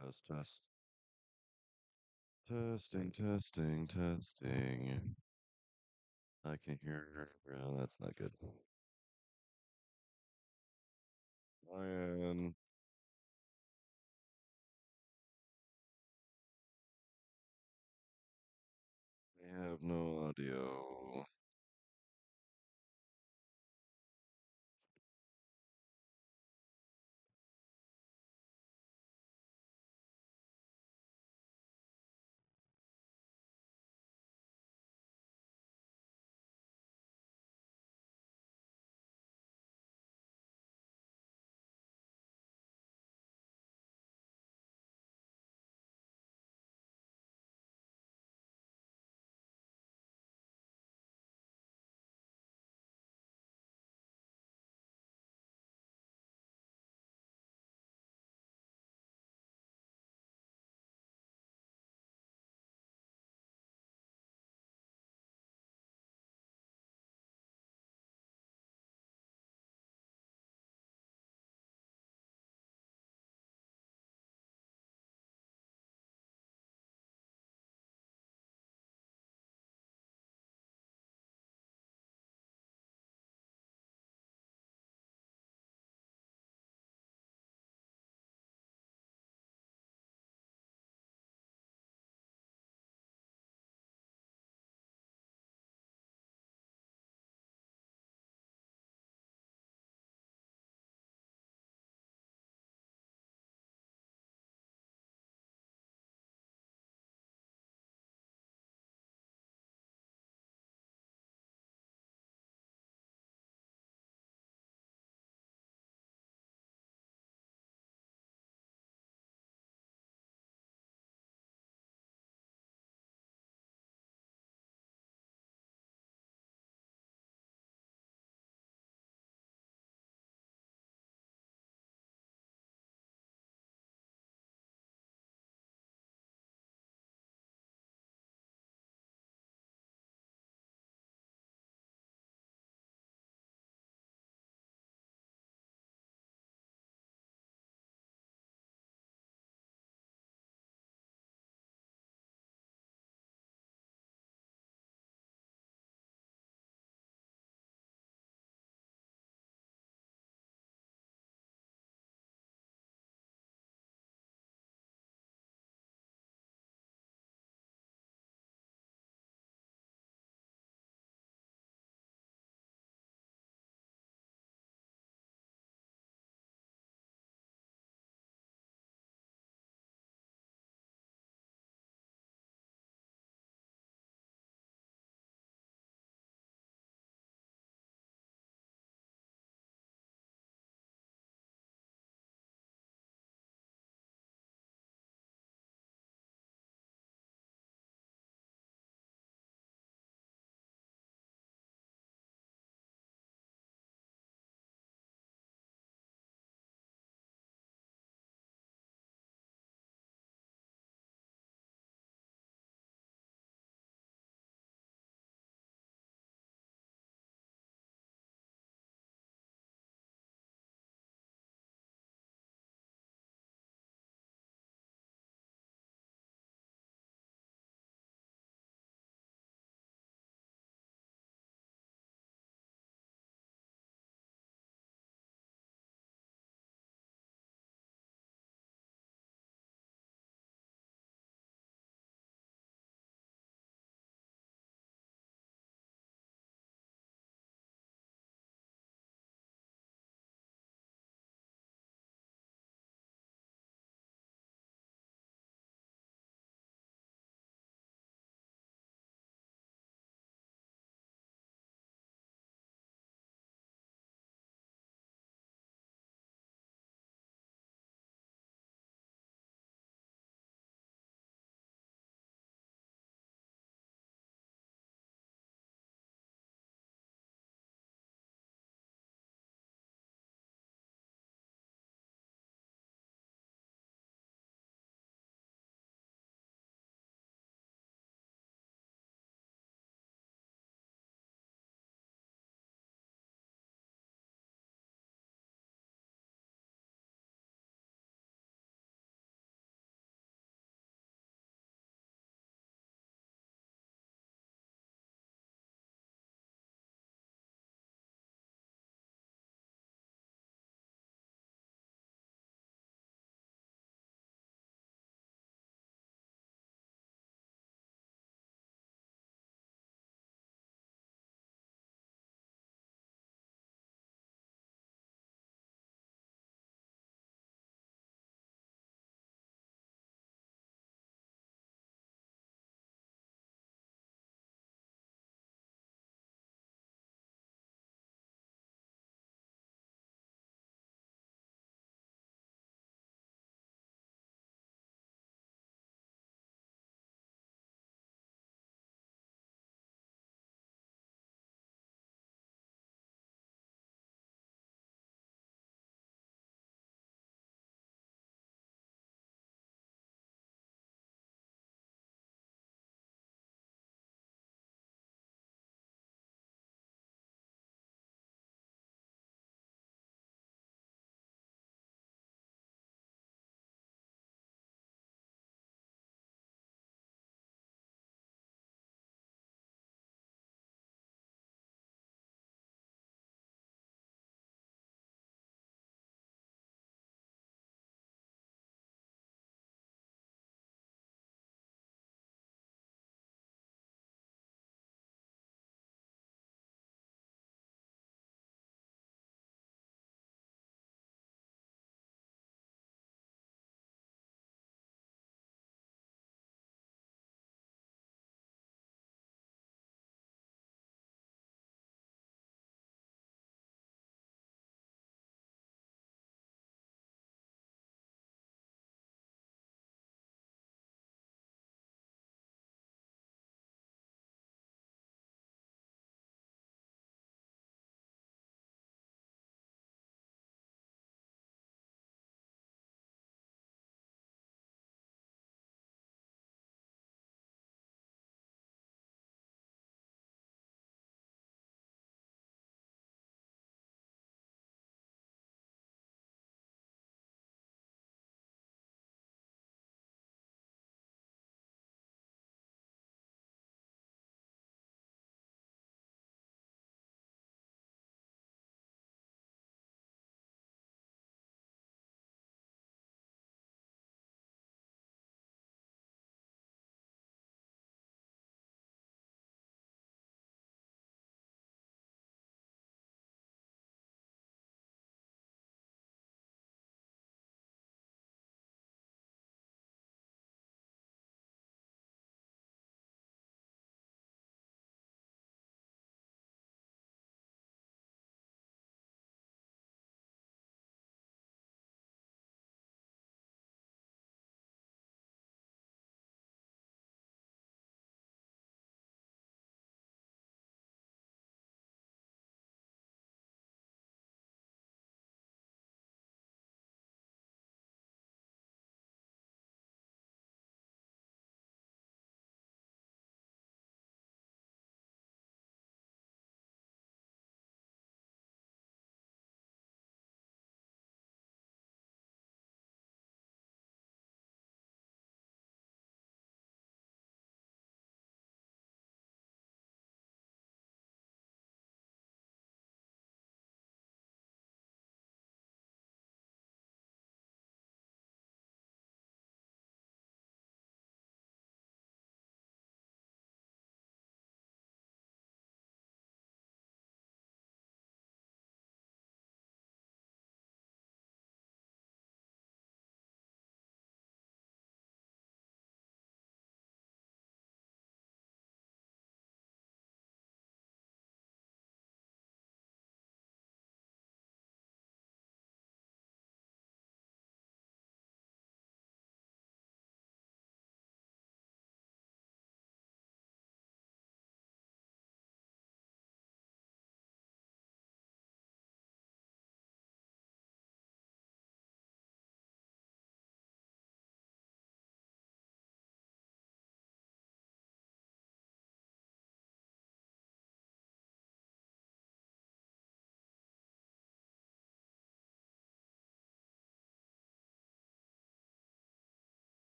Test, test. Testing, testing, testing. I can hear. Well, that's not good. Ryan, I have no audio.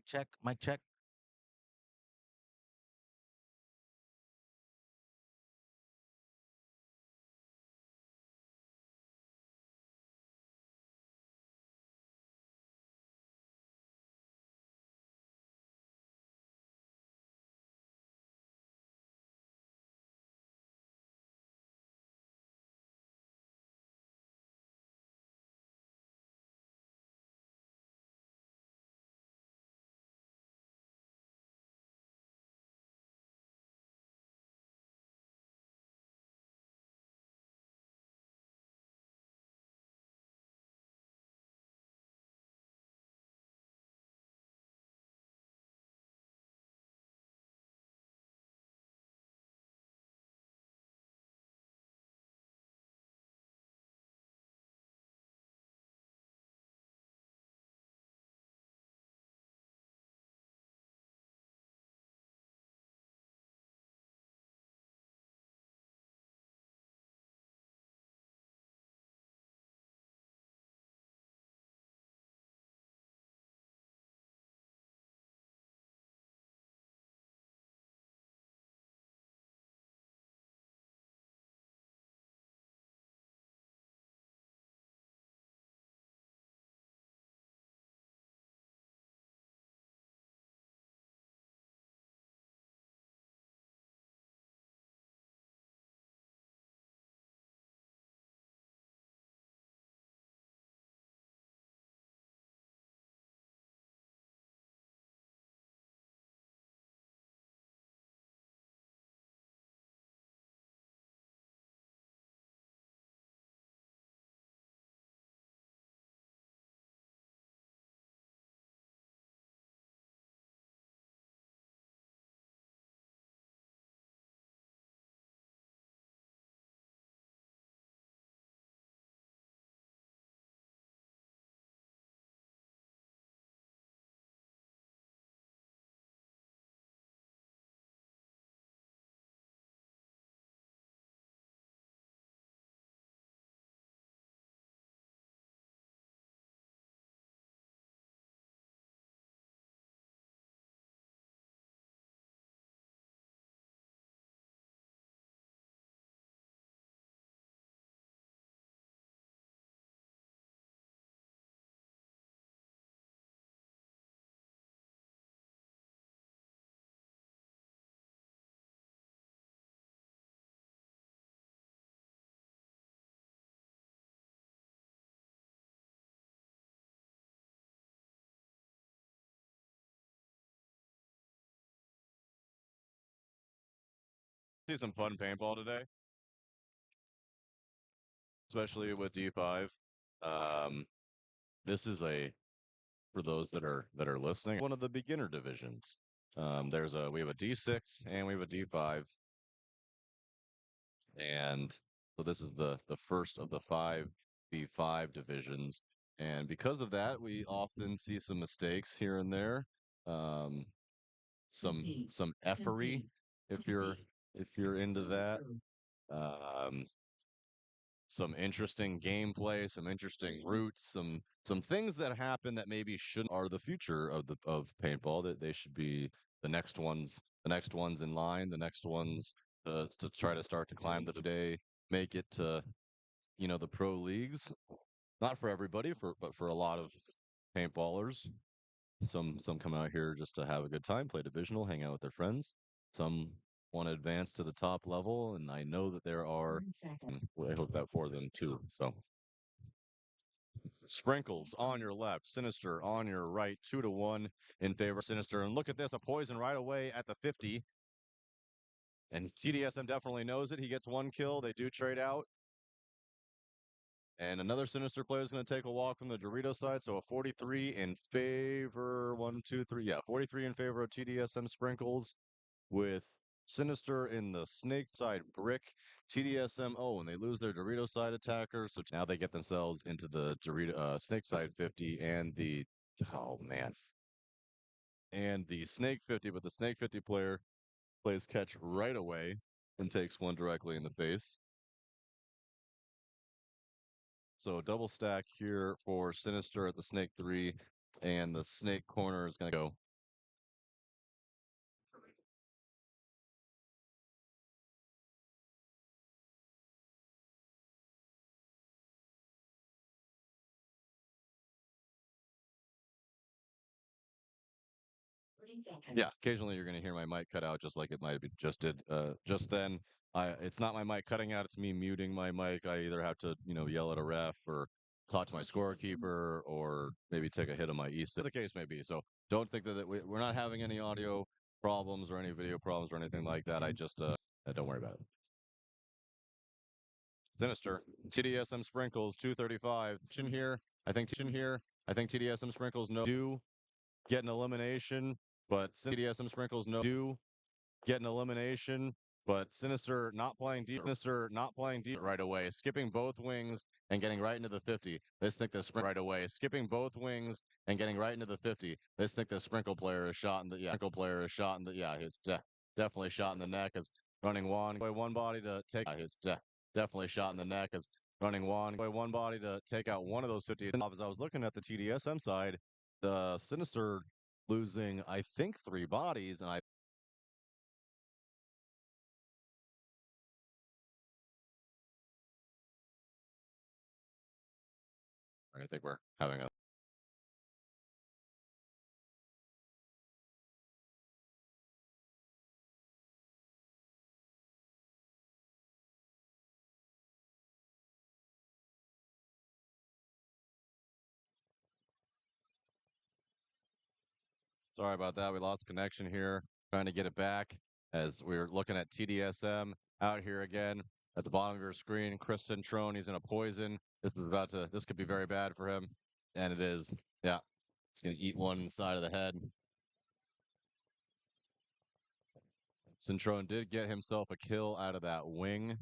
check, mic check. See some fun paintball today, especially with D5. Um, this is a for those that are listening, one of the beginner divisions. We have a D6 and we have a D5, and so this is the first of the five B5 divisions. And because of that, we often see some mistakes here and there. Um, some effery if you're into that. Um, some interesting gameplay, some interesting routes, some things that happen that maybe shouldn't are the future of paintball, that they should be the next ones in line, the next ones to try to start to climb the day, make it to the pro leagues. Not for everybody, but for a lot of paintballers. Some come out here just to have a good time, play divisional, hang out with their friends. Some want to advance to the top level, and I know that there are. I hope that for them too. So Sprinkles on your left, Sinister on your right, 2-1 in favor of Sinister. And look at this, a poison right away at the 50. And TDSM definitely knows it. He gets one kill. They do trade out. And another Sinister player is going to take a walk from the Dorito side. So a 43 in favor. 1, 2, 3. Yeah, 43 in favor of TDSM Sprinkles, with Sinister in the Snake side brick. TDSM, and they lose their Dorito side attacker. So now they get themselves into the Dorito Snake side 50 and oh man. And the Snake 50, but the Snake 50 player plays catch right away and takes one directly in the face. So double stack here for Sinister at the Snake 3, and the Snake corner is going to go Yeah, occasionally you're going to hear my mic cut out just like it might be just did just then. It's not my mic cutting out, it's me muting my mic. I either have to, yell at a ref or talk to my scorekeeper or maybe take a hit on my the case may be. So don't think that we're not having any audio problems or any video problems or anything like that. I just don't worry about it. Sinister. TDSM Sprinkles 235. In here. I think TDSM Sprinkles do get an elimination, but TDSM Sprinkles do get an elimination, but Sinister not playing deep right away, skipping both wings and getting right into the 50. Let's think the sprint right away, skipping both wings and getting right into the 50. Let's think the sprinkle player is shot in the he's definitely shot in the neck as running one body to take his definitely shot in the neck as running one body to take out one of those 50. As I was looking at the TDSM side, the Sinister losing I think 3 bodies, and I think we're having a sorry about that. We lost connection here. Trying to get it back as we were looking at TDSM out here again at the bottom of your screen. Chris Centrone, he's in a poison. This could be very bad for him. And it is. Yeah. It's going to eat one inside of the head. Centrone did get himself a kill out of that wing.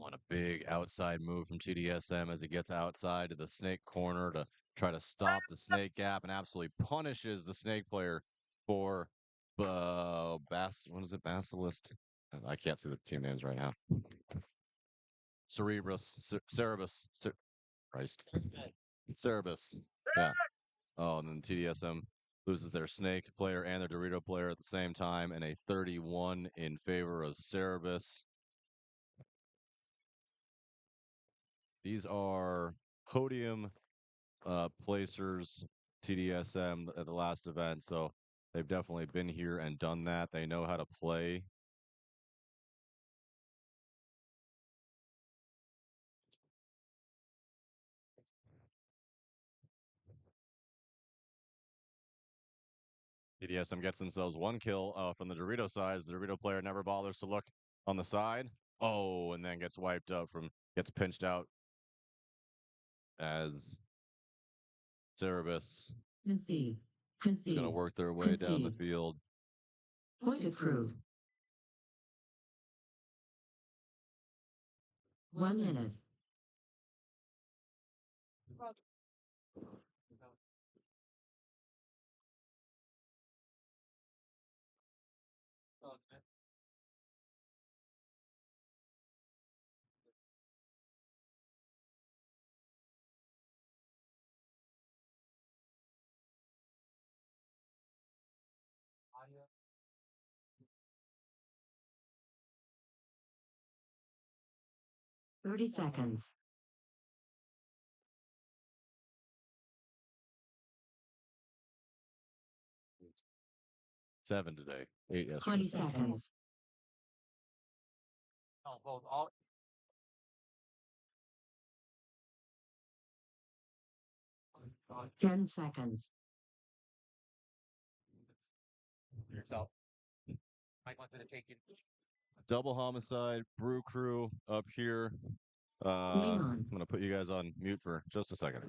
On a big outside move from TDSM as he gets outside to the snake corner to try to stop the snake gap and absolutely punishes the snake player for what is it? Basilisk? I can't see the team names right now. Cerebus, Christ. Cerebus. Yeah. Oh, and then TDSM loses their snake player and their Dorito player at the same time, and a 31 in favor of Cerebus. These are podium placers, TDSM at the last event, so they've definitely been here and done that. They know how to play. TDSM gets themselves 1 kill from the Dorito side. The Dorito player never bothers to look on the side. Oh, and then gets wiped up gets pinched out as Cerebus is going to work their way down the field. Point approved. 1 minute. Audio. 30 seconds. Seven today. 8 yesterday. 20 seconds. 10 seconds. So, Mike wants me to take you. Double homicide, Brew Crew up here. I'm gonna put you guys on mute for just a second.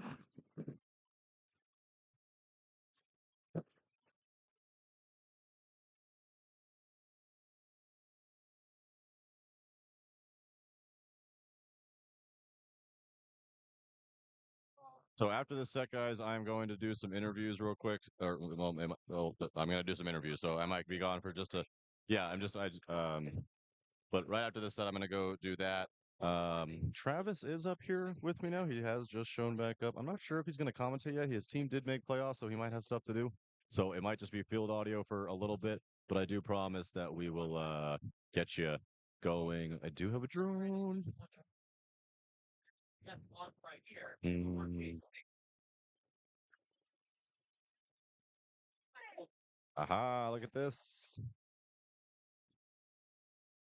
So after this set, guys, I'm going to do some interviews real quick. I'm going to do some interviews, so I might be gone for just a. Yeah, but right after this set, I'm going to go do that. Travis is up here with me now. He has just shown back up. I'm not sure if he's going to commentate yet. His team did make playoffs, so he might have stuff to do. So it might just be field audio for a little bit, but I do promise that we will get you going. I do have a drone. Aha, look at this.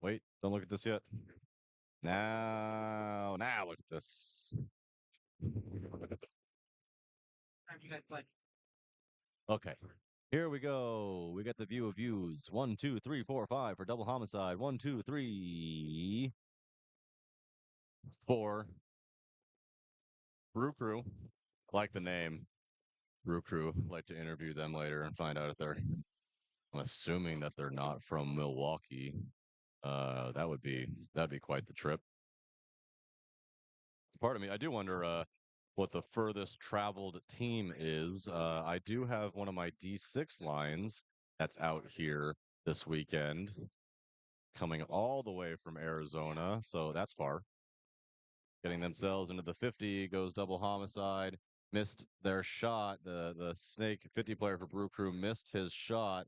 Wait, don't look at this yet. Now look at this. Okay. Here we go. We got the view of views. 1, 2, 3, 4, 5 for double homicide. 1, 2, 3, 4. Brew Crew. Like the name. Brew Crew. Like to interview them later and find out if they're. I'm assuming that they're not from Milwaukee. That'd be quite the trip. Pardon me. I do wonder what the furthest traveled team is. I do have one of my D6 lines that's out here this weekend, coming all the way from Arizona, so that's far. Getting themselves into the 50 goes double homicide. Missed their shot. The Snake 50 player for Brew Crew missed his shot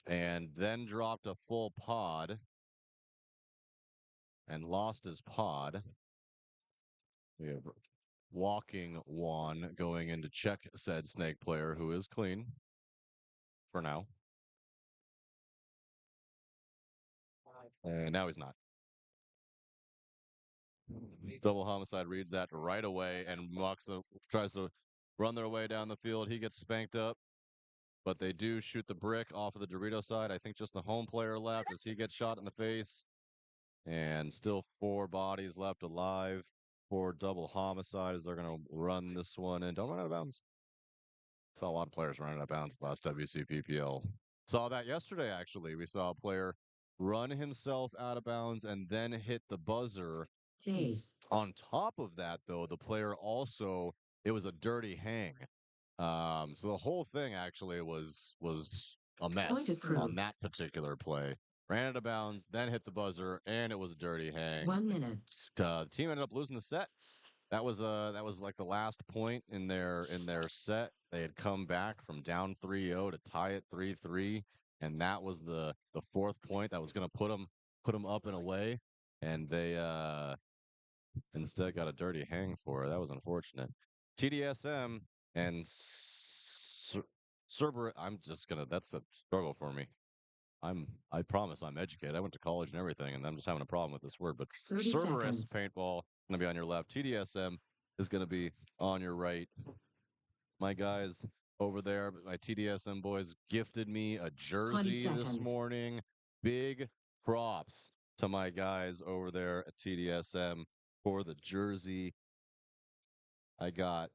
and then dropped a full pod and lost his pod. We have walking one going into check said Snake player who is clean for now. And now he's not. Double homicide reads that right away and tries to run their way down the field. He gets spanked up, but they do shoot the brick off of the Dorito side. I think just the home player left as he gets shot in the face. And still 4 bodies left alive for double homicide as they're going to run this one and don't run out of bounds. Saw a lot of players running out of bounds last WCPPL. Saw that yesterday, actually. We saw a player run himself out of bounds and then hit the buzzer. Case. On top of that, though, the player also, it was a dirty hang. So the whole thing actually was a mess on that particular play. Ran out of bounds, then hit the buzzer, and it was a dirty hang. 1 minute. The team ended up losing the set. That was like the last point in their set. They had come back from down 3-0 to tie it 3-3, and that was the fourth point that was going to put them up and away, and they instead got a dirty hang for it. That was unfortunate. TDSM and Cerberus. That's a struggle for me. I promise I'm educated. I went to college and everything, and I'm just having a problem with this word. But 30 Cerberus seconds. paintball going to be on your left. TDSM is going to be on your right. My guys over there, my TDSM boys gifted me a jersey this morning. Big props to my guys over there at TDSM for the jersey. I got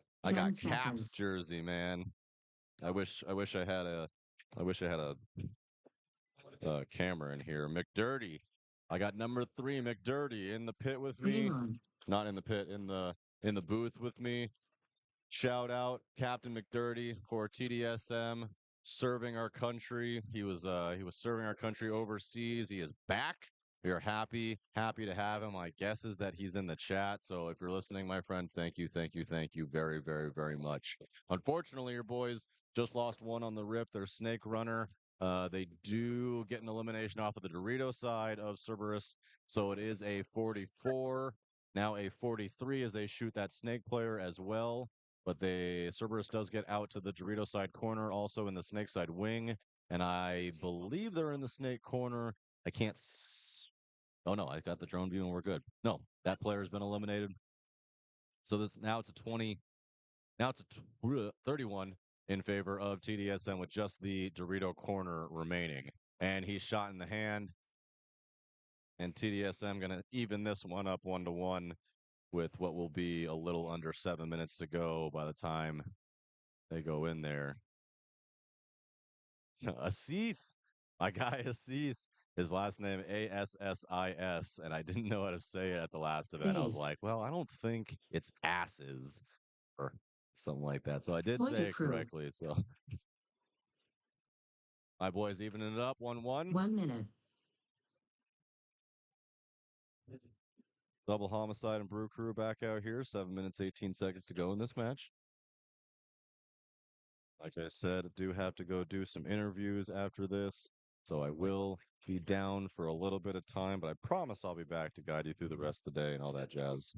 Caps jersey, man. I wish I had a camera in here. McDirty. I got number 3 McDirty in the pit with me. Not in the pit, in the booth with me. Shout out Captain McDirty for TDSM serving our country. He was serving our country overseas. He is back. We are happy to have him. My guess is that he's in the chat. So if you're listening, my friend, thank you very, very, very much. Unfortunately, your boys just lost one on the rip. Their Snake Runner. They do get an elimination off of the Dorito side of Cerberus. So it is a 44. Now a 43 as they shoot that Snake player as well. But Cerberus does get out to the Dorito side corner, also in the Snake side wing. And I believe they're in the Snake corner. I can't. Oh, no, I got the drone view and we're good. No, that player has been eliminated. So now it's a 20. Now it's a 31 in favor of TDSM with just the Dorito corner remaining. And he's shot in the hand. And TDSM going to even this one up 1-1 with what will be a little under 7 minutes to go by the time they go in there. Assis, my guy Assis, his last name Assis, and I didn't know how to say it at the last event. I was like, well, I don't think it's asses or something like that. So I did say it correctly. So my boys evening it up 1-1. 1 minute. Double homicide and Brew Crew back out here. 7 minutes, 18 seconds to go in this match. Like I said, I do have to go do some interviews after this. So I will be down for a little bit of time, but I promise I'll be back to guide you through the rest of the day and all that jazz.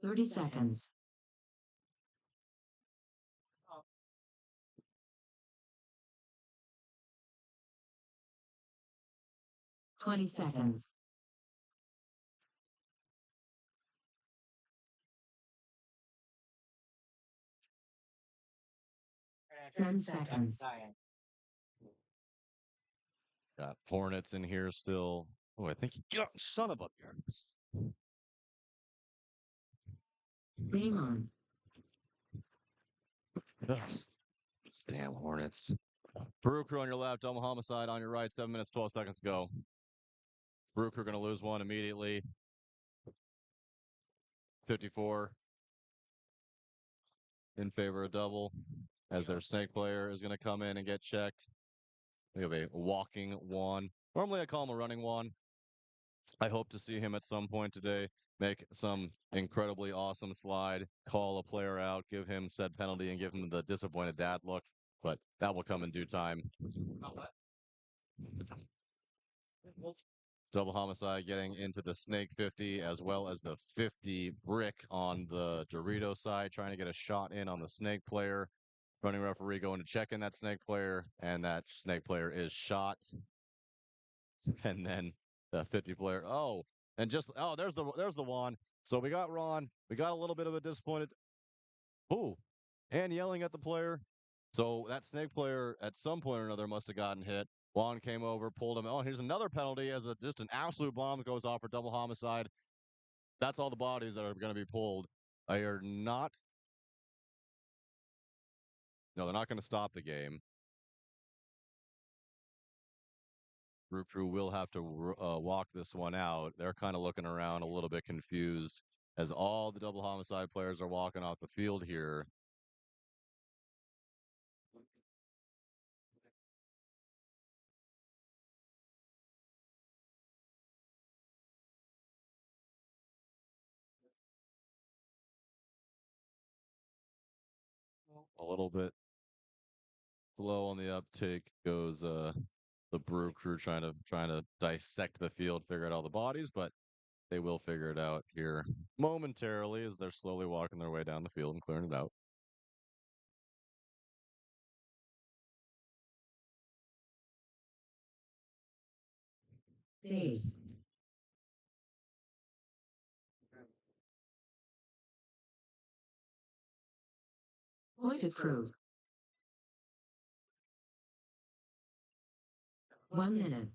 30 seconds. 20 seconds. 10 seconds. Got Hornets in here still. Oh, I think he got son of a. Game on. Yes. Damn Hornets. Brew Crew on your left, double homicide on your right. 7 minutes, 12 seconds to go. Brew Crew going to lose one immediately. 54 in favor of double, as their snake player is going to come in and get checked. We have a walking one. Normally I call him a running one. I hope to see him at some point today make some incredibly awesome slide, call a player out, give him said penalty, and give him the disappointed dad look. But that will come in due time. Double homicide getting into the snake 50 as well as the 50 brick on the Dorito side, trying to get a shot in on the snake player. Running referee going to check in that snake player, and that snake player is shot. And then the 50 player, there's the one. So we got Ron. We got a little bit of a disappointed. Ooh, and yelling at the player. So that snake player at some point or another must have gotten hit. Juan came over, pulled him. Oh, here's another penalty as just an absolute bomb goes off for double homicide. That's all the bodies that are going to be pulled. They are not. No, they're not going to stop the game. Brew Crew will have to walk this one out. They're kind of looking around a little bit confused as all the double homicide players are walking off the field here. A little bit slow on the uptake goes the Brew Crew trying to dissect the field, figure out all the bodies, but they will figure it out here momentarily as they're slowly walking their way down the field and clearing it out. Base. Point to prove. 1 minute.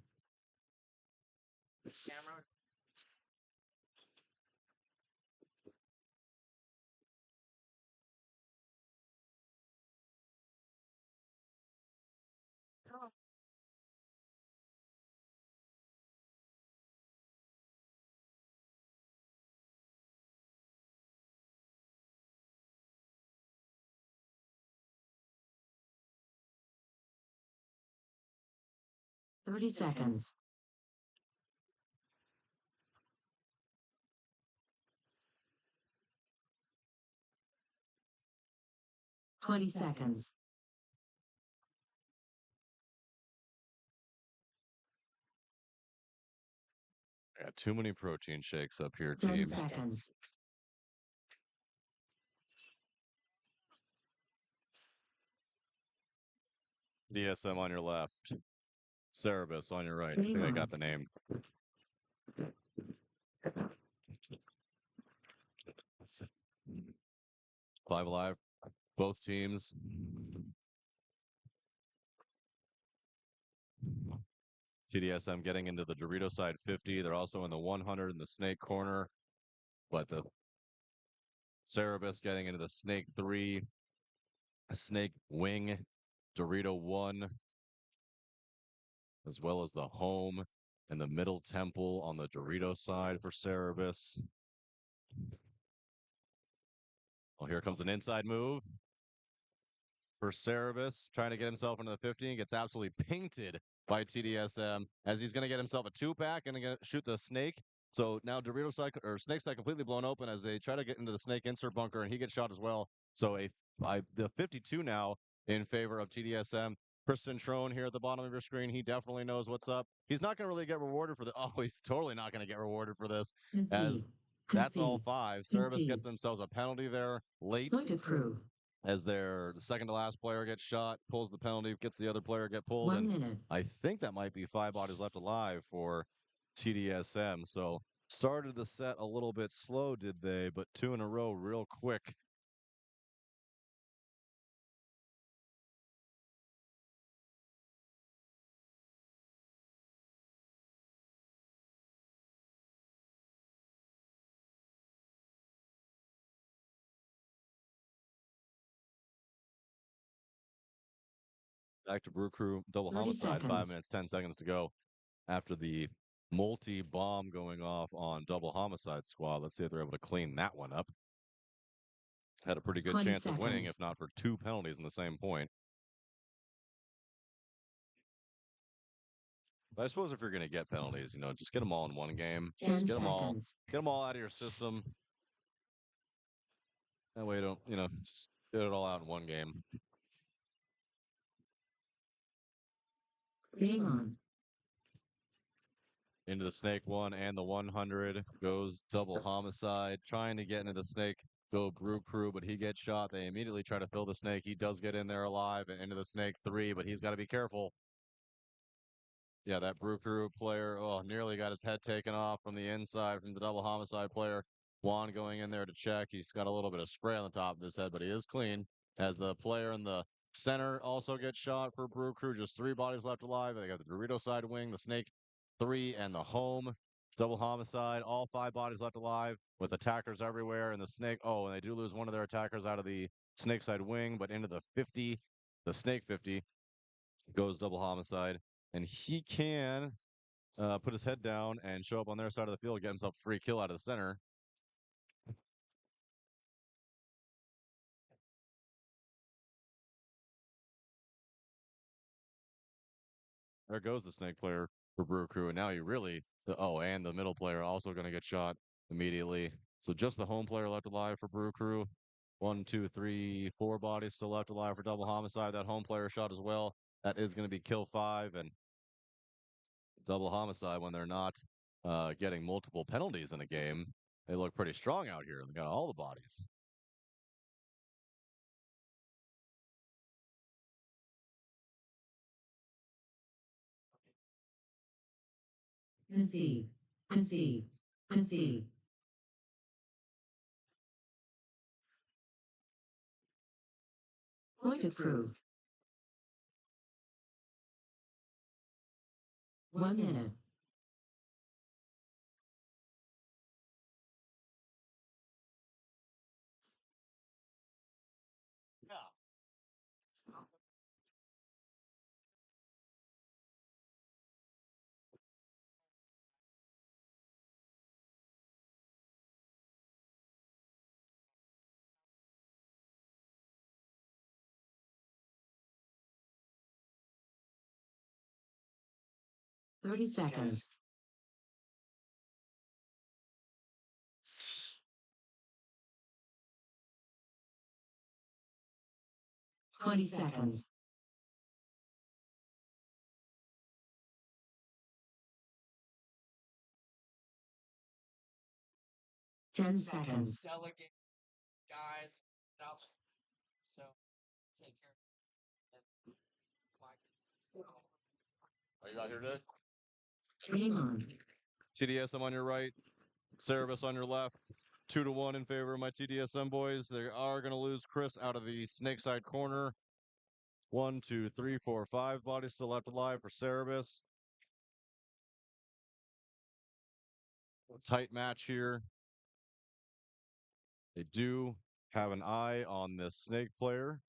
30 seconds. 20 seconds. Got too many protein shakes up here, 10 team. seconds. DSM on your left. Cerebus on your right. I think I got the name. 5 alive. Both teams. TDSM getting into the Dorito side 50. They're also in the 100 in the snake corner. But the Cerebus getting into the snake 3. Snake wing. Dorito 1. As well as the home and the middle temple on the Dorito side for Cerebus. Oh, here comes an inside move for Cerebus, trying to get himself into the 50 and gets absolutely painted by TDSM as he's going to get himself a 2-pack and going to shoot the snake. So now Dorito side or snake side completely blown open as they try to get into the snake insert bunker and he gets shot as well. So the 52 now in favor of TDSM. Kristen Trone here at the bottom of your screen. He definitely knows what's up. He's not going to really get rewarded for the. Oh, he's totally not going to get rewarded for this. As That's all Concede. 5. Service gets Concede. themselves a penalty there late Point to prove. as their second to last player gets shot, pulls the penalty, gets the other player get pulled, 1 and minute. I think that might be 5 bodies left alive for TDSM. So started the set a little bit slow, did they? But 2 in a row real quick. Back to Brew Crew, double 30 homicide, 5 seconds. minutes, 10 seconds to go after the multi-bomb going off on double homicide squad. Let's see if they're able to clean that one up. Had a pretty good 20 chance of winning, seconds. if not for 2 penalties in the same point. But I suppose if you're going to get penalties, just get them all in one game. 10 Just seconds. get them all out of your system. That way you don't, just get it all out in one game. Game on. Into the snake 1 and the 100 goes double homicide, trying to get into the snake. Go Brew Crew, but he gets shot. They immediately try to fill the snake. He does get in there alive and into the snake 3, but he's got to be careful. Yeah, that Brew Crew player, nearly got his head taken off from the inside from the double homicide player. Juan going in there to check. He's got a little bit of spray on the top of his head, but he is clean. As the player in the center also gets shot for Brew Crew, just 3 bodies left alive. They got the Dorito side wing, the snake 3, and the home. Double homicide, all 5 bodies left alive with attackers everywhere. And the snake, and they do lose one of their attackers out of the snake side wing, but into the 50, the snake 50 goes double homicide. And he can put his head down and show up on their side of the field, get himself a free kill out of the center. There goes the snake player for Brew Crew, and now he really, and the middle player also going to get shot immediately. So just the home player left alive for Brew Crew. 1, 2, 3, 4 bodies still left alive for double homicide. That home player shot as well. That is going to be kill 5 and double homicide when they're not getting multiple penalties in a game. They look pretty strong out here. They got all the bodies. Concede. Concede. Concede. Point approved. 1 minute. Yeah. 30 seconds. 20 seconds. Ten seconds. Delegate guys enough. So take care. Are you out here today? Game on. TDSM on your right, Cerebus on your left. 2-1 in favor of my TDSM boys. They are going to lose Chris out of the snake side corner. 1, 2, 3, 4, 5 bodies still left alive for Cerebus. Tight match here. They do have an eye on this snake player.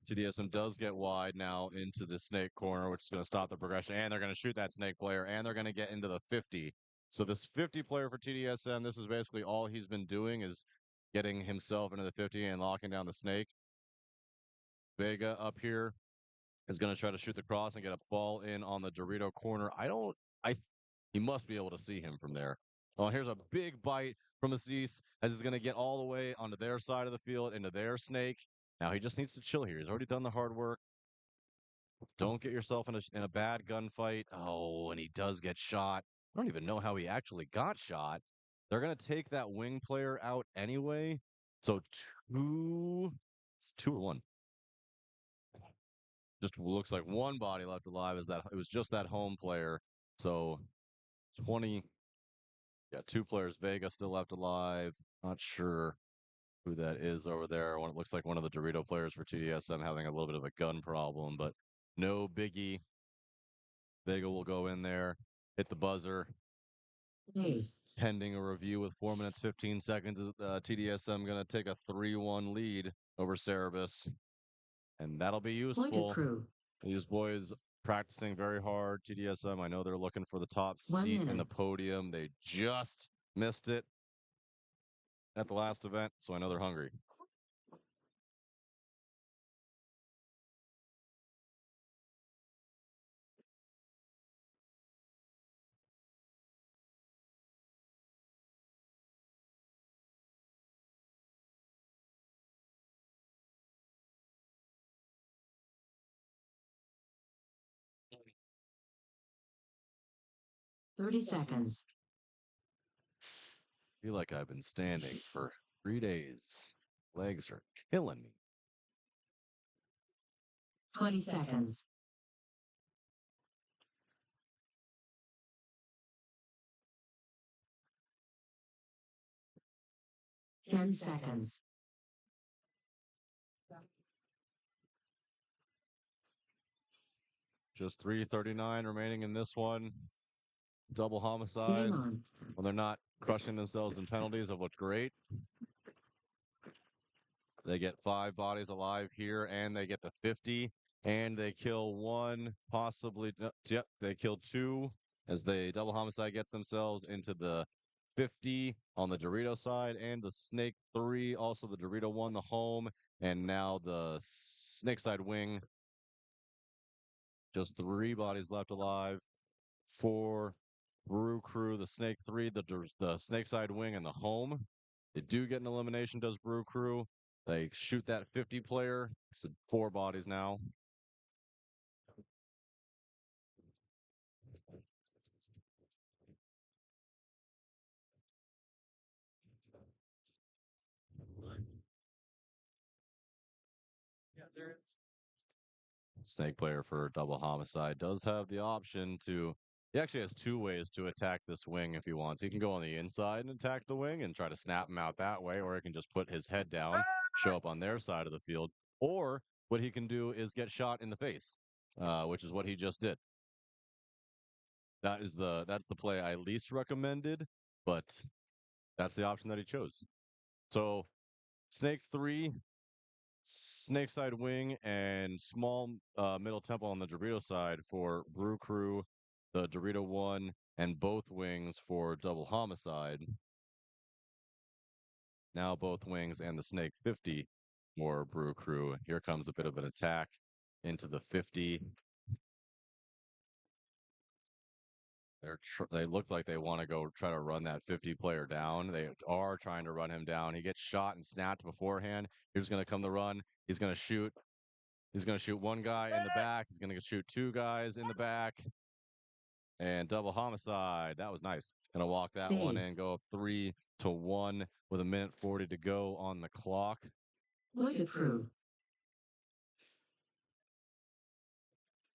TDSM does get wide now into the snake corner, which is going to stop the progression. And they're going to shoot that snake player, and they're going to get into the 50. So this 50 player for TDSM, this is basically all he's been doing is getting himself into the 50 and locking down the snake. Vega up here is going to try to shoot the cross and get a ball in on the Dorito corner. He must be able to see him from there. Oh, here's a big bite from Aziz as he's going to get all the way onto their side of the field, into their snake. Now he just needs to chill here. He's already done the hard work. Don't get yourself in a bad gunfight. Oh, and he does get shot. I don't even know how he actually got shot. They're going to take that wing player out anyway. So it's 2-1. Just looks like one body left alive. Is that it was just that home player. So 20. Yeah, two players. Vega still left alive. Not sure who that is over there. It looks like one of the Dorito players for TDSM having a little bit of a gun problem, but no biggie. Vega will go in there, hit the buzzer. Ace. Pending a review with 4 minutes, 15 seconds, TDSM going to take a 3-1 lead over Cerebus. And that'll be Pointed useful. crew. These boys practicing very hard. TDSM, I know they're looking for the top 1 seat in the minute. podium. They just missed it at the last event, so I know they're hungry. Mm. 30 seconds. Feel like I've been standing for 3 days. Legs are killing me. 20 seconds. Ten seconds. Just 3:39 remaining in this one. Double homicide. Game on. When they're not crushing themselves in penalties, have looked great. They get 5 bodies alive here, and they get to 50, and they kill 1, possibly. Yep, they kill 2 as they double homicide gets themselves into the 50 on the Dorito side, and the Snake 3, also the Dorito 1, the home, and now the Snake side wing. Just 3 bodies left alive for Brew Crew, the Snake 3, the Snake side wing, and the home. They do get an elimination, does Brew Crew. They shoot that 50 player. So 4 bodies now. Yeah, there is. Snake player for double homicide does have the option to. He actually has 2 ways to attack this wing if he wants. He can go on the inside and attack the wing and try to snap him out that way, or he can just put his head down, show up on their side of the field. Or what he can do is get shot in the face, which is what he just did. That's the play I least recommended, but that's the option that he chose. So Snake 3, Snake side wing, and small middle temple on the Dorito side for Brew Crew, the Dorito 1, and both wings for double homicide. Now both wings and the Snake 50 for Brew Crew. Here comes a bit of an attack into the 50. They look like they want to go try to run that 50 player down. They are trying to run him down. He gets shot and snapped beforehand. Here's going to come the run. He's going to shoot. He's going to shoot 1 guy in the back. He's going to shoot 2 guys in the back. And double homicide. That was nice. Going to walk that one in, go up 3-1 with 1:40 to go on the clock. Pointed crew.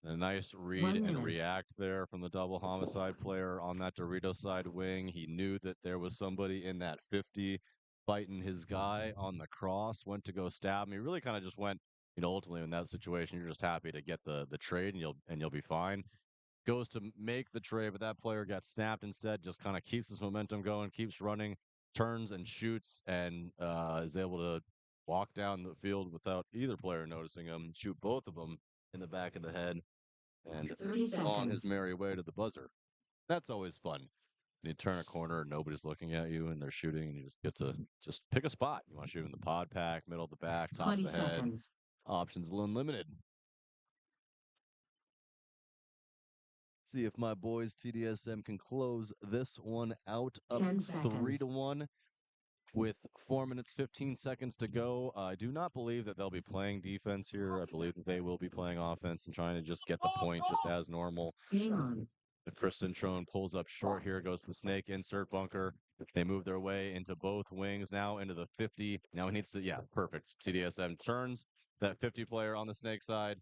A nice read 1 and minute. react there from the double homicide player on that Dorito side wing. He knew that there was somebody in that 50 fighting his guy on the cross, went to go stab him. He really kind of just went, ultimately in that situation, you're just happy to get the trade and you'll be fine. Goes to make the trade, but that player got snapped instead, just kind of keeps his momentum going, keeps running, turns and shoots, and is able to walk down the field without either player noticing him, shoot both of them in the back of the head, and 30 on his seconds. merry way to the buzzer. That's always fun. You turn a corner and nobody's looking at you and they're shooting and you just get to just pick a spot. You want to shoot in the pod pack, middle of the back, top 20 of the head. seconds. Options unlimited. See if my boys TDSM can close this one out up 10 seconds. 3-1 with 4 minutes 15 seconds to go. I do not believe that they'll be playing defense here. I believe that they will be playing offense and trying to just get the point just as normal. Game on. Chris Cintrone pulls up short here, goes to the snake, insert bunker. They move their way into both wings now into the 50. Now he needs to, yeah, perfect. TDSM turns that 50 player on the snake side,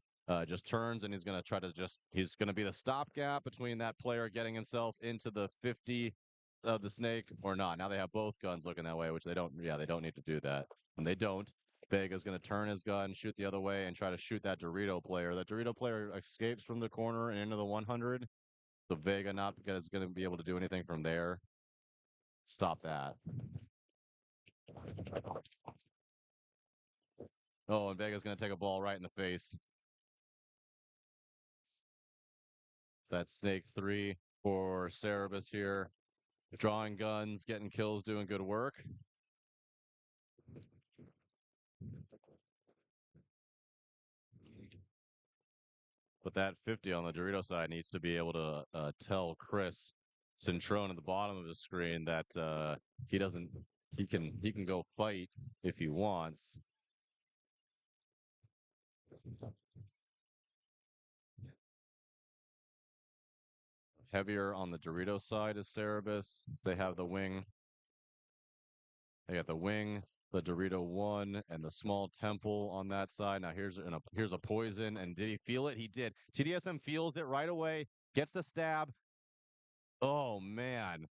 just turns, and he's going to try to he's going to be the stopgap between that player getting himself into the 50 of the snake or not. Now they have both guns looking that way, which they don't, yeah, they don't need to do that. And they don't. Vega's going to turn his gun, shoot the other way, and try to shoot that Dorito player. That Dorito player escapes from the corner and into the 100. So Vega not because it's going to be able to do anything from there. Stop that. Oh, and Vega's going to take a ball right in the face. That's Snake 3 for Cerebus here. Drawing guns, getting kills, doing good work. But that 50 on the Dorito side needs to be able to tell Chris Centrone at the bottom of the screen that he doesn't he can go fight if he wants. Heavier on the Dorito side is Cerebus. They have the wing. They got the wing, the Dorito 1, and the small temple on that side. Now here's a poison, and did he feel it? He did. TDSM feels it right away, gets the stab. Oh man.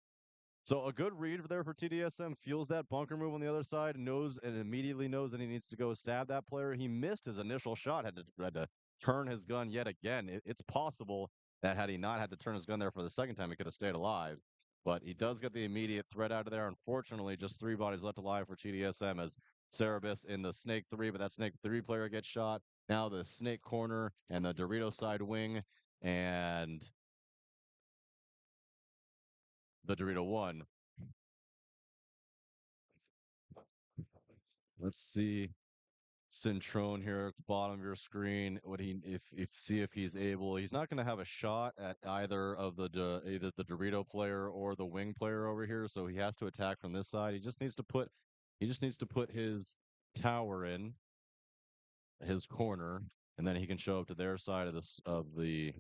So a good read there for TDSM, feels that bunker move on the other side, knows and immediately knows that he needs to go stab that player. He missed his initial shot, had to turn his gun yet again. It's possible that had he not had to turn his gun there for the second time, he could have stayed alive. But he does get the immediate threat out of there. Unfortunately, just 3 bodies left alive for TDSM as Cerebus in the Snake 3, but that Snake 3 player gets shot. Now the Snake corner and the Dorito side wing and the Dorito 1. Let's see Centrone here at the bottom of your screen. What he if see if he's able. He's not going to have a shot at either of either the Dorito player or the wing player over here. So he has to attack from this side. He just needs to put his tower in his corner, and then he can show up to their side of the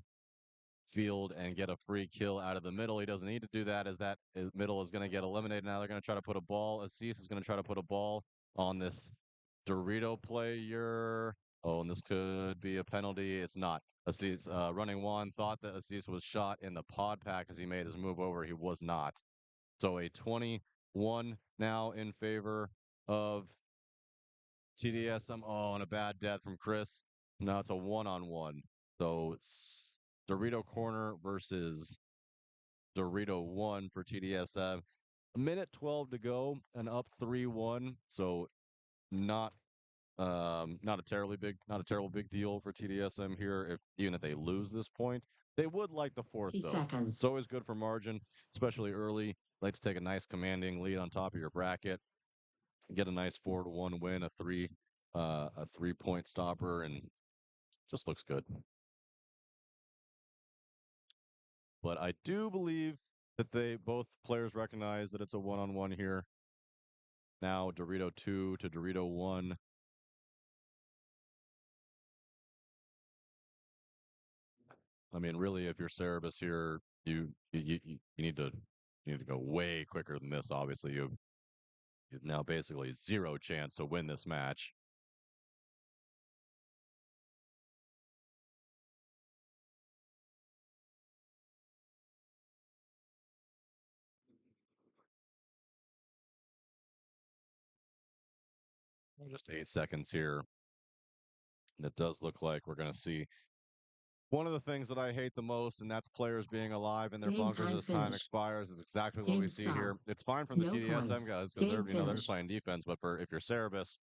field and get a free kill out of the middle. He doesn't need to do that as that middle is going to get eliminated. Now they're going to try to put a ball. Assis is going to try to put a ball on this Dorito player. Oh, and this could be a penalty. It's not. Assis running one thought that Assis was shot in the pod pack as he made his move over. He was not. So a 21 now in favor of TDSM. Oh, and a bad death from Chris. Now it's a 1-on-1. So it's Dorito corner versus Dorito 1 for TDSM. A minute 12 to go and up 3-1. So not not a terrible big deal for TDSM here. Even if they lose this point, they would like the fourth 30 though. seconds. It's always good for margin, especially early. Like to take a nice commanding lead on top of your bracket, get a nice 4-1 win, a 3-point stopper, and just looks good. But I do believe that they both players recognize that it's a 1-on-1 here. Now Dorito 2 to Dorito 1. I mean, really, if you're Cerebus here, you need to go way quicker than this. Obviously, you've now basically 0 chance to win this match. Just 8 seconds here. And it does look like we're going to see one of the things that I hate the most, and that's players being alive in their Game bunkers time as time finish. expires, is exactly what Game we see here. stop. It's fine from the No TDSM points. guys because they're Game they're finish. just playing defense. But if you're Cerebus,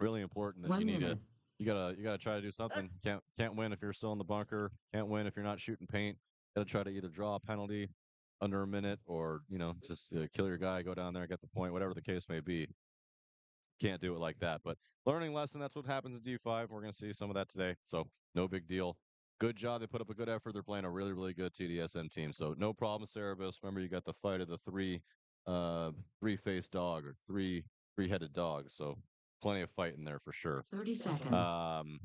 really important that 1 minute. you gotta try to do something. Can't win if you're still in the bunker. Can't win if you're not shooting paint. Gotta try to either draw a penalty under a minute or just kill your guy, go down there, get the point, whatever the case may be. Can't do it like that. But learning lesson, that's what happens in D5. We're going to see some of that today. So no big deal. Good job. They put up a good effort. They're playing a really, really good TDSM team. So no problem, Cerebus. Remember, you got the fight of the three-faced dog or three-headed dog. So plenty of fight in there for sure. 30 seconds.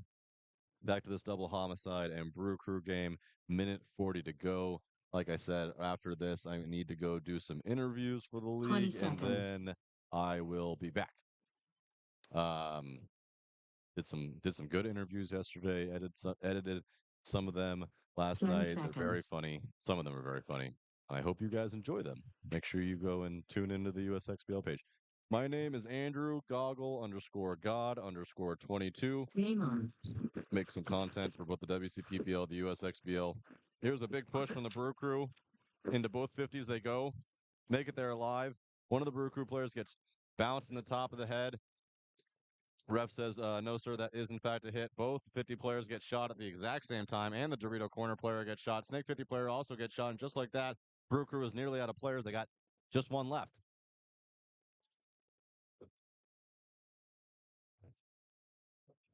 Back to this double homicide and Brew Crew game. Minute 40 to go. like I said, after this, I need to go do some interviews for the 20 league, and seconds. then I will be back. Um, did some good interviews yesterday. Edited some of them last 10 night. They're very seconds. funny. Some of them are very funny. I hope you guys enjoy them. Make sure you go and tune into the USXBL page. My name is Andrew Goggle _God _22. Game on. Make some content for both the WCPPL, the USXBL. Here's a big push from the Brew Crew. Into both 50s they go. Make it there alive. One of the Brew Crew players gets bounced in the top of the head. Ref says, no, sir, that is in fact a hit. Both 50 players get shot at the exact same time, and the Dorito Corner player gets shot. Snake 50 player also gets shot, and just like that, Brew Crew is nearly out of players. They got just one left.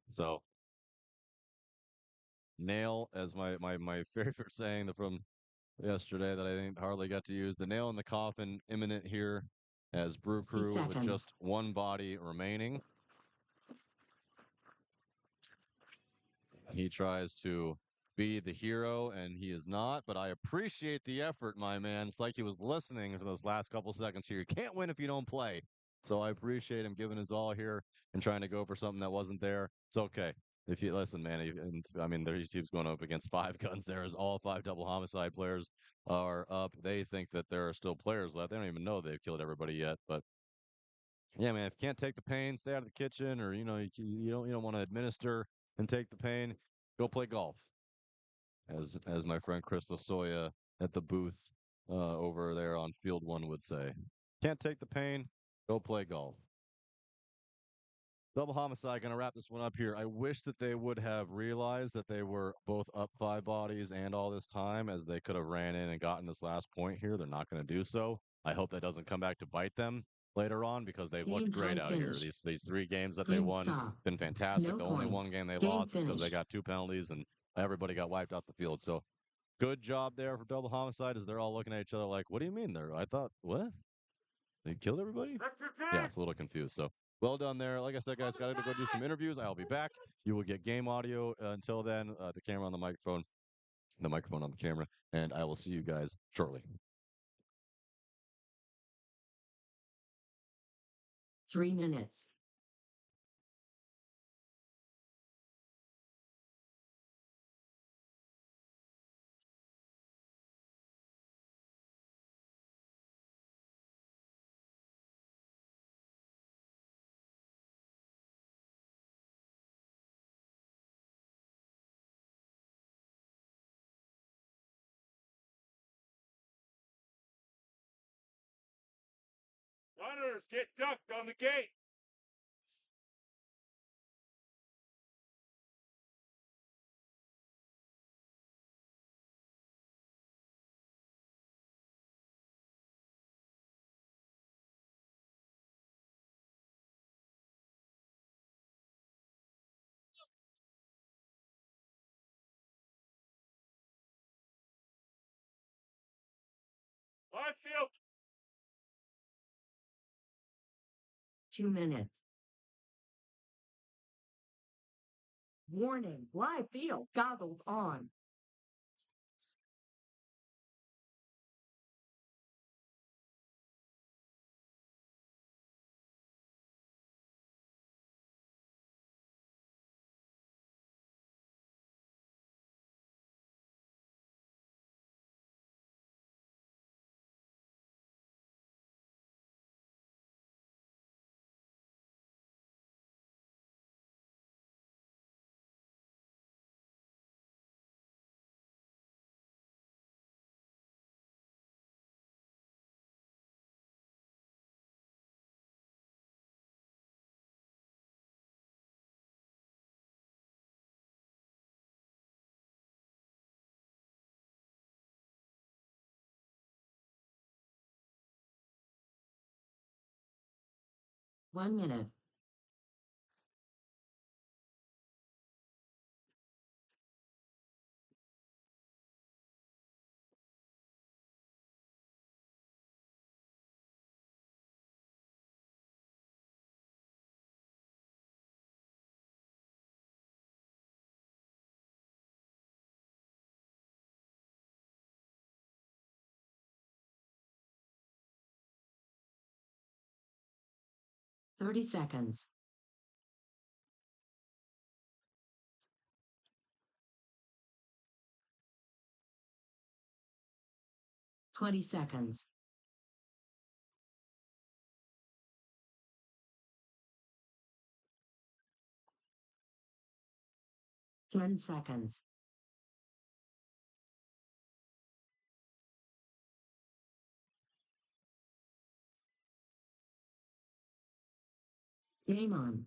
So, nail, as my favorite saying from yesterday that I think hardly got to use, the nail in the coffin imminent here as Brew 60 Crew with seconds. just one body remaining. He tries to be the hero, and he is not, but I appreciate the effort, my man. It's like he was listening for those last couple seconds here. You can't win if you don't play. So I appreciate him giving his all here and trying to go for something that wasn't there. It's okay. If you listen, man, and I mean, there he keeps going up against 5 guns. There is all 5 double homicide players are up. They think that there are still players left. They don't even know they've killed everybody yet. But yeah, man, if you can't take the pain, stay out of the kitchen, or you don't want to administer and take the pain, go play golf. As my friend Chris Lasoya at the booth over there on field 1 would say. Can't take the pain, go play golf. Double homicide, gonna wrap this one up here. I wish that they would have realized that they were both up 5 bodies and all this time, as they could have ran in and gotten this last point here. They're not going to do so. I hope that doesn't come back to bite them later on, because they've Game looked great time out here. finished. These 3 games that they Game won stop. been fantastic. No The only points. one game they Game lost is because they finished. got 2 penalties and everybody got wiped off the field. So good job there for double homicide, as they're all looking at each other like, what do you mean there? I thought, what? They killed everybody? Yeah, it's a little confused. So well done there. Like I said, guys, got to go do some interviews. I'll be back. You will get game audio until then, the camera on the microphone on the camera, and I will see you guys shortly. 3 minutes. Runners, get ducked on the gate. Live field. 2 minutes. Warning, live field, goggles on. One minute. 30 seconds. 20 seconds. 10 seconds. Game on.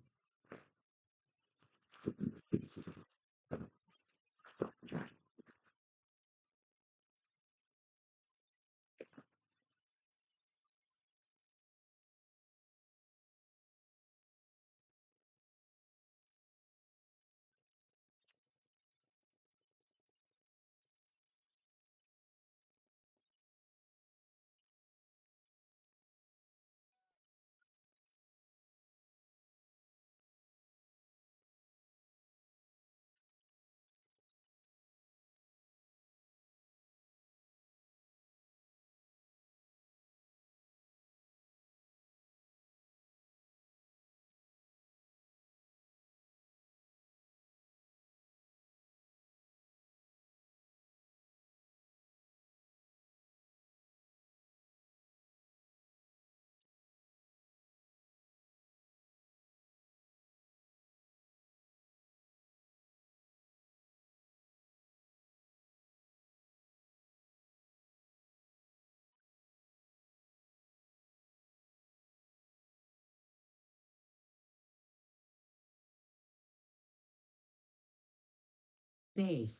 Base.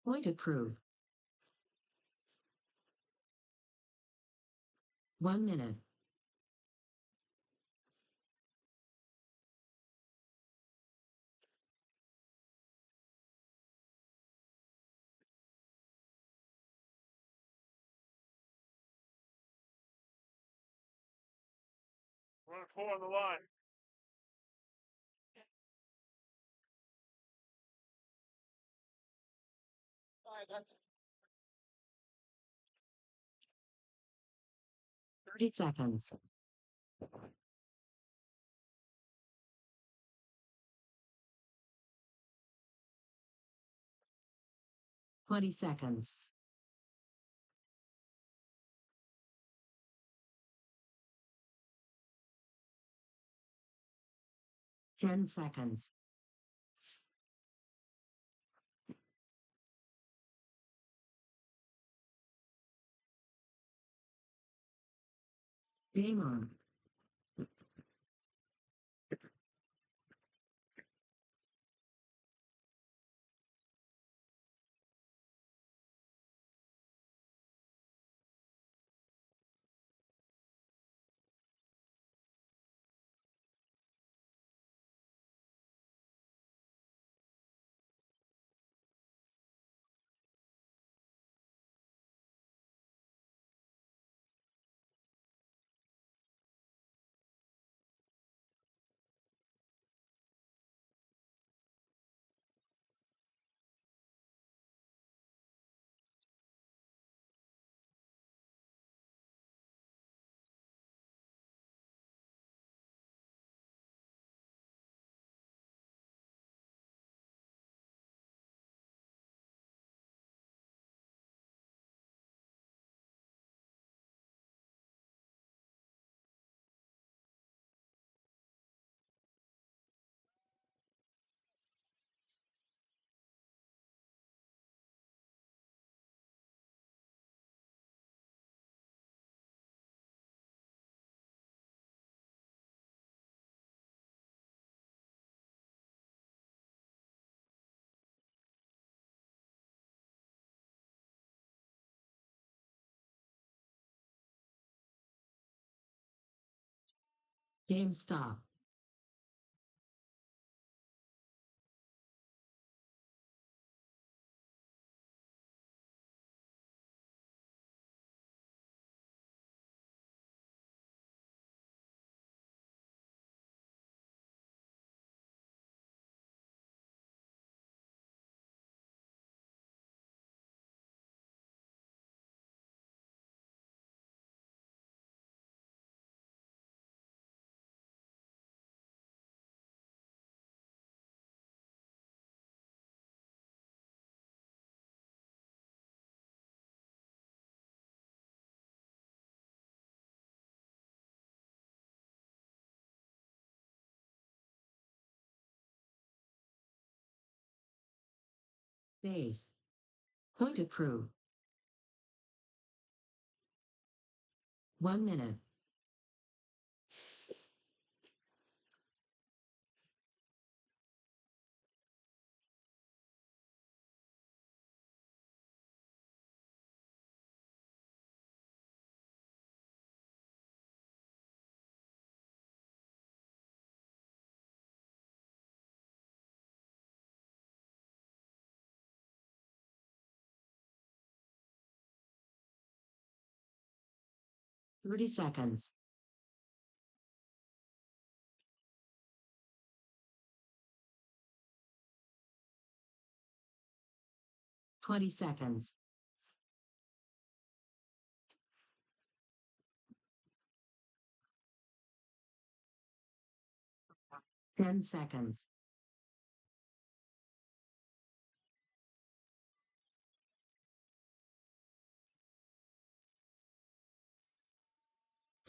Point approved. 1 minute. We're gonna pull on the line. 30 seconds. 20 seconds. 10 seconds. Game on. Game stop. Base. Point to crew. 1 minute. Thirty seconds. 20 seconds. 10 seconds.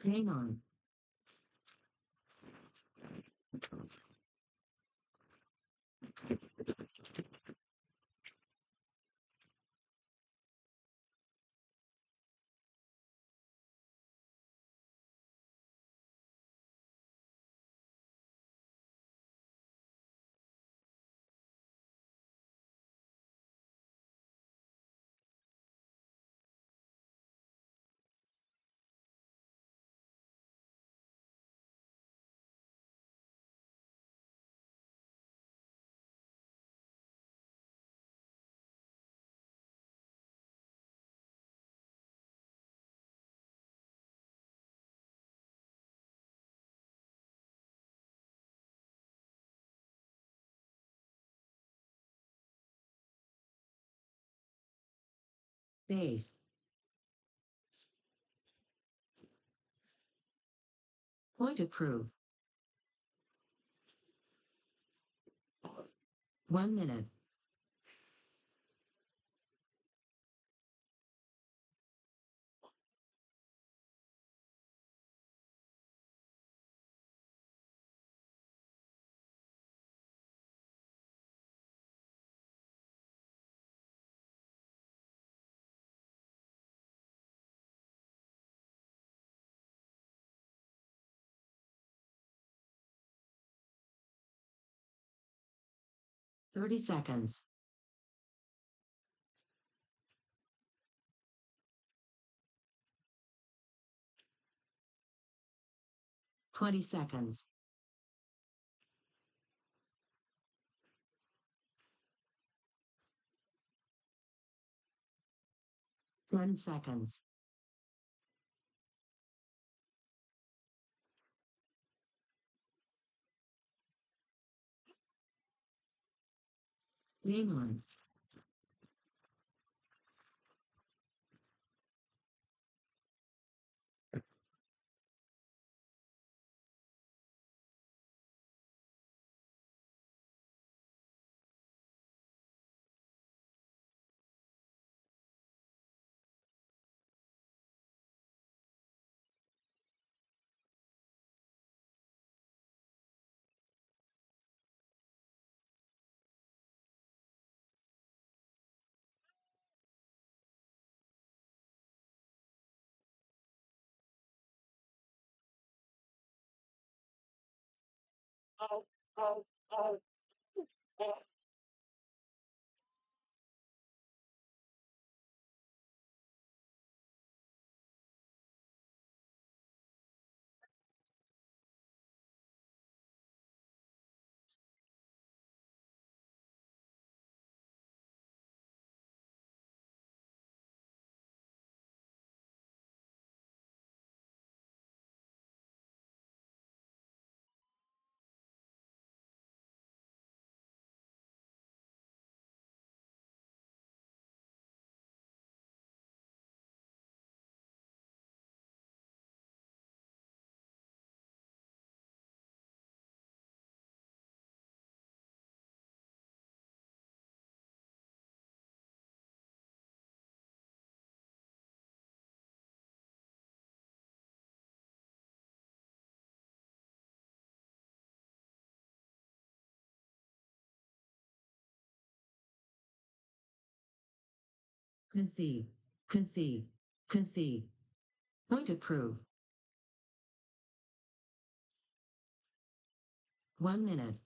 Hang on. Base. Point to crew. 1 minute. Thirty seconds. 20 seconds. 10 seconds. Hang on. Oh, oh, oh, oh. Concede. Concede. Concede. Point to prove. 1 minute.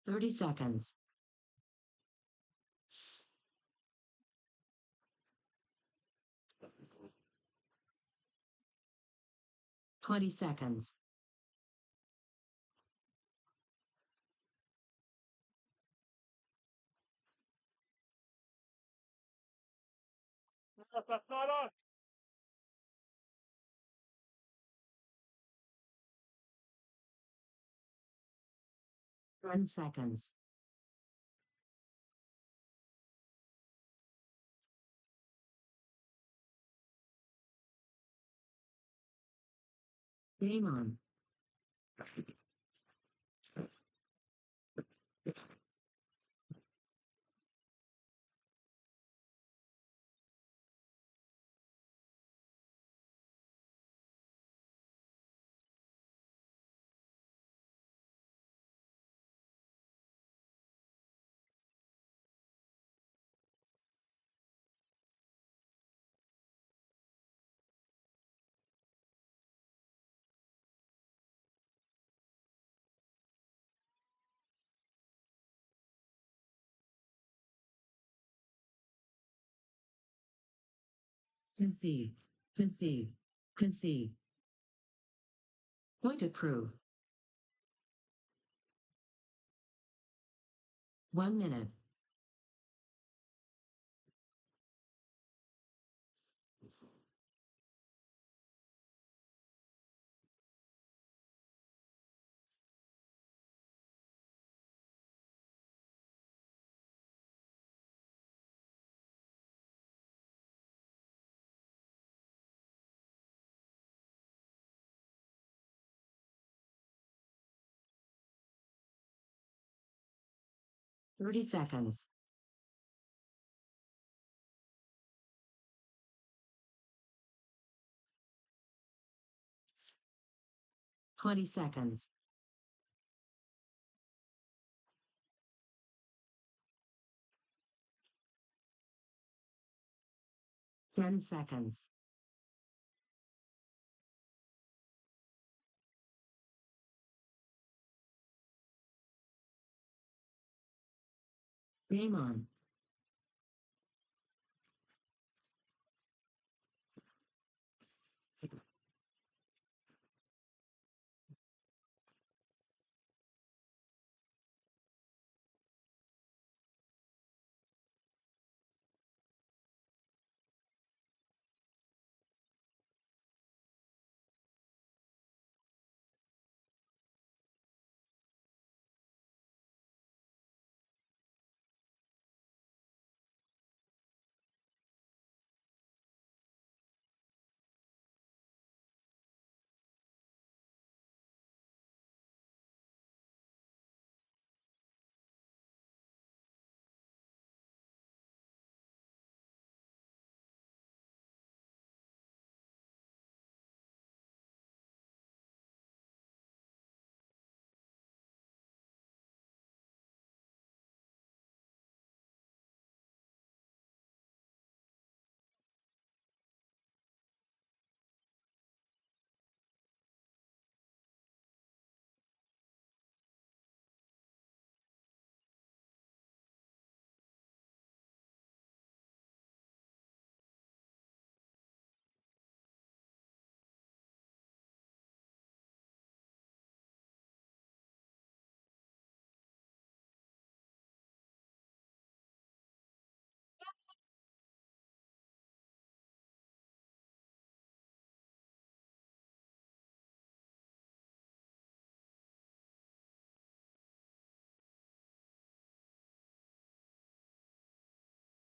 $30. 20. That's not us. 10. Game on. Concede. Concede. Concede. Point to prove. 1 minute. $30. 20. 10. Game on.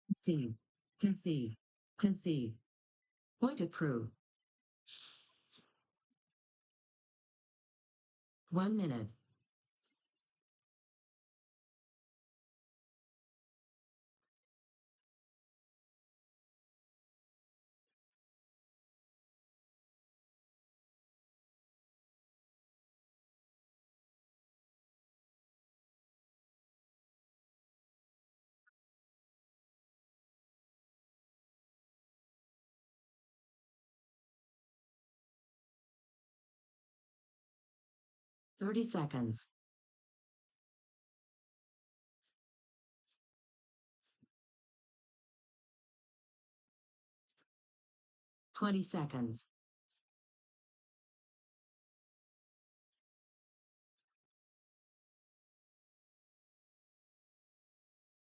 Concede. Concede. Concede. Point Crew. 1 minute. Thirty seconds. 20 seconds.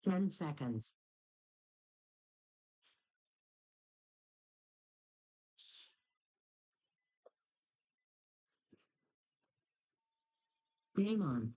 10 seconds. Game on.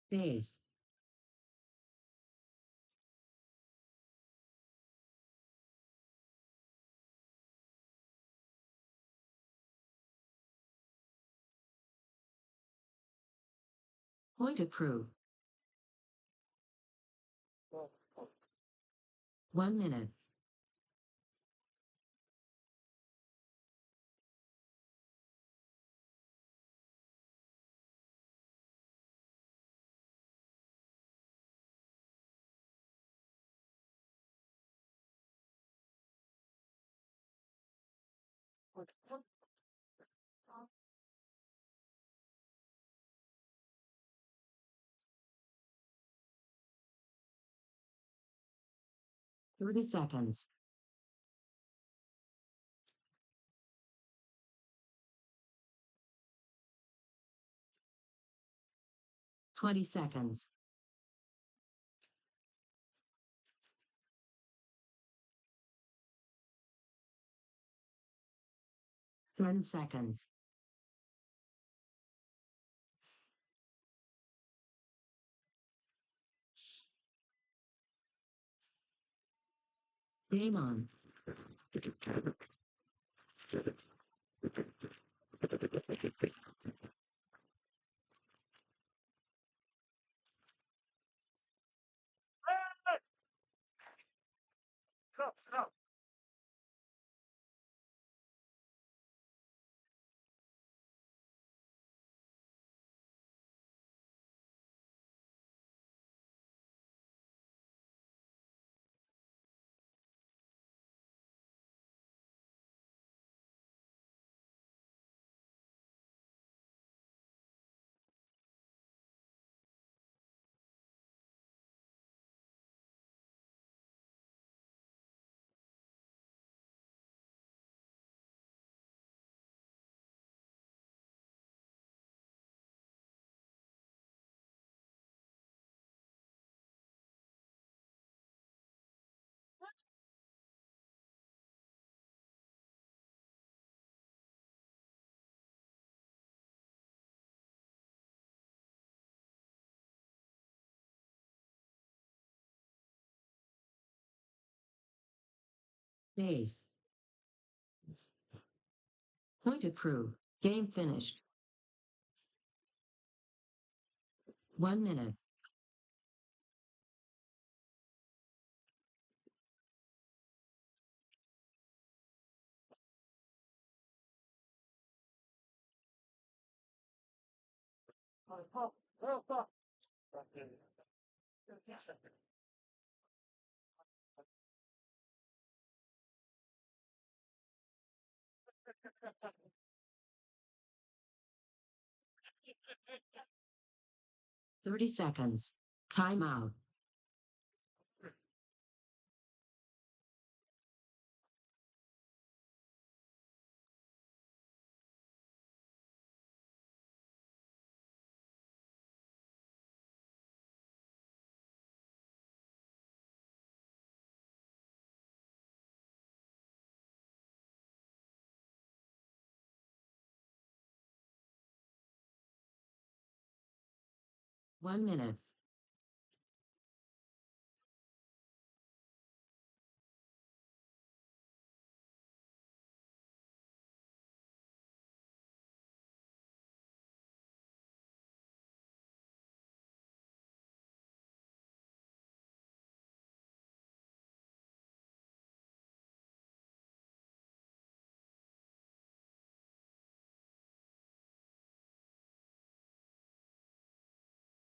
Base. Point Crew. 1 minute. What? 30 seconds. 20 seconds. 10 seconds. Game on. Go, go. Base. Point Crew. Game finished. 1 minute. 30 seconds. Timeout. One minute.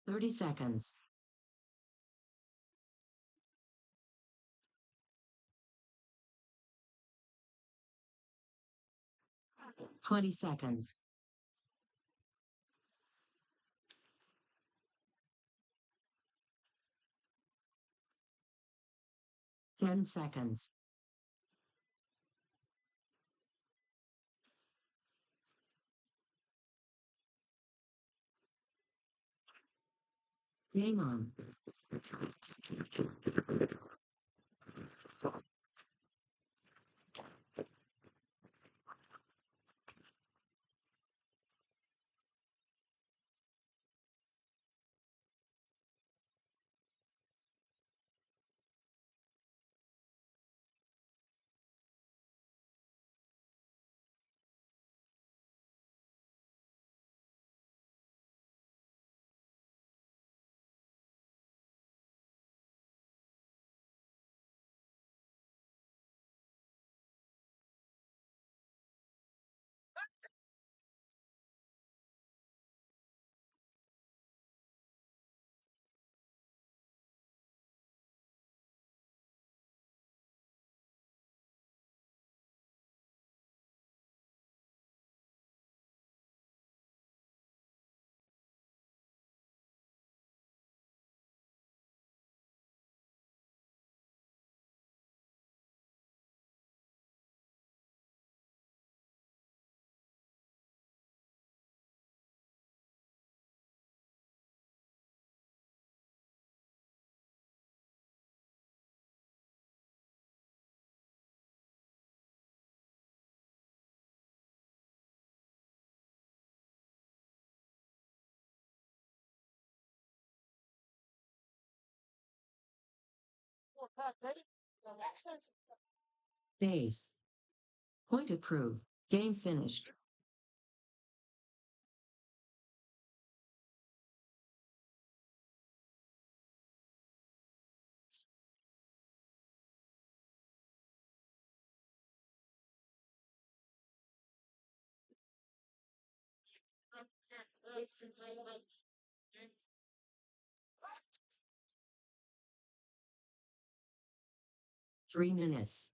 Thirty seconds. Twenty seconds. Ten seconds. Game on. Base. Point approved. Game finished. Three minutes.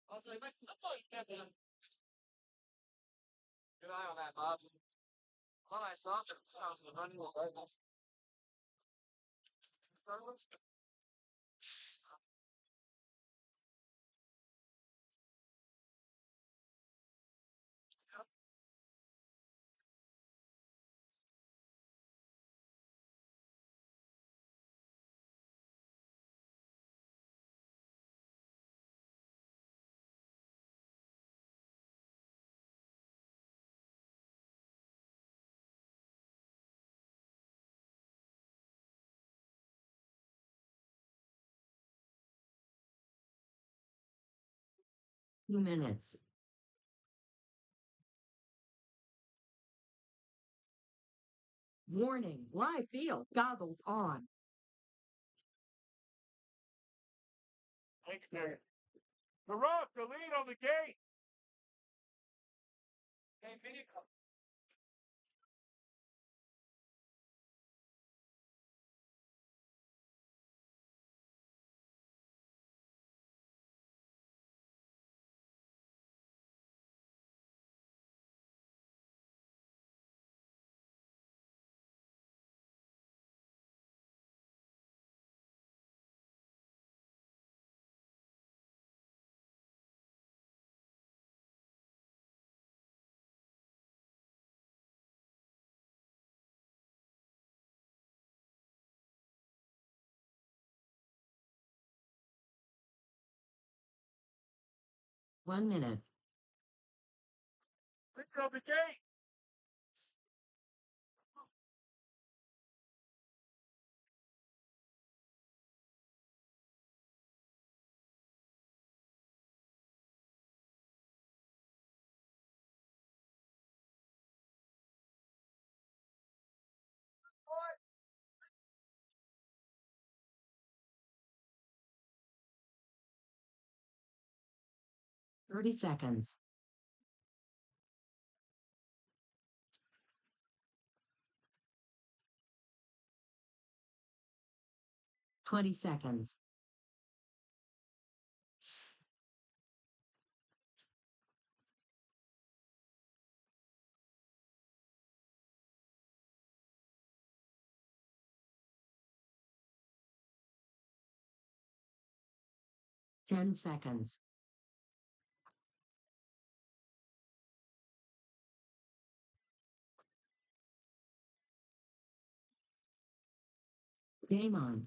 I was like, I'm going to get them. Good eye on that, Bob. I thought I saw some sounds of running right now. Two minutes. Warning, live field, goggles on. Thanks, Mary. Barak, the lead on the gate. Hey, video. 1 minute. Lead on the gate. What? 30 seconds. 20 seconds. 10 seconds. Game on.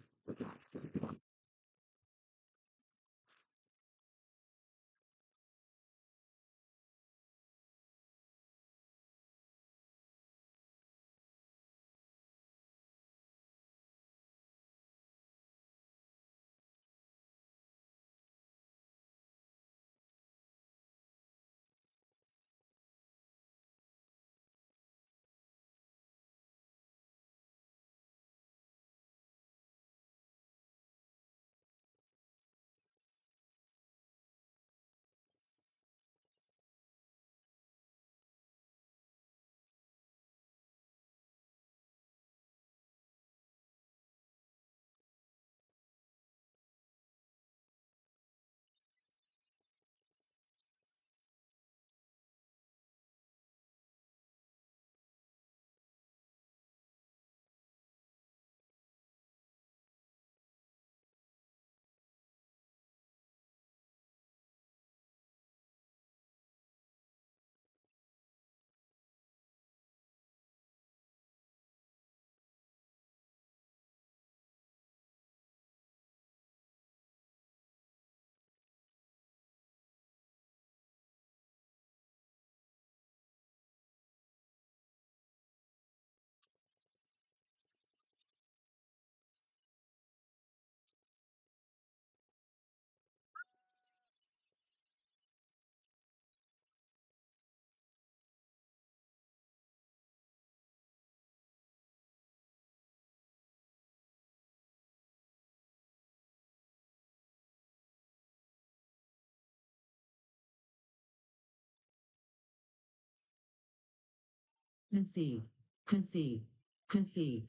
Concede. Concede. Concede.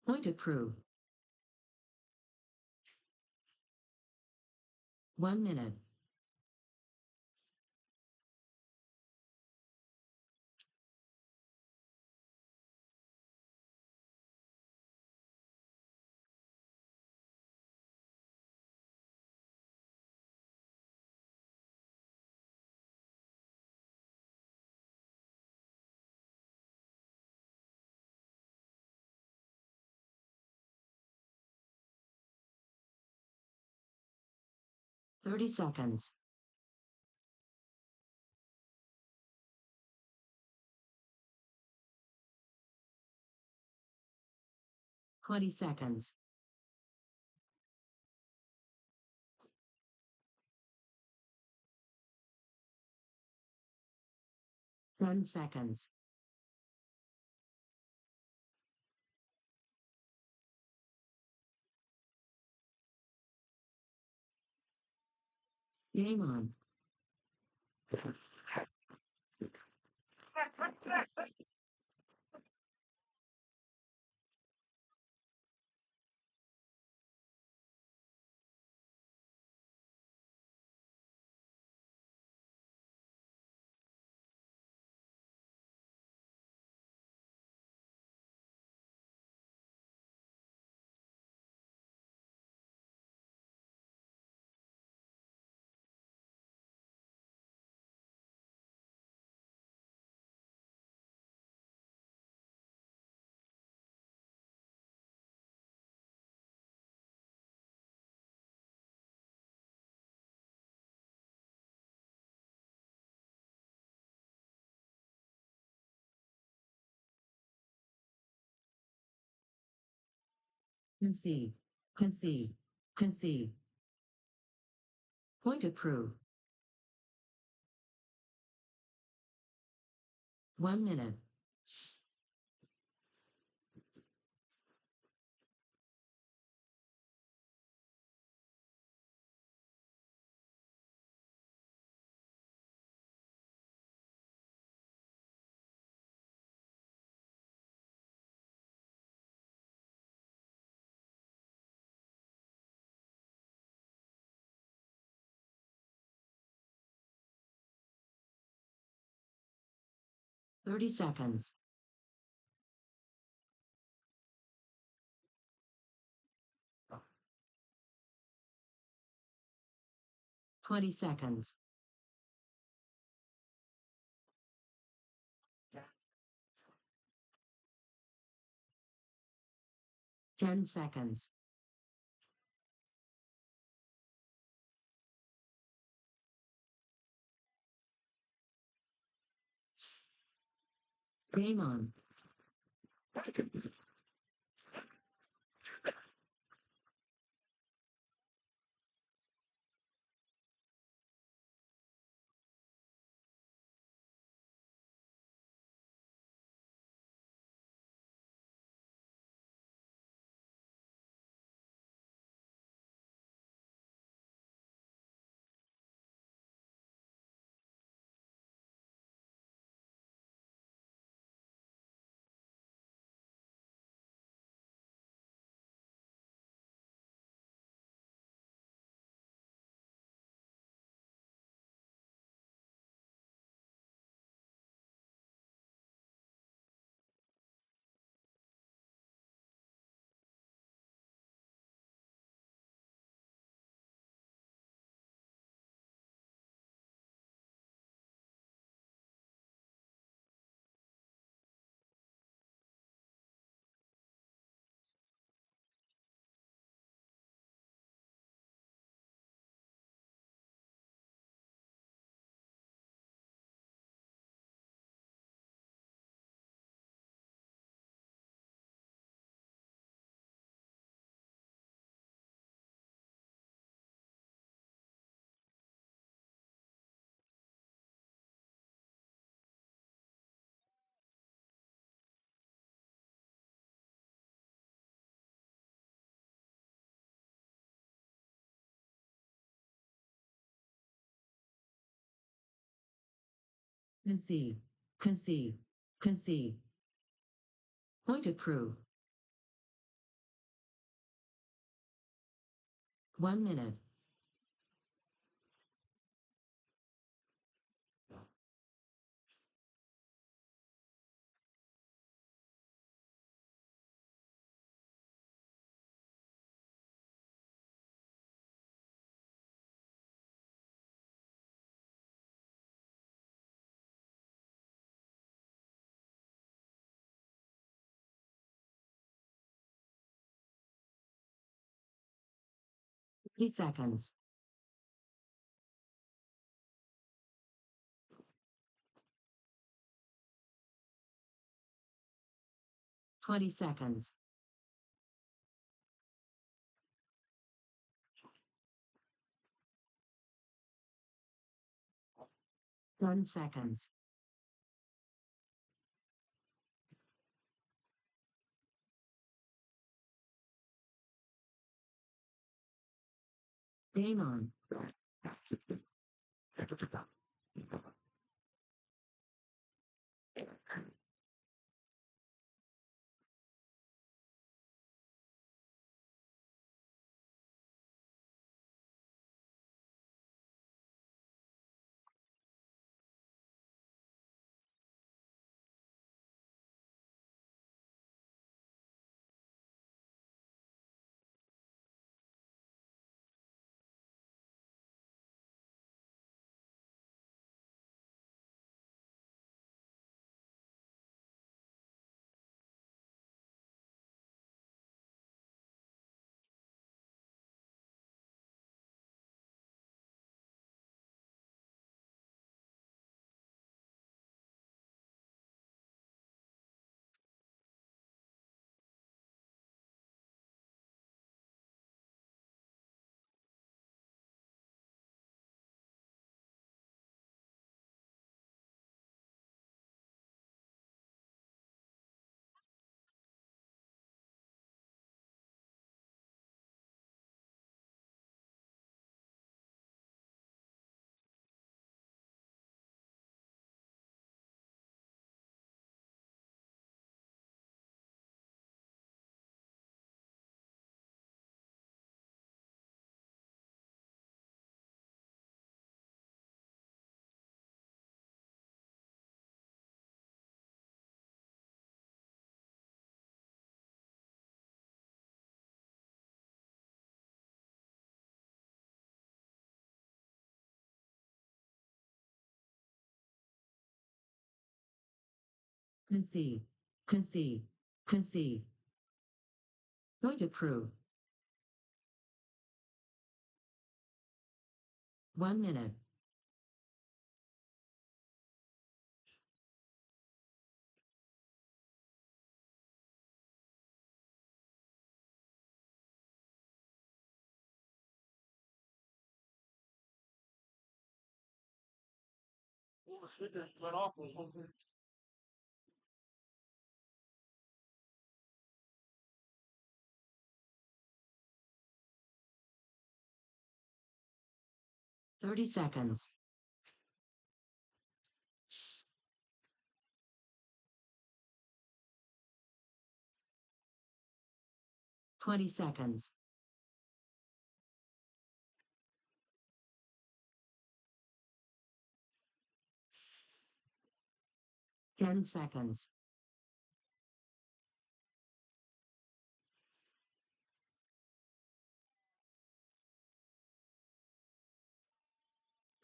Point approved. 1 minute. Thirty seconds. 20 seconds. 10 seconds. Game on. Concede. Concede. Concede. Point approved. 1 minute. $30. 20. 10. Game on. Concede. Concede. Concede. Point approved. 1 minute. $30. 20. 10. Game on. Concede. Concede. Concede. Point approved. 1 minute. Oh, shit, that went off or something. 30 seconds. 20 seconds. 10 seconds.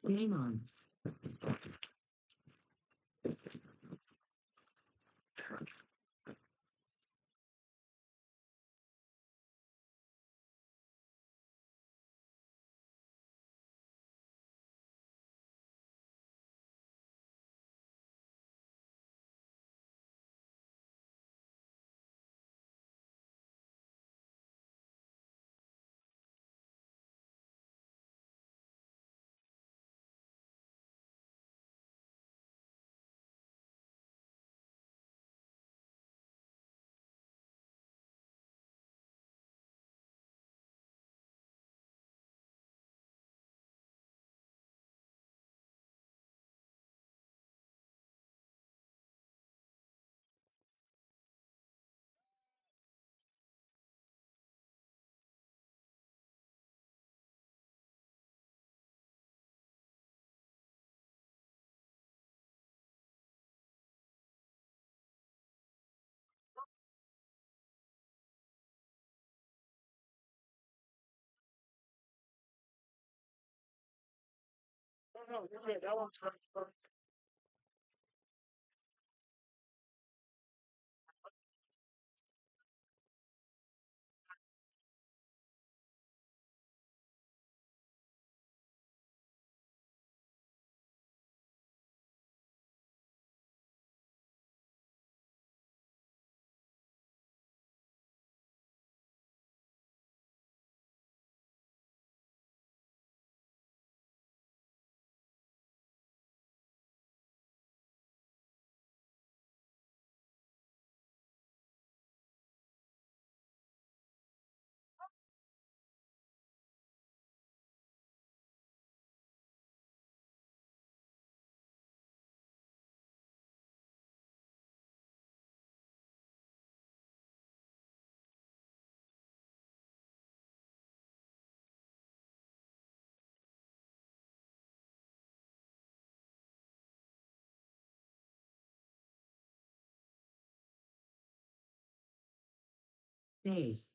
Game on. No, no, you're good. That one's perfect. Base.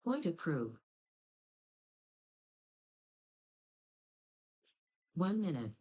Point approved. 1 minute.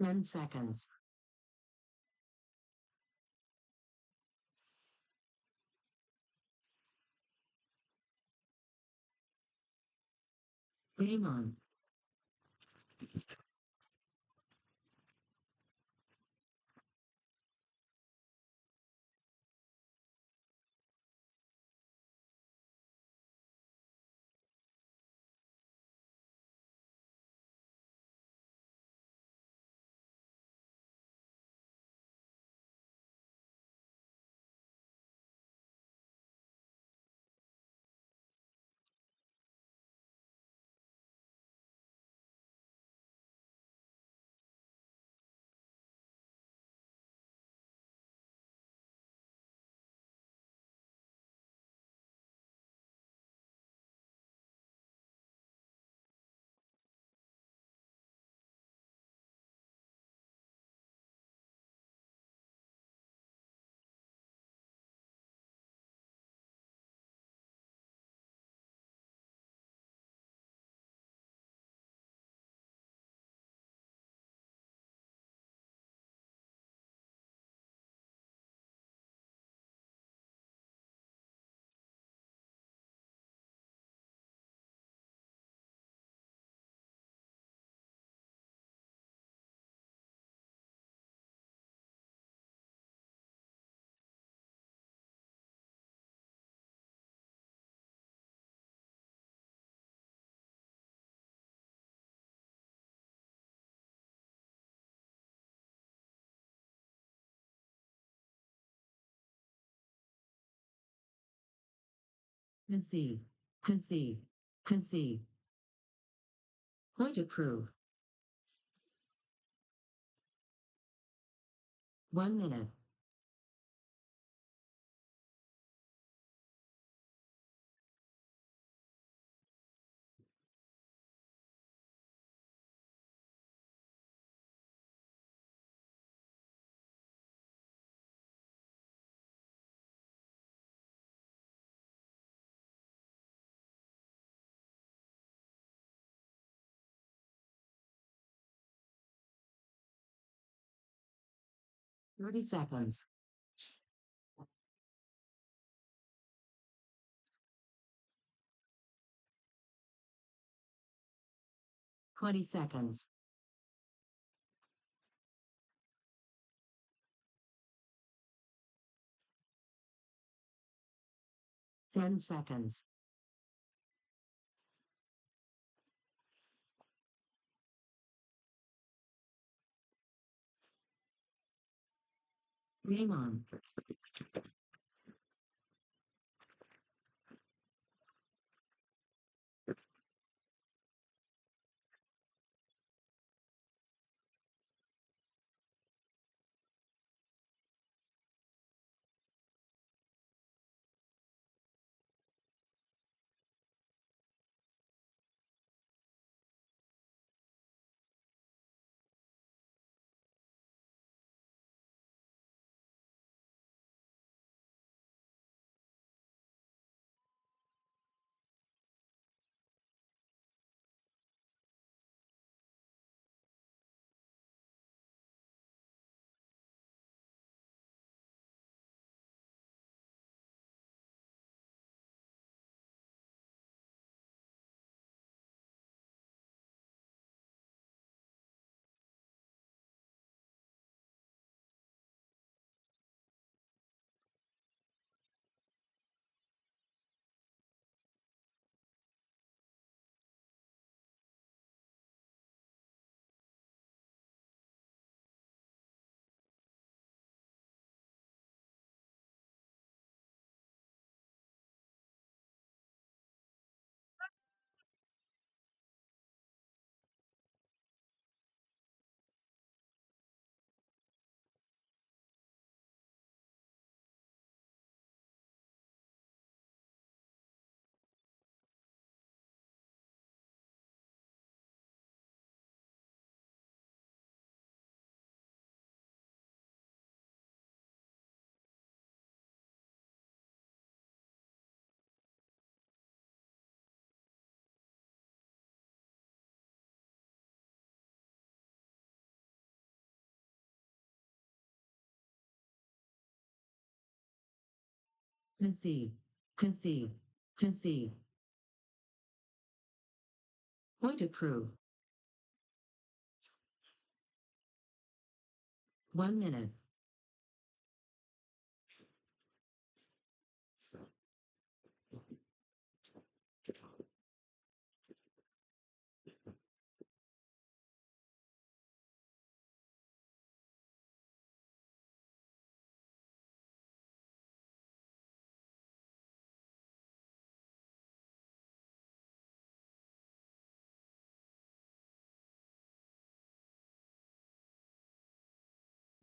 Ten seconds. Game on. Concede. Concede. Concede. Point approved. 1 minute. Thirty seconds. 20 seconds. 10 seconds. Game on. Concede. Concede. Concede. Point approved. 1 minute.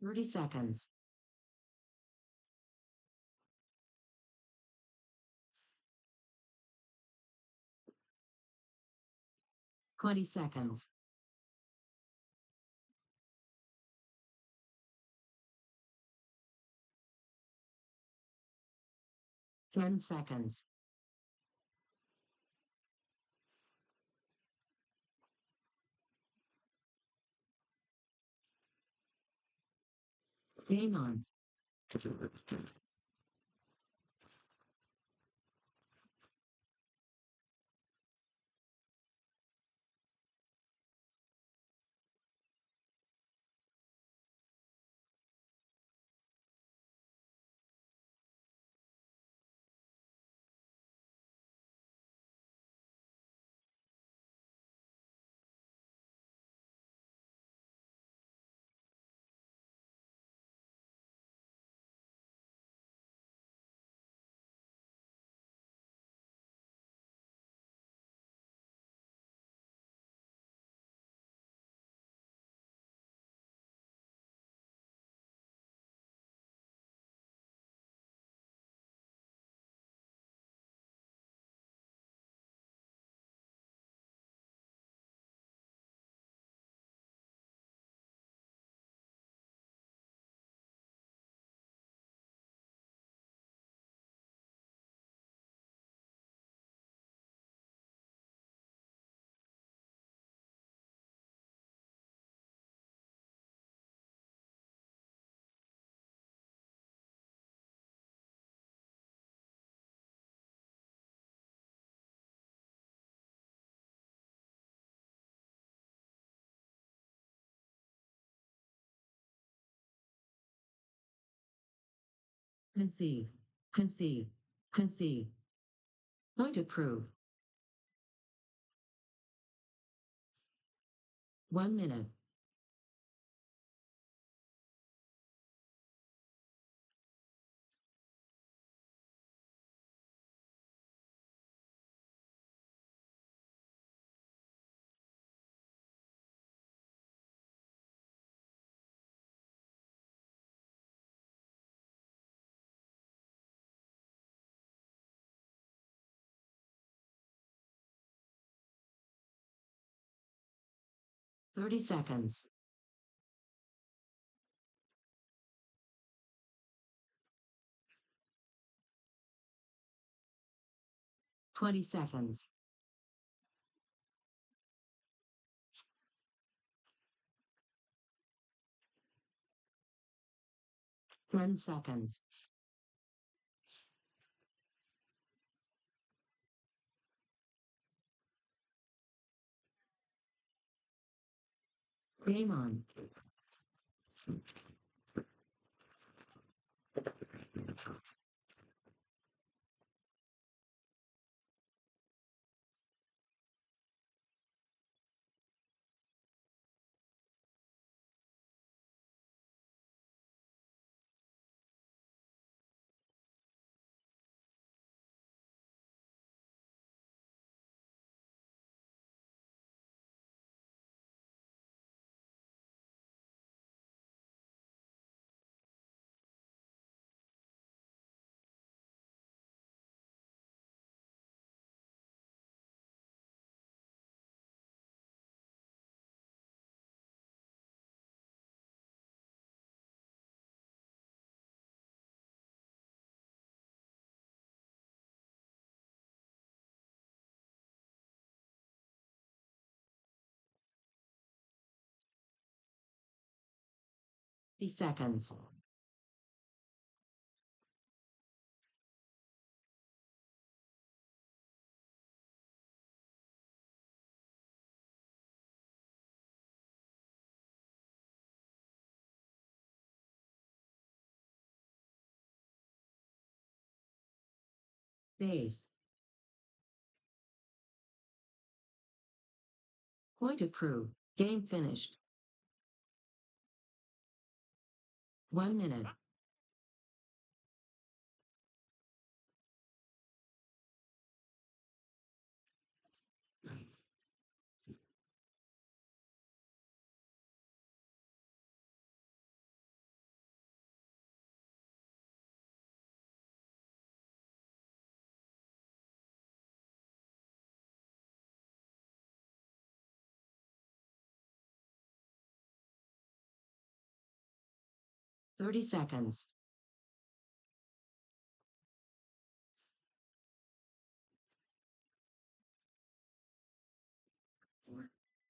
Thirty seconds. 20 seconds. 10 seconds. Game on. Concede. Concede. Concede. Point approved. 1 minute. Thirty seconds. 20 seconds. 10 seconds. Game on. Seconds. Base. Point of crew. Game finished. 1 minute. $30.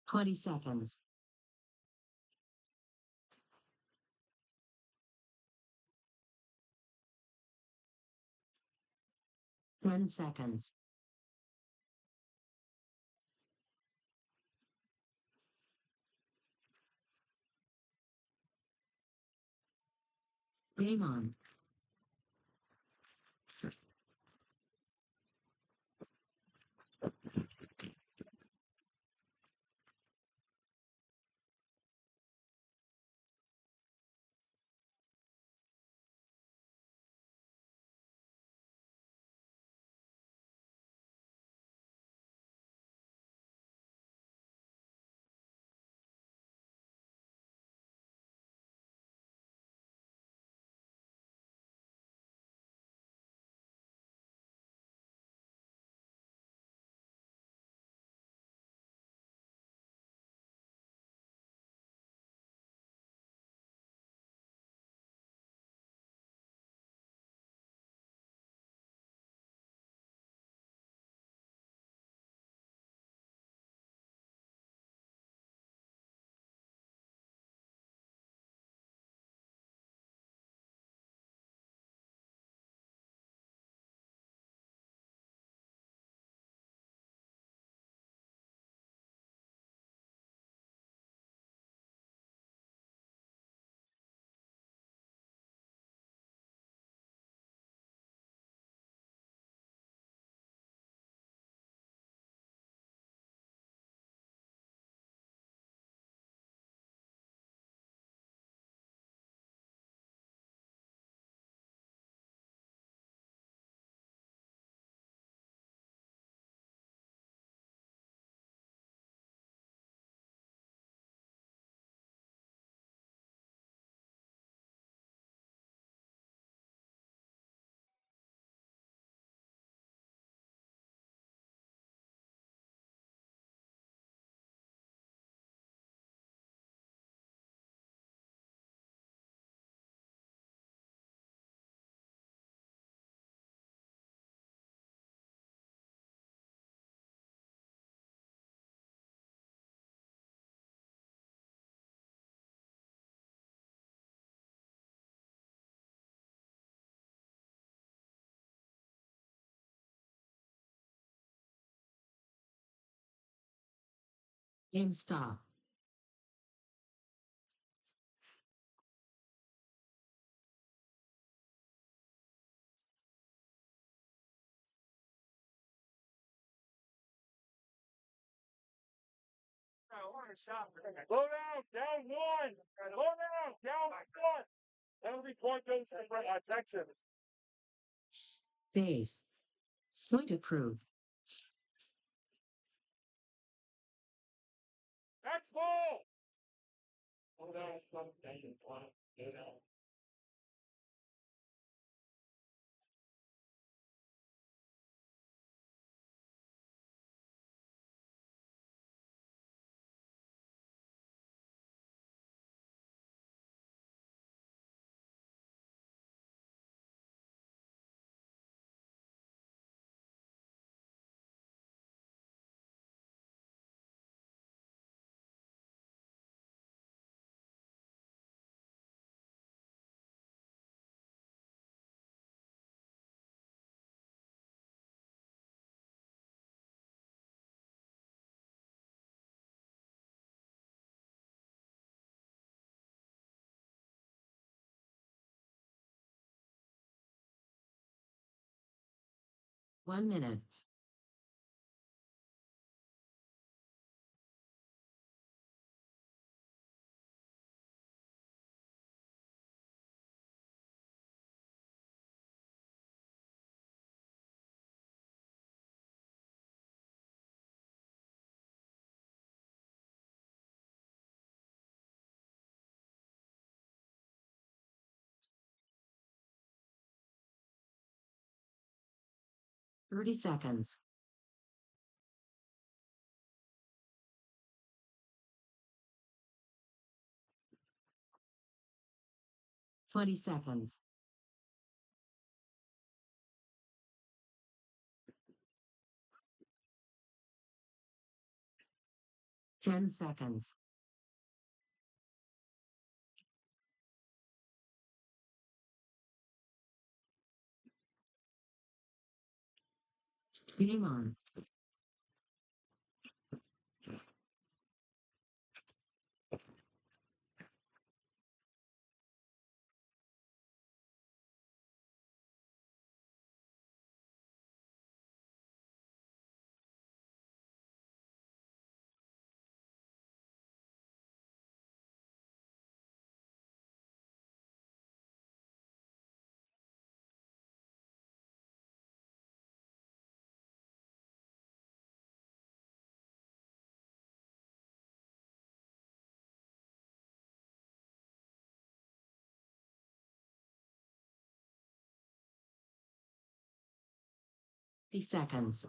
20. 10. Game on. Game stop. Slow down, down one. Slow down one. Penalty point goes for Texans. Base. Point of crew. That's ball. Slow down, slow down. 1 minute. Thirty seconds. 20 seconds. 10 seconds. Game on. Seconds.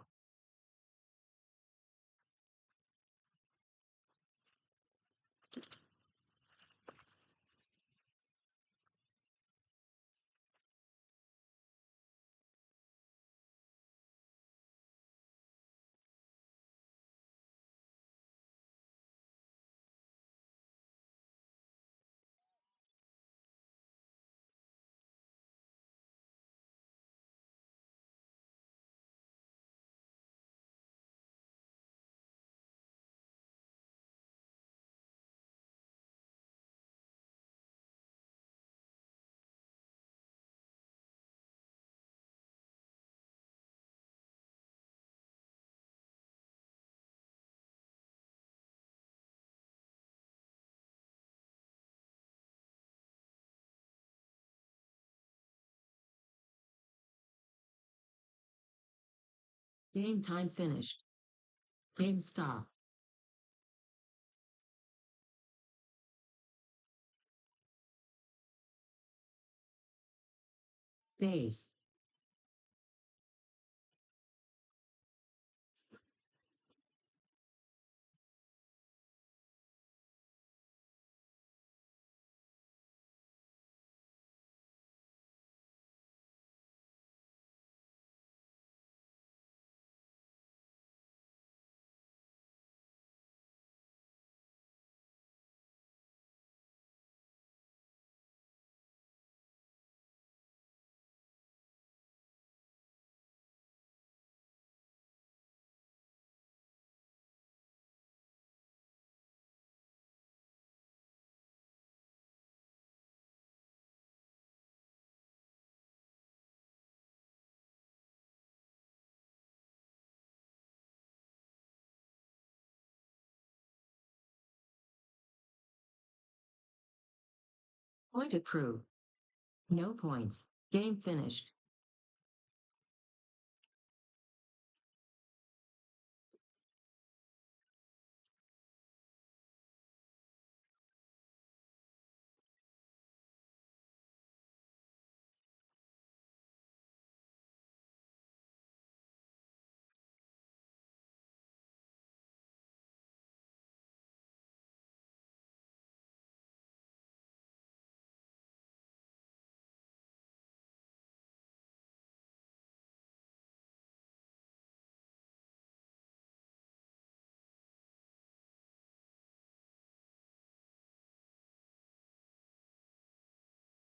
Game time finished. Game stop. Base. Point accrued. No points. Game finished.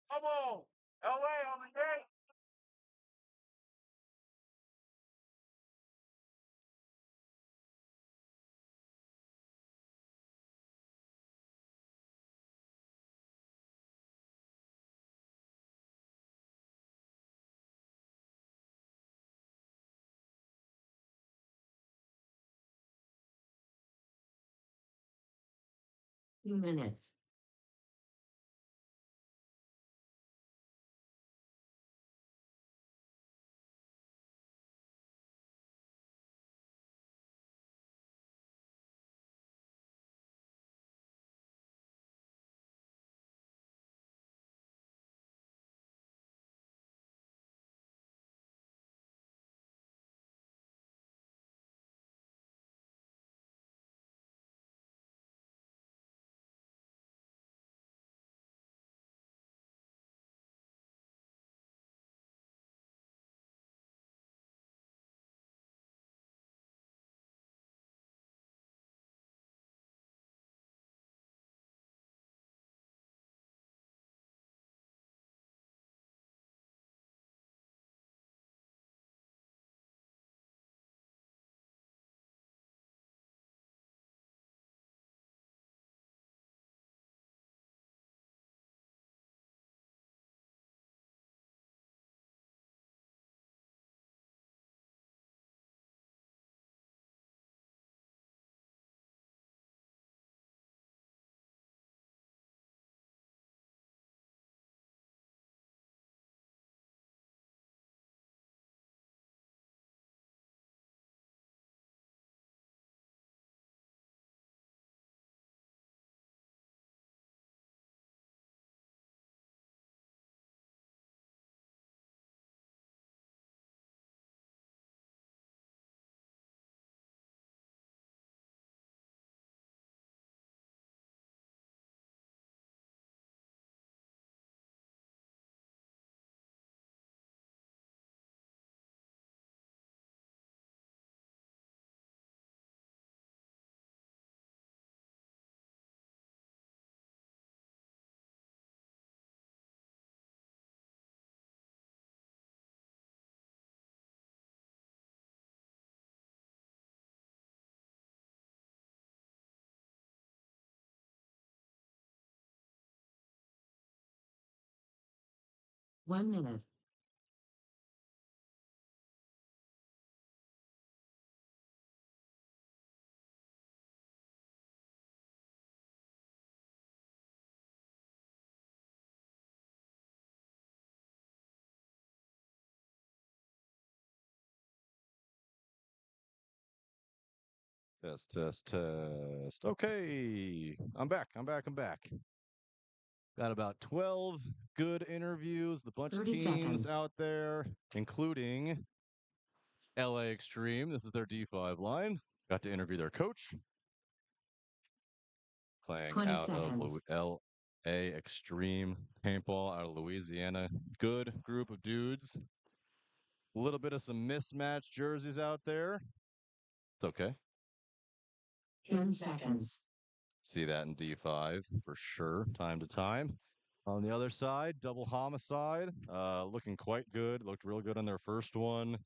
Come on. LA on the gate. 2 minutes. One minute. Test, test, test. Okay, I'm back. I'm back. Got about 12 good interviews, a bunch of 30 teams seconds. out there, including LA Extreme. This is their D5 line. Got to interview their coach. Playing 20 out of seconds. LA Extreme Paintball out of Louisiana. Good group of dudes. A little bit of some mismatched jerseys out there. It's okay. 10 seconds. See that in D5 for sure, time to time. On the other side, Double Homicide, looking quite good. Looked real good on their first one.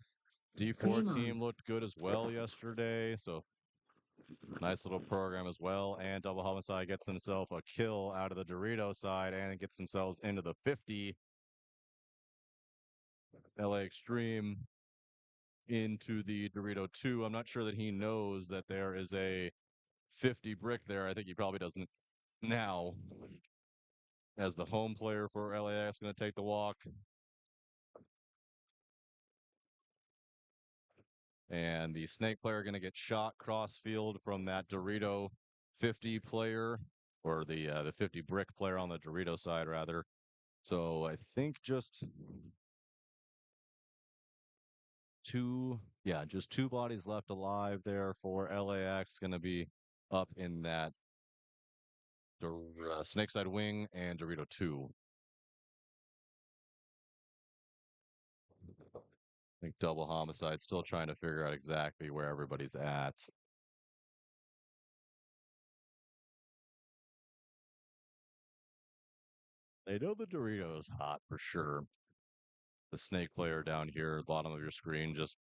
D4 Game on. team looked good as well yesterday. So nice little program as well. And Double Homicide gets himself a kill out of the Dorito side and gets themselves into the 50. LA Extreme into the Dorito 2. I'm not sure that he knows that there is a 50 brick there. I think he probably doesn't now. As the home player for LAX going to take the walk. And the snake player going to get shot cross field from that Dorito 50 player, or the 50 brick player on the Dorito side rather. So I think just just two bodies left alive there for LAX. Going to be up in that snake side wing and Dorito 2. I think Double Homicide still trying to figure out exactly where everybody's at. They know the Dorito is hot for sure. The snake player down here, bottom of your screen, just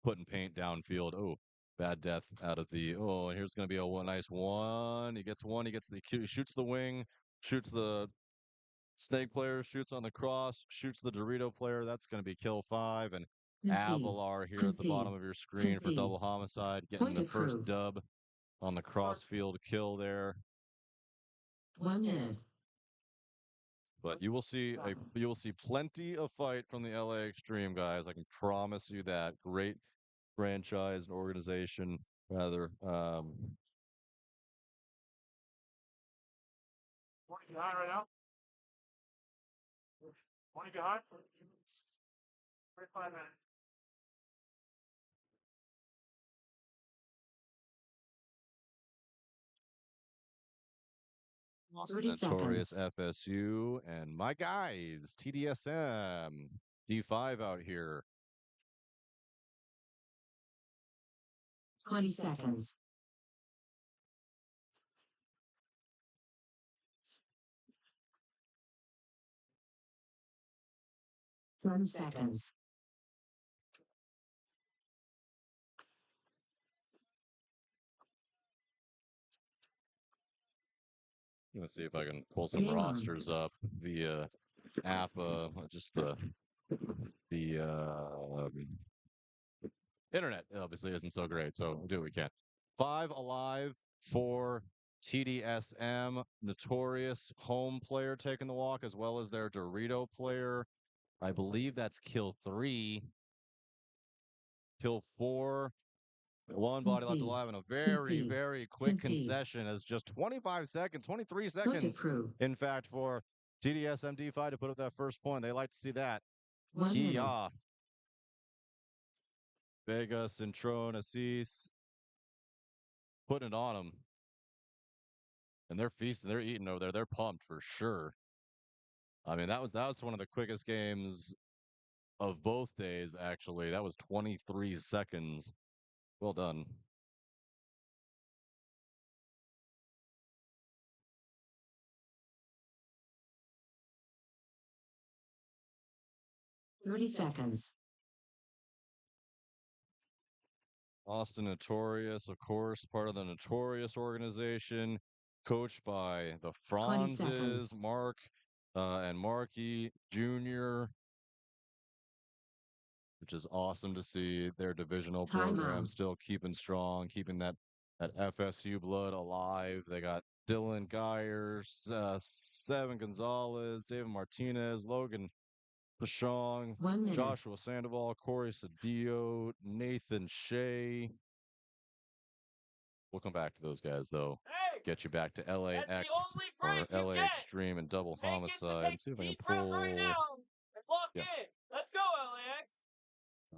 putting paint downfield. Oh, bad death out of the. Oh, and here's going to be a nice one. He gets one. He gets he shoots the wing, shoots the snake player, shoots on the cross, shoots the Dorito player. That's going to be kill 5. And Avalar here at the bottom of your screen for Double Homicide, getting the first dub on the cross field kill there. 1 minute. But you will see plenty of fight from the LA Extreme guys. I can promise you that. Great franchise and organization, rather. 20 behind right now. 20 behind. 35 minutes. Notorious FSU and my guys, TDSM D5 out here. 20 seconds. Ten seconds. Let's see if I can pull some rosters up via app. Just the internet obviously isn't so great, so we'll do what we can. 5 alive for TDSM, Notorious home player taking the walk, as well as their Dorito player. I believe that's kill 3. Kill 4. One body left alive in a very, very quick concession as just 25 seconds, 23 seconds, in fact, for TDSM D5 to put up that first point. They like to see that. Kia. Vega, Centron, Assis, putting it on them. And they're feasting, they're eating over there. They're pumped for sure. I mean, that was one of the quickest games of both days, actually. That was 23 seconds. Well done. Thirty seconds. Austin Notorious, of course, part of the Notorious organization, coached by the Franzes, Mark and Marky Jr., which is awesome to see their divisional program still keeping strong, keeping that FSU blood alive. They got Dylan Geyer, Seven Gonzalez, David Martinez, Logan Bashong, Joshua Sandoval, Corey Cedillo, Nathan Shea. We'll come back to those guys, though. Get you back to LAX or LA Extreme and Double Homicide. See if I can pull. Right now. Lock in. Let's go, LAX.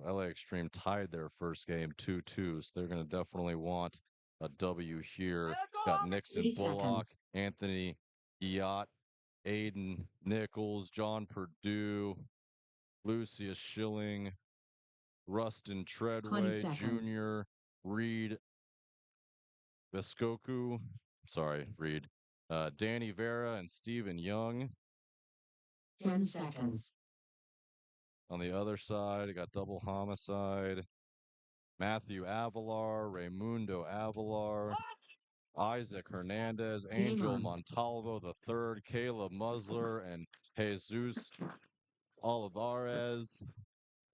LA Extreme tied their first game 2-2, so they're going to definitely want a W here. Got Nixon Bullock, Anthony Yacht, Aiden Nichols, John Purdue, Lucius Schilling, Rustin Treadway Jr., Reed Vescoku, sorry, Reed, Danny Vera, and Stephen Young. 10 seconds. On the other side, I got Double Homicide, Matthew Avalar, Raymundo Avalar, Isaac Hernandez, Angel Montalvo III, Caleb Musler, and Jesus Olivares.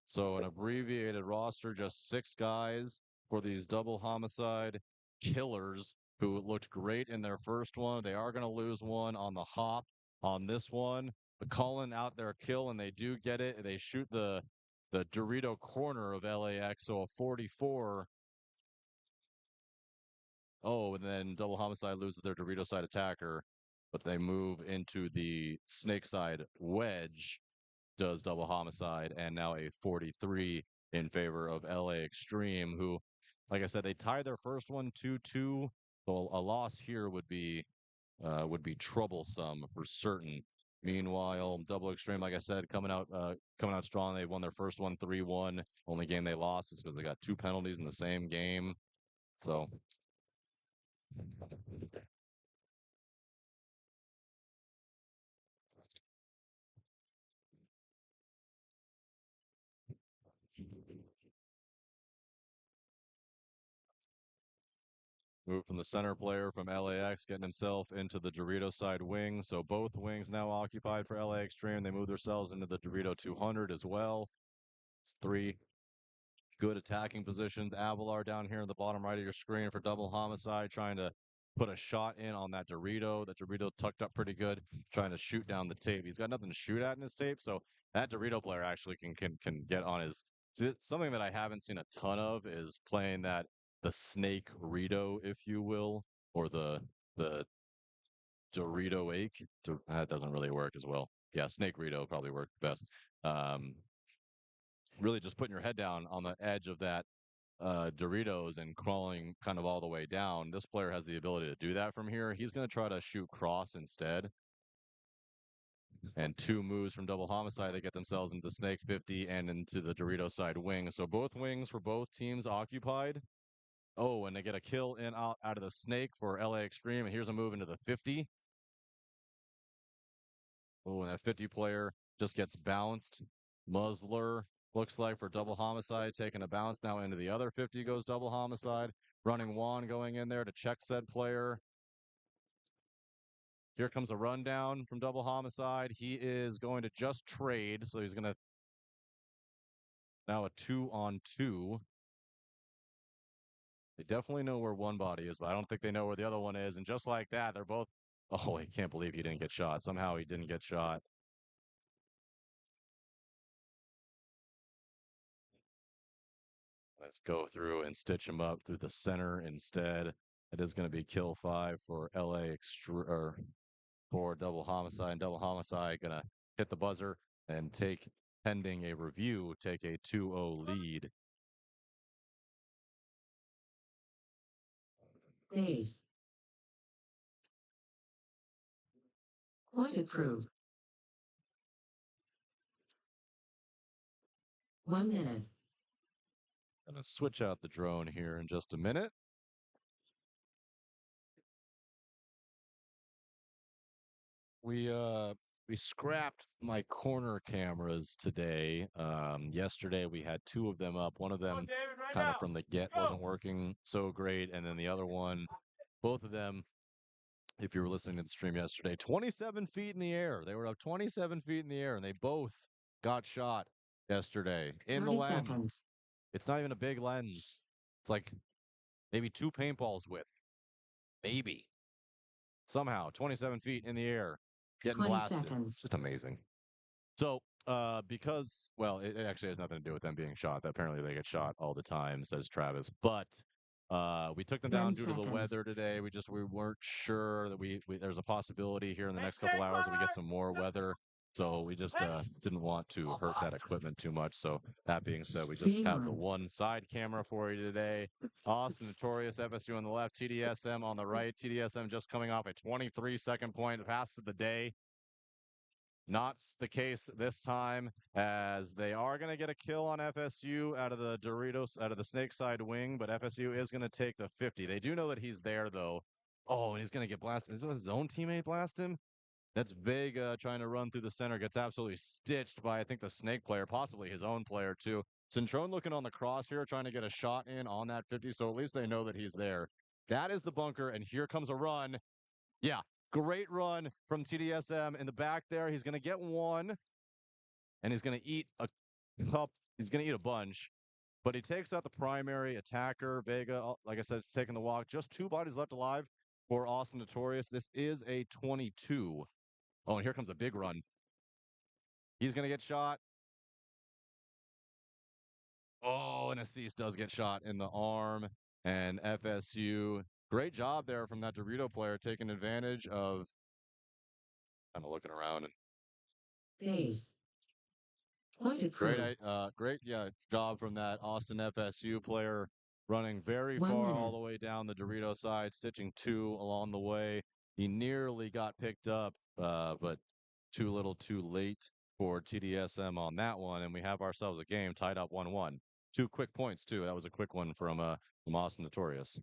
So an abbreviated roster, just 6 guys for these Double Homicide killers who looked great in their first one. They are going to lose one on the hop on this one. But calling out their kill, and they do get it. They shoot the Dorito corner of LAX, so a 44. Oh, and then Double Homicide loses their Dorito side attacker, but they move into the Snake side wedge, does Double Homicide, and now a 43 in favor of LA Extreme, who, like I said, they tied their first one 2-2. So a loss here would be troublesome for certain. Meanwhile, Double Extreme, like I said, coming out strong. They won their first one 3-1. Only game they lost is because they got 2 penalties in the same game. So move from the center player from LAX, getting himself into the Dorito side wing. So both wings now occupied for LA Extreme. They move themselves into the Dorito 200 as well. It's 3 good attacking positions. Avalar down here in the bottom right of your screen for Double Homicide, trying to put a shot in on that Dorito. That Dorito tucked up pretty good, trying to shoot down the tape. He's got nothing to shoot at in his tape, so that Dorito player actually can get on his. See, something that I haven't seen a ton of is playing the snake Rito, if you will, or the Dorito ache. That doesn't really work as well. Yeah, snake Rito probably worked best. Um, really just putting your head down on the edge of that Doritos and crawling kind of all the way down. This player has the ability to do that from here. He's going to try to shoot cross instead. And 2 moves from double homicide, they get themselves into the snake 50 and into the Dorito side wing. So both wings for both teams occupied. Oh, and they get a kill in out of the snake for LA Extreme. And here's a move into the 50. Oh, and that 50 player just gets bounced. Muzzler looks like for double homicide, taking a bounce now into the other 50 goes double homicide. Running Juan going in there to check said player. Here comes a rundown from double homicide. He is going to just trade, so he's going to now a 2-on-2. They definitely know where one body is, but I don't think they know where the other one is. And just like that, they're both. Oh, I can't believe he didn't get shot. Somehow he didn't get shot. Let's go through and stitch him up through the center instead. It is going to be kill 5 for LA or for double homicide. And double homicide going to hit the buzzer and take, pending a review, take a 2-0 lead. Base. Point approved. 1 minute. Going to switch out the drone here in just a minute. We scrapped my corner cameras today. Yesterday we had 2 of them up. One of them kind of from the get wasn't working so great, and then the other one, both of them, if you were listening to the stream yesterday, 27 feet in the air. They were up 27 feet in the air, and they both got shot yesterday in the 30 lens. seconds. It's not even a big lens. It's like maybe 2 paintballs width. Maybe. Somehow, 27 feet in the air, getting 20 blasted. seconds. Just amazing. So, because, well, it actually has nothing to do with them being shot. Apparently they get shot all the time, says Travis. But we took them 10 down due to the seconds. weather today. We weren't sure that we there's a possibility here in the next couple hours that we get some more weather. So we just didn't want to hurt that equipment too much. So that being said, we just have the one side camera for you today. Austin Notorious, FSU on the left, TDSM on the right. TDSM just coming off a 23-second point pass of the day. Not the case this time, as they are going to get a kill on FSU out of the Doritos, out of the snake side wing, but FSU is going to take the 50. They do know that he's there, though. Oh, and he's going to get blasted. Is his own teammate blast him? That's Vega trying to run through the center, gets absolutely stitched by, I think, the snake player, possibly his own player, too. Centrone looking on the cross here, trying to get a shot in on that 50, so at least they know that he's there. That is the bunker, and here comes a run. Yeah, great run from TDSM in the back there. He's going to get one, and he's going to eat a cup. He's going to eat a bunch, but he takes out the primary attacker, Vega. Like I said, it's taking the walk. Just 2 bodies left alive for Austin Notorious. This is a 22. Oh, and here comes a big run. He's going to get shot. Oh, and Assis does get shot in the arm, and FSU. Great job there from that Dorito player, taking advantage of kind of looking around and Base. Point approved. great job from that Austin FSU player, running very 1 far minute. all the way down the Dorito side, stitching 2 along the way. He nearly got picked up, but too little too late for TDSM on that one, and we have ourselves a game tied up 1-1. 2 quick points, too. That was a quick one from Austin Notorious.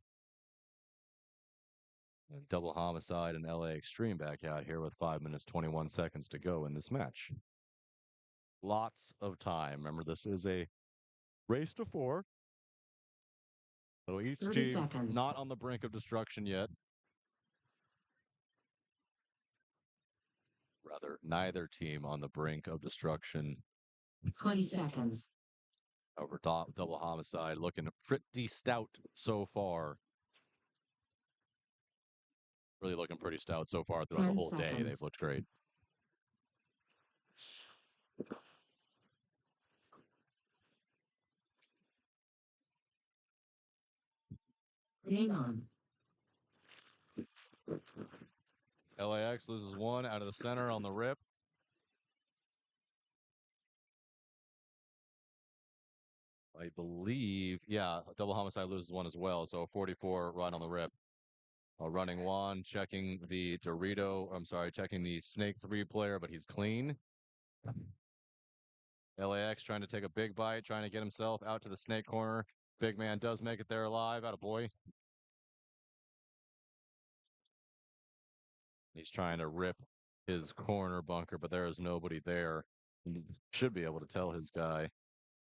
And double homicide and LA Extreme back out here with 5 minutes, 21 seconds to go in this match. Lots of time. Remember, this is a race to 4. So each 30 team seconds. not on the brink of destruction yet. Rather, neither team on the brink of destruction. 20 seconds. Over double homicide, looking pretty stout so far. really looking pretty stout so far throughout the 10 whole day. seconds. They've looked great. Game on. LAX loses one out of the center on the rip. I believe, yeah, double homicide loses one as well. So 44 right on the rip. Running Juan, checking the checking the Snake 3 player, but he's clean. LAX trying to take a big bite, trying to get himself out to the Snake corner. Big man does make it there alive. Atta boy. He's trying to rip his corner bunker, but there is nobody there. He should be able to tell his guy.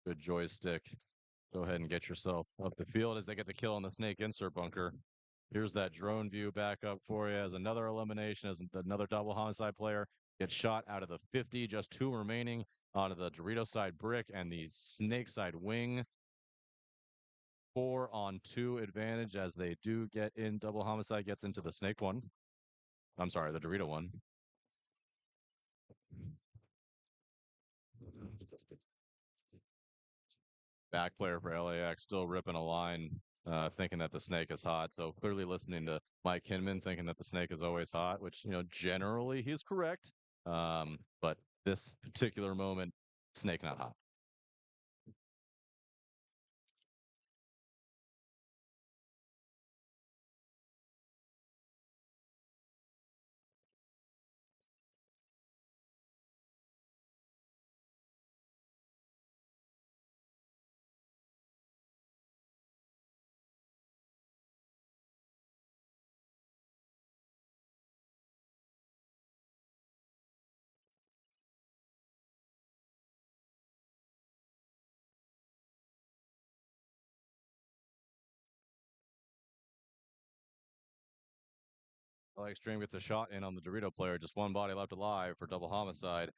Good joystick. Go ahead and get yourself up the field as they get the kill on the Snake insert bunker. Here's that drone view back up for you as another elimination, as another double homicide player gets shot out of the 50. Just 2 remaining onto the Dorito side brick and the Snake side wing. 4-on-2 advantage as they do get in. Double homicide gets into the Snake one. I'm sorry, the Dorito one. Back player for LAX still ripping a line, thinking that the Snake is hot. So clearly listening to Mike Hinman, thinking that the Snake is always hot, which, generally he's correct. But this particular moment, Snake not hot. Extreme gets a shot in on the Dorito player. Just one body left alive for double homicide.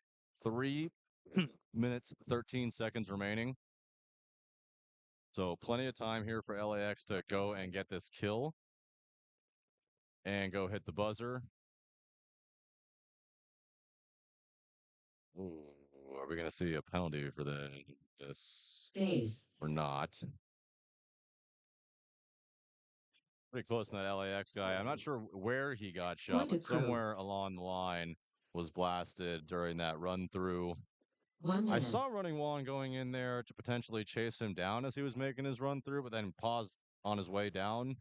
3 minutes, 13 seconds remaining. So plenty of time here for LAX to go and get this kill and go hit the buzzer. Ooh, are we going to see a penalty for this Phase. or not? Pretty close to that LAX guy. I'm not sure where he got shot, Point but approved. somewhere along the line was blasted during that run through. 1 minute. I saw Running Juan going in there to potentially chase him down as he was making his run through, but then paused on his way down.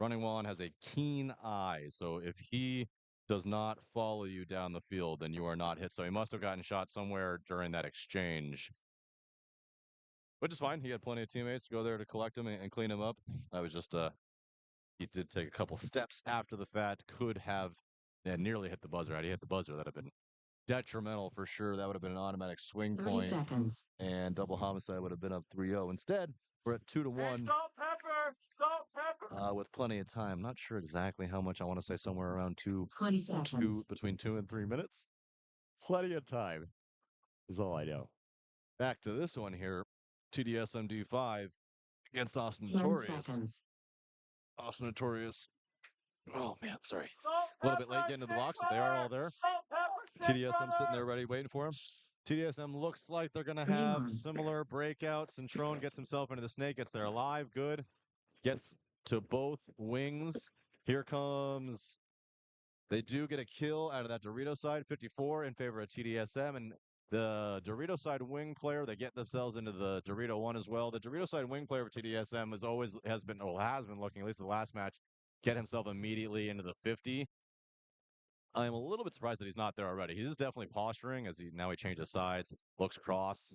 Running Juan has a keen eye, so if he does not follow you down the field, then you are not hit. So he must have gotten shot somewhere during that exchange, which is fine. He had plenty of teammates to go there to collect him and clean him up. I was just he did take a couple steps after the fact. Could have nearly hit the buzzer. Had he hit the buzzer, that'd have been detrimental for sure. That would have been an automatic swing 30 point, seconds. and double homicide would have been up 3-0. Instead, we're at 2-1. Salt, pepper, salt, pepper. With plenty of time. Not sure exactly how much. I want to say somewhere around 20 seconds. between 2 and 3 minutes. Plenty of time is all I know. Back to this one here. TDSM D5 against Austin 10 Notorious. seconds. Austin Notorious. Oh, man, sorry. Salt, A little bit late pepper, getting to the box, but they are all there. Salt, pepper, TDSM sitting there ready, waiting for him. TDSM looks like they're going to have similar breakouts. Centrone gets himself into the Snake, gets there alive. Good. Gets to both wings. Here comes. They do get a kill out of that Dorito side, 54 in favor of TDSM. And the Dorito side wing player, they get themselves into the Dorito one as well. The Dorito side wing player for TDSM has been looking, at least the last match, get himself immediately into the 50. I'm a little bit surprised that he's not there already. He is definitely posturing as he changes sides, looks cross.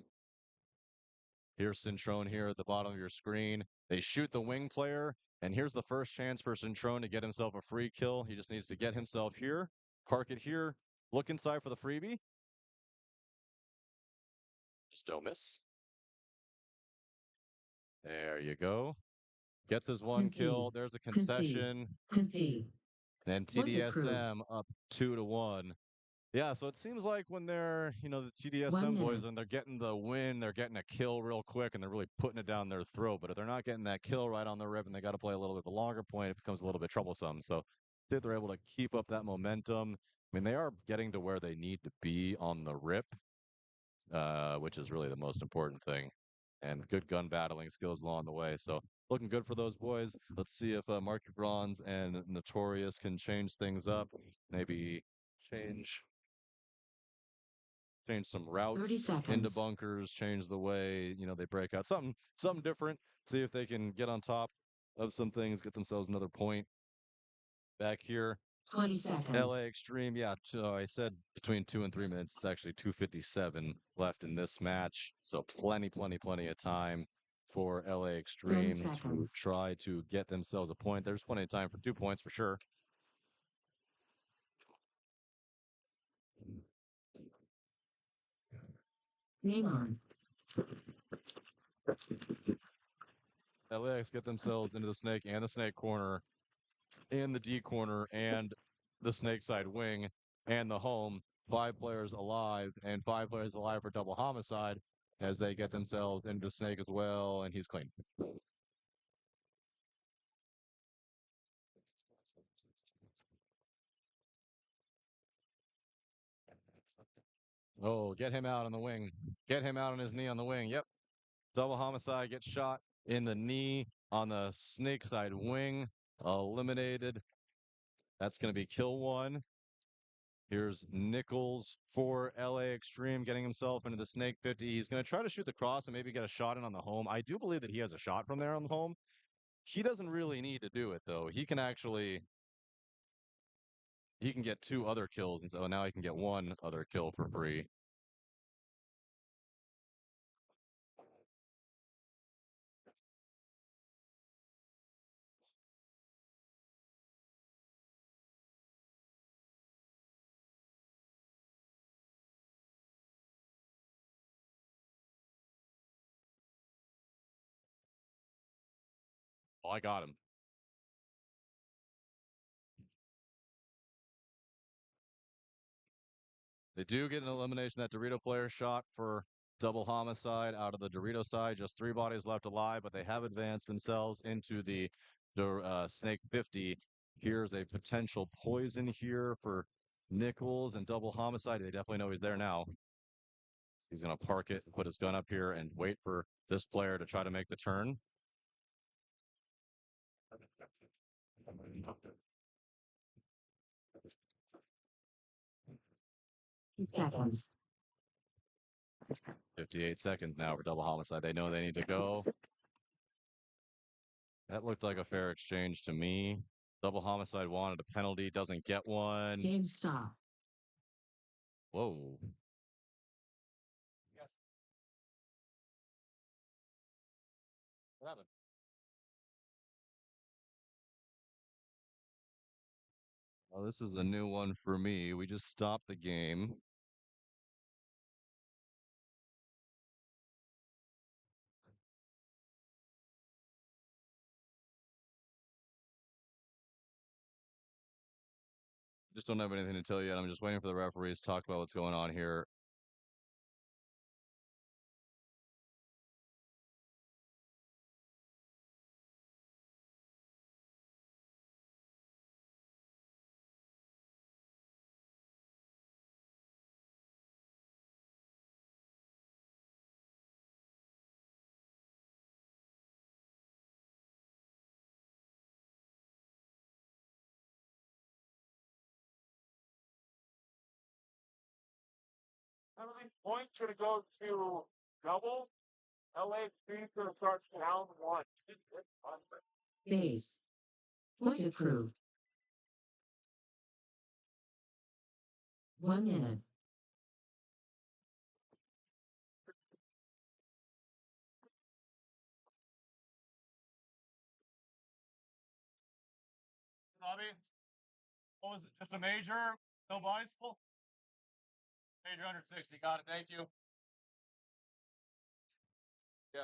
Here's Centrone here at the bottom of your screen. They shoot the wing player, and here's the first chance for Centrone to get himself a free kill. He just needs to get himself here, park it here, look inside for the freebie. Just don't miss. There you go. Gets his one kill. There's a concession. Concede. And TDSM up 2-1. Yeah, so it seems like when they're, the TDSM boys, and they're getting the win, they're getting a kill real quick, and they're really putting it down their throat. But if they're not getting that kill right on the rip and they got to play a little bit of a longer point, it becomes a little bit troublesome. So see if they're able to keep up that momentum. I mean, they are getting to where they need to be on the rip, which is really the most important thing. And good gun battling skills along the way. So looking good for those boys. Let's see if Marky Bronze and Notorious can change things up. Maybe change some 30 routes into seconds. bunkers, change the way, they break out. Something different. See if they can get on top of some things, get themselves another point back here. 20 seconds. LA Extreme, yeah. I said between 2 and 3 minutes. It's actually 2:57 left in this match. So plenty of time for LA Extreme to seconds. try to get themselves a point. There's plenty of time for 2 points for sure. Game on. LAX get themselves into the snake and the snake corner, and the D corner, and the snake side wing, and the home. 5 players alive, and 5 players alive for double homicide as they get themselves into the snake as well, and he's clean. Oh, get him out on the wing. Get him out on his knee on the wing. Yep. Double homicide gets shot in the knee on the snake side wing. Eliminated. That's going to be kill 1. Here's Nichols for LA Extreme getting himself into the snake 50. He's going to try to shoot the cross and maybe get a shot in on the home. I do believe that he has a shot from there on the home. He doesn't really need to do it, though. He can get 2 other kills, and so now he can get 1 other kill for free. Oh, I got him. They do get an elimination. That Dorito player shot for double homicide out of the Dorito side. Just 3 bodies left alive, but they have advanced themselves into the Snake 50. Here's a potential poison here for Nichols and double homicide. They definitely know he's there now. He's going to park it, put his gun up here, and wait for this player to try to make the turn. Seconds. 58 seconds now for double homicide. They know they need to go. That looked like a fair exchange to me. Double homicide wanted a penalty, doesn't get one. Game stop. Whoa. Yes. What happened? Well, this is a new one for me. We just stopped the game. Just don't have anything to tell you yet. I'm just waiting for the referees to talk about what's going on here. Penalty point going to go to double. LA Extreme going to start down 1. Base. Point approved. 1 minute. Bobby, what was it? Just a major? No bodies full? Major 160. Got it. Thank you. Yeah.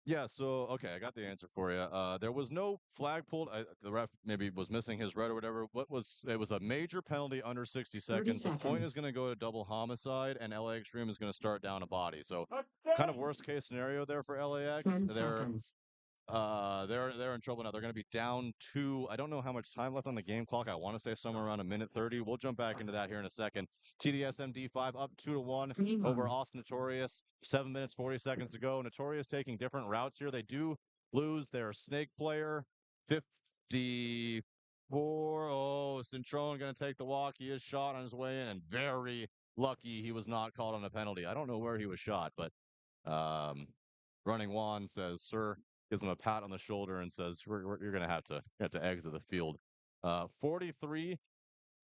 Yeah, so okay, I got the answer for you. There was no flag pulled. The ref maybe was missing his red or whatever. It was a major penalty under 60 seconds. The point is going to go to double homicide, and LA Extreme is going to start down a body. So kind of worst case scenario there for LAX. 10 They're seconds. They're in trouble now. They're going to be down 2. I don't know how much time left on the game clock. I want to say somewhere around 1:30. We'll jump back into that here in a second. TDSM D5 up 2-1 Game over on. Austin Notorious. 7 minutes 40 seconds to go. Notorious taking different routes here. They do lose their snake player. 54. Oh, Cintrone going to take the walk. He is shot on his way in, and very lucky he was not called on a penalty. I don't know where he was shot, but um, running Juan says, "Sir," gives him a pat on the shoulder and says, "You're going to have to exit the field." 43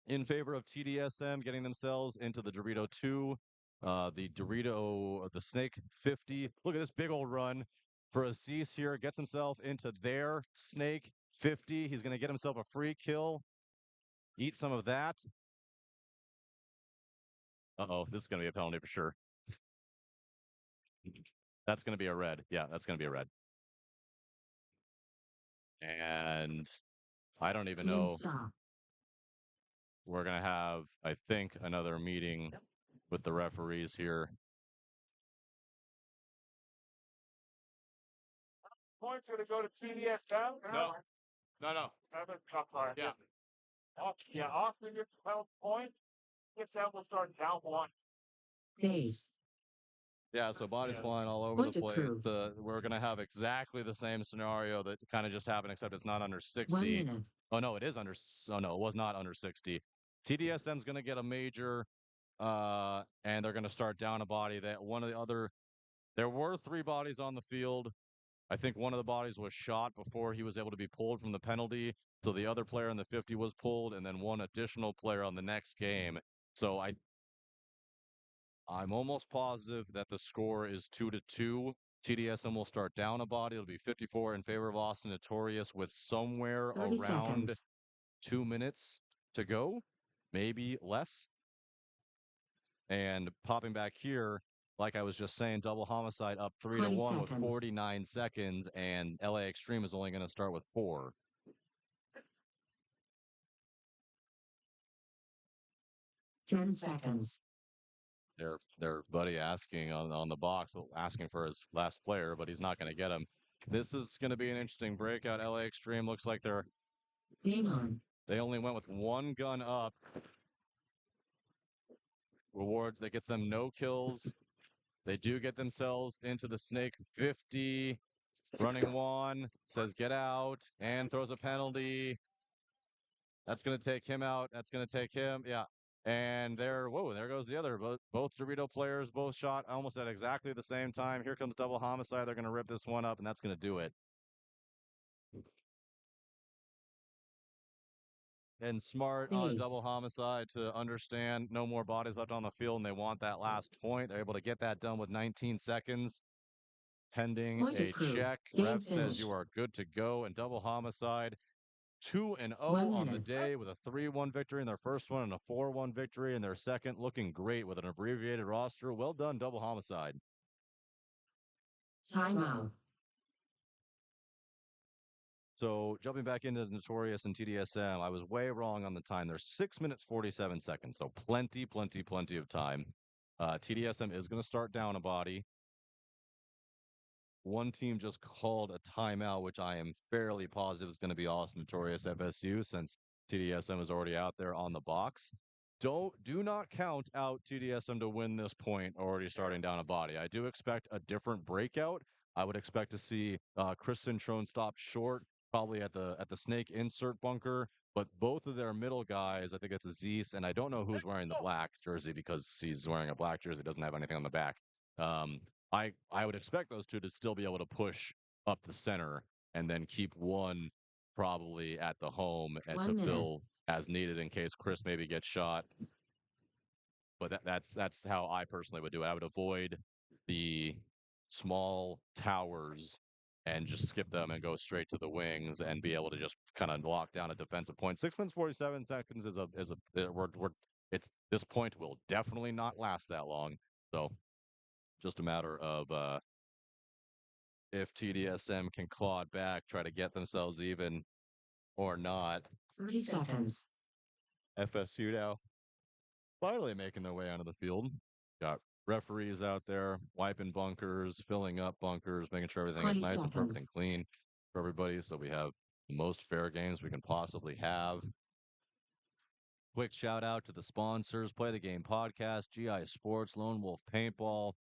in favor of TDSM, getting themselves into the Dorito 2. The Snake 50. Look at this big old run for Aziz here. Gets himself into their Snake 50. He's going to get himself a free kill. Eat some of that. Uh-oh, this is going to be a penalty for sure. That's going to be a red. Yeah, that's going to be a red. And I don't even Game know. stop. We're going to have, I think, another meeting with the referees here. Points are to go to TDSM. No. Sorry. Yeah. Yeah, Austin gets 12 points. TDSM will start down 1. Base. Yeah, so bodies Yeah. flying all over the Point place. approved. We're going to have exactly the same scenario that kind of just happened, except it's not under 1 60. minute. Oh, no, it is under. Oh, no, it was not under 60. TDSM's going to get a major, and they're going to start down a body. There were 3 bodies on the field. I think one of the bodies was shot before he was able to be pulled from the penalty. So the other player in the 50 was pulled, and then one additional player on the next game. So I'm almost positive that the score is 2-2. TDSM will start down a body. It'll be 54 in favor of Austin Notorious with somewhere 30 around seconds. 2 minutes to go, maybe less. And popping back here, like I was just saying, double homicide up 3-1 with 49 seconds, and LA Extreme is only going to start with 4. Ten seconds. Their buddy asking on the box, asking for his last player, but he's not going to get him. This is going to be an interesting breakout. LA Extreme looks like Game on. they only went with 1 gun up. Rewards that gets them no kills. They do get themselves into the Snake 50. Running Juan says get out and throws a penalty. That's going to take him out. That's going to take him. Yeah. And there goes the other. Both Dorito players, both shot almost at exactly the same time. Here comes double homicide. They're going to rip this one up, and that's going to do it. And smart on a double homicide to understand no more bodies left on the field, and they want that last point. They're able to get that done with 19 seconds. Pending Point a approved. check. Game Ref says finished. you are good to go. And double homicide 2-0 1 on the minute. day with a 3-1 victory in their first one and a 4-1 victory in their second. Looking great with an abbreviated roster. Well done, double homicide. Timeout. So jumping back into Notorious and TDSM, I was way wrong on the time. There's 6 minutes 47 seconds, so plenty of time. TDSM is going to start down a body. One team just called a timeout, which I am fairly positive is going to be Austin Notorious FSU, since TDSM is already out there on the box. Do not count out TDSM to win this point already starting down a body. I do expect a different breakout. I would expect to see Chris Cintrone stop short, probably at the Snake insert bunker. But both of their middle guys, I think it's Aziz, and I don't know who's wearing the black jersey because he's wearing a black jersey, doesn't have anything on the back. I would expect those two to still be able to push up the center and then keep one probably at the home and 1 to minute. fill as needed in case Chris maybe gets shot. But that's how I personally would do it. I would avoid the small towers and just skip them and go straight to the wings and be able to just kind of lock down a defensive point. 6 minutes 47 seconds is this point will definitely not last that long. So just a matter of if TDSM can claw it back, try to get themselves even or not. 30 seconds. FSU now finally making their way onto the field. Got referees out there wiping bunkers, filling up bunkers, making sure everything is 20 nice and perfect and seconds. clean for everybody. So we have the most fair games we can possibly have. Quick shout out to the sponsors: Play the Game Podcast, GI Sports, Lone Wolf Paintball,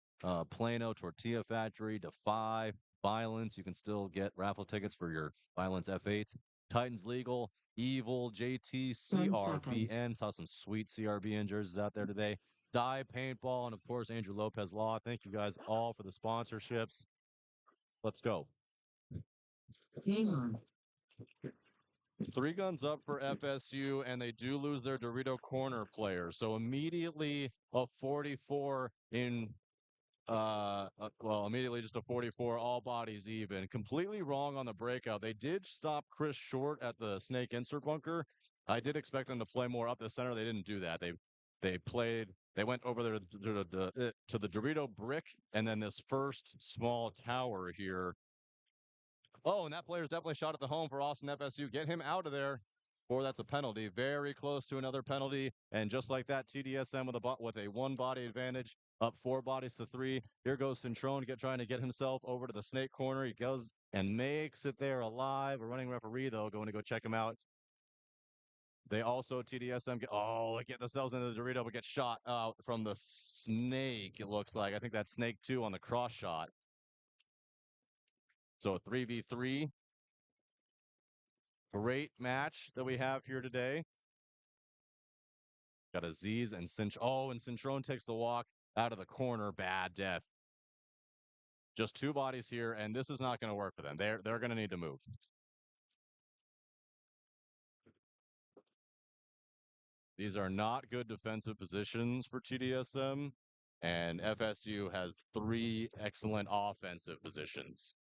Plano Tortilla Factory, Defy, Violence. You can still get raffle tickets for your Violence F8s. Titans Legal, Evil, JT, 10 seconds. CRBN. Saw some sweet CRBN jerseys out there today. Die Paintball, and of course, Andrew Lopez Law. Thank you guys all for the sponsorships. Let's go. Game on. 3 guns up for FSU, and they do lose their Dorito corner player. So immediately a 44 in, immediately just a 44, all bodies even. Completely wrong on the breakout. They did stop Chris short at the snake insert bunker. I did expect them to play more up the center. They didn't do that. They went over there to the Dorito brick, and then this first small tower here. Oh, and that player's definitely shot at the home for Austin FSU. Get him out of there, or that's a penalty. Very close to another penalty. And just like that, TDSM with a 1-body advantage, up 4 bodies to 3. Here goes Centrone trying to get himself over to the snake corner. He goes and makes it there alive. A running referee, though, going to go check him out. They also, TDSM, get themselves into the Dorito, but get shot out from the snake, it looks like. I think that's snake 2 on the cross shot. So a 3v3. Great match that we have here today. Got Aziz and Cinch. Oh, and Cintrone takes the walk out of the corner. Bad death. Just 2 bodies here, and this is not going to work for them. They're going to need to move. These are not good defensive positions for TDSM, and FSU has 3 excellent offensive positions.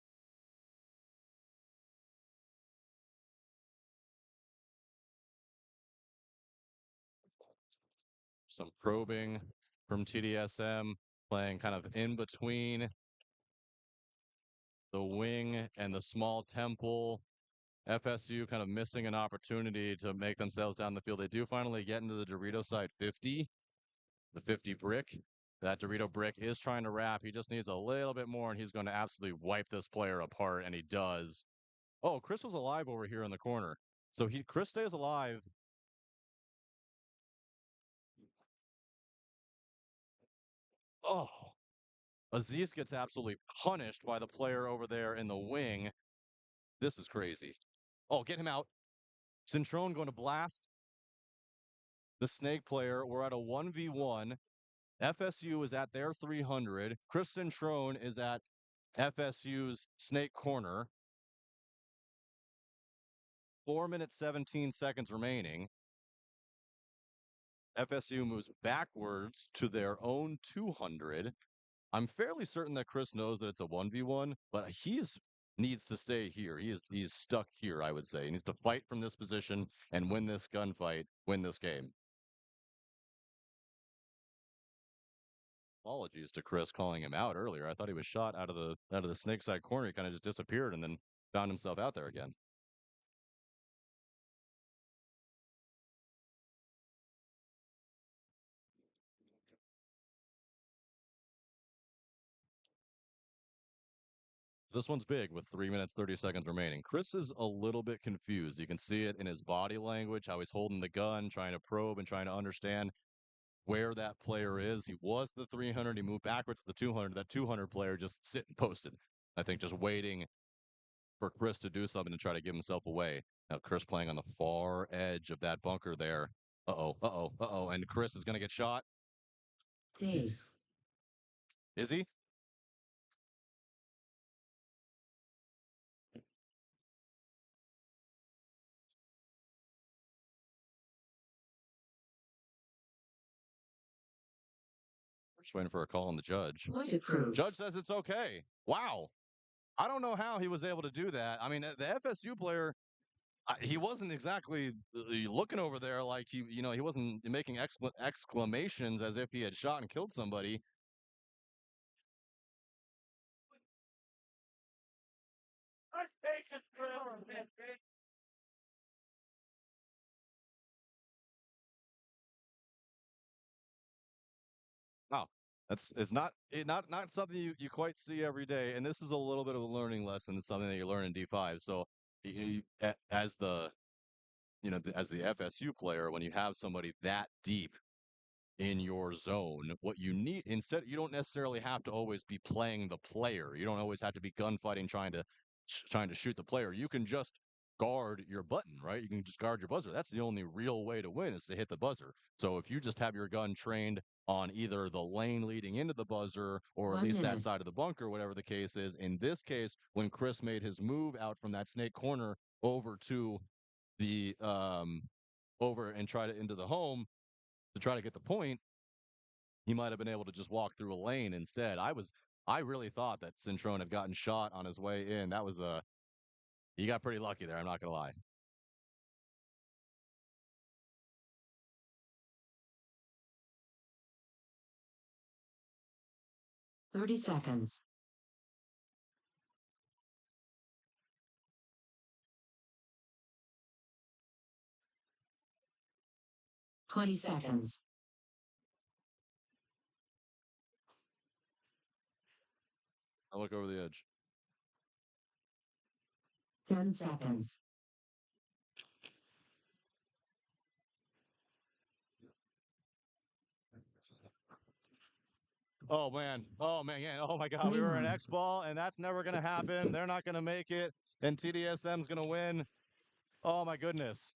Some probing from TDSM, playing kind of in between the wing and the small temple. FSU kind of missing an opportunity to make themselves down the field. They do finally get into the Dorito side 50, the 50 brick. That Dorito brick is trying to wrap. He just needs a little bit more, and he's going to absolutely wipe this player apart, and he does. Oh, Chris was alive over here in the corner. So Chris stays alive. Oh, Aziz gets absolutely punished by the player over there in the wing. This is crazy. Oh, get him out. Centrone going to blast the snake player. We're at a 1v1. FSU is at their 300. Chris Centrone is at FSU's snake corner. 4 minutes, 17 seconds remaining. FSU moves backwards to their own 200. I'm fairly certain that Chris knows that it's a 1v1, but needs to stay here. He's stuck here, I would say. He needs to fight from this position and win this gunfight, win this game. Apologies to Chris calling him out earlier. I thought he was shot out of the snake side corner. He kind of just disappeared and then found himself out there again. This one's big with 3 minutes, 30 seconds remaining. Chris is a little bit confused. You can see it in his body language, how he's holding the gun, trying to probe and trying to understand where that player is. He was the 300. He moved backwards to the 200. That 200 player just sitting posted. I think just waiting for Chris to do something to try to give himself away. Now Chris playing on the far edge of that bunker there. Uh-oh. And Chris is going to get shot. Days. Is he? We're just waiting for a call on the judge. Point of proof. Judge says it's okay. Wow. I don't know how he was able to do that. I mean, the FSU player, he wasn't exactly looking over there like he wasn't making exclamations as if he had shot and killed somebody. Oh, It's not something you quite see every day, and this is a little bit of a learning lesson. It's something that you learn in D5. So, as the as the FSU player, when you have somebody that deep in your zone, what you need instead, you don't necessarily have to always be playing the player. You don't always have to be gunfighting trying to shoot the player. You can just guard your button, right? You can just guard your buzzer. That's the only real way to win is to hit the buzzer. So if you just have your gun trained on either the lane leading into the buzzer or at 1 least that minute. side of the bunker, whatever the case is. In this case, when Chris made his move out from that snake corner over to the over and try to into the home to try to get the point, he might have been able to just walk through a lane instead. I really thought that Cintrone had gotten shot on his way in. That was he got pretty lucky there, I'm not gonna lie. Thirty seconds. Twenty seconds. I look over the edge. 10 seconds. Oh man. Oh man. Yeah. Oh my God. We were at X Ball, and that's never gonna happen. They're not gonna make it, and TDSM's gonna win. Oh my goodness.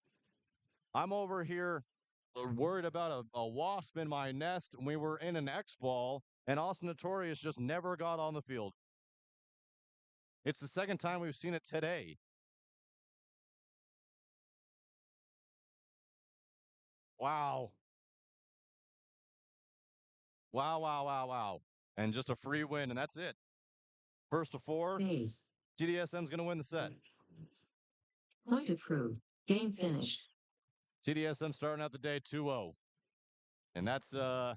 I'm over here worried about a wasp in my nest. We were in an X Ball, and Austin Notorious just never got on the field. It's the second time we've seen it today. Wow. Wow, wow, wow, wow. And just a free win, and that's it. First to 4. Base. TDSM's going to win the set. Point approved. Game finished. TDSM starting out the day 2-0. And that's all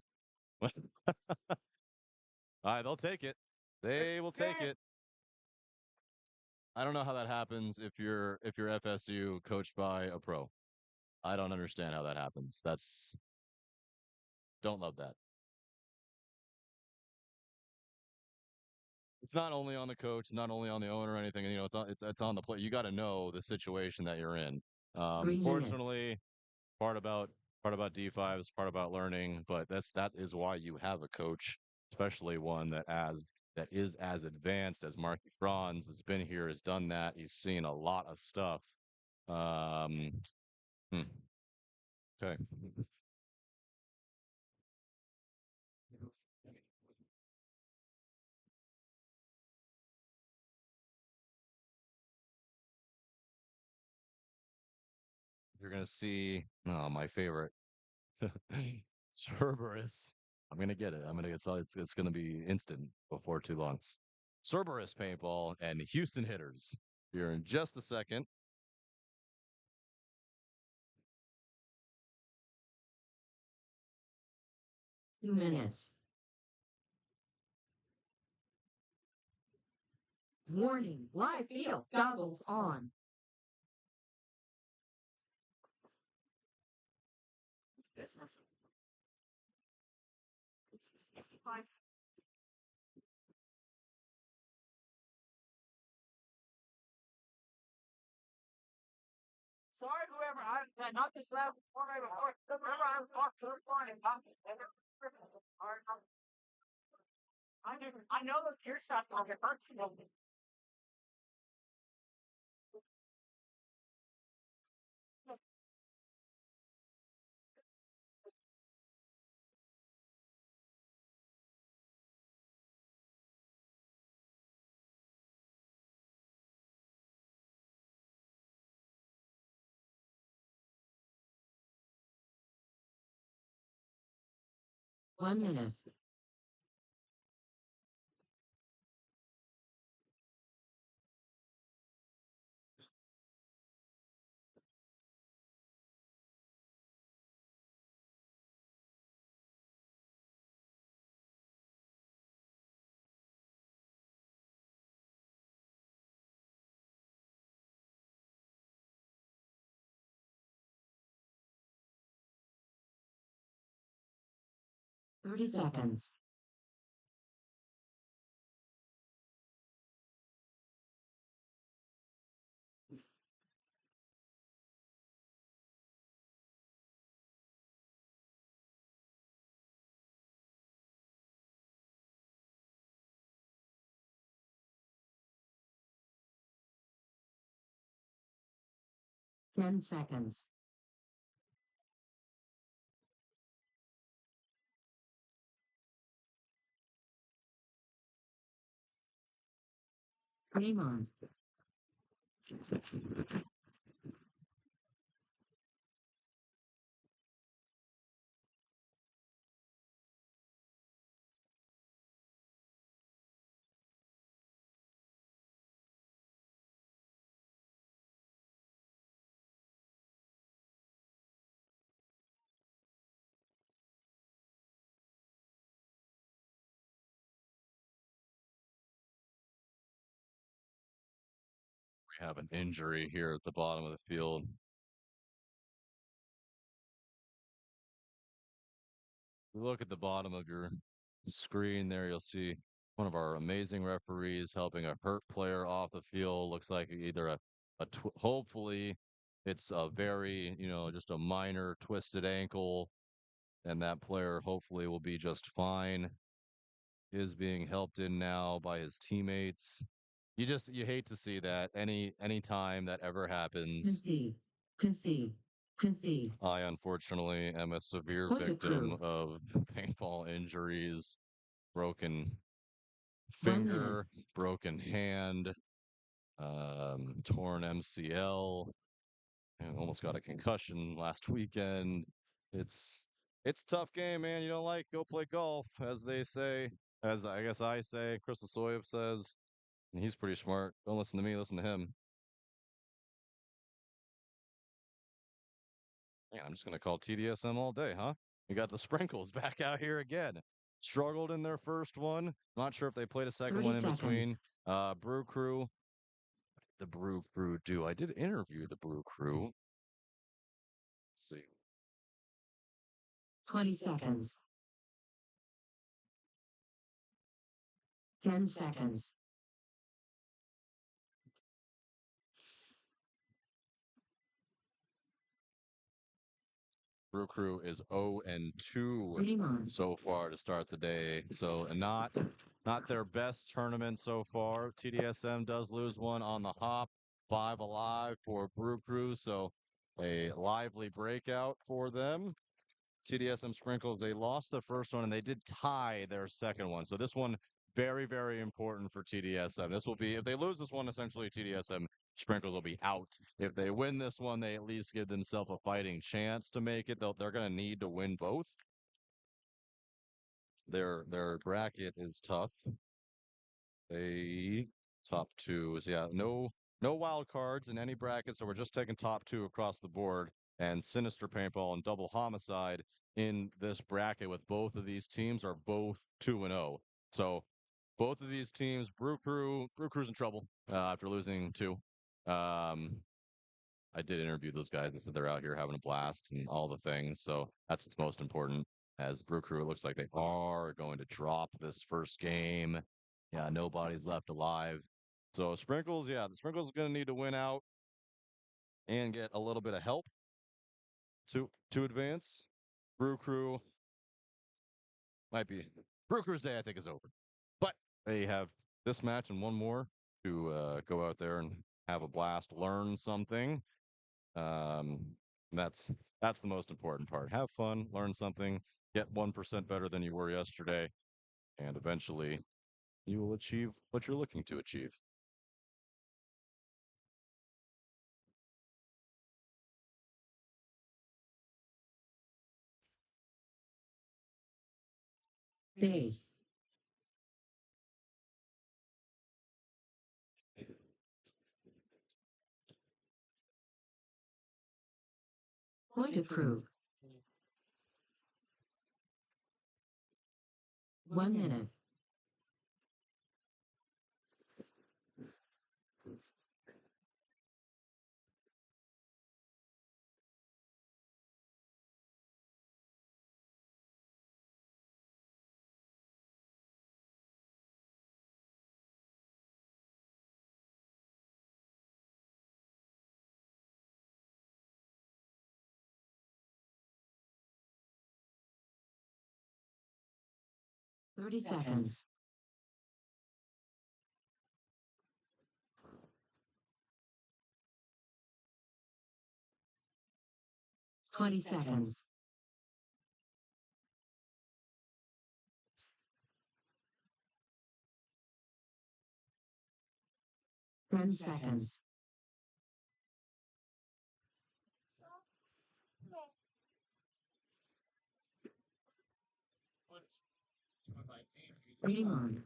right, they'll take it. They will take it. I don't know how that happens if you're FSU coached by a pro. I don't understand how that happens. Don't love that. It's not only on the coach, not only on the owner or anything. You know, it's on the play. You got to know the situation that you're in. 3 minutes. Fortunately, part about D5 is part about learning, but that is why you have a coach, especially one that is as advanced as Marky Franz has been here, has done that. He's seen a lot of stuff. Um, okay. You're gonna see my favorite. Cerberus. I'm gonna get it. It's gonna be instant before too long. Cerberus paintball and Houston hitters. Here in just a second. Two minutes. Warning. Live field. Goggles on. Sorry, whoever not this loud before I remember I was off third line and not I know those gear shots don't get hurt. 1 minute. Thirty seconds. 10 seconds. Game on. We have an injury here at the bottom of the field. Look at the bottom of your screen there. You'll see one of our amazing referees helping a hurt player off the field. Looks like either hopefully it's a very, just a minor twisted ankle, and that player hopefully will be just fine. Is being helped in now by his teammates. You hate to see that any time that ever happens. Concede. I unfortunately am a severe Point victim approved. of paintball injuries, broken 1 minute. finger, broken hand, torn MCL, and almost got a concussion last weekend. It's it's a tough game, man. You don't like, go play golf, as they say. As I guess I say, Crystal Soyev says, and he's pretty smart. Don't listen to me, listen to him. Yeah, I'm just gonna call TDSM all day, huh? We got the Sprinkles back out here again. Struggled in their first one. Not sure if they played a second 30 one in seconds. between. Brew Crew. The Brew Crew do. I did interview the Brew Crew. Let's see. 20 seconds. 10 seconds. Brew Crew is 0-2 Game on. so far to start the day. So not their best tournament so far. TDSM does lose one on the hop. 5 alive for Brew Crew. So a lively breakout for them. TDSM Sprinkles, they lost the first one and they did tie their second one. So this one, very, very important for TDSM. This will be, if they lose this one, essentially TDSM Sprinkles will be out. If they win this one, they at least give themselves a fighting chance to make it. They're going to need to win both. Their bracket is tough. They top two is no wild cards in any bracket, so we're just taking top two across the board. And Sinister Paintball and Double Homicide in this bracket with both of these teams are both 2-0. So both of these teams, Brew Crew's in trouble after losing two. I did interview those guys and said they're out here having a blast and all the things. So that's what's most important. As Brew Crew, it looks like they are going to drop this first game. Yeah, nobody's left alive. So Sprinkles, the Sprinkles is going to need to win out and get a little bit of help to advance. Brew Crew might be Brew Crew's day, I think, is over. But they have this match and one more to go out there and have a blast, learn something. Um, that's the most important part. Have fun, learn something, get 1% better than you were yesterday, and eventually you will achieve what you're looking to achieve. Base. Point approved. 1 minute. Thirty seconds. 20 seconds. 10 seconds. Game on.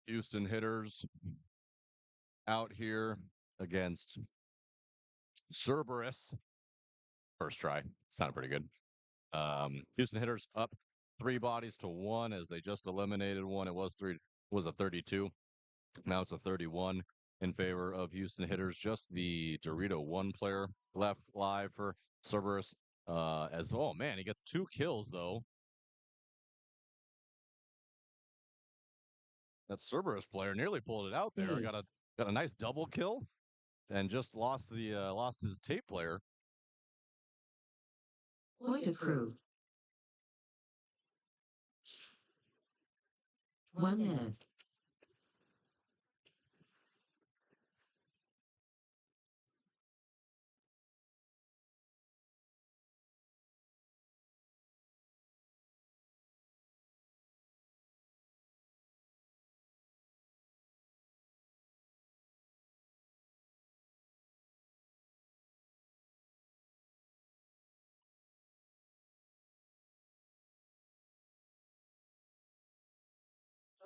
Houston hitters out here against Cerberus. First try. Sounded pretty good. Houston hitters up 3 bodies to 1 as they just eliminated one. It was a 32. Now it's a 31 in favor of Houston hitters. Just the Dorito 1 player left live for Cerberus. Oh man, he gets 2 kills though. That Cerberus player nearly pulled it out there. Yes. Got a nice double kill and just lost his tape player. Point approved. 1 minute.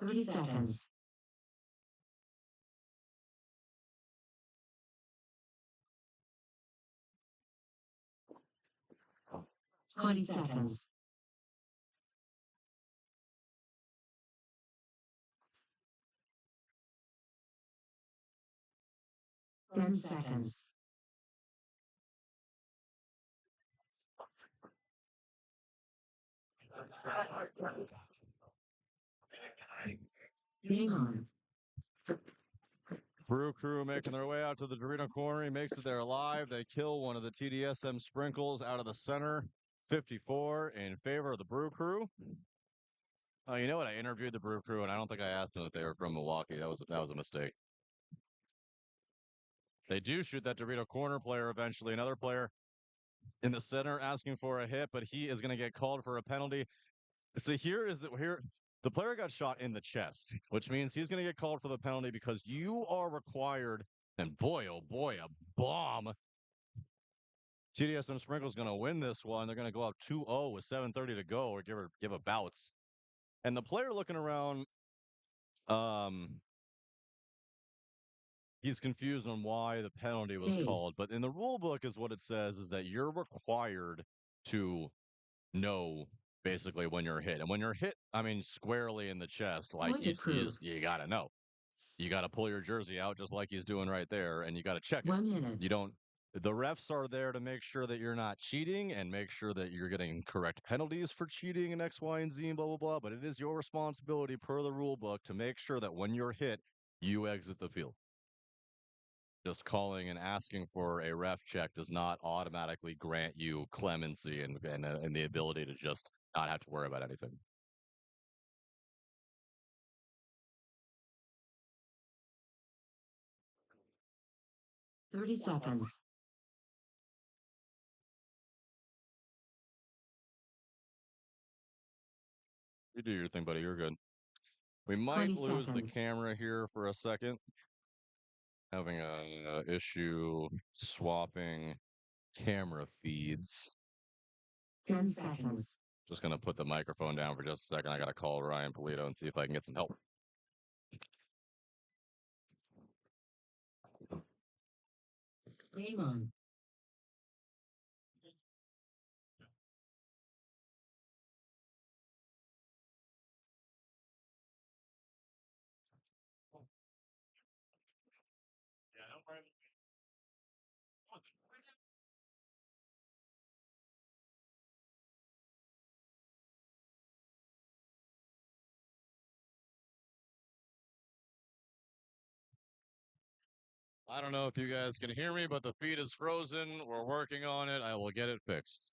Thirty seconds. 20 seconds. 10 seconds. Game on. Brew Crew making their way out to the Dorito corner. He makes it there alive. They kill one of the TDSM sprinkles out of the center. 54 in favor of the Brew Crew. Oh, you know what? I interviewed the Brew Crew, and I don't think I asked them if they were from Milwaukee. That was a mistake. They do shoot that Dorito corner player eventually. Another player in the center asking for a hit, but he is going to get called for a penalty. So here the player got shot in the chest, which means he's going to get called for the penalty because you are required. And boy, oh boy, a bomb. TDSM Sprinkle's going to win this one. They're going to go up 2-0 with 7:30 to go, or give a bounce. And the player looking around, he's confused on why the penalty was called. But in the rule book is what it says is that you're required to know basically when you're hit. And when you're hit, I mean, squarely in the chest, like you got to know. You got to pull your jersey out just like he's doing right there, and you got to check it. 1 minute. You don't. The refs are there to make sure that you're not cheating and make sure that you're getting correct penalties for cheating and X, Y, and Z and blah, blah, blah. But it is your responsibility per the rule book to make sure that when you're hit, you exit the field. Just calling and asking for a ref check does not automatically grant you clemency and the ability to just not have to worry about anything. Thirty seconds. You do your thing, buddy. You're good. We might 20 lose the seconds. camera here for a second. Having a issue swapping camera feeds. 10 seconds. Just going to put the microphone down for just a second. I got to call Ryan Polito and see if I can get some help. Game on. I don't know if you guys can hear me, but the feed is frozen. We're working on it. I will get it fixed.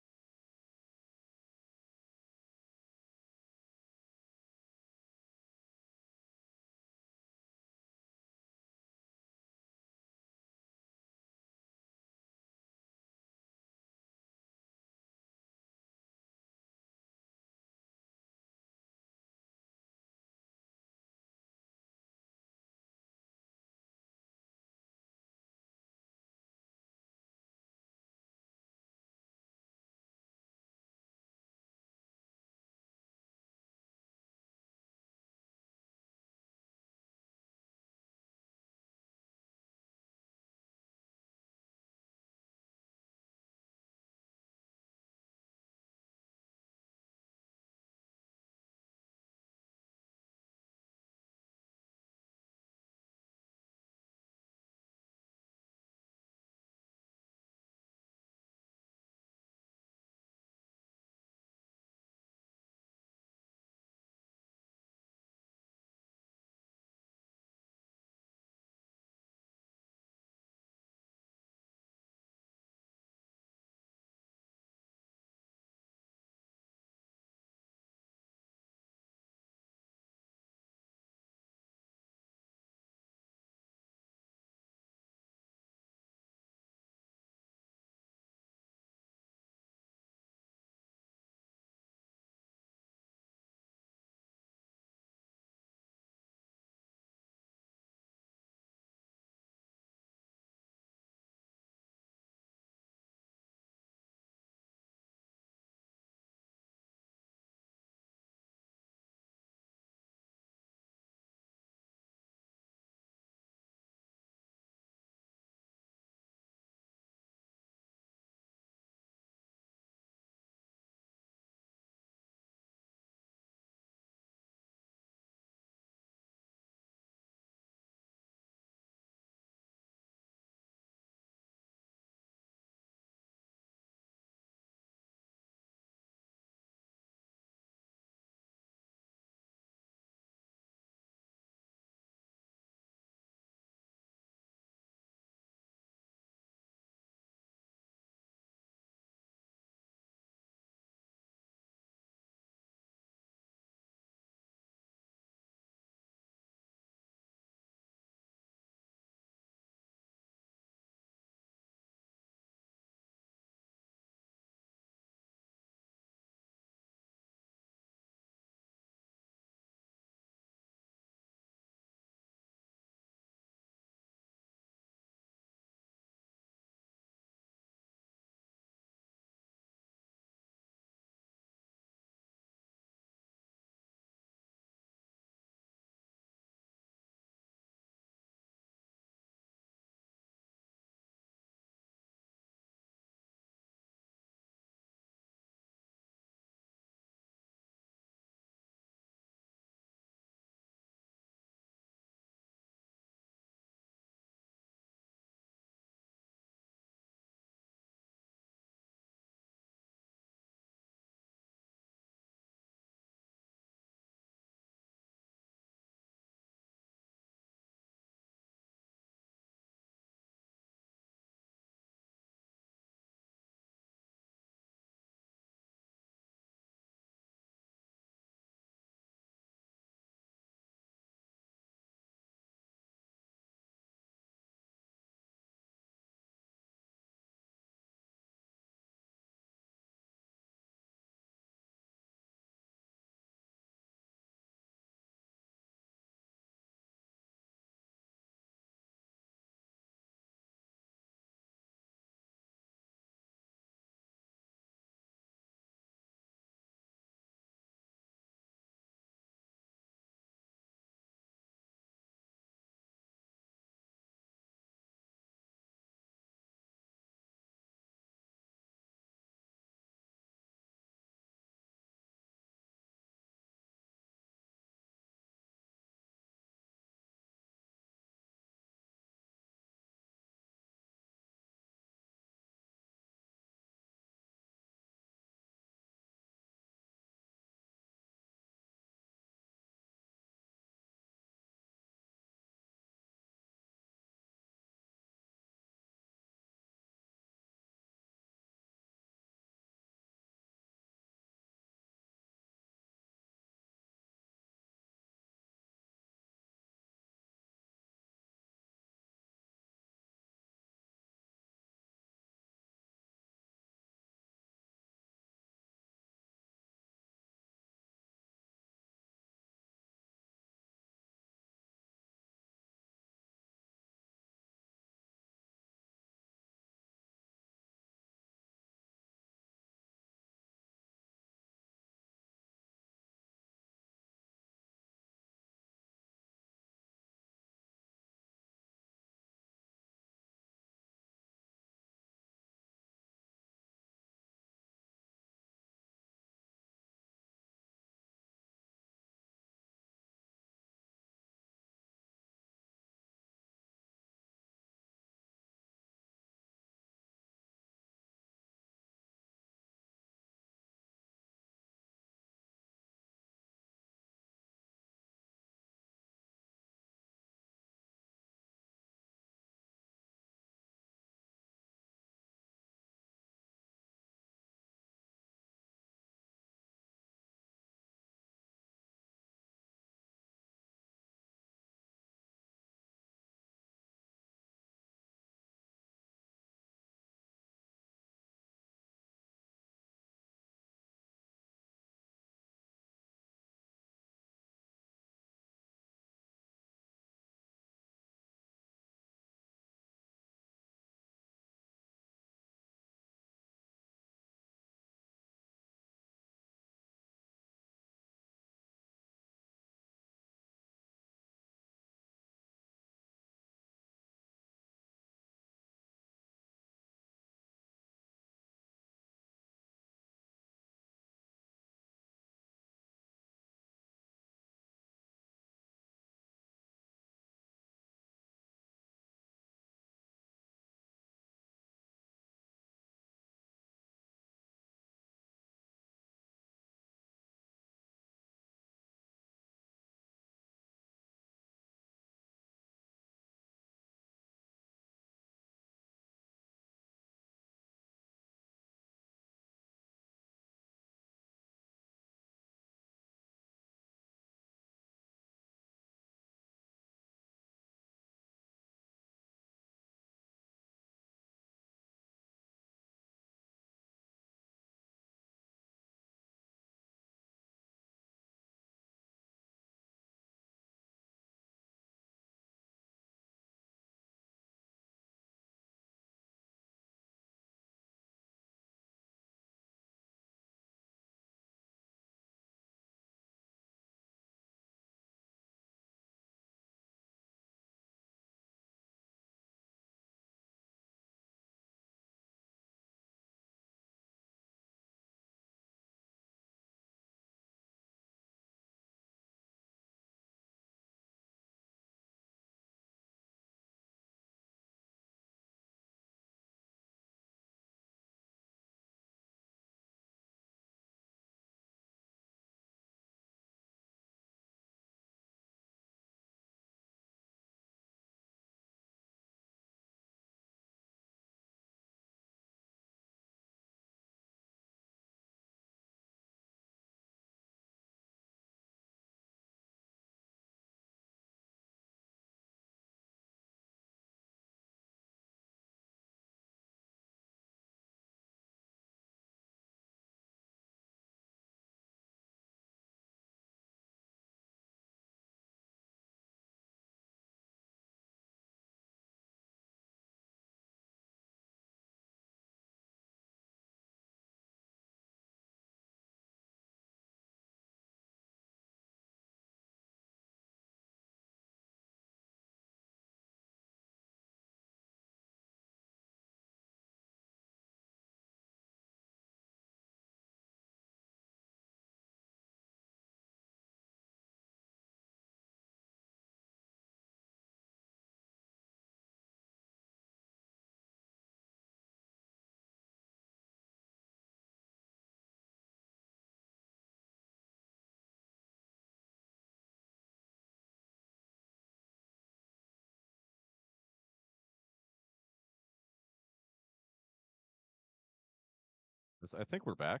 I think we're back.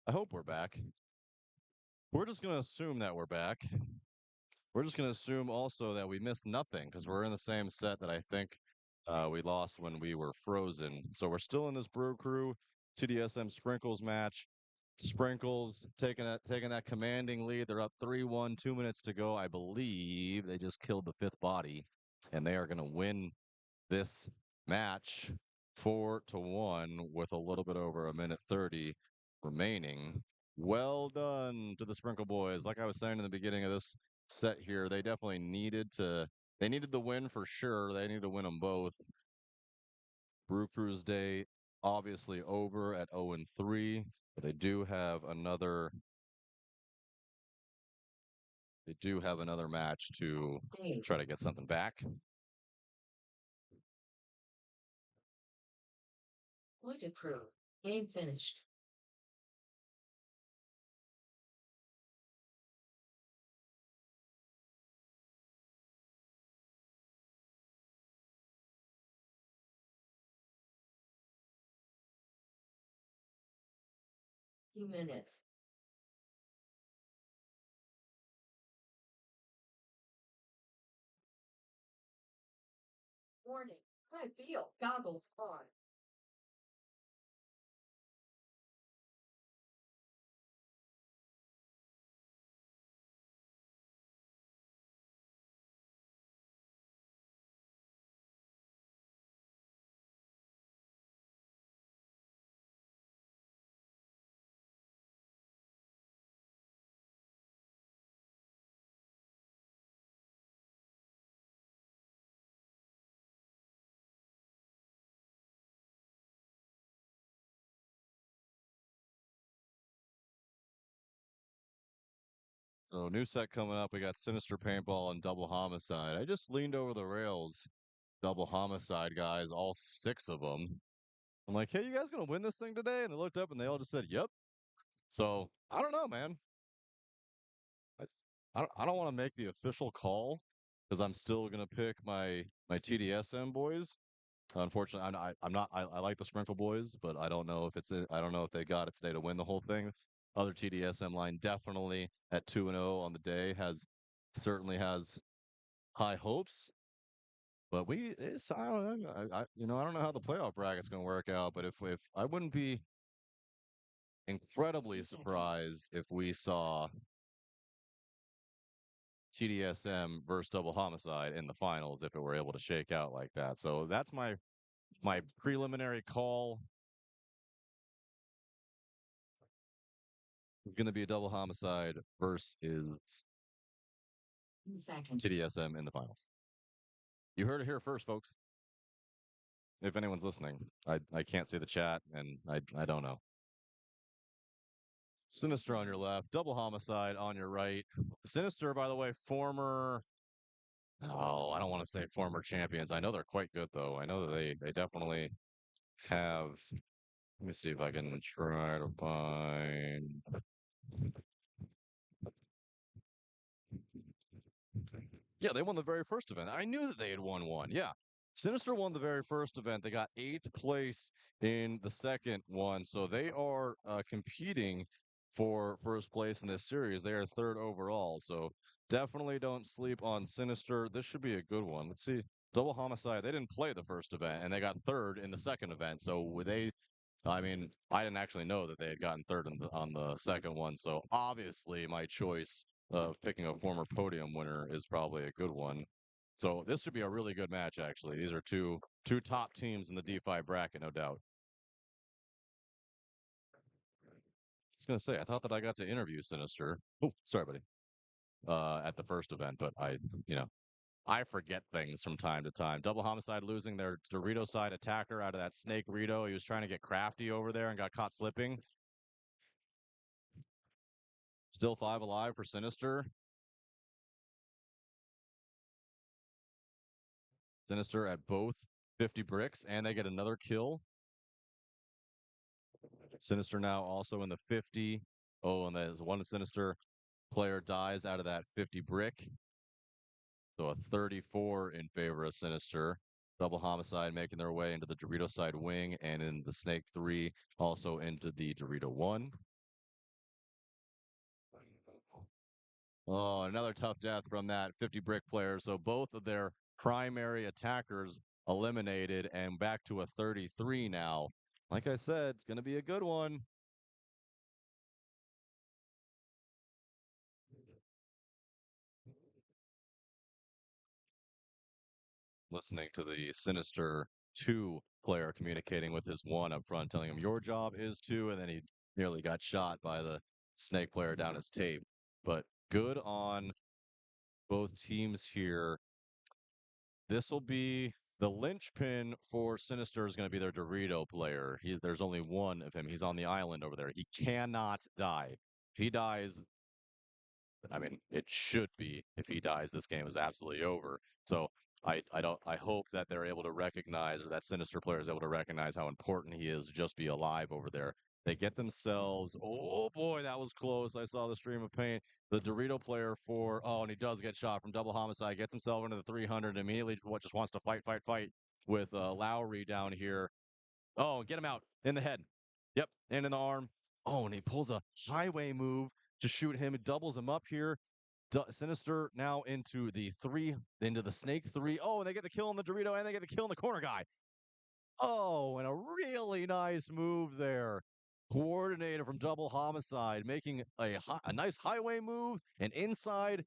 I hope we're back. We're just going to assume that we're back. We're just going to assume also that we missed nothing because we're in the same set that I think we lost when we were frozen. So we're still in this Brew Crew TDSM Sprinkles match. Sprinkles taking that commanding lead. They're up 3-1, 2 minutes to go. I believe they just killed the fifth body, and they are going to win this match 4-1 with a little bit over a minute 30 remaining. Well done to the Sprinkle Boys. Like I was saying in the beginning of this set here, they definitely needed the win for sure. They need to win them both. Brew Crew's day obviously over at 0-3, but they do have another match to try to get something back. Point approved. Game finished. Few minutes. Warning. I feel goggles on. So new set coming up. We got Sinister Paintball and Double Homicide. I just leaned over the rails. Double Homicide guys, all six of them. I'm like, hey, you guys gonna win this thing today? And they looked up and they all just said, yep. So I don't know, man. I don't want to make the official call because I'm still gonna pick my TDSM boys. Unfortunately, I'm not. I like the Sprinkle Boys, but I don't know if I don't know if they got it today to win the whole thing. Other TDSM line definitely at 2-0 on the day certainly has high hopes. But I don't know. I don't know how the playoff bracket's going to work out. But if I wouldn't be incredibly surprised if we saw TDSM versus Double Homicide in the finals if it were able to shake out like that. So that's my preliminary call. Going to be a Double Homicide versus Seconds. TDSM in the finals. You heard it here first, folks. If anyone's listening, I can't see the chat, and I don't know. Sinister on your left, Double Homicide on your right. Sinister, by the way, former. Oh, I don't want to say former champions. I know they're quite good, though. I know that they definitely have. Let me see if I can try to find. Yeah, they won the very first event. I knew that they had won one. Yeah. Sinister won the very first event. They got 8th place in the second one. So they are competing for first place in this series. They are 3rd overall. So definitely don't sleep on Sinister. This should be a good one. Let's see. Double Homicide, they didn't play the first event and they got 3rd in the second event. So I mean, I didn't actually know that they had gotten 3rd on the second one. So obviously my choice of picking a former podium winner is probably a good one. So this should be a really good match, actually. These are two top teams in the D5 bracket, no doubt. I was gonna say, I thought that I got to interview Sinister. Oh, sorry, buddy. At the first event, but I forget things from time to time. Double Homicide losing their Dorito side attacker out of that snake Rito. He was trying to get crafty over there and got caught slipping. Still 5 alive for Sinister. Sinister at both 50 bricks, and they get another kill. Sinister now also in the 50. Oh, and there's one Sinister player dies out of that 50 brick. So a 34 in favor of Sinister. Double Homicide making their way into the Dorito side wing, and in the Snake 3, also into the Dorito 1. Oh, another tough death from that 50 brick player. So both of their primary attackers eliminated and back to a 33 now. Like I said, it's going to be a good one. Listening to the Sinister 2 player communicating with his 1 up front, telling him, your job is to, and then he nearly got shot by the Snake player down his tape. But good on both teams here. This will be the linchpin for Sinister is going to be their Dorito player. There's only one of him. He's on the island over there. He cannot die. If he dies, I mean, it should be. If he dies, this game is absolutely over. So I hope that they're able to recognize, or that Sinister player is able to recognize how important he is to just be alive over there. They get themselves, oh boy, that was close. I saw the stream of pain. The Dorito player and he does get shot from double homicide, gets himself into the 300, and immediately just wants to fight with Lowry down here. Oh, get him out in the head. Yep, and in the arm. Oh, and he pulls a highway move to shoot him. It doubles him up here. Sinister now into the Snake 3. Oh, and they get the kill on the Dorito, and they get the kill on the corner guy. Oh, and a really nice move there. Coordinator from Double Homicide making a nice highway move, an inside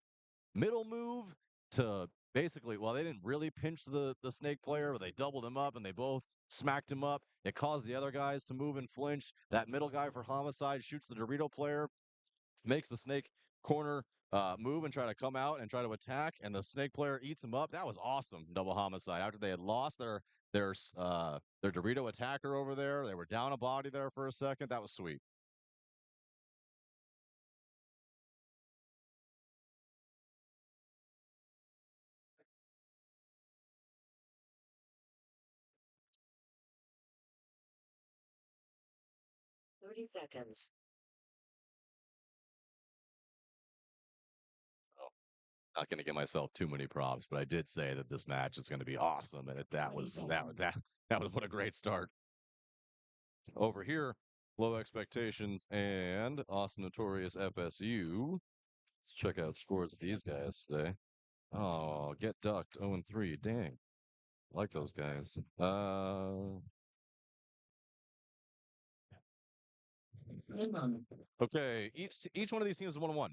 middle move to basically, well, they didn't really pinch the Snake player, but they doubled him up and they both smacked him up. It caused the other guys to move and flinch. That middle guy for Homicide shoots the Dorito player, makes the Snake corner move and try to come out and try to attack, and the Snake player eats him up. That was awesome. Double Homicide after they had lost their Dorito attacker over there. They were down a body there for a second. That was sweet. $30. Not going to give myself too many props, but I did say that this match is going to be awesome, and that was what a great start. Over here, low expectations and Austin Notorious FSU. Let's check out scores of these guys today. Oh, get ducked 0-3. Dang, like those guys. Okay, each one of these teams is 1-1.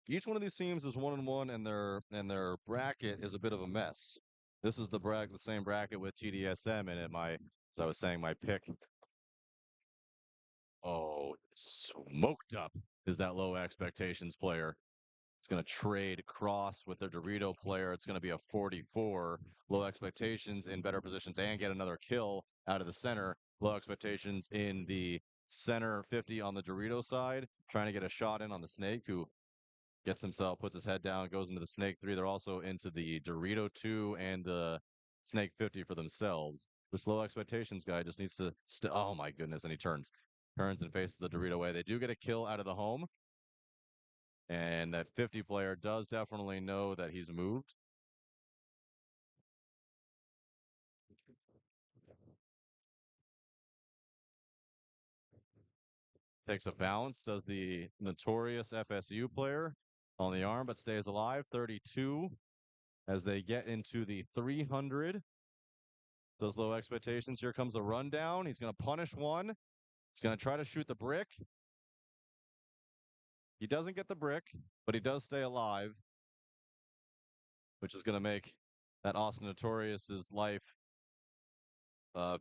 Each one of these teams is 1-1, and their bracket is a bit of a mess. This is the same bracket with TDSM in it. As I was saying, my pick. Oh, smoked up is that low expectations player. It's going to trade cross with their Dorito player. It's going to be a 44. Low expectations in better positions and get another kill out of the center. Low expectations in the center 50 on the Dorito side, trying to get a shot in on the Snake, who puts his head down, goes into the Snake 3. They're also into the Dorito 2 and the Snake 50 for themselves. This low expectations guy just needs to, oh my goodness, and he turns and faces the Dorito way. They do get a kill out of the home. And that 50 player does definitely know that he's moved. Takes a bounce, does the notorious FSU player on the arm, but stays alive. 32 as they get into the 300. Those low expectations. Here comes a rundown. He's going to punish one. He's going to try to shoot the brick. He doesn't get the brick, but he does stay alive, which is going to make that Austin Notorious's life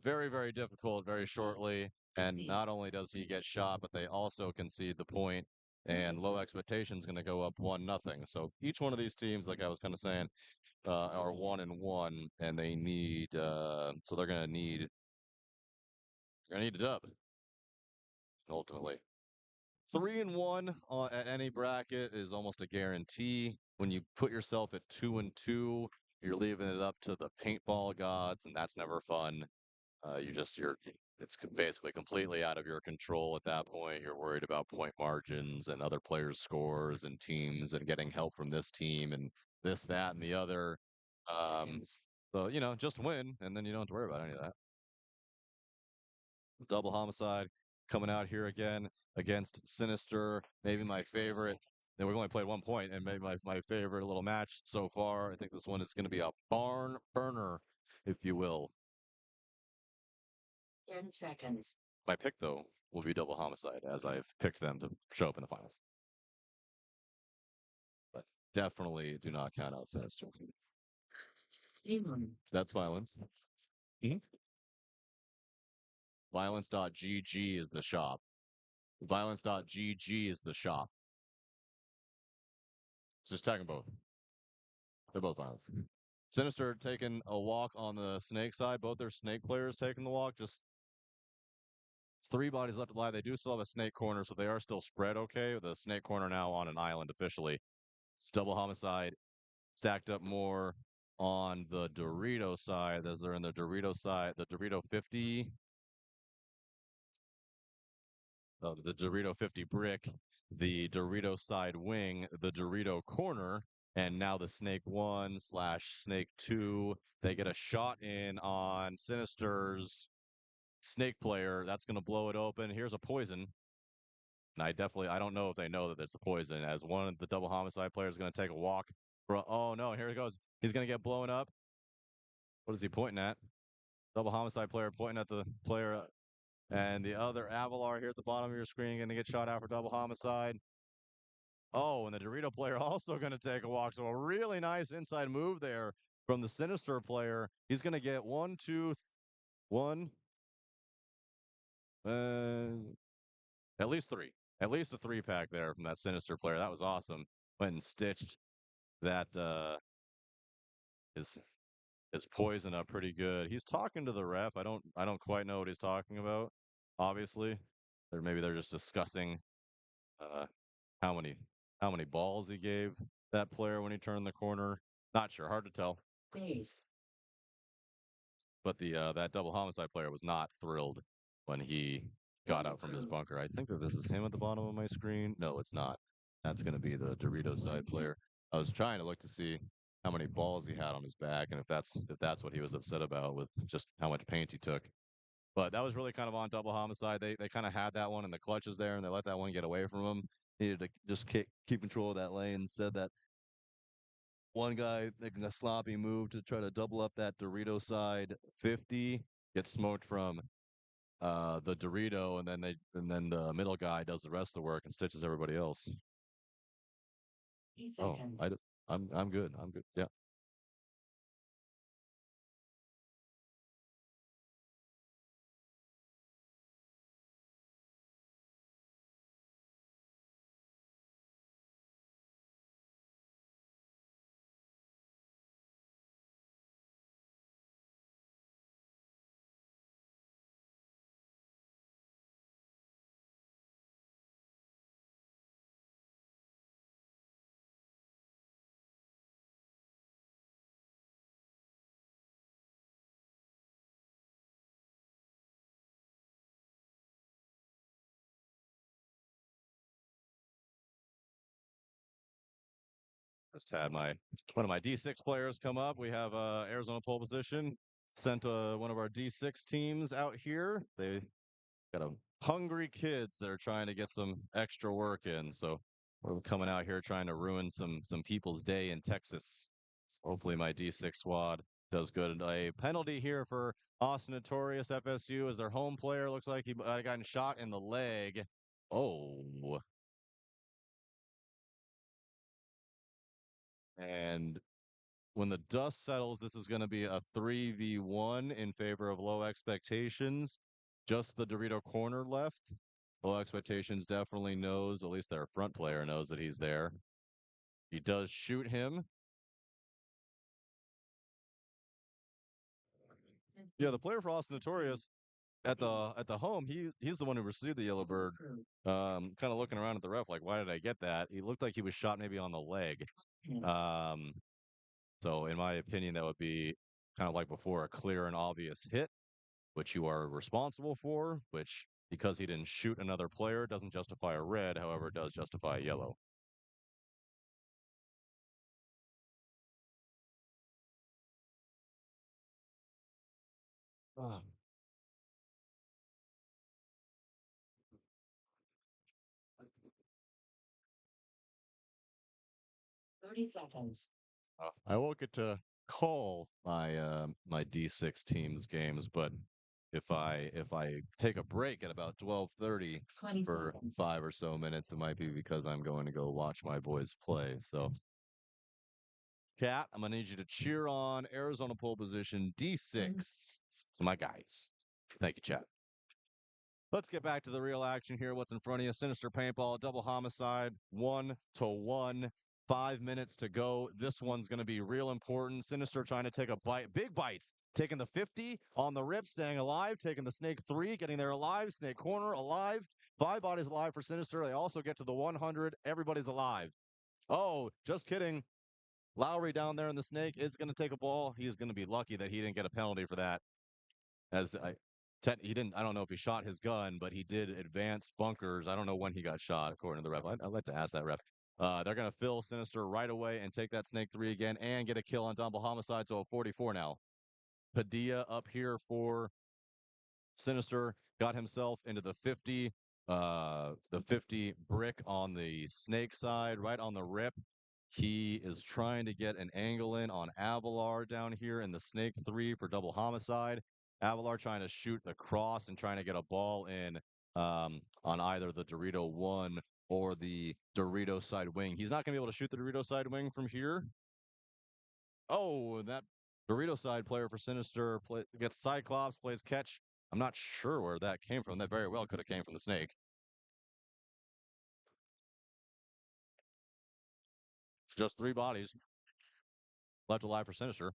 very, very difficult very shortly. And not only does he get shot, but they also concede the point, and low expectations going to go up 1-0. So each one of these teams, like I was kind of saying, are 1-1, and they need so they're going to need a dub ultimately. 3-1 at any bracket is almost a guarantee. When you put yourself at 2-2, you're leaving it up to the paintball gods, and that's never fun. It's basically completely out of your control at that point. You're worried about point margins and other players' scores and teams and getting help from this team and this, that, and the other. So, just win, and then you don't have to worry about any of that. Double homicide coming out here again against Sinister, maybe my favorite. And we've only played 1 point, and maybe my favorite little match so far. I think this one is going to be a barn burner, if you will. 10 seconds. My pick, though, will be double homicide, as I've picked them to show up in the finals. But definitely do not count out Sinister. That's violence. Violence.gg is the shop. Violence.gg is the shop. Just tag them both. They're both violence. Sinister taking a walk on the snake side. Both their snake players taking the walk. Just 3 bodies left to lie. They do still have a snake corner, so they are still spread okay. The snake corner now on an island officially. It's double homicide. Stacked up more on the Dorito side as they're in the Dorito side. The Dorito 50. The Dorito 50 brick, the Dorito side wing, the Dorito corner, and now the Snake 1/Snake 2. They get a shot in on Sinister's Snake player. That's going to blow it open. Here's a poison. And I don't know if they know that it's a poison, as one of the double homicide players is going to take a walk. Oh, no, here he goes. He's going to get blown up. What is he pointing at? Double homicide player pointing at the player. And the other Avalar here at the bottom of your screen going to get shot out for double homicide. Oh, and the Dorito player also going to take a walk. So a really nice inside move there from the Sinister player. He's going to get 1, 2, 1. At least 3. At least a 3-pack there from that Sinister player. That was awesome. Went and stitched that his poison up pretty good. He's talking to the ref. I don't quite know what he's talking about, obviously. Or maybe they're just discussing how many balls he gave that player when he turned the corner. Not sure. Hard to tell. Base. But that double homicide player was not thrilled when he got out from his bunker. I think that this is him at the bottom of my screen. No, it's not. That's going to be the Dorito side player. I was trying to look to see how many balls he had on his back, and if that's what he was upset about, with just how much paint he took. But that was really kind of on double homicide. They kind of had that one in the clutches there, and they let that one get away from him. Needed to just keep control of that lane. Instead, that one guy making a sloppy move to try to double up that Dorito side 50, gets smoked from the Dorito, and then the middle guy does the rest of the work and stitches everybody else. 30 seconds. I'm good. I'm good. Yeah. Just had one of my D6 players come up. We have Arizona pole position. Sent one of our D6 teams out here. They got a hungry kids that are trying to get some extra work in. So we're coming out here trying to ruin some people's day in Texas. So hopefully my D6 squad does good. A penalty here for Austin Notorious FSU as their home player. Looks like he got shot in the leg. Oh. And when the dust settles, this is going to be a 3v1 in favor of Low Expectations. Just the Dorito corner left. Low Expectations definitely knows, at least their front player knows that he's there. He does shoot him. Yeah, the player for Austin Notorious at the home, he's the one who received the yellow bird. Kind of looking around at the ref like, why did I get that? He looked like he was shot maybe on the leg. So in my opinion, that would be kind of like before, a clear and obvious hit, which you are responsible for, which, because he didn't shoot another player, doesn't justify a red, however, it does justify a yellow. 30 seconds. I won't get to call my D6 team's games, but if I take a break at about 12:30 20 for seconds. 5 or so minutes, it might be because I'm going to go watch my boys play. So, Kat, I'm gonna need you to cheer on Arizona pole position D6. So my guys. Thank you, chat. Let's get back to the real action here. What's in front of you? Sinister paintball, double homicide, 1-1. 5 minutes to go. This one's going to be real important. Sinister trying to take a bite, big bites, taking the 50 on the rip, staying alive, taking the snake 3, getting there alive, snake corner alive. 5 bodies alive for Sinister. They also get to the 100. Everybody's alive. Oh, just kidding. Lowry down there in the snake is going to take a ball. He is going to be lucky that he didn't get a penalty for that. He didn't. I don't know if he shot his gun, but he did advance bunkers. I don't know when he got shot, according to the ref. I'd like to ask that ref. They're going to fill Sinister right away and take that snake 3 again and get a kill on double homicide. So a 44 now. Padilla up here for Sinister got himself into the 50 brick on the snake side, right on the rip. He is trying to get an angle in on Avalar down here in the snake 3 for double homicide. Avalar trying to shoot the cross and trying to get a ball in on either the Dorito 1 or the Dorito side wing. He's not going to be able to shoot the Dorito side wing from here. Oh, and that Dorito side player for Sinister gets Cyclops, plays catch. I'm not sure where that came from. That very well could have came from the snake. It's just 3 bodies left alive for Sinister.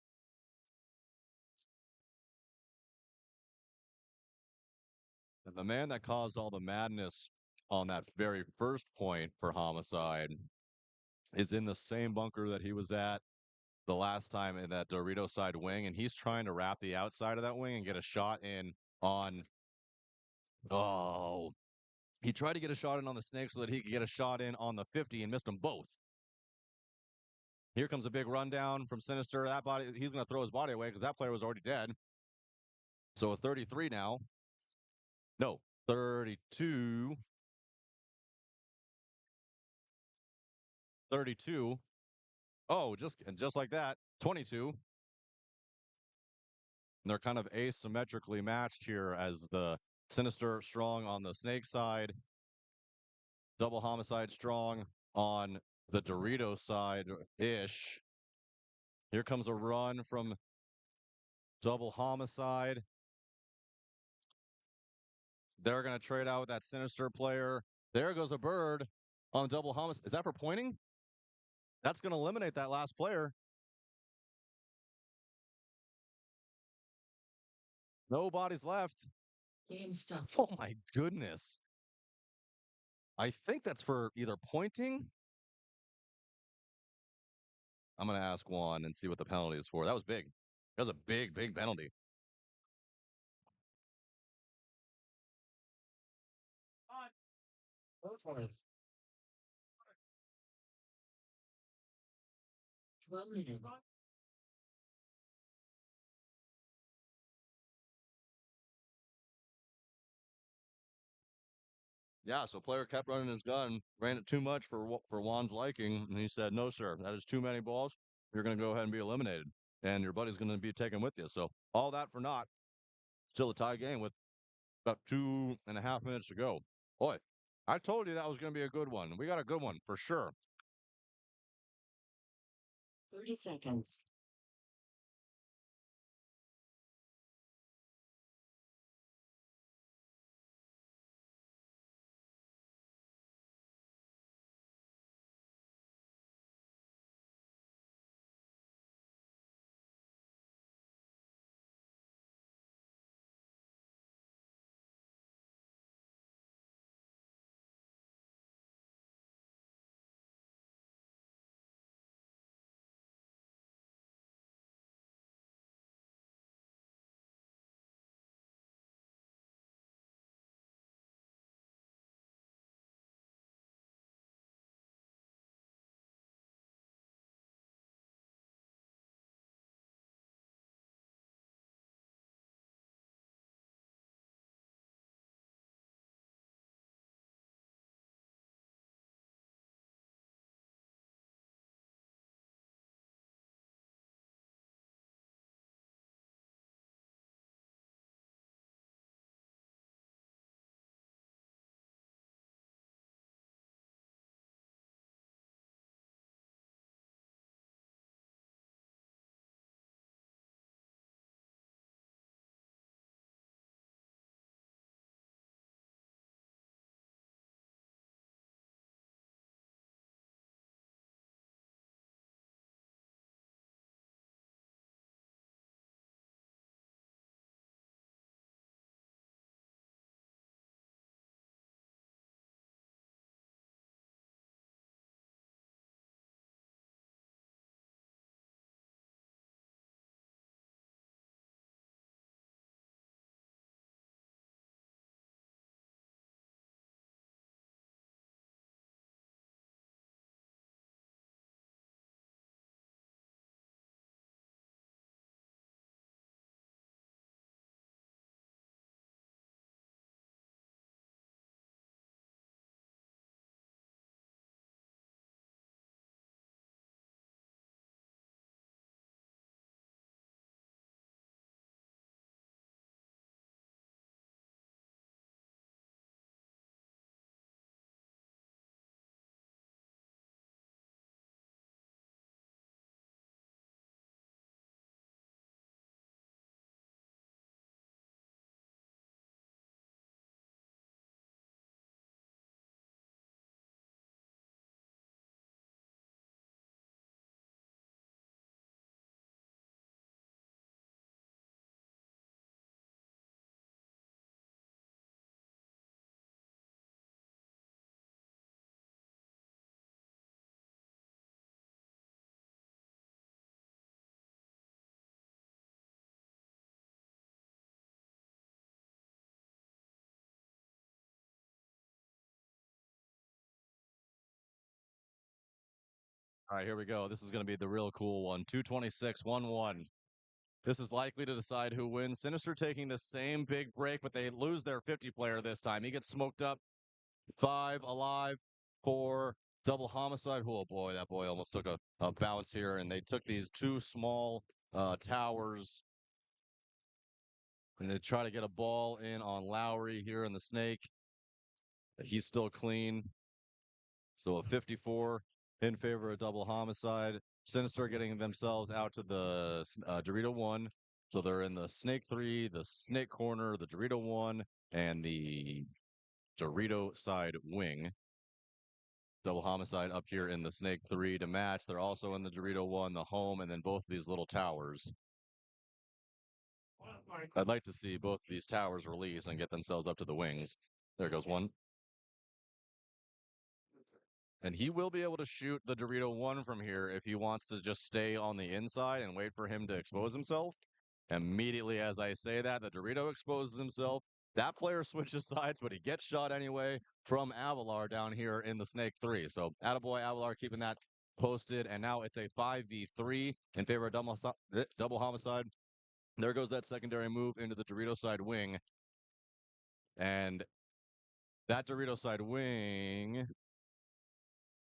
And the man that caused all the madness on that very first point for homicide is in the same bunker that he was at the last time in that Dorito side wing, and he's trying to wrap the outside of that wing and get a shot in on. Oh, he tried to get a shot in on the snake so that he could get a shot in on the 50 and missed them both. Here comes a big rundown from Sinister. That body, he's going to throw his body away because that player was already dead. So a 33 now. No, 32. 32. Oh, just like that, 22. And they're kind of asymmetrically matched here as the Sinister strong on the snake side, double homicide strong on the Dorito side ish. Here comes a run from double homicide. They're going to trade out with that Sinister player. There goes a bird on double homicide. Is that for pointing? That's going to eliminate that last player. No bodies left. Game stuff. Oh my goodness. I think that's for either pointing. I'm going to ask Juan and see what the penalty is for. That was big. That was a big, big penalty. Both ways. 12 minutes. Yeah, so player kept running his gun, ran it too much for Juan's liking, and he said, "No, sir, that is too many balls. You're going to go ahead and be eliminated, and your buddy's going to be taken with you." So all that for naught. Still a tie game with about 2.5 minutes to go. Boy, I told you that was going to be a good one. We got a good one for sure. 30 seconds. All right, here we go. This is going to be the real cool one. 226, 1-1. This is likely to decide who wins. Sinister taking the same big break, but they lose their 50 player this time. He gets smoked up. 5 alive, 4 double homicide. Oh boy, that boy almost took a bounce here, and they took these 2 small towers. And they try to get a ball in on Lowry here in the snake. He's still clean. So a 54 in favor of double homicide. Sinister getting themselves out to the Dorito 1. So they're in the snake 3, the snake corner, the Dorito 1, and the Dorito side wing. Double homicide up here in the snake 3 to match. They're also in the Dorito 1, the home, and then both of these little towers. I'd like to see both of these towers release and get themselves up to the wings. There goes one. And he will be able to shoot the Dorito 1 from here if he wants to just stay on the inside and wait for him to expose himself. Immediately as I say that, the Dorito exposes himself. That player switches sides, but he gets shot anyway from Avalar down here in the Snake 3. So attaboy Avalar keeping that posted. And now it's a 5v3 in favor of double homicide. There goes that secondary move into the Dorito side wing. And that Dorito side wing.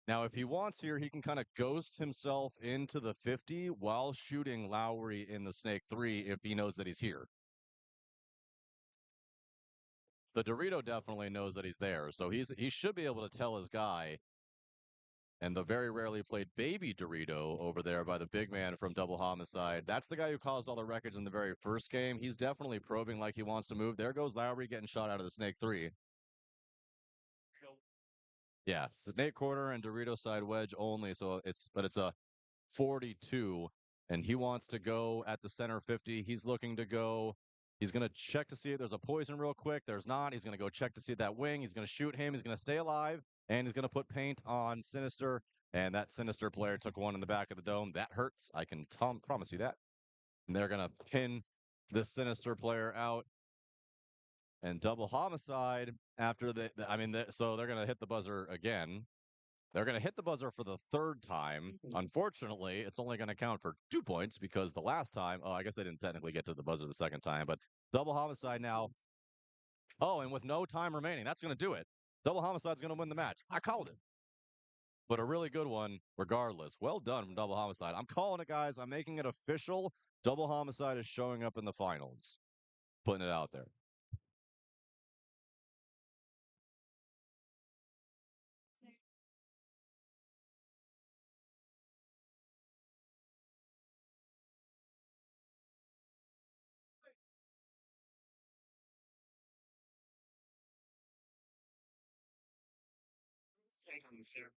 Now, if he wants here, he can kind of ghost himself into the 50 while shooting Lowry in the Snake 3 if he knows that he's here. The Dorito definitely knows that he's there, so he should be able to tell his guy. And the very rarely played baby Dorito over there by the big man from Double Homicide. That's the guy who caused all the wreckage in the very first game. He's definitely probing like he wants to move. There goes Lowry getting shot out of the Snake 3. Yeah, Snake corner and Dorito side wedge only, so it's a 42, and he wants to go at the center 50. He's looking to go. He's going to check to see if there's a poison real quick. There's not. He's going to go check to see that wing. He's going to shoot him. He's going to stay alive, and he's going to put paint on Sinister. And that Sinister player took one in the back of the dome. That hurts. I can promise you that. And they're going to pin the Sinister player out. And double homicide after so they're going to hit the buzzer again. They're going to hit the buzzer for the 3rd time. Unfortunately, it's only going to count for 2 points because the last time, I guess they didn't technically get to the buzzer the second time, but double homicide now. Oh, and with no time remaining, that's going to do it. Double homicide's going to win the match. I called it. But a really good one regardless. Well done from double homicide. I'm calling it, guys. I'm making it official. Double homicide is showing up in the finals. Putting it out there. Seconds here.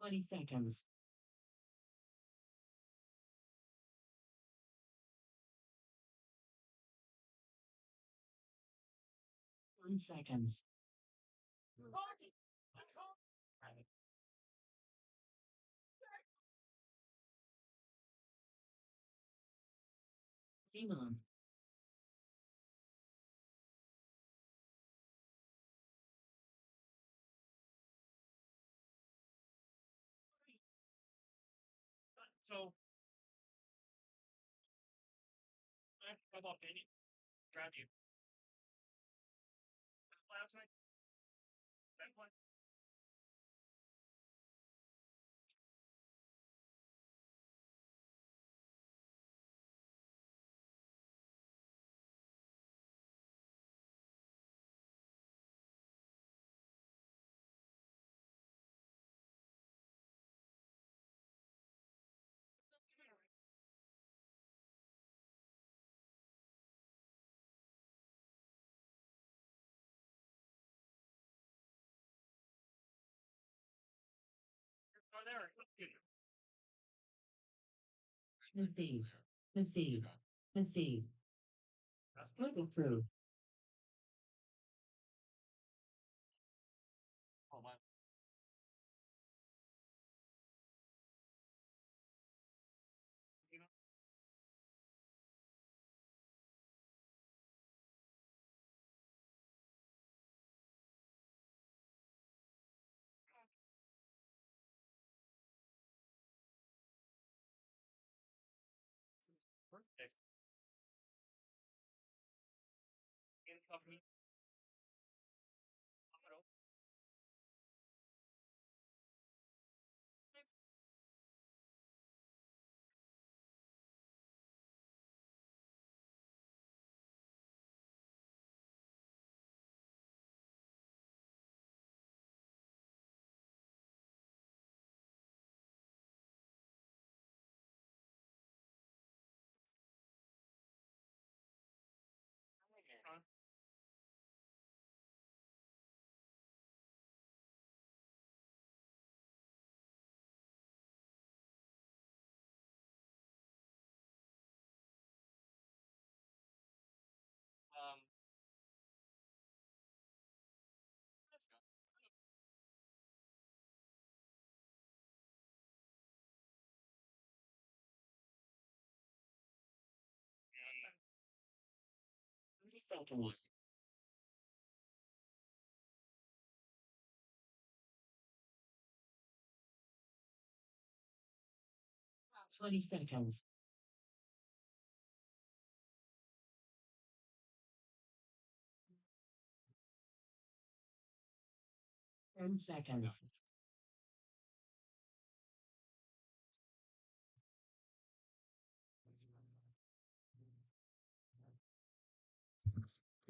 20 seconds. 1 seconds. Game on. So, how about Benny? Grab you. Last night? That one. Oh, there. Receive. Receive. Receive. Brew Crew. Oh, my. Seconds. 20 seconds. 10 seconds.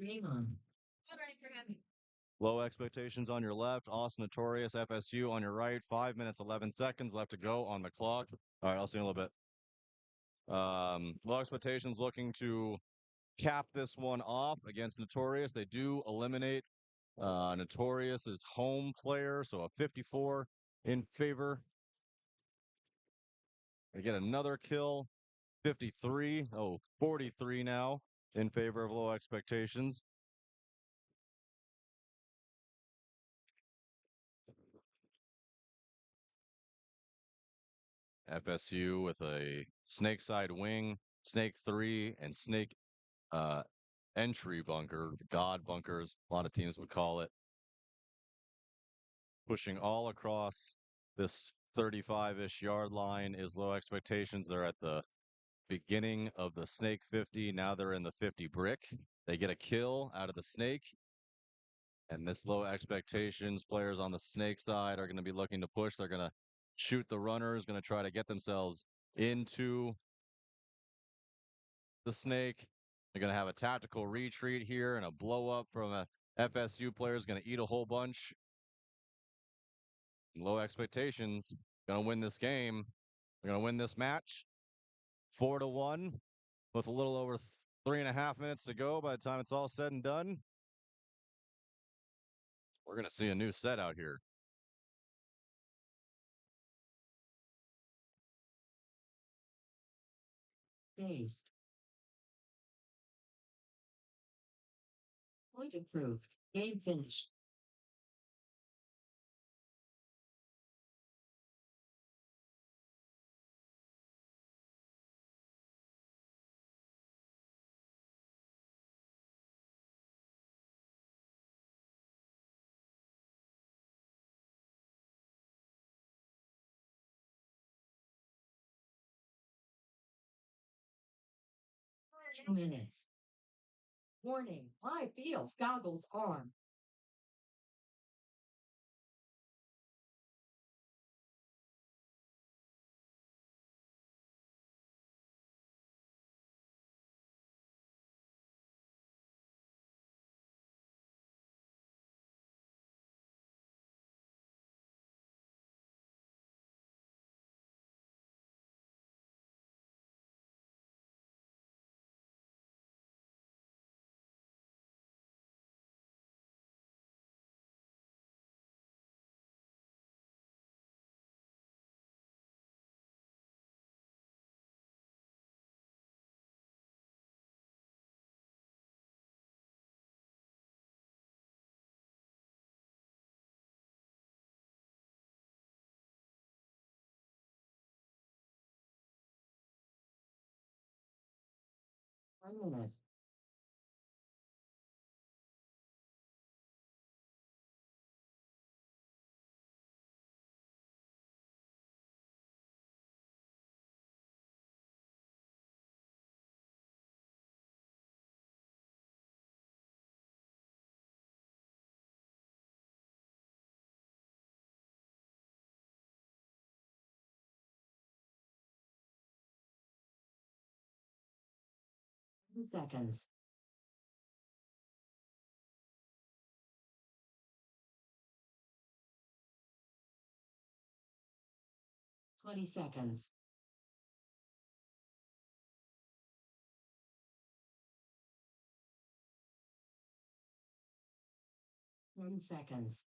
Game on. Low expectations on your left. Austin Notorious, FSU on your right. 5 minutes, 11 seconds left to go on the clock. All right, I'll see you in a little bit. Low expectations looking to cap this one off against Notorious. They do eliminate Notorious's home player, so a 54 in favor. They get another kill, 53. Oh, 43 now in favor of low expectations. FSU with a snake side wing, snake 3, and snake uh, entry bunker, the God bunkers, a lot of teams would call it. Pushing all across this 35-ish yard line is low expectations. They're at the beginning of the snake 50. Now they're in the 50 brick. They get a kill out of the snake. And this low expectations players on the snake side are going to be looking to push. They're going to shoot the runners, going to try to get themselves into the snake. They're going to have a tactical retreat here and a blow up from a FSU player is going to eat a whole bunch. Low expectations. Going to win this game. They're going to win this match 4-1 with a little over 3.5 minutes to go by the time it's all said and done. We're going to see a new set out here. Based. Point approved. Game finished. Two minutes. Warning. Live field goggles on. One minute. 2 seconds. 20 seconds. 10 seconds.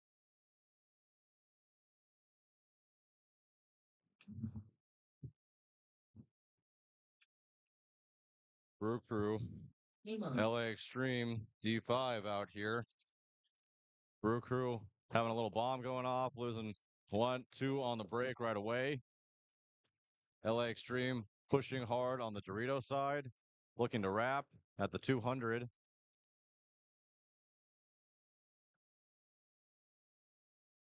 Brew Crew, Game on. LA Extreme D5 out here. Brew Crew having a little bomb going off, losing 1-2 on the break right away. LA Extreme pushing hard on the Dorito side, looking to wrap at the 200.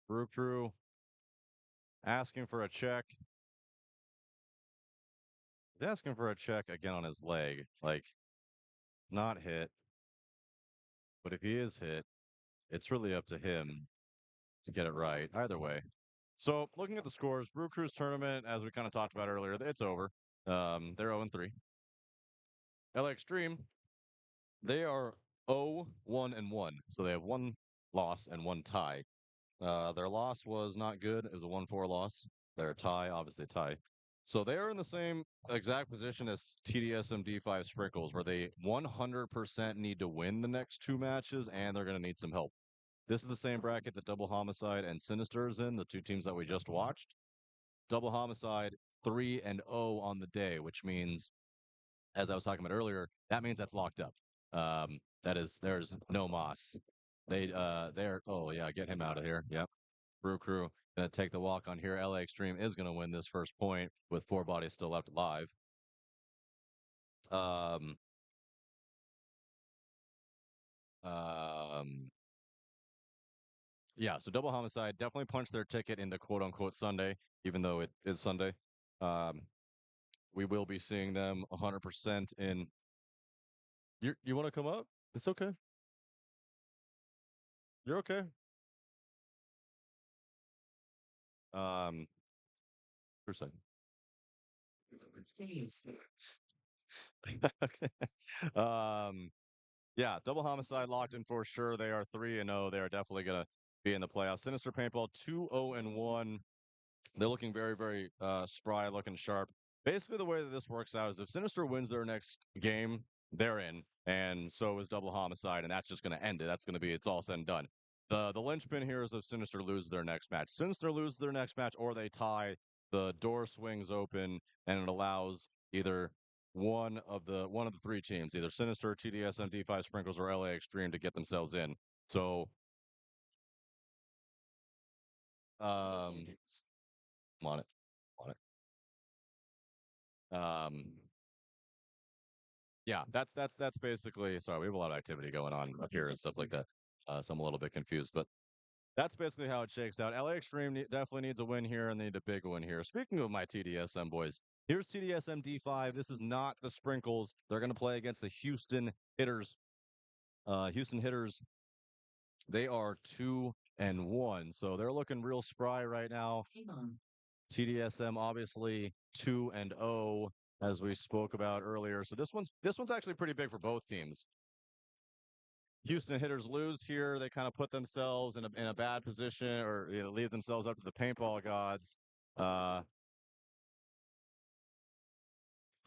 Brew Crew asking for a check. He's asking for a check again on his leg. Like, not hit. But if he is hit, it's really up to him to get it right. Either way. So, looking at the scores, Brew Crew's tournament, as we kind of talked about earlier, it's over. They're 0-3. LA Extreme, they are 0-1-1. So they have one loss and one tie. Their loss was not good. It was a 1-4 loss. Their tie, obviously a tie. So they are in the same exact position as TDSM D5 Sprinkles, where they 100% need to win the next two matches, and they're going to need some help. This is the same bracket that Double Homicide and Sinister is in, the two teams that we just watched. Double Homicide 3-0 on the day, which means, as I was talking about earlier, that means that's locked up. There's no moss. They're oh yeah, get him out of here. Yep. Brew Crew gonna take the walk on here. LA Extreme is gonna win this first point with 4 bodies still left alive. Um, um, yeah, so Double Homicide definitely punched their ticket into quote unquote Sunday, even though it is Sunday. Um, we will be seeing them 100% in. You want to come up? It's okay. You're okay. For a second. Jeez. Okay. Yeah, Double Homicide locked in for sure. They are 3-0. They are definitely gonna be in the playoffs. Sinister Paintball 2-0-1. They're looking very, very spry, looking sharp. Basically, the way that this works out is if Sinister wins their next game, they're in, and so is Double Homicide, and that's just going to end it. That's going to be it's all said and done. The linchpin here is if Sinister loses their next match. Sinister loses their next match, or they tie. The door swings open, and it allows either one of the three teams, either Sinister, TDSM D5 Sprinkles, or LA Extreme, to get themselves in. So, I'm on it. On it. Yeah, that's basically. Sorry, we have a lot of activity going on up here and stuff like that. So I'm a little bit confused, but that's basically how it shakes out. LA Extreme definitely needs a win here and they need a big win here. Speaking of my TDSM boys, here's TDSM D5. This is not the Sprinkles. They're going to play against the Houston Hitters. Houston Hitters, they are 2-1, so they're looking real spry right now. Game on. TDSM obviously 2-0 as we spoke about earlier. So this one's actually pretty big for both teams. Houston Hitters lose here. They kind of put themselves in a bad position, or leave themselves up to the paintball gods.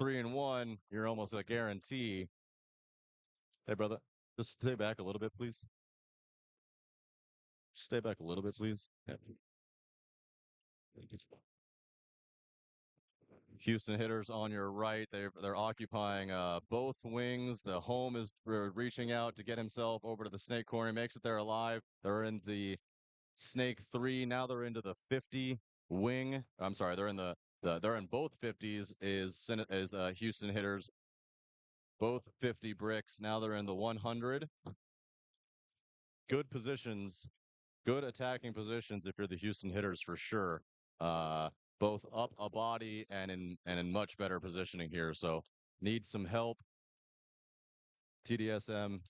3-1, you're almost a guarantee. Hey, brother, just stay back a little bit, please. Stay back a little bit, please. Yeah. Houston Hitters on your right. They're occupying both wings. The home is reaching out to get himself over to the snake corner. He makes it there alive. They're in the snake 3. Now they're into the 50 wing. I'm sorry, they're in both 50s. Is Houston Hitters both 50 bricks. Now they're in the 100. Good positions, good attacking positions if you're the Houston Hitters for sure. Both up a body and in much better positioning here. So need some help. TDSM.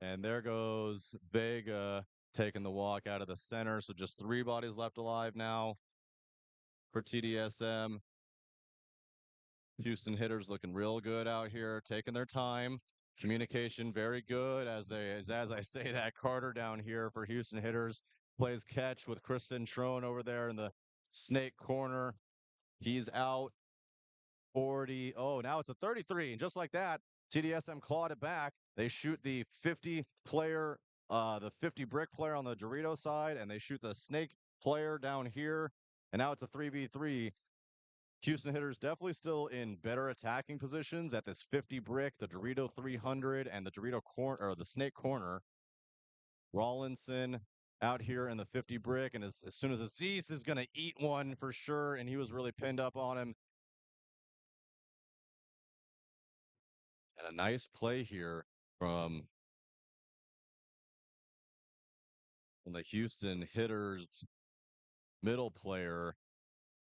And there goes Vega taking the walk out of the center. So just 3 bodies left alive now. for TDSM. Houston hitters looking real good out here, taking their time. Communication very good as I say that. Carter down here for Houston hitters plays catch with Kristen Trone over there in the snake corner. He's out 40. Oh, now it's a 33. And just like that, TDSM clawed it back. They shoot the 50 player, the 50 brick player on the Dorito side, and they shoot the snake player down here. And now it's a 3v3. Houston hitters definitely still in better attacking positions at this 50 brick, the Dorito 300, and the Dorito corner or the snake corner. Rawlinson out here in the 50 brick, and as soon as Aziz is going to eat one for sure, and he was really pinned up on him. And a nice play here from the Houston hitters middle player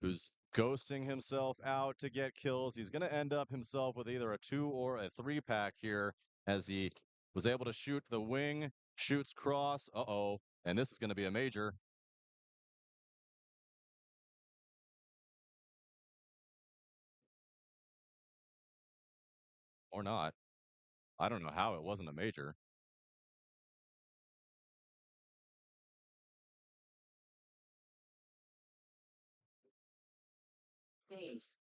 who's ghosting himself out to get kills. He's going to end up himself with either a 2 or a 3-pack here as he was able to shoot the wing, shoots cross. Uh-oh. And this is going to be a major. Or not. I don't know how it wasn't a major. Base.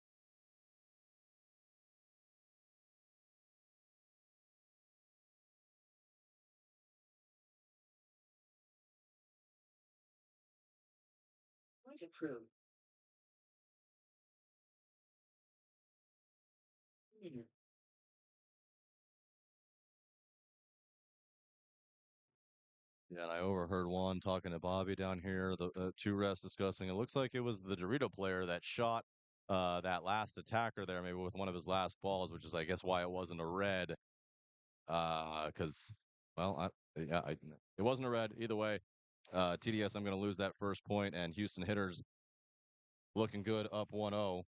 Point approved. Minute. Yeah, and I overheard Juan talking to Bobby down here, the two refs discussing. It looks like it was the Dorito player that shot that last attacker there, maybe with one of his last balls, which is, I guess, why it wasn't a red. Because, well, it wasn't a red either way. TDS, I'm going to lose that first point, and Houston hitters looking good, up 1-0.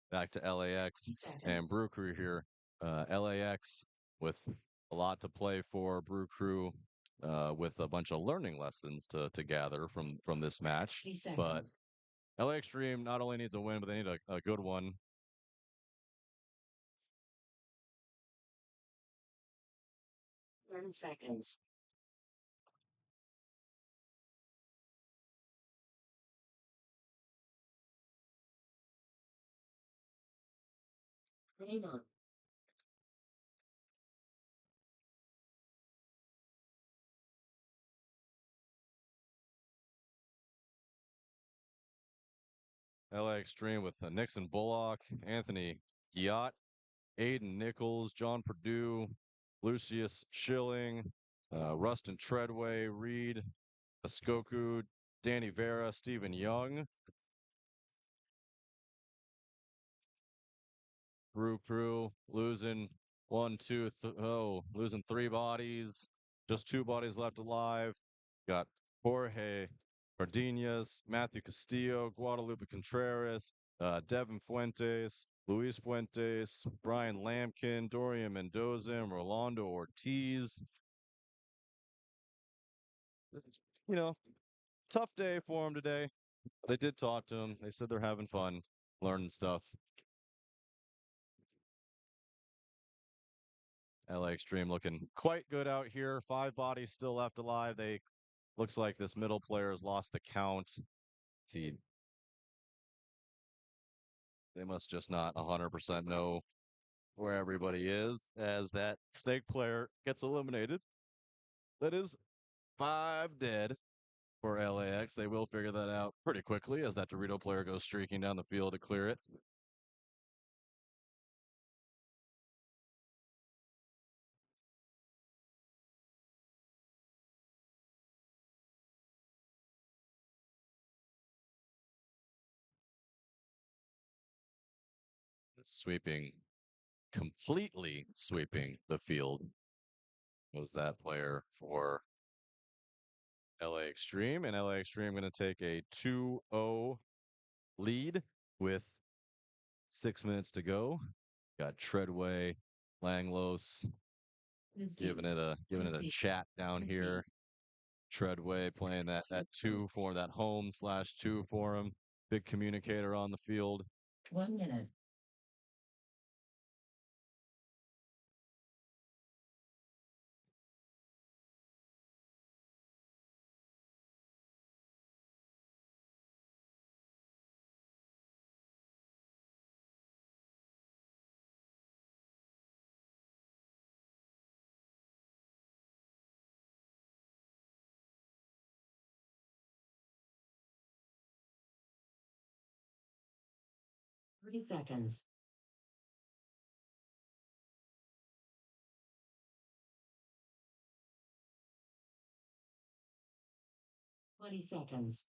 Back to LAX and Brew Crew here. LAX with a lot to play for. Brew Crew with a bunch of learning lessons to gather from this match. But LA Extreme not only needs a win, but they need a good one. 10 seconds. Hang on. LA Extreme with Nixon Bullock, Anthony Yacht, Aiden Nichols, John Purdue, Lucius Schilling, Rustin Treadway, Reed, Askoku, Danny Vera, Stephen Young. Brew Crew losing losing 3 bodies. Just 2 bodies left alive. Got Jorge Cardenas, Matthew Castillo, Guadalupe Contreras, Devin Fuentes, Luis Fuentes, Brian Lampkin, Dorian Mendoza, and Rolando Ortiz. You know, tough day for him today. They did talk to him. They said they're having fun, learning stuff. LA Extreme looking quite good out here. 5 bodies still left alive. Looks like this middle player has lost the count. See, they must just not 100% know where everybody is as that snake player gets eliminated. That is 5 dead for LAX. They will figure that out pretty quickly as that Dorito player goes streaking down the field to clear it. Completely sweeping the field was that player for LA Extreme. And LA Extreme going to take a 2-0 lead with 6 minutes to go. Got Treadway, Langlos giving it a chat down here. Treadway playing that 2 for that home/2 for him. big communicator on the field. 1 minute. Thirty seconds. Twenty seconds.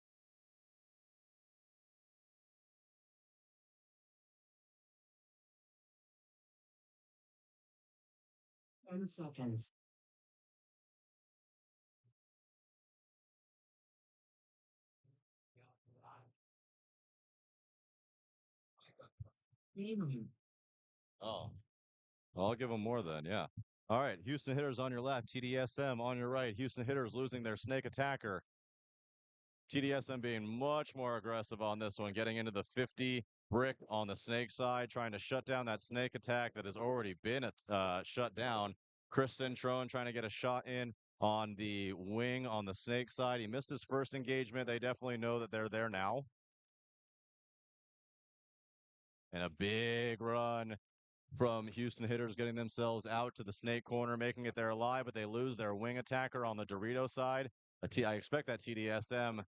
10 seconds. Oh, I'll give them more then. Yeah. All right. Houston hitters on your left. TDSM on your right. Houston hitters losing their snake attacker. TDSM being much more aggressive on this one, getting into the 50 brick on the snake side, trying to shut down that snake attack that has already been shut down. Chris Cintron trying to get a shot in on the wing on the snake side. He missed his first engagement. They definitely know that they're there now. And a big run from Houston hitters getting themselves out to the snake corner, making it there alive, but they lose their wing attacker on the Dorito side. I expect that TDSM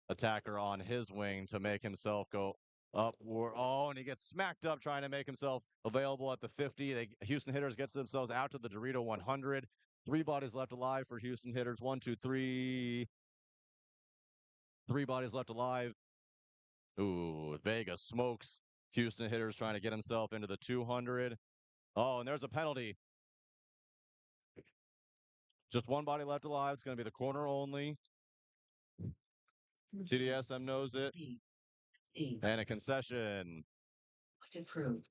attacker on his wing to make himself go upward. Oh, and he gets smacked up trying to make himself available at the 50. Houston hitters gets themselves out to the Dorito 100. 3 bodies left alive for Houston hitters. 1, 2, 3. 3 bodies left alive. Ooh, Vegas smokes Houston hitters trying to get himself into the 200. Oh, and there's a penalty. Just 1 body left alive. It's going to be the corner only. TDSM knows it. And a concession. Approved.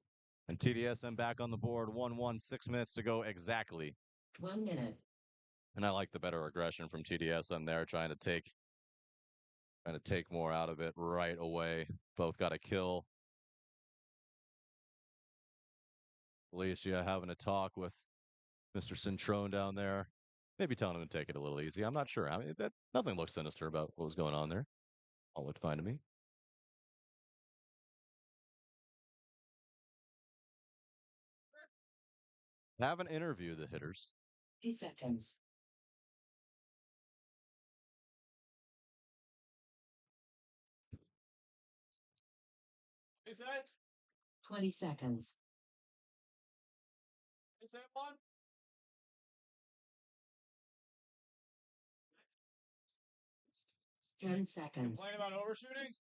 And TDSM back on the board. 1-1, 6 minutes to go exactly. 1 minute. And I like the better aggression from TDSM there, trying to take more out of it right away. Both got a kill. Alicia having a talk with Mr. Cintrone down there. Maybe telling him to take it a little easy. I'm not sure. I mean, nothing looks sinister about what was going on there. All looked fine to me. Have an interview, the hitters. 30 seconds. Is that? 20 seconds. Is that one? 10 seconds. Complain about overshooting?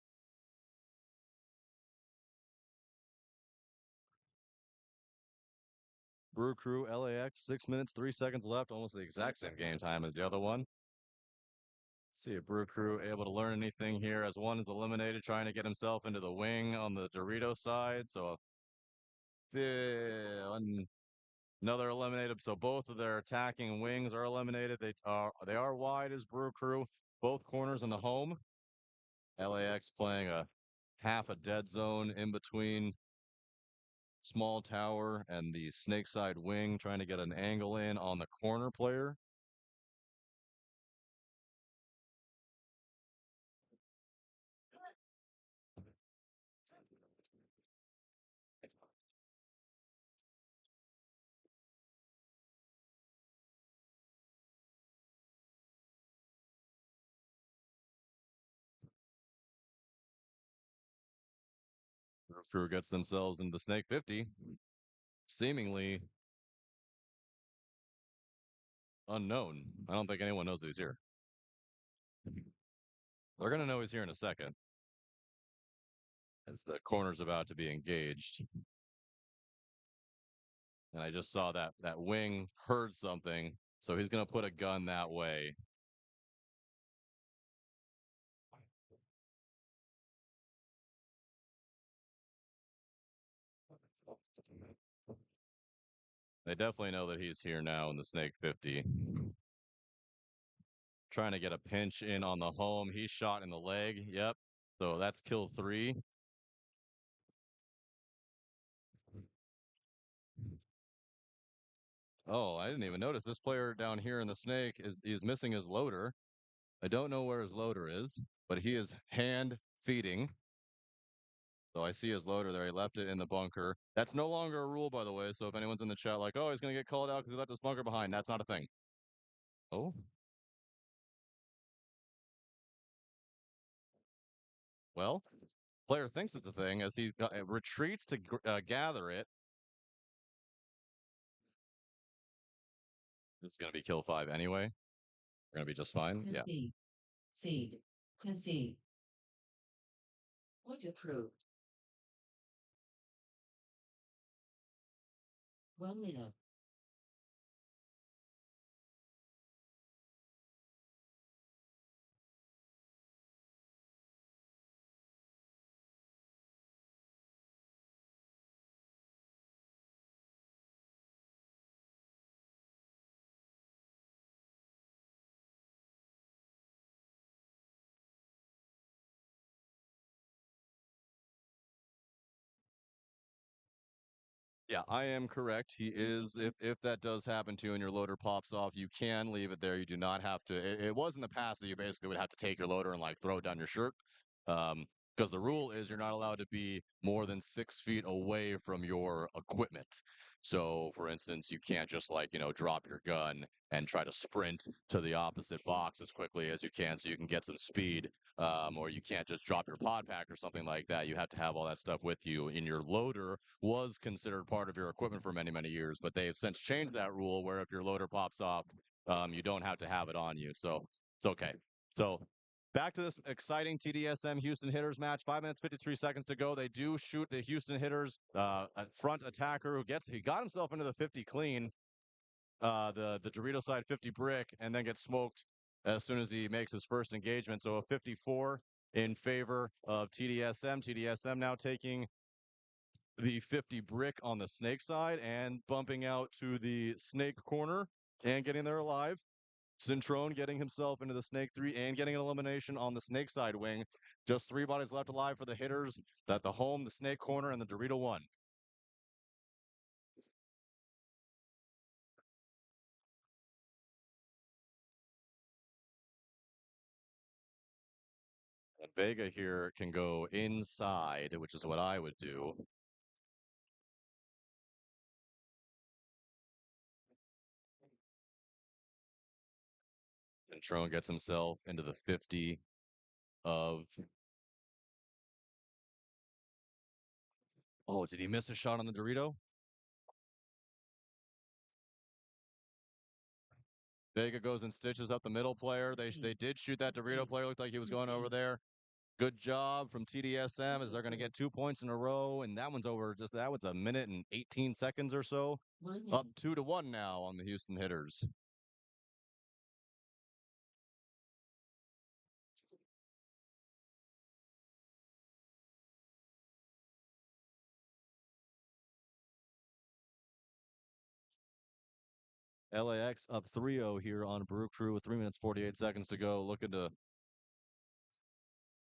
Brew Crew, LAX, 6 minutes, 3 seconds left, almost the exact same game time as the other one. Let's see if Brew Crew able to learn anything here as one is eliminated, trying to get himself into the wing on the Dorito side. So another eliminated. So both of their attacking wings are eliminated. They are wide as Brew Crew. Both corners in the home. LAX playing a half a dead zone in between small tower and the snake side wing, trying to get an angle in on the corner player. Crew gets themselves into the snake 50, seemingly unknown. I don't think anyone knows that he's here. They're going to know he's here in a second, as the corner's about to be engaged. And I just saw that wing heard something, so he's going to put a gun that way. They definitely know that he's here now in the snake 50. Trying to get a pinch in on the home. He's shot in the leg. Yep. So that's kill 3. Oh, I didn't even notice this player down here in the snake is missing his loader. I don't know where his loader is, but he is hand feeding. So I see his loader there. He left it in the bunker. That's no longer a rule, by the way. So if anyone's in the chat like, oh, he's going to get called out because he left his bunker behind, that's not a thing. Oh. Well, player thinks it's a thing as he retreats to gather it. It's going to be kill 5 anyway. We're going to be just fine. Yeah. Concede. Seed. Concede. Point approved. 1 minute. Yeah, I am correct. He is. If that does happen to you and your loader pops off, you can leave it there. You do not have to. It was in the past that you basically would have to take your loader and like throw it down your shirt. Because the rule is you're not allowed to be more than 6 feet away from your equipment. So, for instance, you can't just like drop your gun and try to sprint to the opposite box as quickly as you can so you can get some speed. Or you can't just drop your pod pack or something like that. You have to have all that stuff with you. And your loader was considered part of your equipment for many, many years, but they've since changed that rule where if your loader pops off, you don't have to have it on you. So it's okay. So back to this exciting TDSM Houston Hitters match. 5 minutes, 53 seconds to go. They do shoot the Houston Hitters front attacker who he got himself into the 50 clean. The Dorito side 50 brick and then gets smoked as soon as he makes his first engagement. So a 54 in favor of TDSM. TDSM now taking the 50 brick on the snake side and bumping out to the snake corner and getting there alive. Cintrone getting himself into the snake 3 and getting an elimination on the snake side wing. Just 3 bodies left alive for the hitters. That the home, the snake corner, and the Dorito 1. And Vega here can go inside, which is what I would do. And Trone gets himself into the 50 of. Oh, did he miss a shot on the Dorito? Vega goes and stitches up the middle player. They did shoot that Dorito player. Looked like he was going over there. Good job from TDSM as they're going to get 2 points in a row. And that one's over. That was a minute and 18 seconds or so. Up 2-1 now on the Houston Hitters. LAX up 3-0 here on Brew Crew with 3 minutes 48 seconds to go. Looking to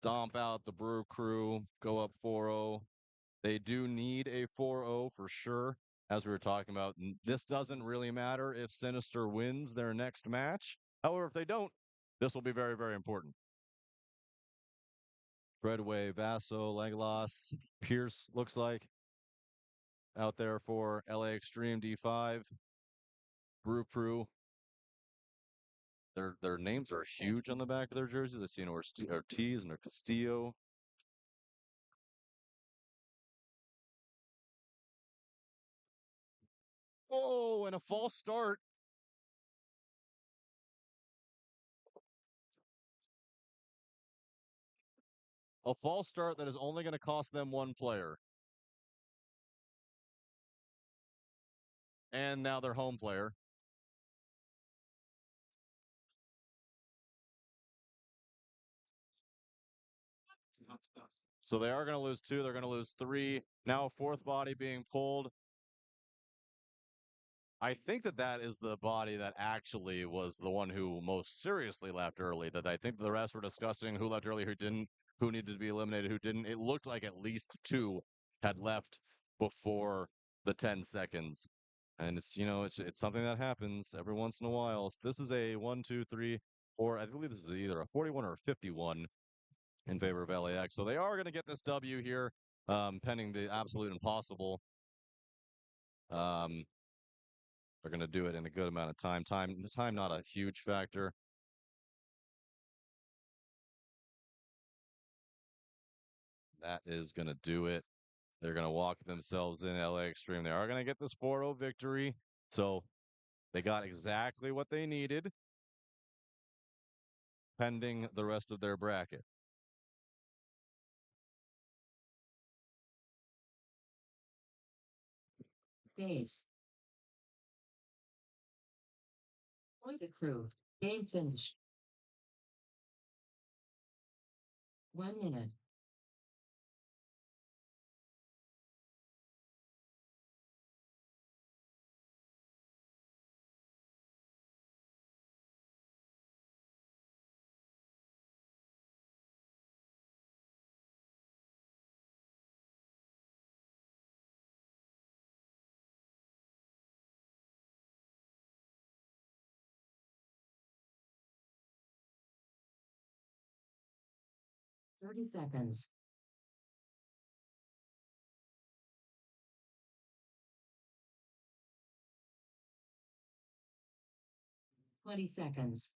stomp out the Brew Crew, go up 4-0. They do need a 4-0 for sure. As we were talking about, this doesn't really matter if Sinister wins their next match. However, if they don't, this will be very, very important. Redway, Vaso, Legolas, Pierce looks like out there for LA Extreme D5. Brew Crew. Their names are huge on the back of their jerseys. I see an Ortiz and a Castillo. Oh, and a false start. A false start that is only going to cost them 1 player. And now their home player. So they are going to lose 2. They're going to lose 3. Now a 4th body being pulled. I think that is the body that actually was the one who most seriously left early. That I think the rest were discussing who left early, who didn't. who needed to be eliminated, who didn't. It looked like at least 2 had left before the 10 seconds. And it's something that happens every once in a while. So this is a 1, 2, 3, or I believe this is either a 41 or a 51 in favor of LAX. So they are going to get this W here, pending the absolute impossible. They're going to do it in a good amount of time. Time not a huge factor. That is going to do it. They're going to walk themselves in LA Extreme. They are going to get this 4-0 victory. So they got exactly what they needed, pending the rest of their bracket. Base. Point approved. Game finished. 1 minute. Thirty seconds. 20 seconds.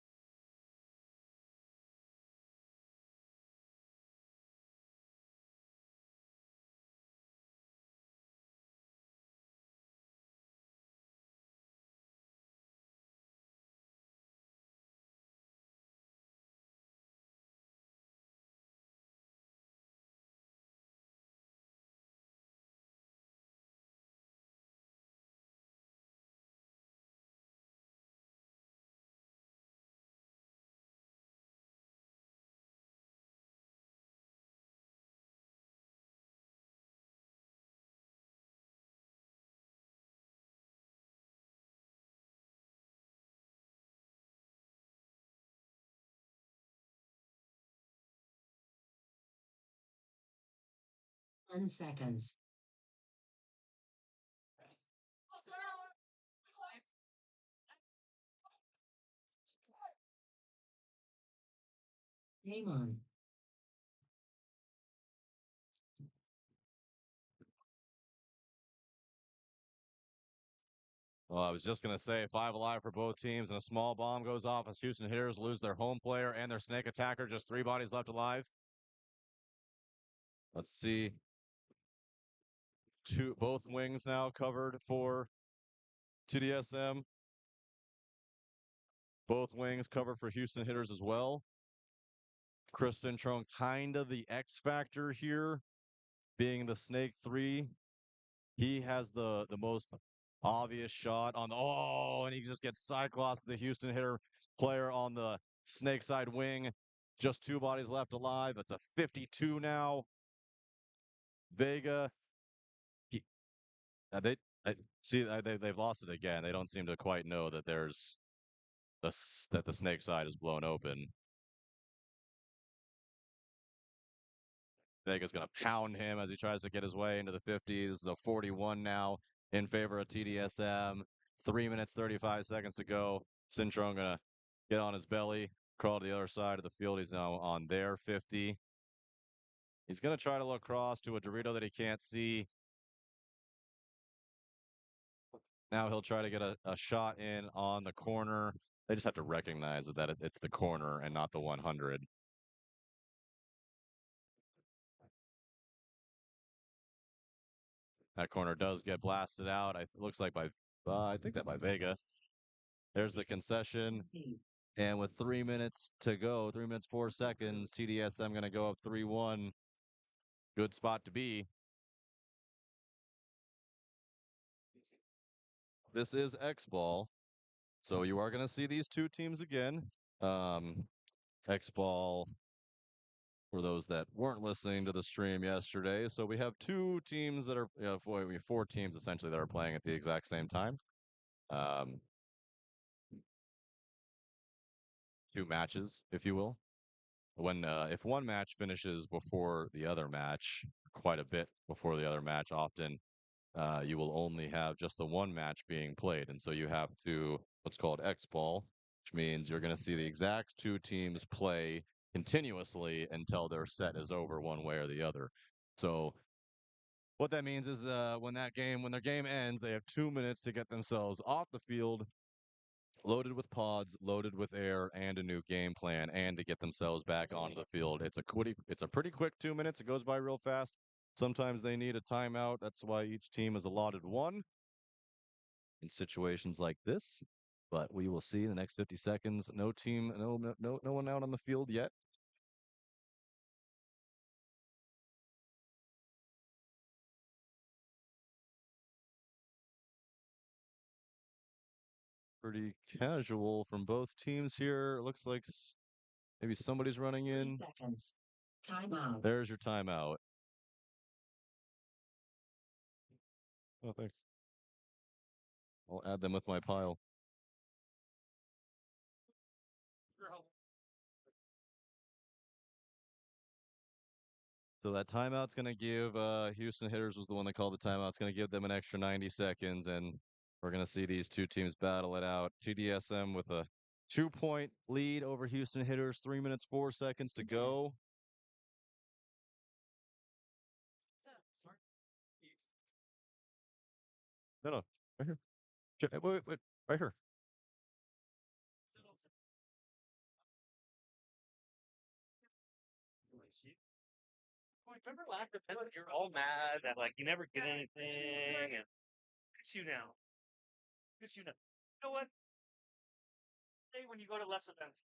10 seconds. Game on. Well, I was just going to say 5 alive for both teams, and a small bomb goes off as Houston Hitters lose their home player and their snake attacker. Just 3 bodies left alive. Let's see. Both wings now covered for TDSM. Both wings covered for Houston Hitters as well. Chris Cintron, kind of the X factor here, being the Snake 3. He has the most obvious shot on and he just gets Cyclops, the Houston Hitter player on the Snake side wing. Just 2 bodies left alive. That's a 52 now. Vega, they've lost it again. They don't seem to quite know that that the Snake side is blown open. Vega's going to pound him as he tries to get his way into the 50s. This is a 41 now in favor of TDSM. 3 minutes, 35 seconds to go. Cintron going to get on his belly, crawl to the other side of the field. He's now on their 50. He's going to try to look across to a Dorito that he can't see. Now he'll try to get a shot in on the corner. They just have to recognize that it's the corner and not the 100. That corner does get blasted out. It looks like I think that by Vega. There's the concession. And with 3 minutes to go, 3 minutes, 4 seconds, TDSM going to go up 3-1. Good spot to be. This is X-Ball. So you are going to see these 2 teams again. X-Ball, for those that weren't listening to the stream yesterday. So we have 2 teams that are, 4 teams essentially that are playing at the exact same time. 2 matches, if you will. when if one match finishes before the other match, quite a bit before the other match, often you will only have just the one match being played, and so you have to what's called X ball, which means you're going to see the exact two teams play continuously until their set is over one way or the other. So what that means is when their game ends, they have 2 minutes to get themselves off the field, loaded with pods, loaded with air, and a new game plan, and to get themselves back onto the field. It's a pretty quick 2 minutes. It goes by real fast. Sometimes they need a timeout. That's why each team is allotted one in situations like this. But we will see in the next 50 seconds. No one out on the field yet. Pretty casual from both teams here. It looks like maybe somebody's running 30 in. seconds. Timeout. There's your timeout. Oh, thanks. I'll add them with my pile. So that timeout's going to give Houston Hitters was the one that called the timeout. It's going to give them an extra 90 seconds, and we're going to see these two teams battle it out. TDSM with a 2-point lead over Houston Hitters, 3 minutes, 4 seconds to go. No, right here. Wait, right here. Remember last time you're all mad that like you never get anything and it's you now. It's you now. You know what? Say when you go to less events,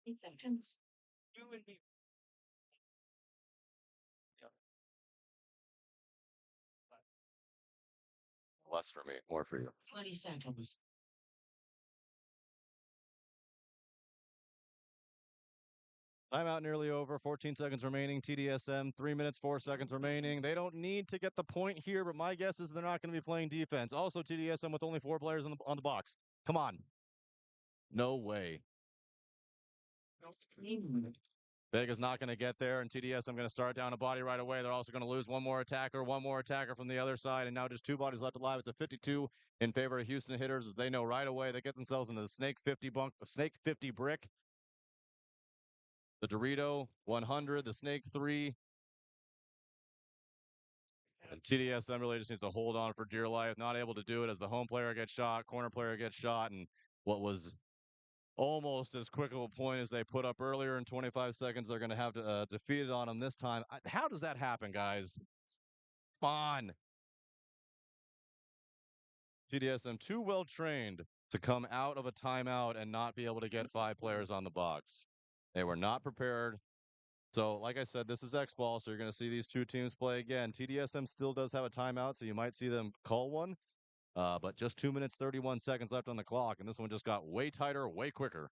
3 seconds. you and me. Less for me, more for you. 20 seconds. Timeout nearly over. 14 seconds remaining. TDSM, 3 minutes, 4 seconds remaining. They don't need to get the point here, but my guess is they're not going to be playing defense. Also, TDSM with only 4 players on the box. Come on. No way. Vega's not going to get there, and TDSM going to start down a body right away. They're also going to lose one more attacker from the other side, and now just 2 bodies left alive. It's a 52 in favor of Houston Hitters, as they know right away they get themselves into the Snake 50 brick. The Dorito 100, the Snake 3. And TDSM really just needs to hold on for dear life. Not able to do it as the home player gets shot, corner player gets shot, and what was almost as quick of a point as they put up earlier in 25 seconds, they're going to have to defeat it on them this time. How does that happen, guys? Come on. TDSM too well trained to come out of a timeout and not be able to get 5 players on the box. They were not prepared. So, like I said, this is X ball, so you're going to see these two teams play again. TDSM still does have a timeout, so you might see them call one. But just 2 minutes, 31 seconds left on the clock, and this one just got way tighter, way quicker.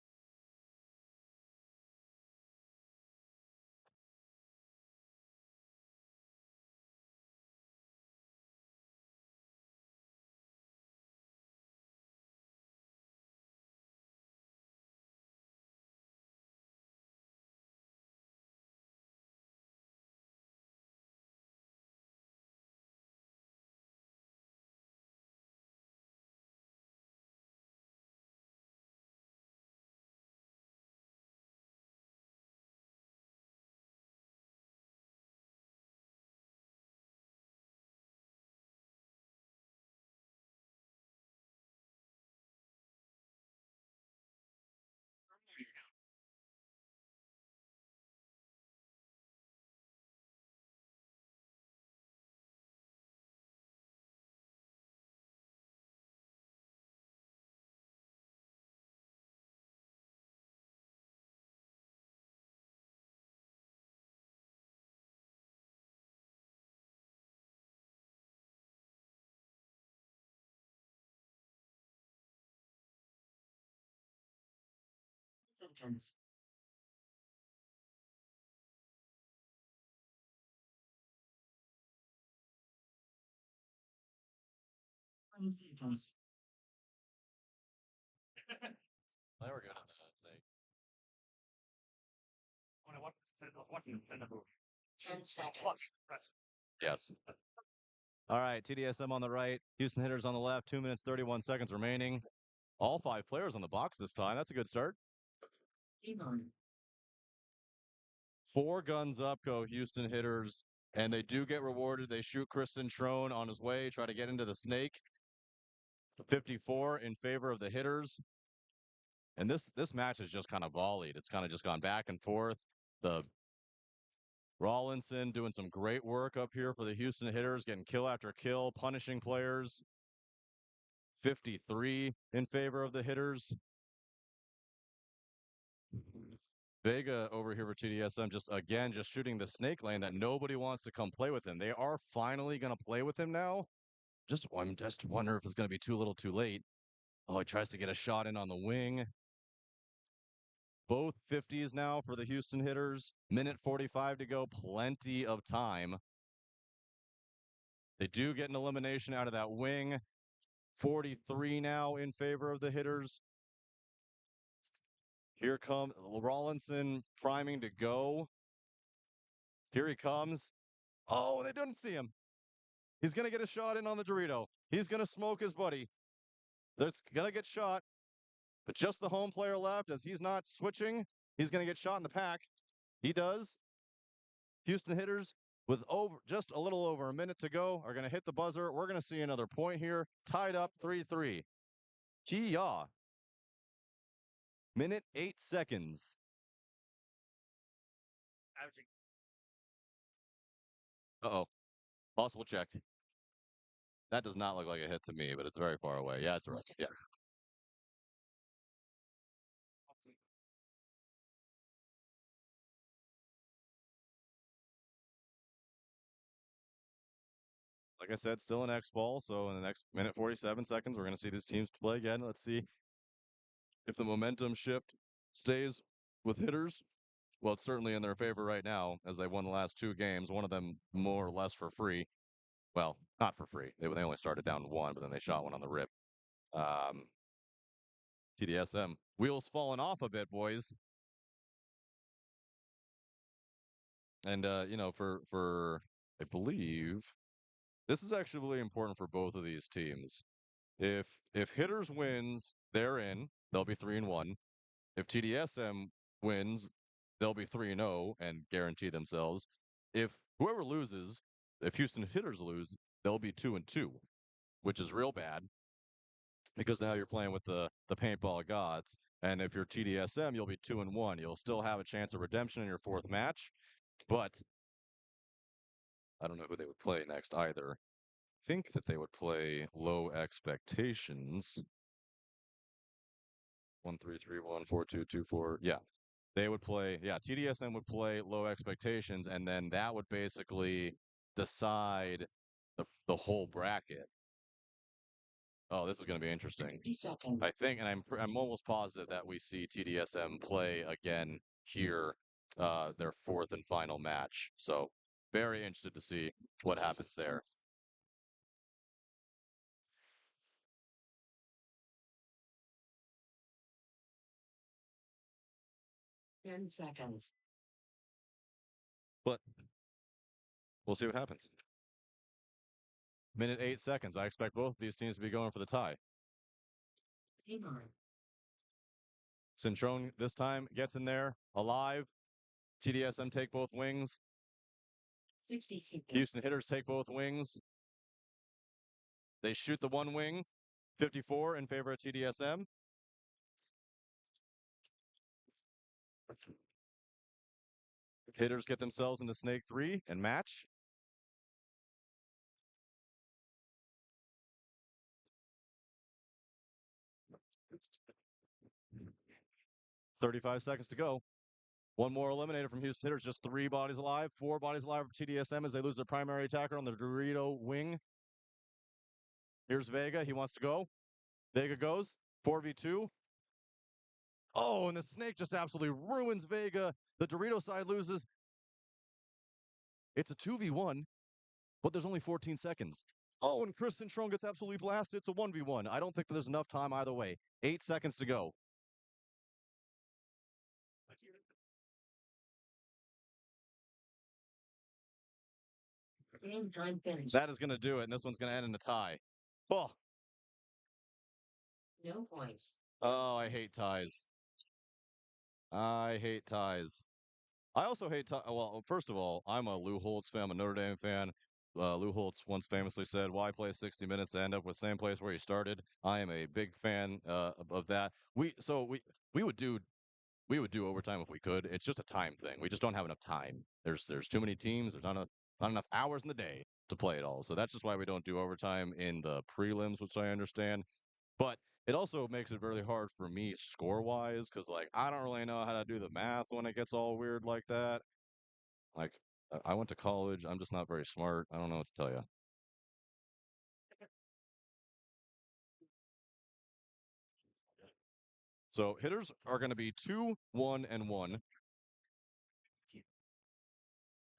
Seconds. 20 seconds. They were good at that. was watching the movie. 10 seconds. Plus, impressive. Yes. All right, TDSM on the right, Houston Hitters on the left. 2 minutes 31 seconds remaining. All 5 players on the box this time. That's a good start. Game on. 4 guns up go Houston Hitters, and they do get rewarded. They shoot Kristen Trone on his way, try to get into the snake. 54 in favor of the Hitters. And this match is just kind of volleyed. It's kind of just gone back and forth. The Rawlinson doing some great work up here for the Houston Hitters, getting kill after kill, punishing players. 53 in favor of the Hitters. Vega over here for TDSM just shooting the snake lane that nobody wants to come play with him. They are finally going to play with him now. I'm just wonder if it's going to be too little too late. Oh, he tries to get a shot in on the wing. Both 50s now for the Houston Hitters. Minute 45 to go. Plenty of time. They do get an elimination out of that wing. 43 now in favor of the Hitters. Here comes Rawlinson priming to go. Here he comes. Oh, they didn't see him. He's going to get a shot in on the Dorito. He's going to smoke his buddy. That's going to get shot. But just the home player left as he's not switching. He's going to get shot in the pack. He does. Houston Hitters with just a little over a minute to go are going to hit the buzzer. We're going to see another point here. Tied up 3-3. Kia. Minute 8 seconds. Averaging. Uh-oh. Possible check. That does not look like a hit to me, but it's very far away. Yeah, it's right. Yeah. Like I said, still an X ball. So in the next minute 47 seconds, we're going to see these teams play again. Let's see if the momentum shift stays with Hitters. Well, it's certainly in their favor right now as they won the last 2 games, one of them more or less for free. Well, not for free. They only started down 1, but then they shot one on the rip. TDSM. Wheels falling off a bit, boys. And, for I believe this is actually really important for both of these teams. If Hitters wins, they're in. They'll be 3-1. If TDSM wins, they'll be 3-0 and guarantee themselves. If whoever loses, if Houston Hitters lose, they'll be 2-2, which is real bad because now you're playing with the paintball gods. And if you're TDSM, you'll be 2-1. You'll still have a chance of redemption in your 4th match, but I don't know who they would play next either. Think that they would play Low Expectations. 1-3-3-1-4-2-2-4. Yeah. They would play, TDSM would play Low Expectations, and then that would basically decide the whole bracket. Oh, this is going to be interesting. 30 seconds. I think, and I'm almost positive that we see TDSM play again here, their 4th and final match. So very interested to see what happens there. Ten seconds. But we'll see what happens. Minute 8 seconds. I expect both these teams to be going for the tie. Game on. Cintrone this time gets in there alive. TDSM take both wings. 60 seconds. Houston Hitters take both wings. They shoot the one wing. 54 in favor of TDSM. Hitters get themselves into Snake 3 and match. $35 seconds to go. One more eliminated from Houston Hitters. Just 3 bodies alive. 4 bodies alive for TDSM as they lose their primary attacker on the Dorito wing. Here's Vega. He wants to go. Vega goes. 4v2. Oh, and the Snake just absolutely ruins Vega. The Dorito side loses. It's a 2v1, but there's only 14 seconds. Oh, and Kristen Trone gets absolutely blasted. It's a 1v1. I don't think there's enough time either way. 8 seconds to go. Game time finished. That is going to do it, and this one's going to end in a tie. Oh, No points. oh, I hate ties. I hate ties. I also hate ties. Well, first of all, I'm a Lou Holtz fan. I'm a Notre Dame fan. Lou Holtz once famously said, "Why play 60 minutes to end up with the same place where you started?" I am a big fan of that. We would do overtime if we could. It's just a time thing. We just don't have enough time. There's too many teams. There's not enough hours in the day to play it all. So that's just why we don't do overtime in the prelims, which I understand. But it also makes it really hard for me score wise because like I don't really know how to do the math when it gets all weird like that. Like I went to college. I'm just not very smart. I don't know what to tell you. So hitters are going to be 2, 1, and 1.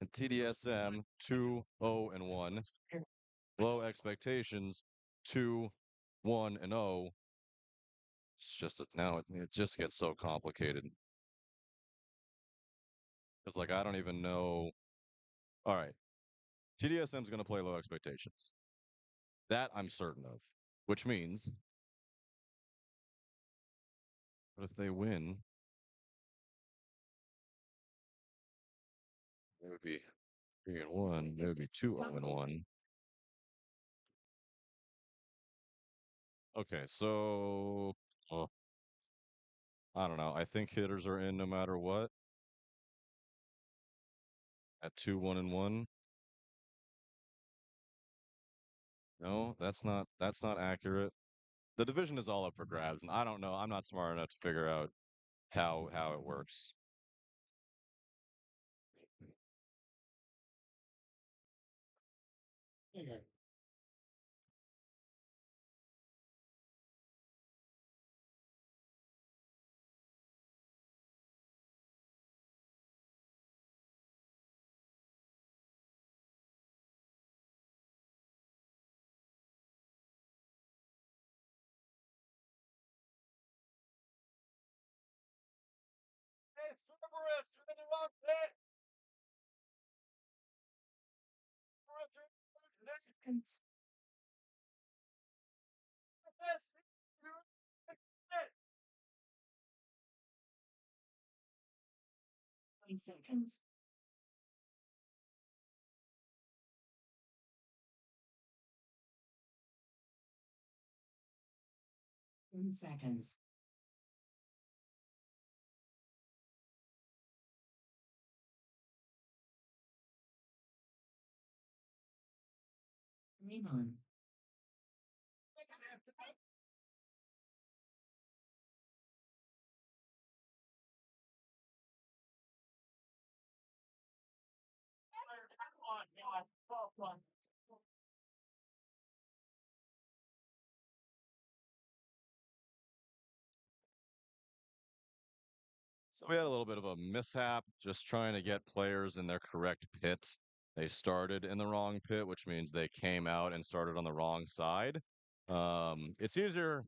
And TDSM 2, 0, and 1. Low expectations 2, 1, and 0. It's just now it just gets so complicated. It's like I don't even know. All right. TDSM is going to play low expectations. That I'm certain of. Which means, but if they win, it would be 3 and 1. It would be 2, 0, and 1. Okay, so well, I don't know. I think hitters are in no matter what at 2, 1, and 1. No, that's not accurate. The division is all up for grabs, and I don't know. I'm not smart enough to figure out how it works. Yeah. Hey, Cerberus, you're in the wrong pit. Cerberus, you're in the wrong pit. Seconds. Yes, you're in the wrong pit. 20 seconds. Seconds. Game on. So we had a little bit of a mishap just trying to get players in their correct pit. They started in the wrong pit, which means they came out and started on the wrong side. It's easier.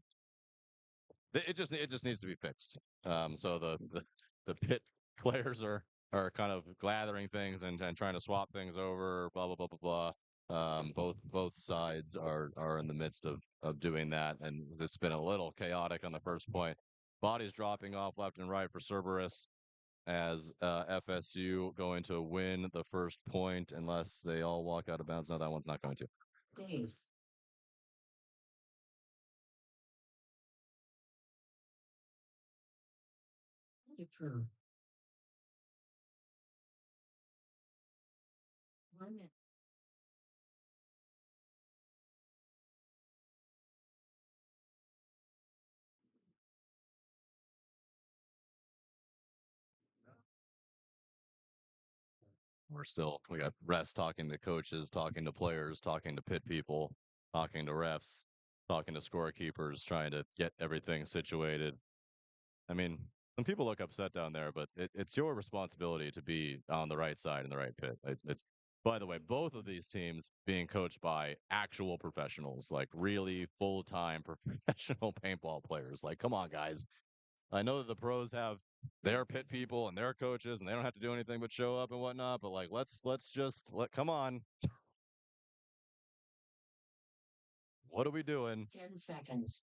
It just needs to be fixed. So the pit players are kind of gathering things and trying to swap things over. Blah blah blah blah blah. Both sides are in the midst of doing that, and it's been a little chaotic on the first point. Bodies dropping off left and right for Cerberus as FSU going to win the first point unless they all walk out of bounds. No, that one's not going to. Days. True. 1 minute. We got refs talking to coaches, talking to players, talking to pit people, talking to refs, talking to scorekeepers, trying to get everything situated. I mean, some people look upset down there, but it's your responsibility to be on the right side in the right pit. By the way, both of these teams being coached by actual professionals, like really full time professional paintball players. Like, come on, guys. I know that the pros have their pit people and their coaches, and they don't have to do anything but show up and whatnot. But like, let's just come on. What are we doing? 10 seconds.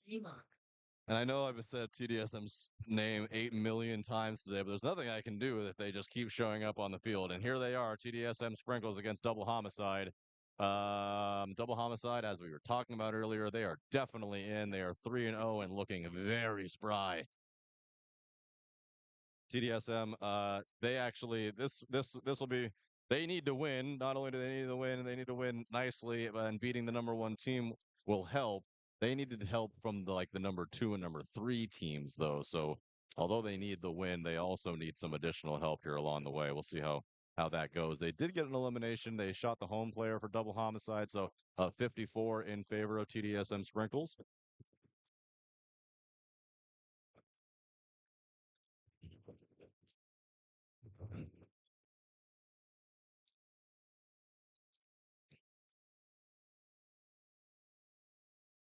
Ema. And I know I've said TDSM's name 8 million times today, but there's nothing I can do if they just keep showing up on the field. And here they are, TDSM Sprinkles against Double Homicide. Double Homicide, as we were talking about earlier, they are definitely in. They are 3-0 and looking very spry. TDSM, they actually this will be they need to win. Not only do they need to win, they need to win nicely, and beating the #1 team will help. They needed help from the number 2 and number 3 teams though. So although they need the win, they also need some additional help here along the way. We'll see how that goes. They did get an elimination. They shot the home player for Double Homicide, so 54 in favor of TDSM Sprinkles.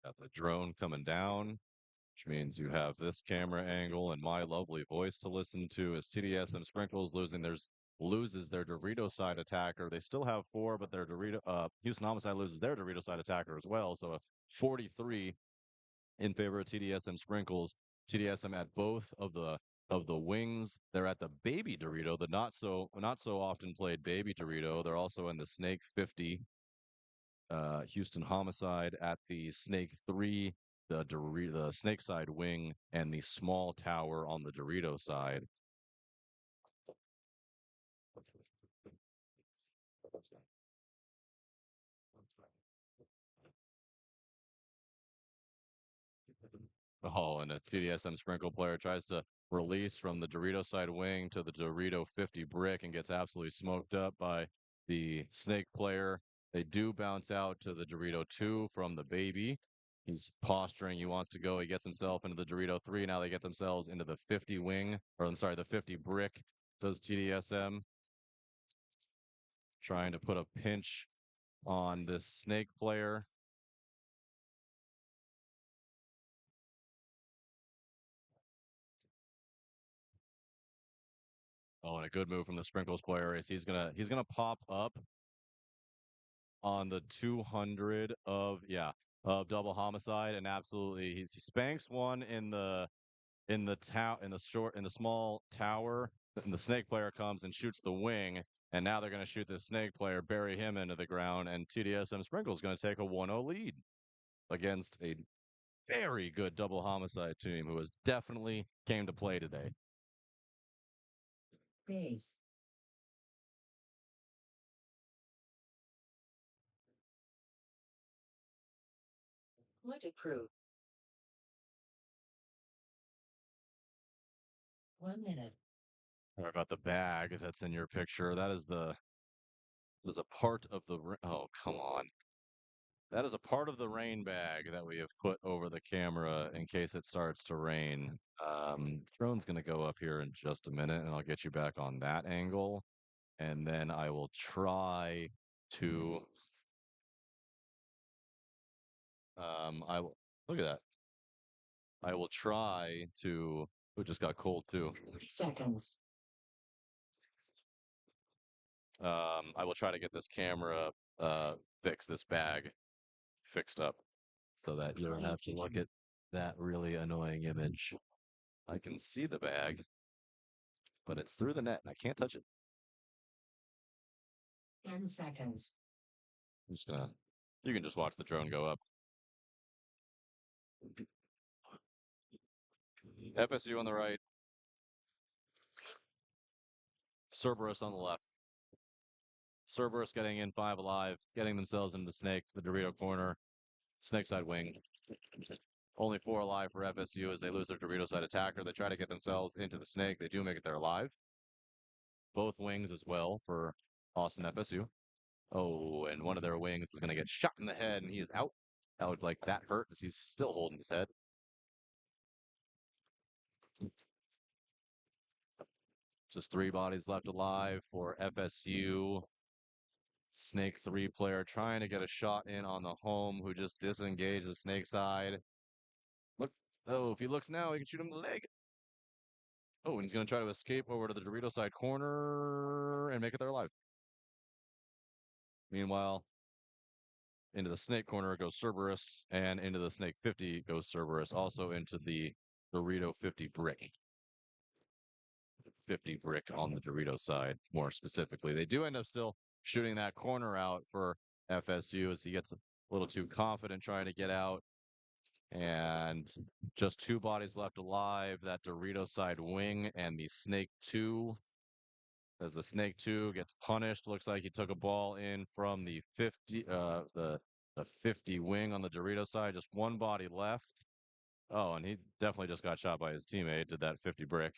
Got the drone coming down, which means you have this camera angle and my lovely voice to listen to as TDSM Sprinkles loses their Dorito side attacker. They still have 4, but their Houston Homicide loses their Dorito side attacker as well. So a 43 in favor of TDSM Sprinkles. TDSM at both of the wings. They're at the baby Dorito, the not so often played baby Dorito. They're also in the Snake 50. Houston Homicide at the Snake 3, the Snake side wing, and the small tower on the Dorito side. Oh, and a TDSM Sprinkle player tries to release from the Dorito side wing to the Dorito 50 brick and gets absolutely smoked up by the Snake player. They do bounce out to the Dorito 2 from the baby. He's posturing. He wants to go. He gets himself into the Dorito 3. Now they get themselves into the 50 wing, or I'm sorry, the 50 brick. Does TDSM trying to put a pinch on this Snake player? Oh, and a good move from the Sprinkles player is he's gonna pop up on the 200 of Double Homicide, and absolutely he spanks one in the small tower, and the Snake player comes and shoots the wing, and now they're going to shoot the Snake player, bury him into the ground, and TDSM Sprinkle is going to take a 1-0 lead against a very good Double Homicide team who has definitely came to play today. Base. What a crew. 1 minute. Sorry about the bag that's in your picture. That is a part of the oh, come on. That is a part of the rain bag that we have put over the camera in case it starts to rain. Drone's going to go up here in just a minute, and I'll get you back on that angle. And then I will try to. I will look at that. I will try to. It just got cold too. 30 seconds. I will try to get this camera this bag fixed up so that you don't have to look at that really annoying image. I can see the bag, but it's through the net and I can't touch it. 10 seconds. I'm just gonna, you can just watch the drone go up. FSU on the right. Cerberus on the left. Cerberus getting in 5 alive, getting themselves into the Snake, the Dorito corner. Snake side wing. Only 4 alive for FSU as they lose their Dorito side attacker. They try to get themselves into the Snake. They do make it there alive. Both wings as well for Austin FSU. Oh, and one of their wings is going to get shot in the head, and he is out. That would that hurt as he's still holding his head. Just 3 bodies left alive for FSU. Snake 3 player trying to get a shot in on the home who just disengaged the Snake side. Look, oh, if he looks now, he can shoot him in the leg. Oh, and he's going to try to escape over to the Dorito side corner and make it there alive. Meanwhile, into the snake corner goes Cerberus, and into the snake 50 goes Cerberus, also into the Dorito 50 brick. 50 brick on the Dorito side, more specifically. They do end up still shooting that corner out for FSU as he gets a little too confident trying to get out. And just 2 bodies left alive. That Dorito side wing and the Snake 2. As the Snake 2 gets punished, looks like he took a ball in from the 50, the 50 wing on the Dorito side. Just 1 body left. Oh, and he definitely just got shot by his teammate. Did that 50 brick.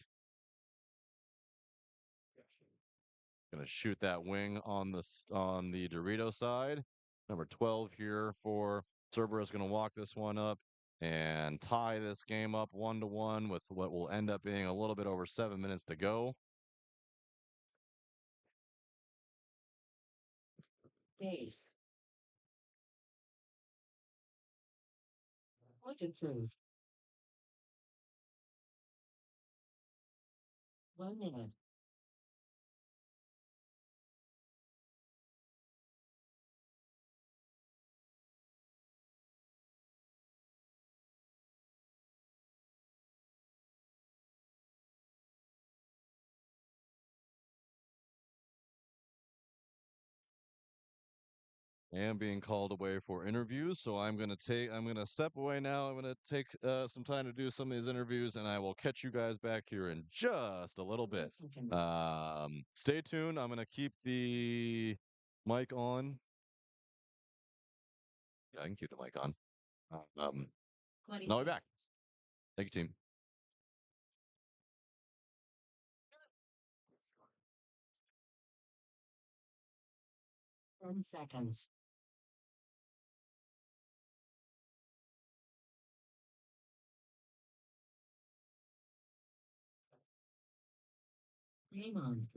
Gonna shoot that wing on the Dorito side. Number 12 here for Cerberus. Gonna walk this one up and tie this game up 1-1 with what will end up being a little bit over 7 minutes to go. Base. Point improved. 1 minute. And being called away for interviews, so I'm gonna step away now. I'm gonna take some time to do some of these interviews, and I will catch you guys back here in just a little bit. Stay tuned. I'm gonna keep the mic on. Yeah, I can keep the mic on. And I'll be back. Thank you, team. 10 seconds. Game on.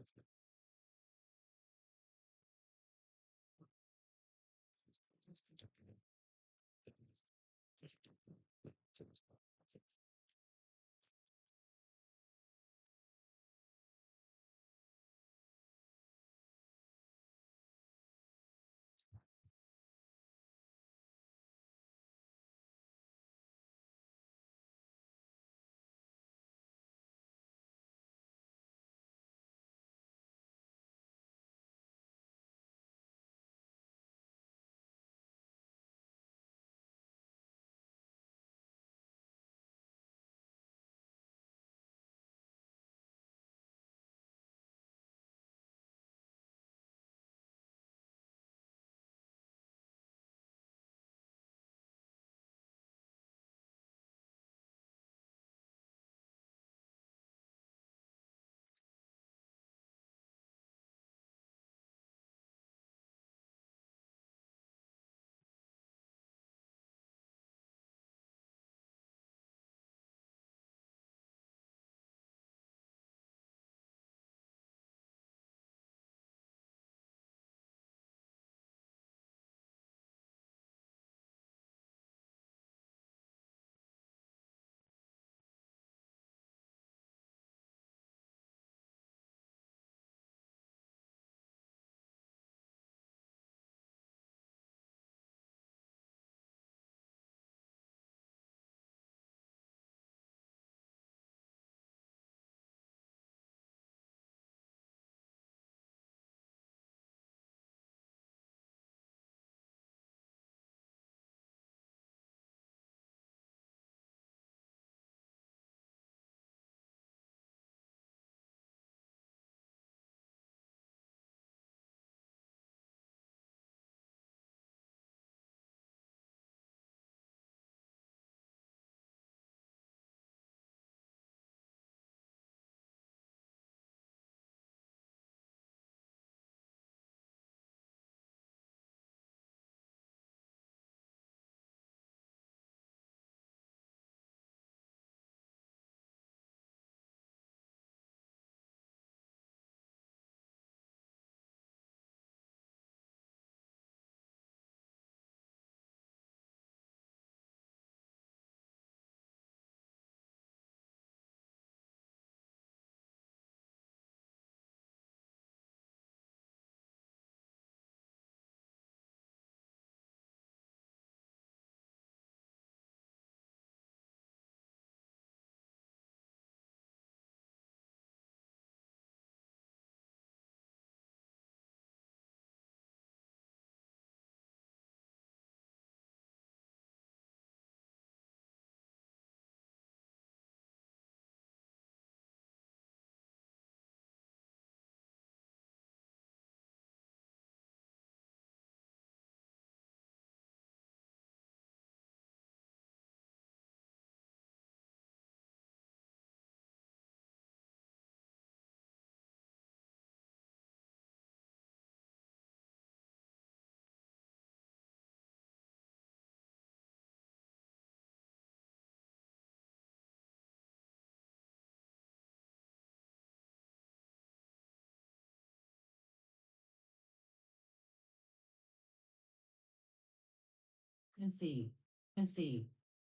Concede. Concede.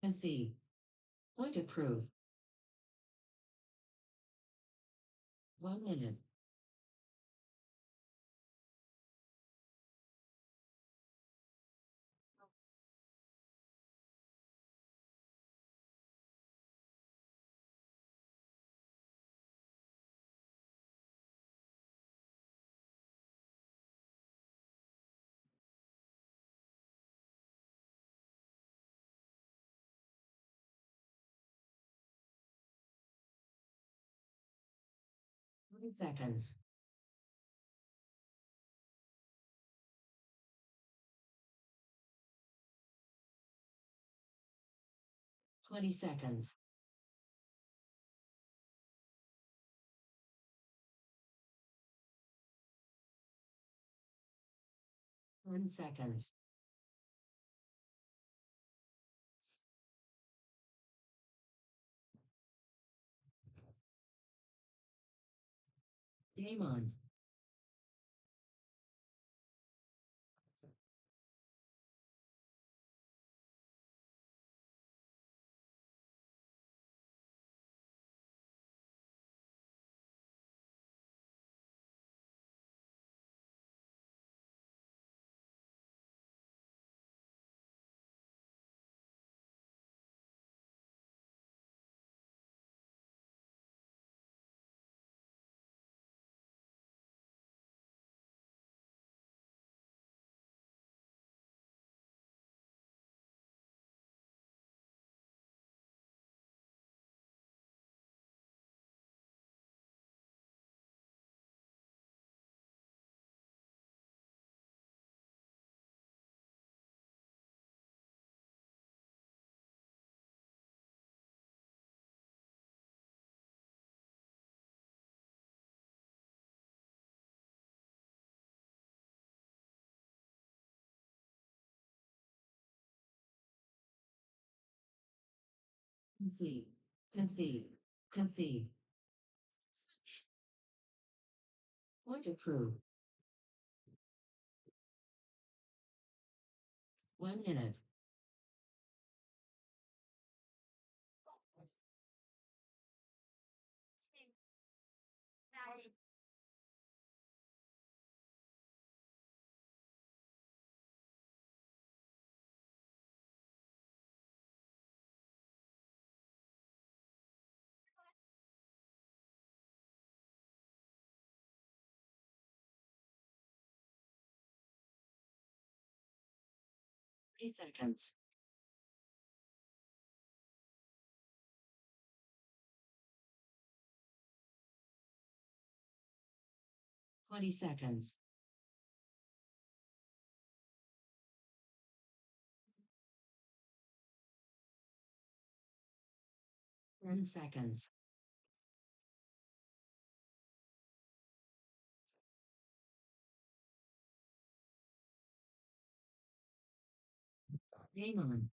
Concede. Point approved. 1 minute. Seconds. 20 seconds. 10 seconds. Game on. Concede. Concede. Concede. Point approved. 1 minute. Seconds. 20 seconds. 10 seconds. Game on.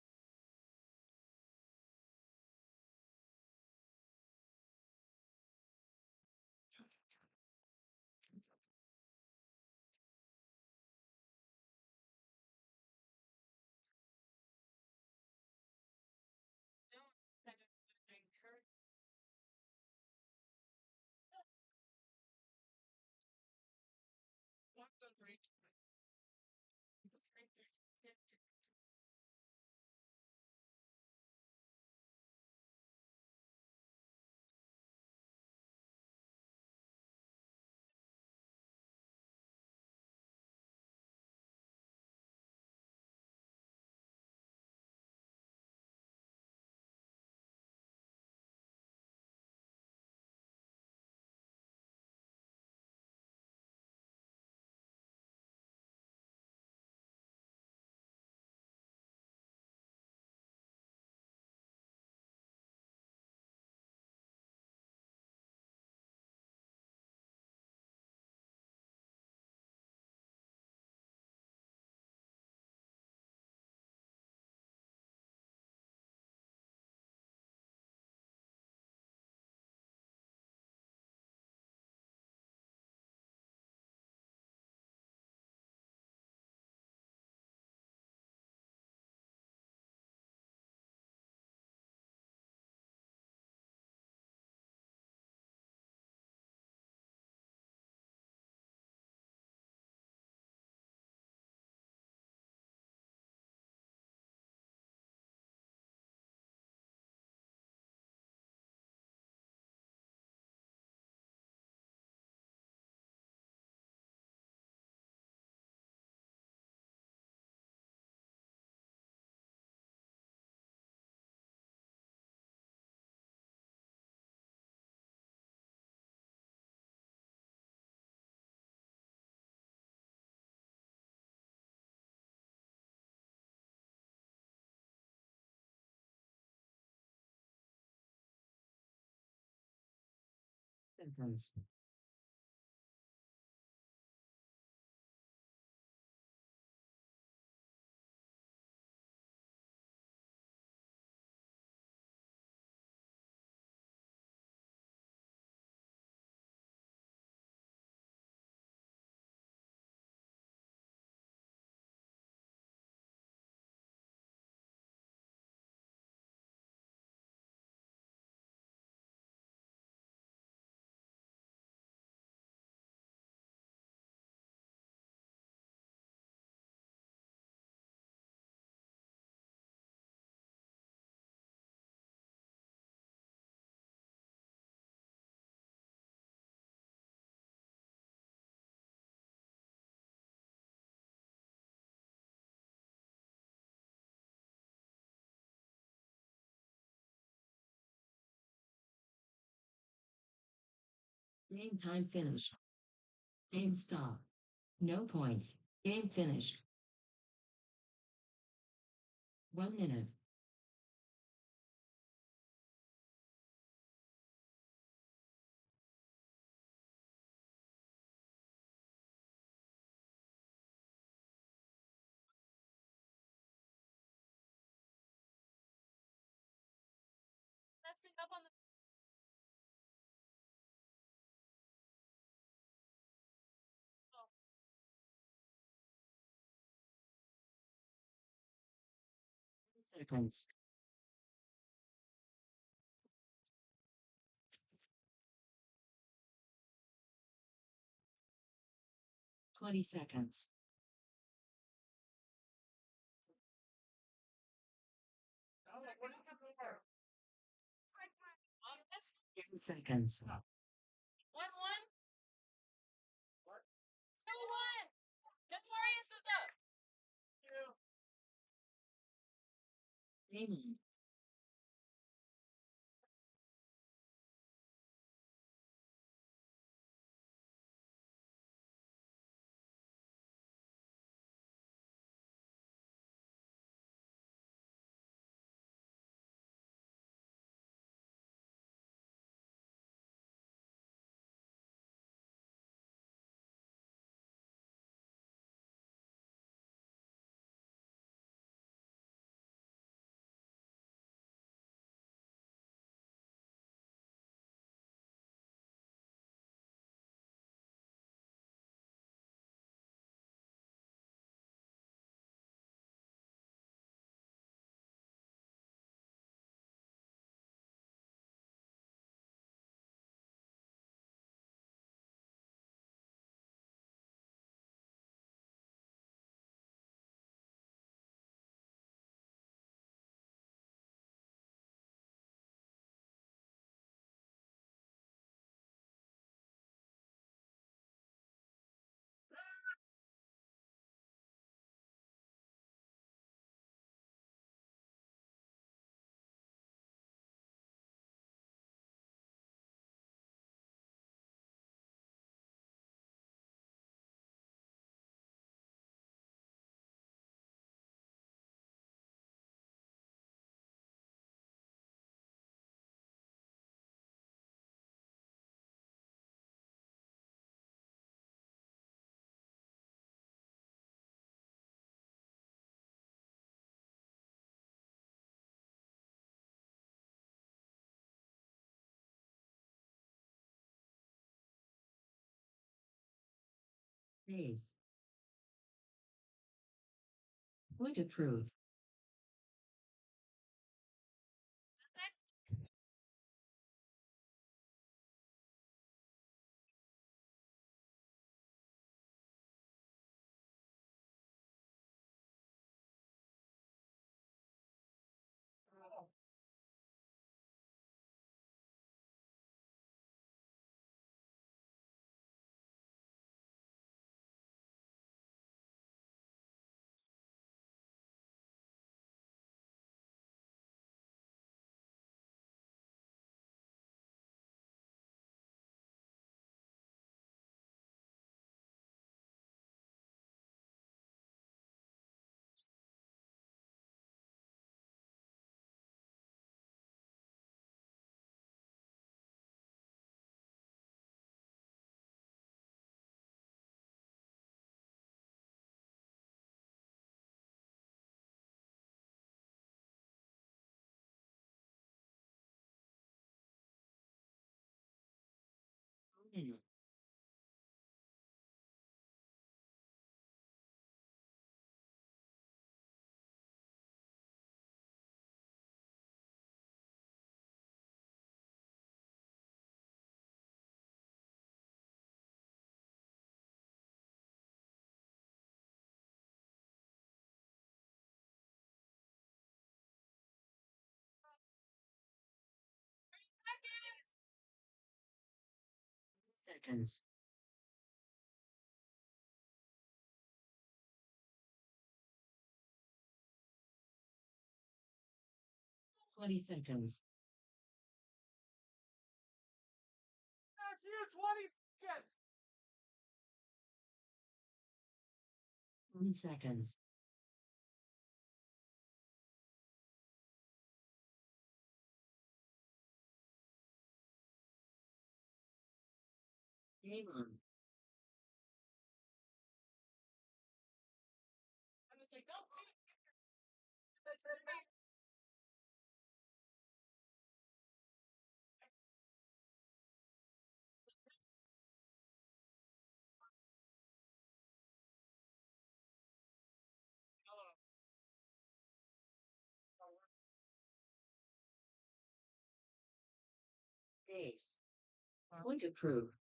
Seconds. 'Game time finished. Game stop. No points. Game finished. 1 minute. Messing up on the 2 seconds. 20 seconds. 10 seconds. 1-1. 2-1. Notorious is up. Game. Base. Point approved. Seconds. 20 seconds. That's you, 20 seconds. 10 seconds. Game on. I'm gonna say, go. Base. Point approved.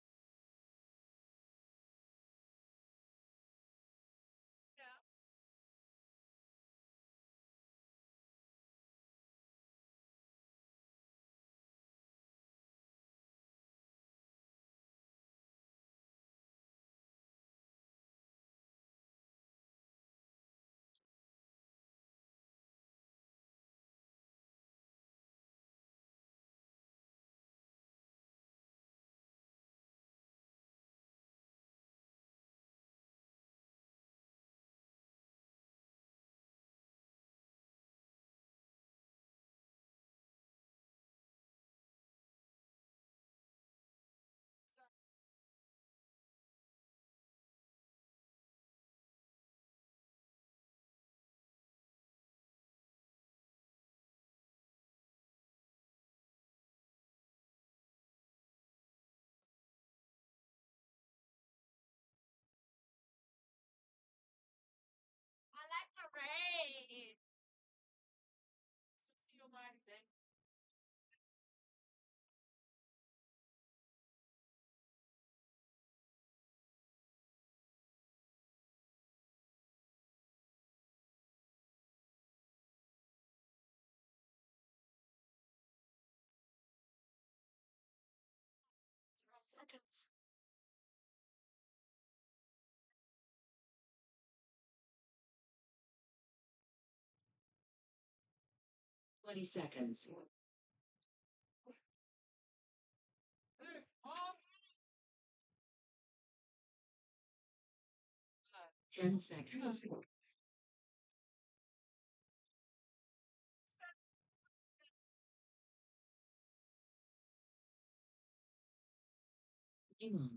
I like the rain. You know my thing. 0 seconds. 20 seconds. Hey, Mom. 10 seconds. Game on.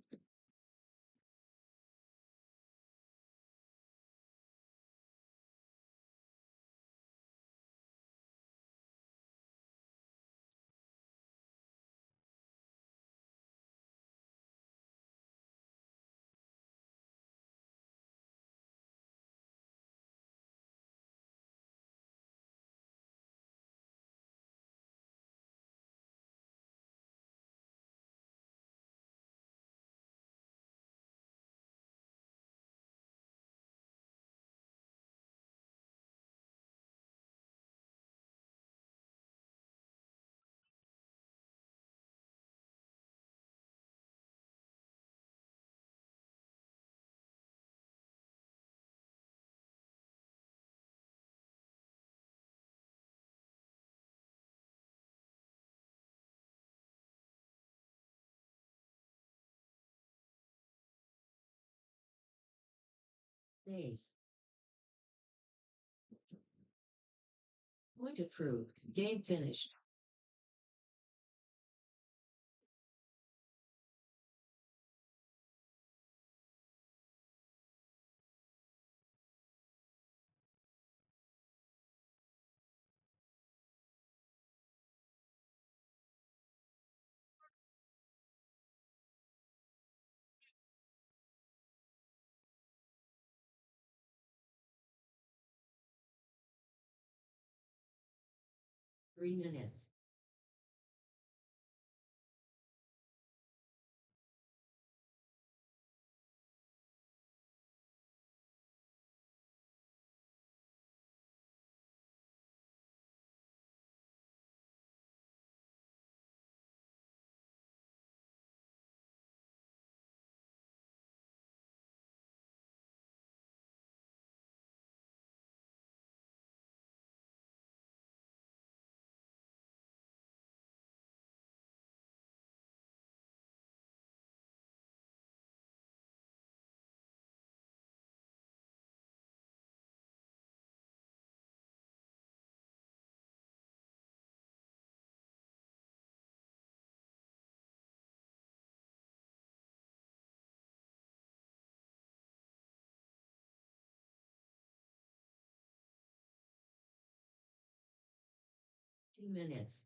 Base. Point approved. Game finished. 3 minutes. Two minutes.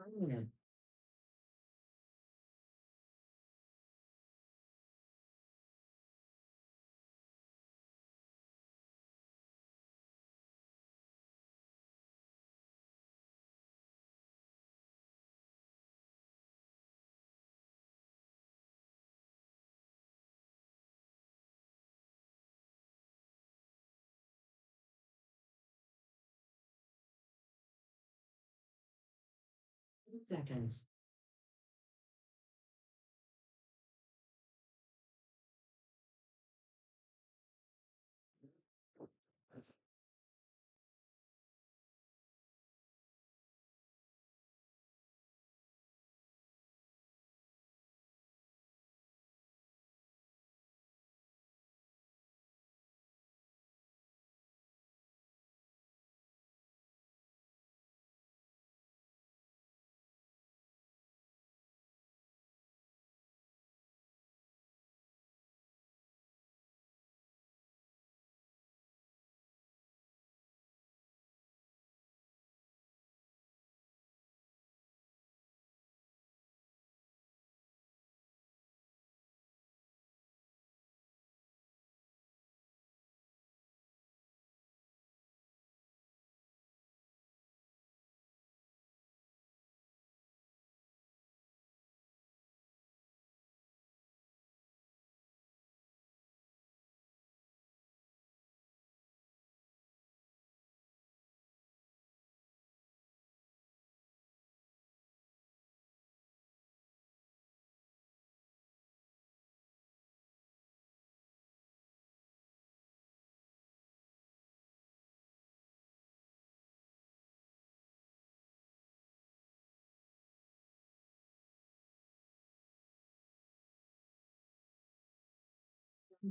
One minute. Seconds.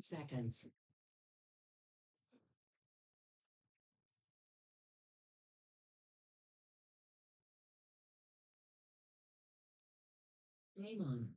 Seconds. Game on.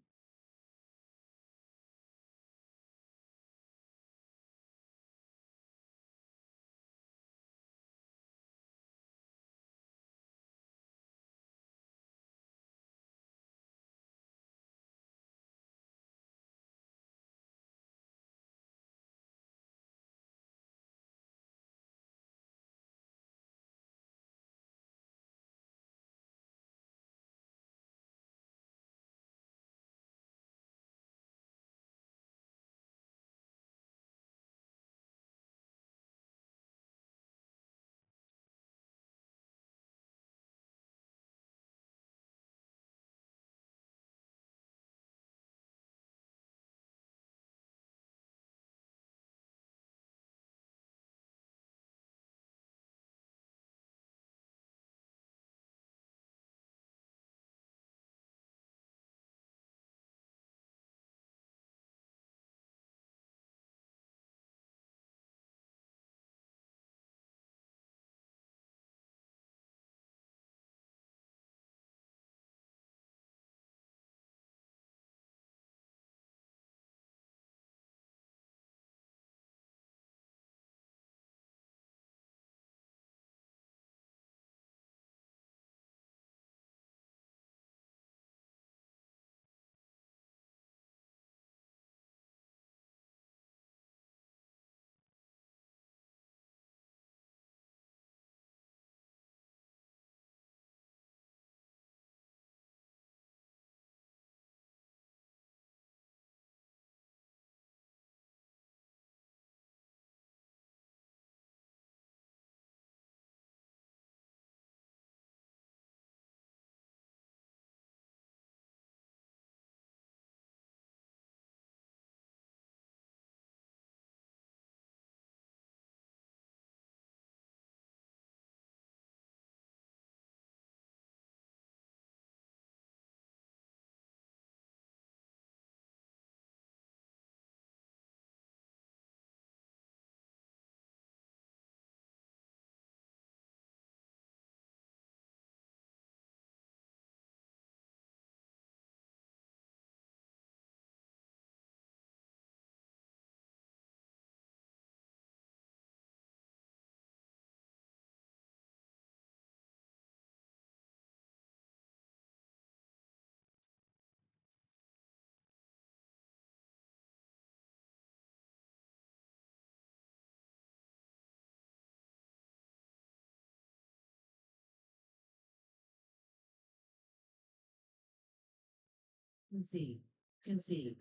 Concede. Concede.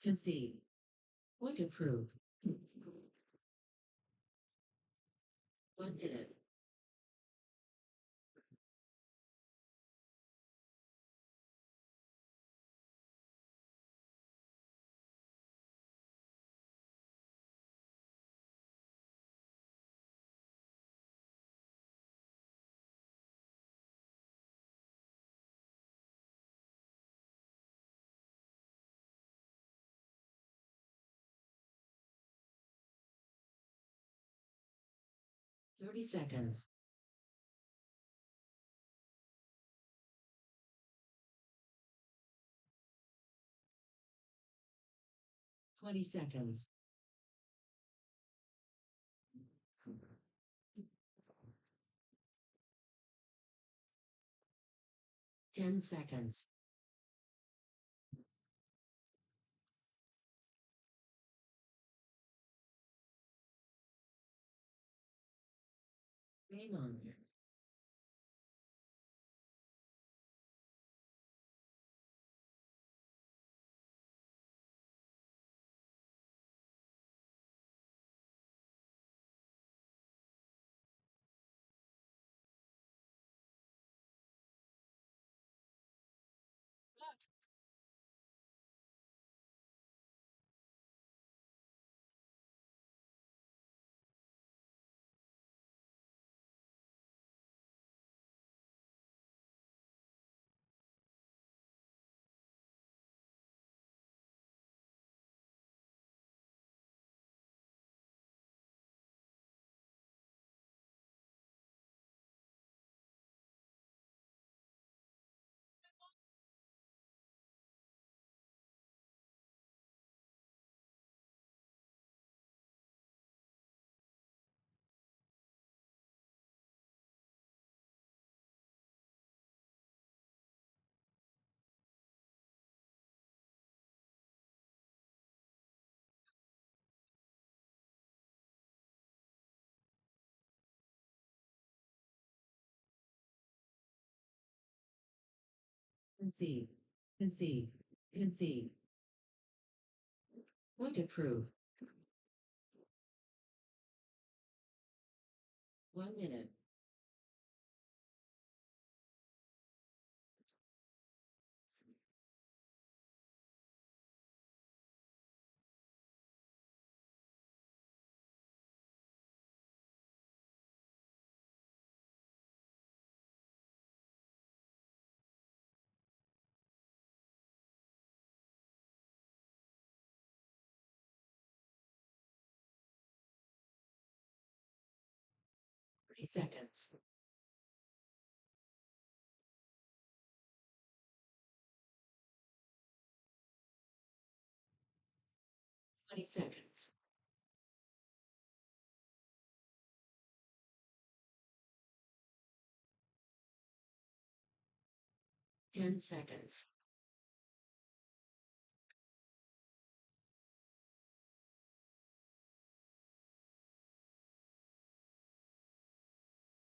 Concede. Point approved. 1 minute. Thirty seconds. 20 seconds. 10 seconds. Game on. 'Concede. Concede. Concede. Point approved. 1 minute. Seconds. 20 seconds. 10 seconds.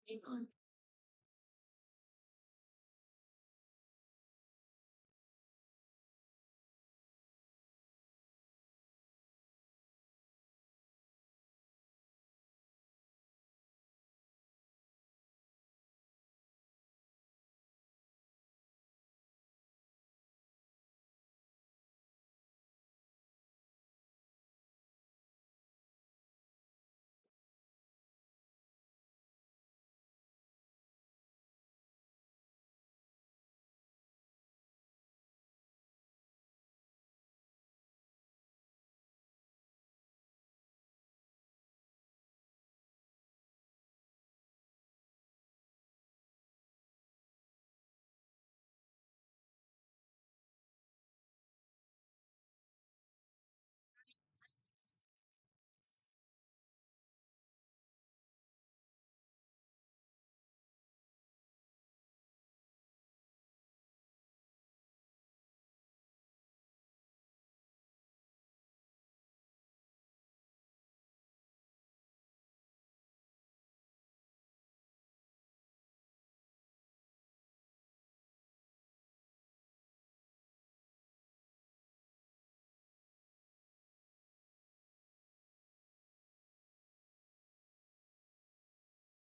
Game on.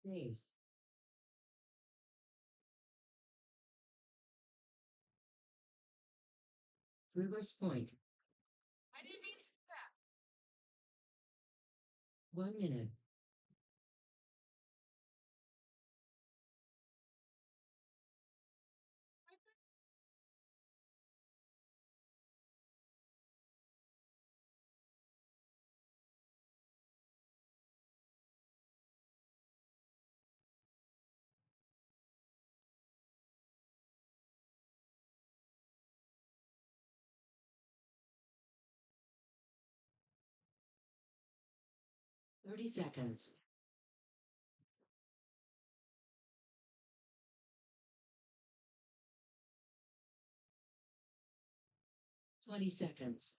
Base. Reverse point. I didn't mean to do that. 1 minute. Thirty seconds. 20 seconds.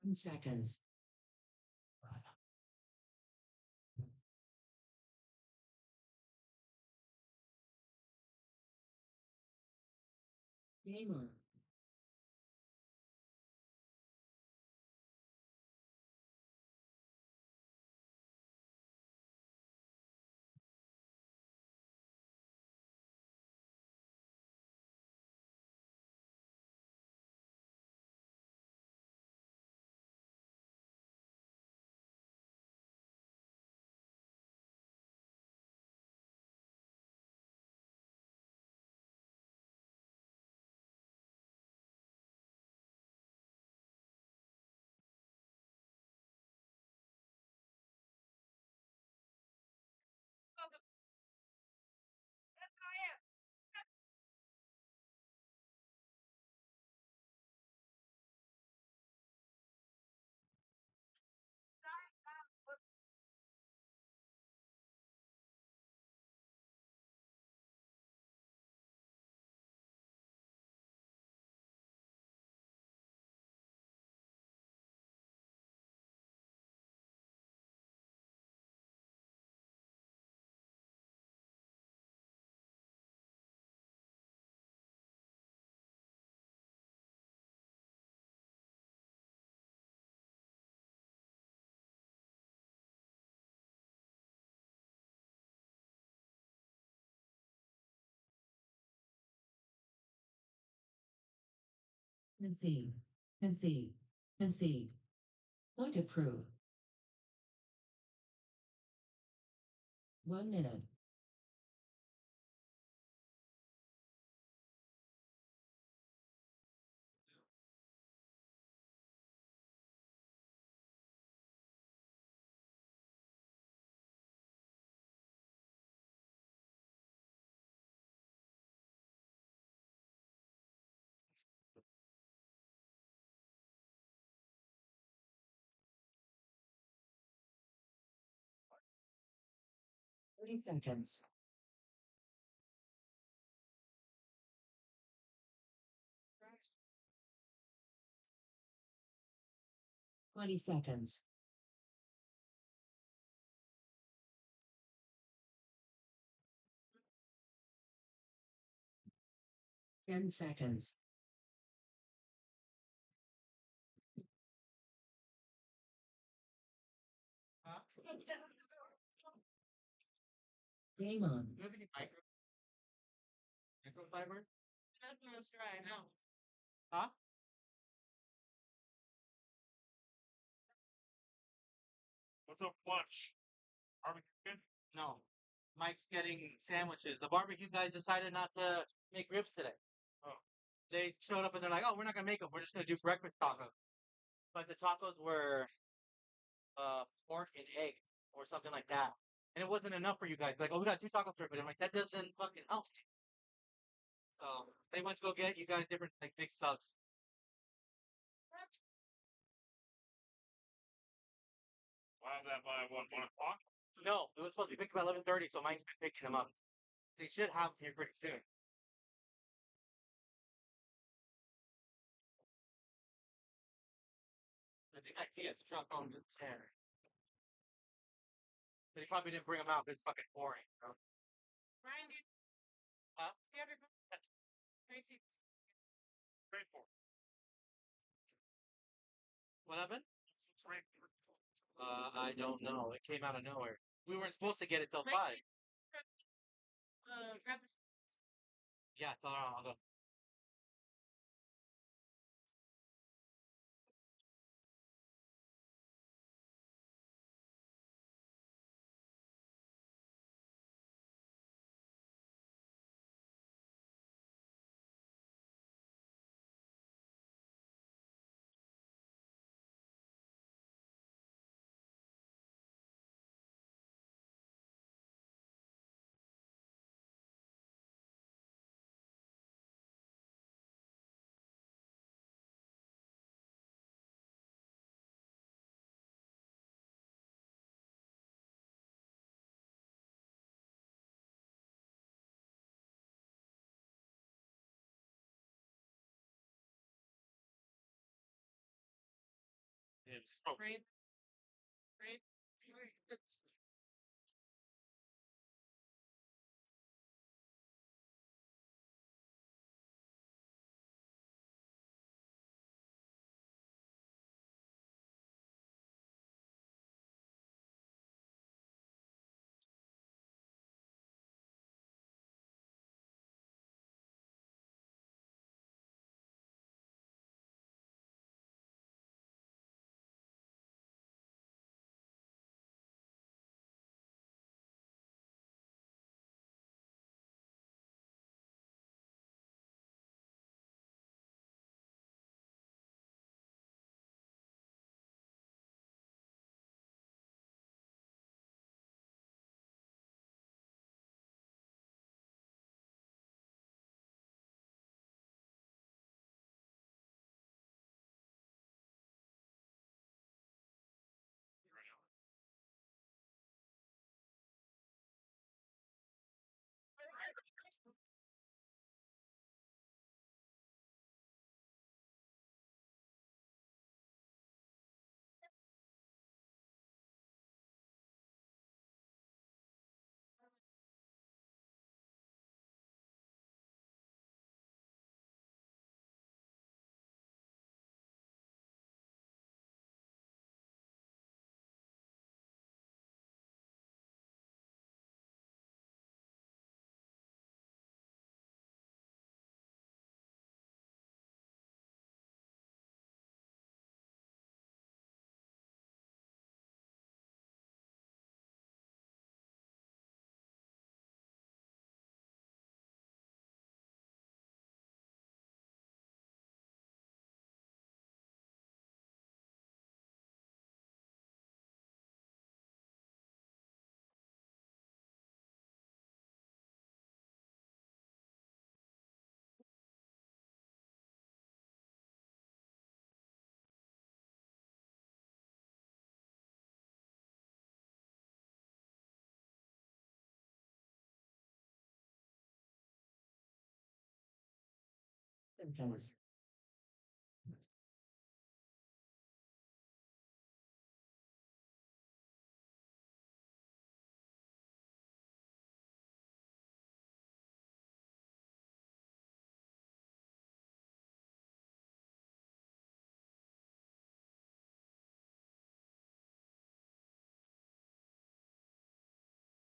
10 seconds. Game on. Concede. Concede. Concede. Point approve. 1 minute. Thirty seconds. 20 seconds. 10 seconds. Game on. Do you have any microfiber? That's most dry now. Huh? What's up, lunch? Barbecue chicken? No. Mike's getting sandwiches. The barbecue guys decided not to make ribs today. Oh. They showed up and they're like, "Oh, we're not gonna make them. We're just gonna do breakfast tacos." But the tacos were pork and egg or something like that, and it wasn't enough for you guys. Like, "Oh, we got 2 tacos for it," but I'm like, that doesn't fucking help. So they went to go get you guys different like big subs. We'll have that by what, 1 o'clock? No, it was supposed to be picked by 11:30, so Mike's been picking them up. They should have them here pretty soon. I think I see his truck on the there. But he probably didn't bring them out. It's fucking boring, bro. Ryan, dude. Huh? You have your Tracy. Paid for. What happened? I don't know. It came out of nowhere. We weren't supposed to get it till 5. Yeah, tell her I'll go. It's Symptoms.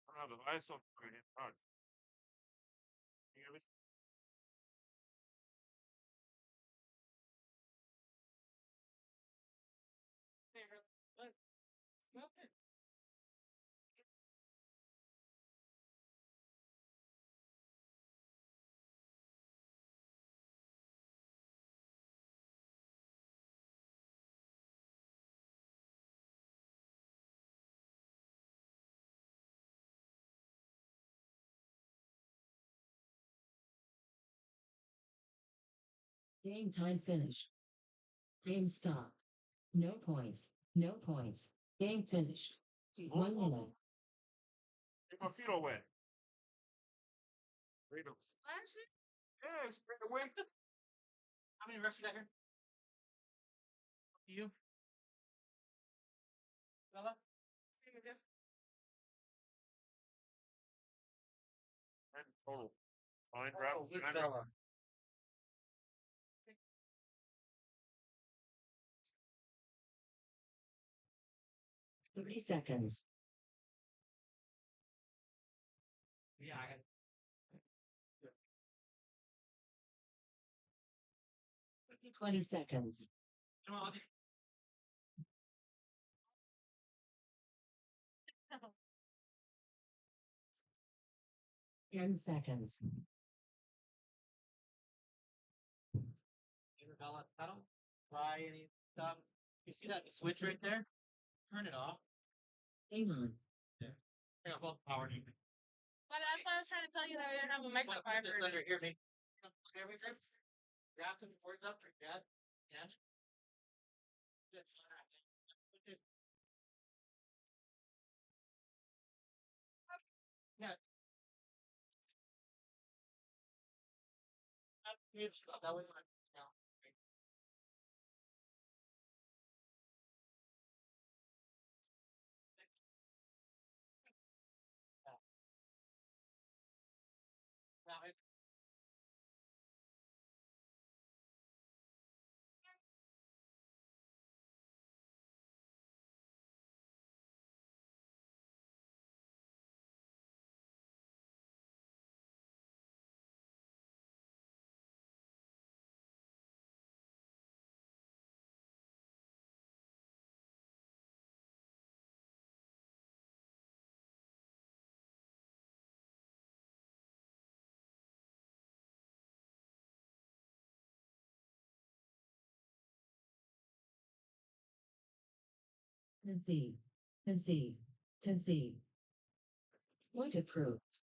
I don't know the ice on it. Hard. You hear me? Game time finished. Game stopped. No points. No points. Game finished. 1 minute. Get my feet all wet. Read them. Splash it? Yeah, straight away. How many reps you got here? You? Bella? Same as this. Total. Fine, rounds. With 9 Bella. rounds. 30 seconds. Yeah, 20 seconds. come on. 10 seconds. Arabella pedal. Try any stuff. You see that switch right there? Turn it off. Hang on. Yeah, both power. But that's why I was trying to tell you that I didn't have a Put microfiber. this under here, maybe. Everything. Grab some cords up for Dad. Yeah. Yeah. That way. Now it. Concede. Concede. Concede. Point approved.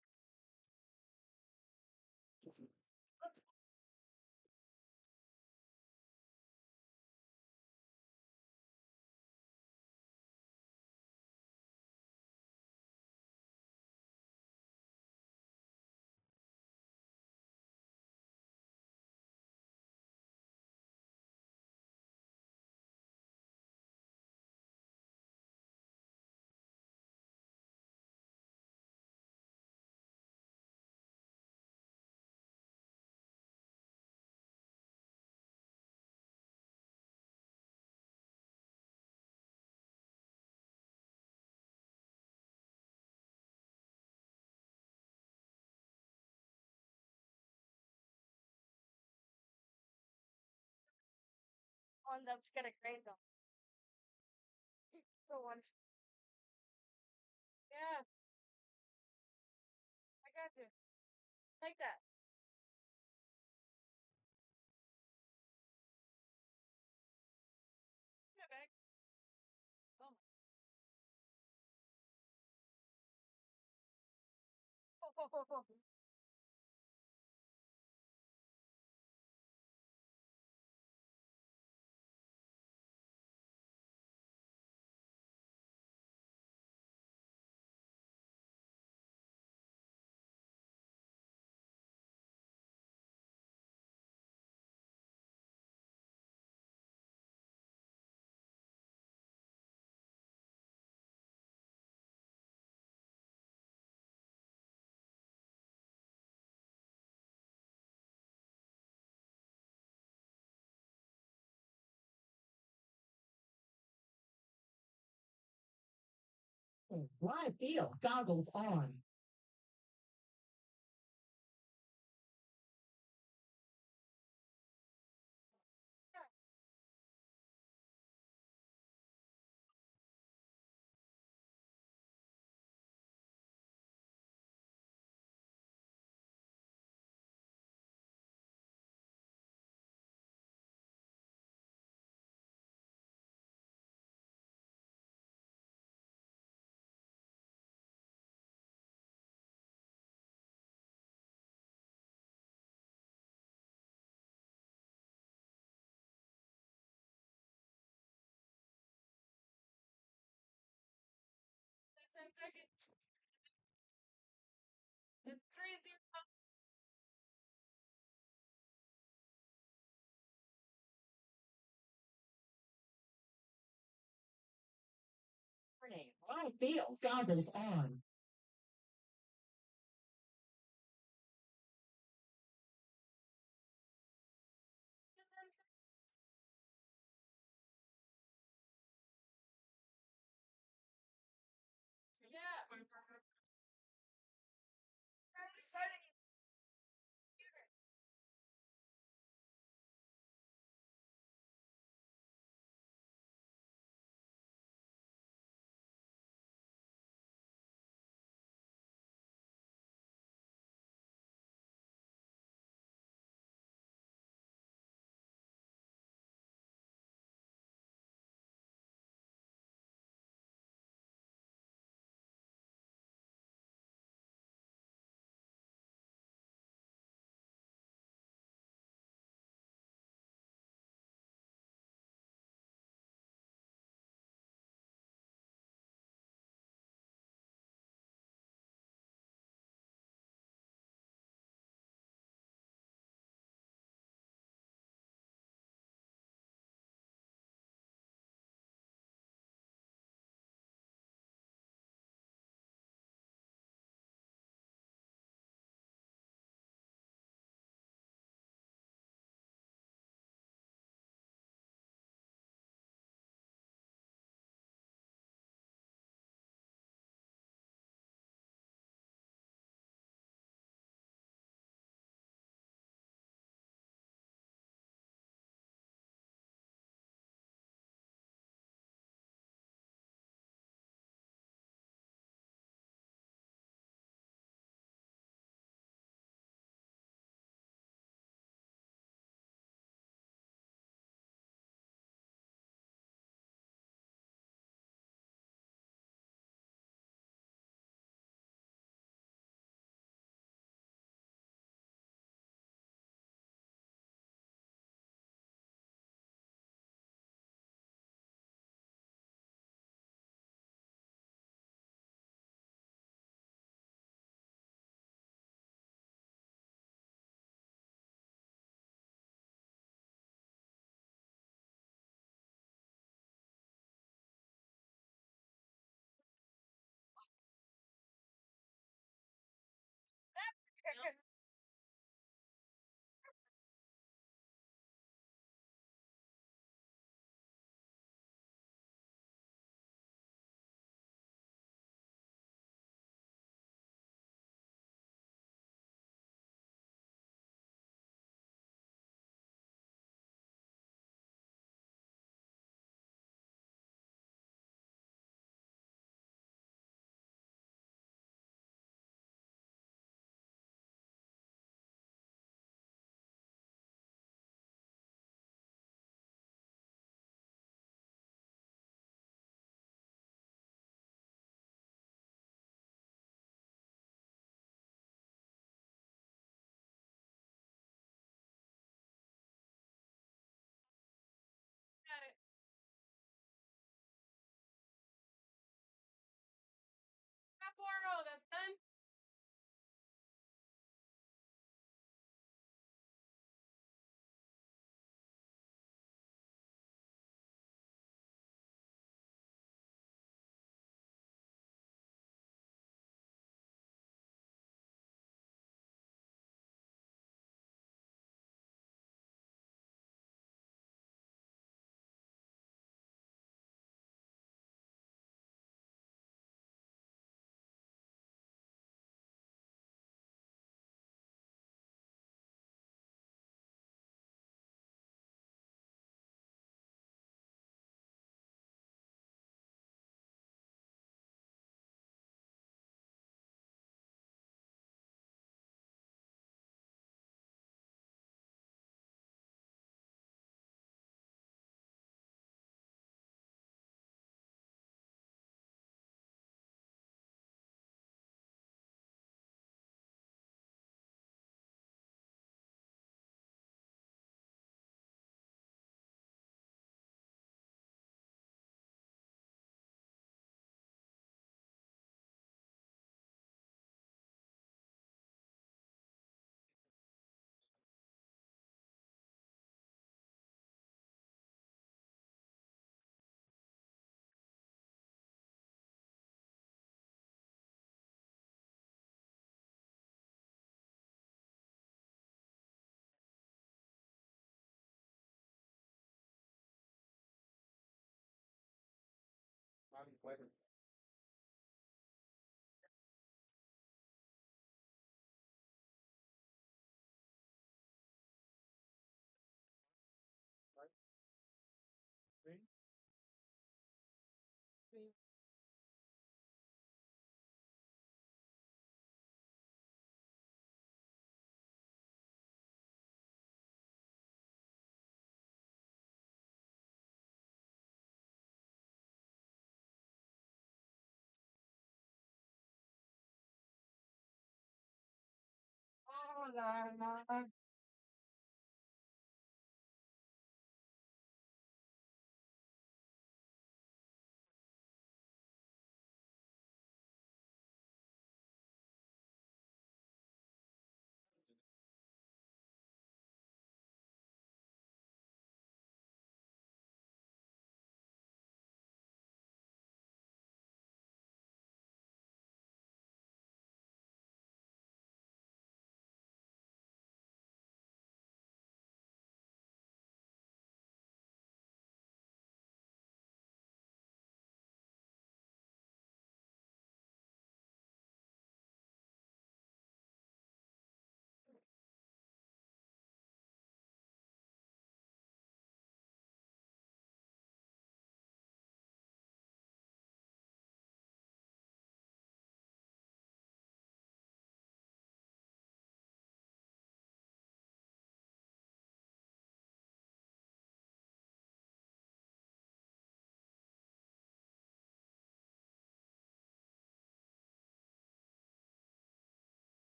One that's gonna crane though. For once. Yeah, I got you. Like that. Yeah, back. Oh. Oh. Live field goggles on. That's 10 seconds. It's 3-0. Live field goggles on. Got it. Poirot, that's done.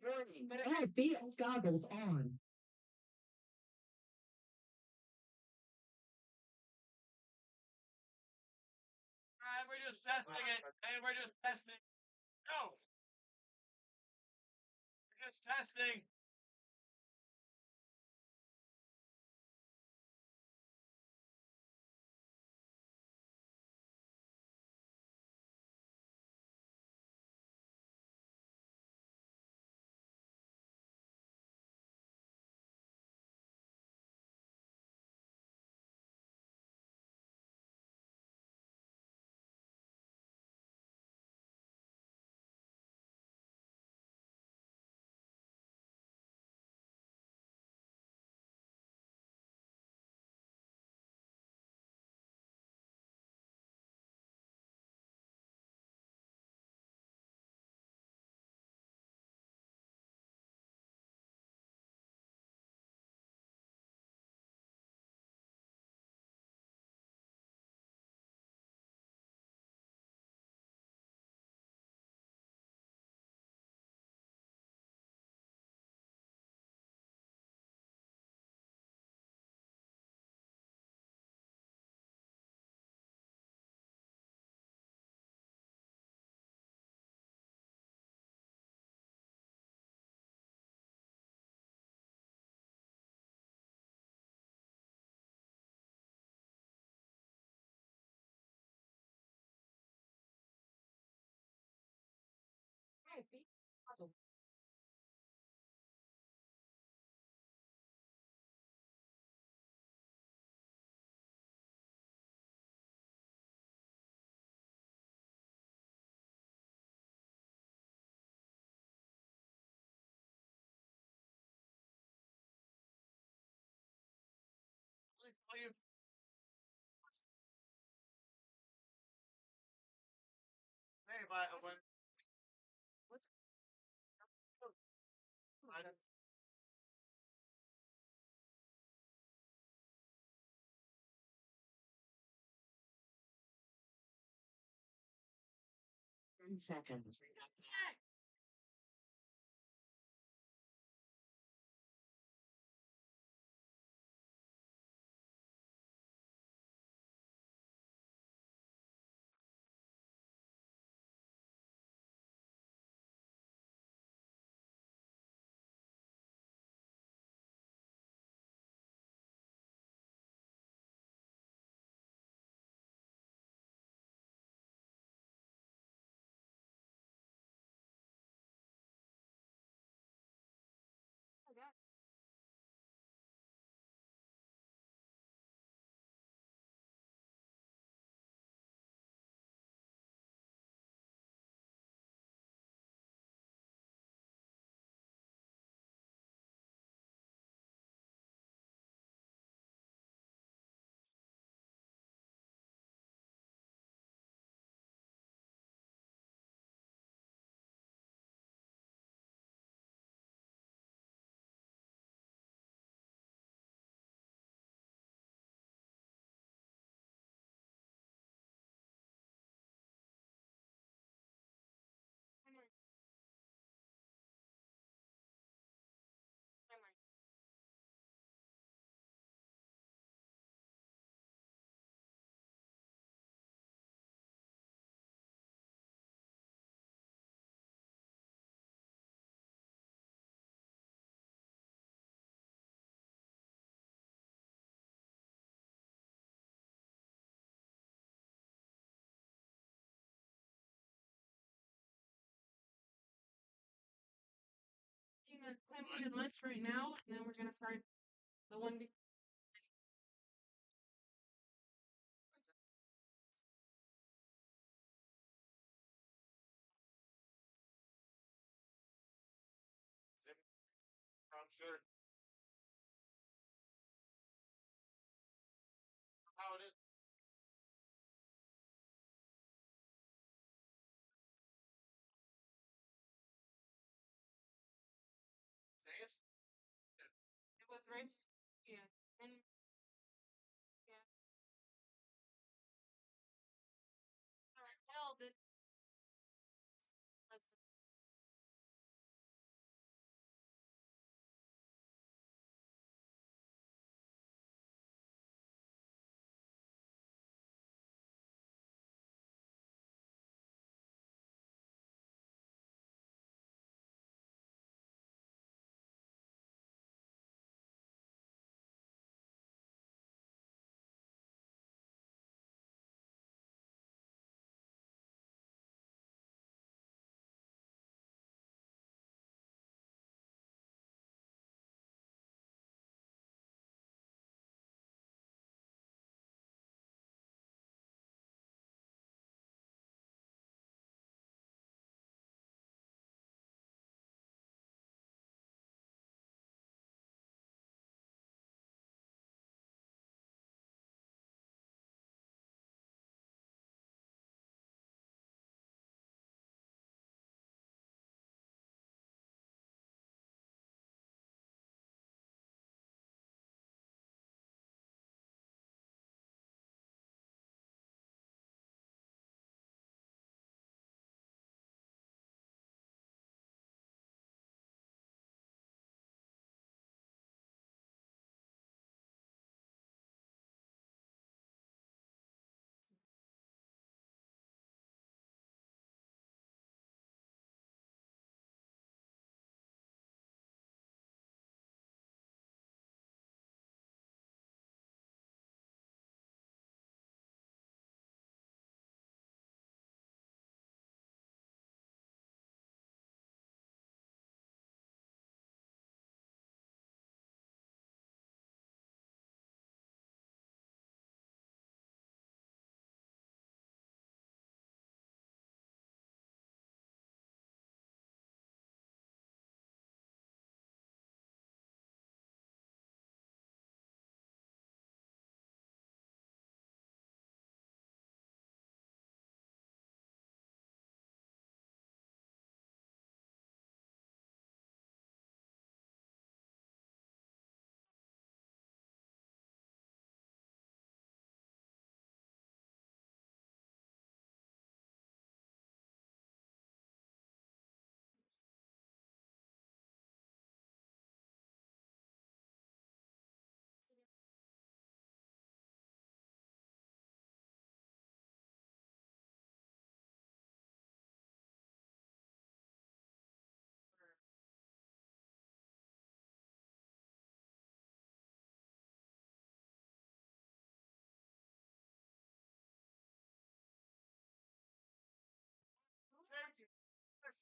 Warning. VR goggles on. Alright, we're just testing it. Hey, we're just testing. No! We're just testing. feet. Awesome. Hey, but when What's 10 seconds. Okay. Timer. Timer. Taking a 10-minute lunch right now, and then we're gonna start the one. I'm sure how it is. Say it was rice. Yeah. And yeah. All right. Well, then. Less than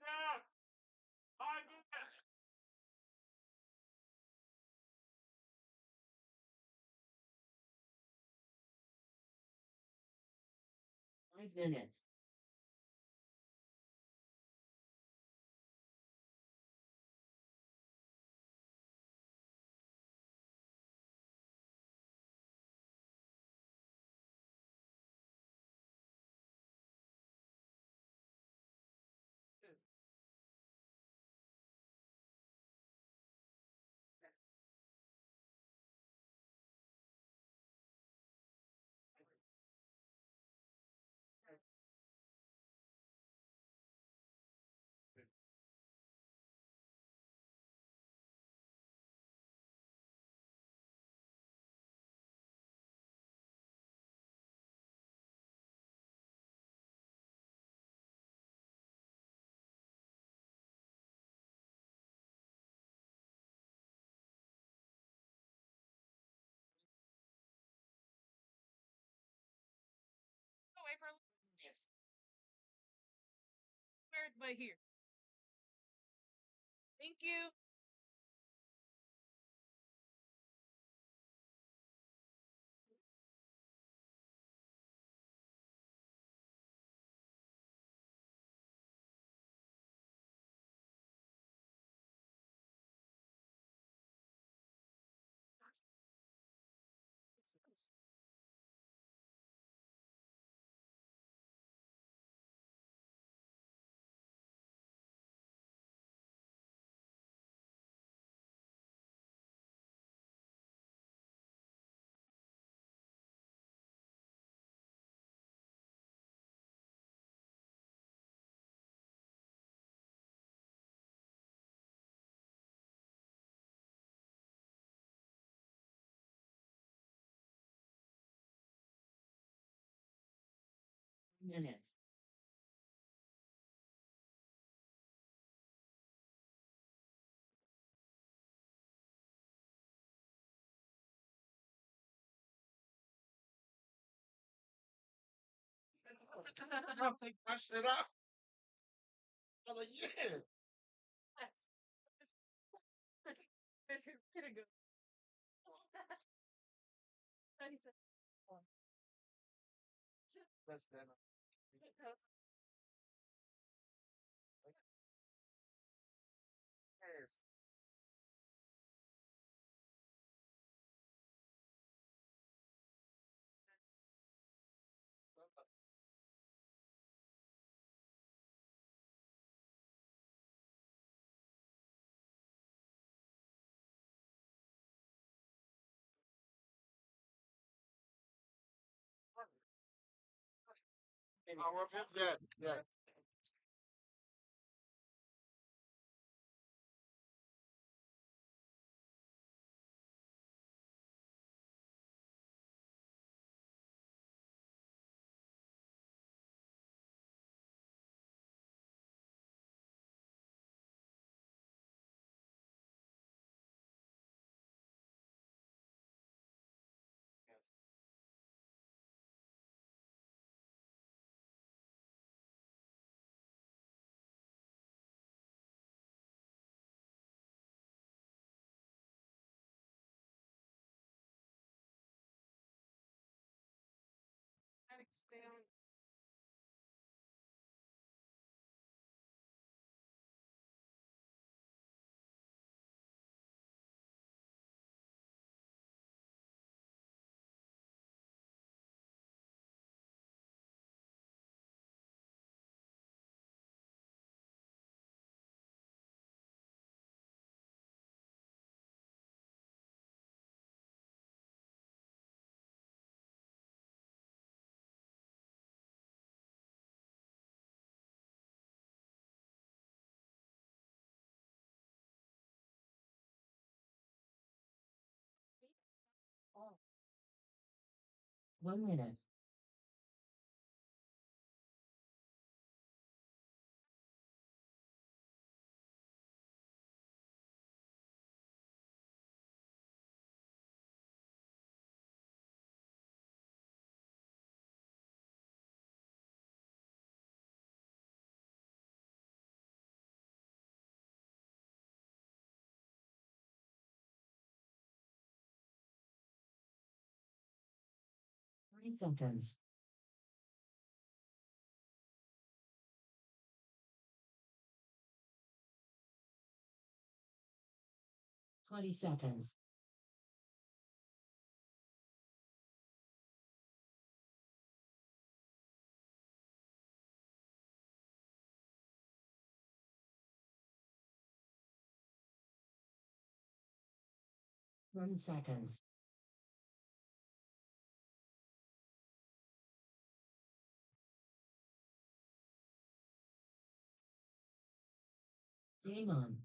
Seth! 5 minutes! 5 minutes. Oh, wait for a little. Yes. Where's by here? Thank you. Minutes. I'm like, brush it up. I'm like, yeah. Here to go. That's that. Yes. Our yeah, yeah. Stay on. Oh. 1 minute. 30 seconds. Twenty seconds. One seconds. Game on.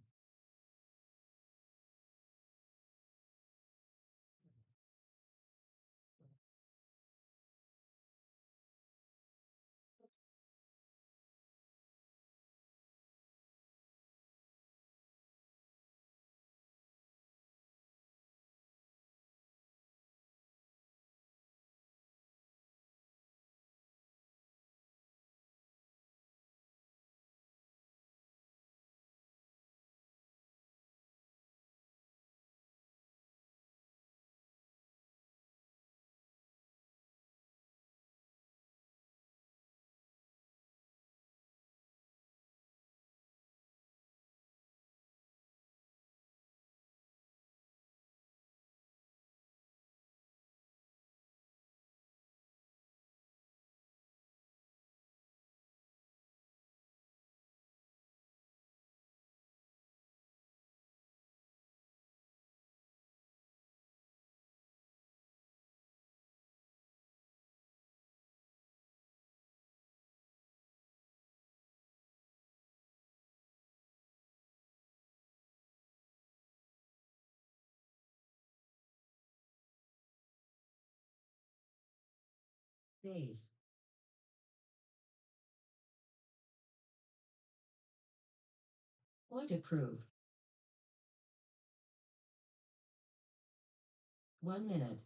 Days. Point approved. 1 minute.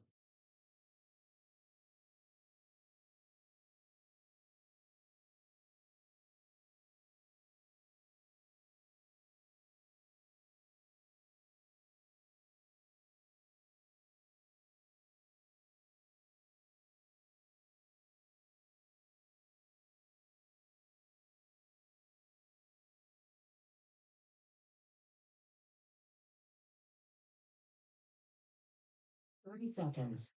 Thirty seconds.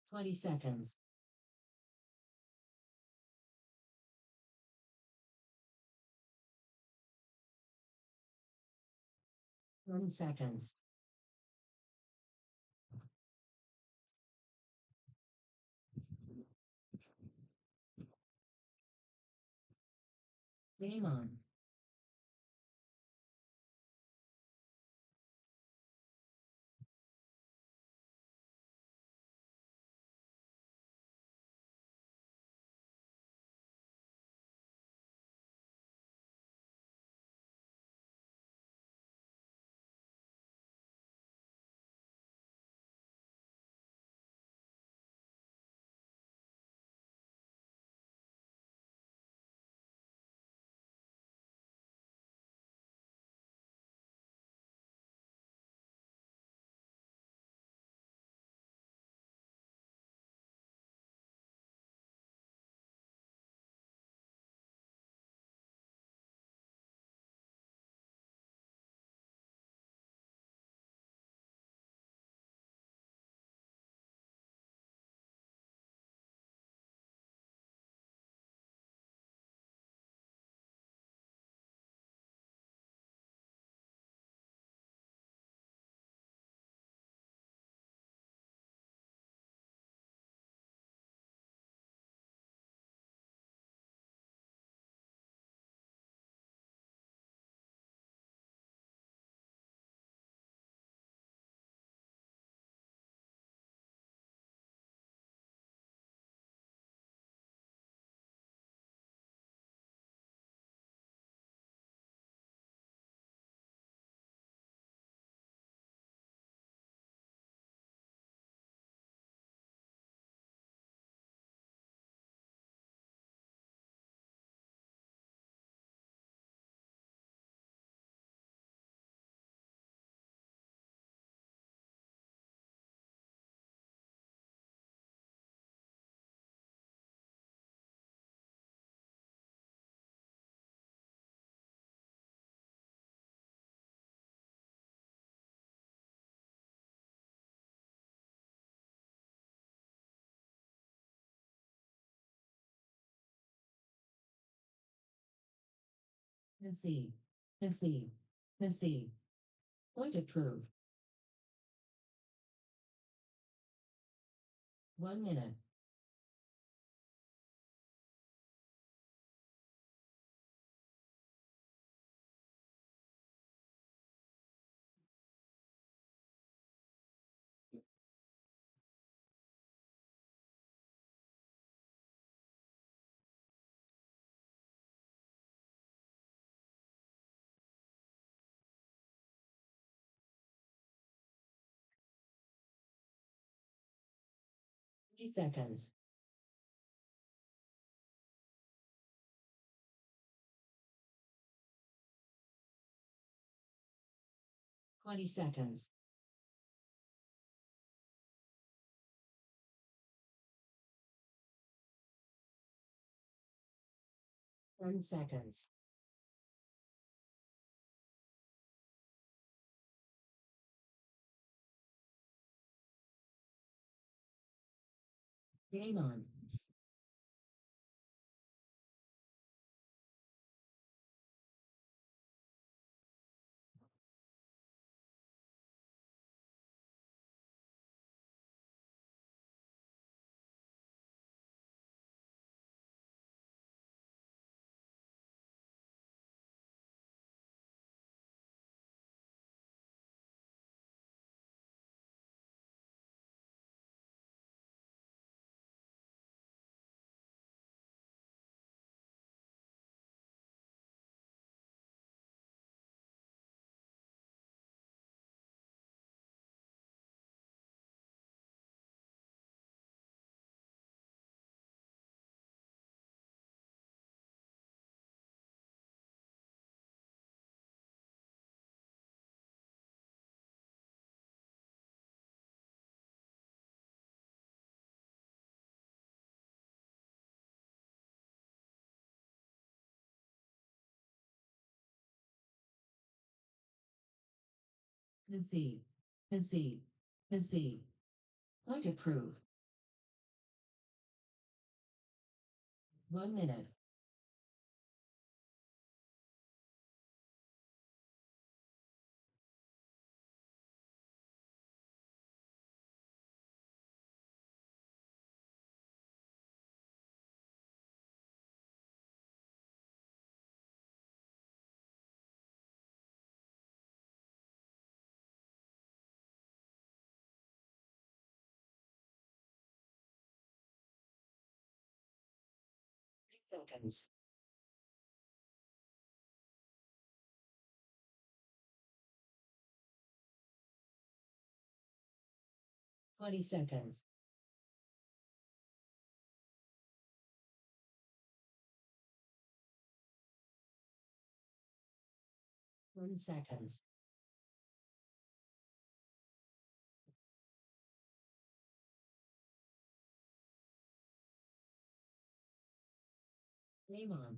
Twenty seconds. One seconds. Game on. Concede. Concede. Concede. Point approved. 1 minute. Seconds. 20 seconds. 10 seconds. Game on. Concede. Concede. Concede. Point approved. 1 minute. Seconds. 20 seconds. 1 seconds. Game on.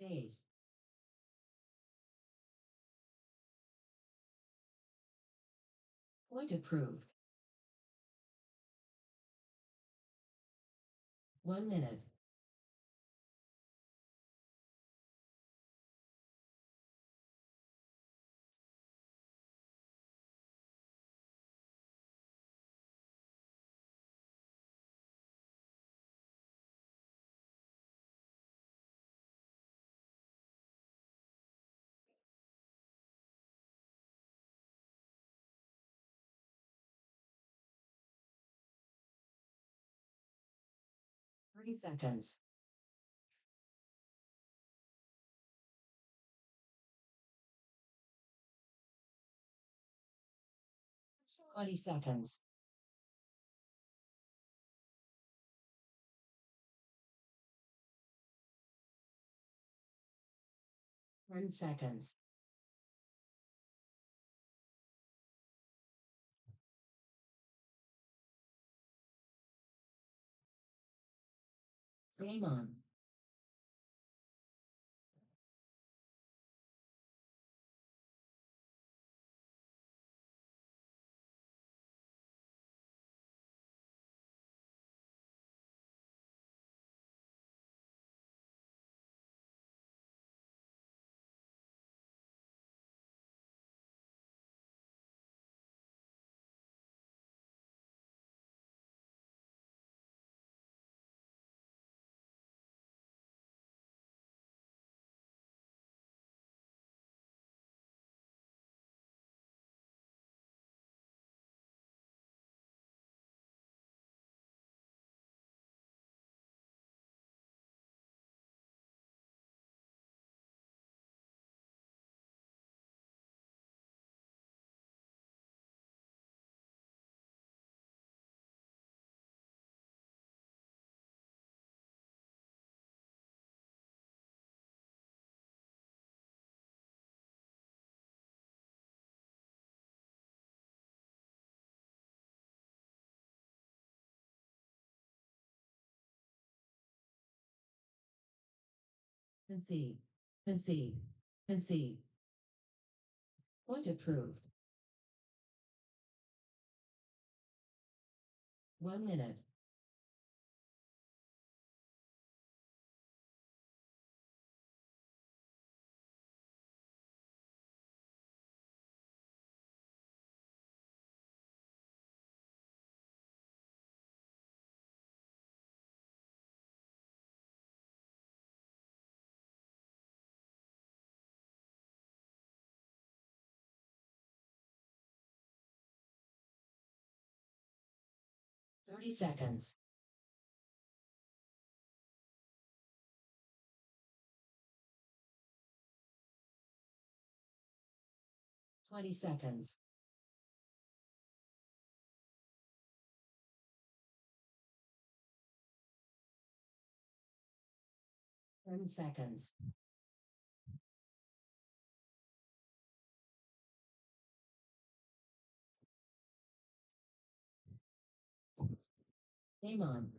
Phase. Point approved. 1 minute. $30. 20. 10. Game on. Concede. Concede. Concede. Point approved. 1 minute. $30. 20. 10. Game on.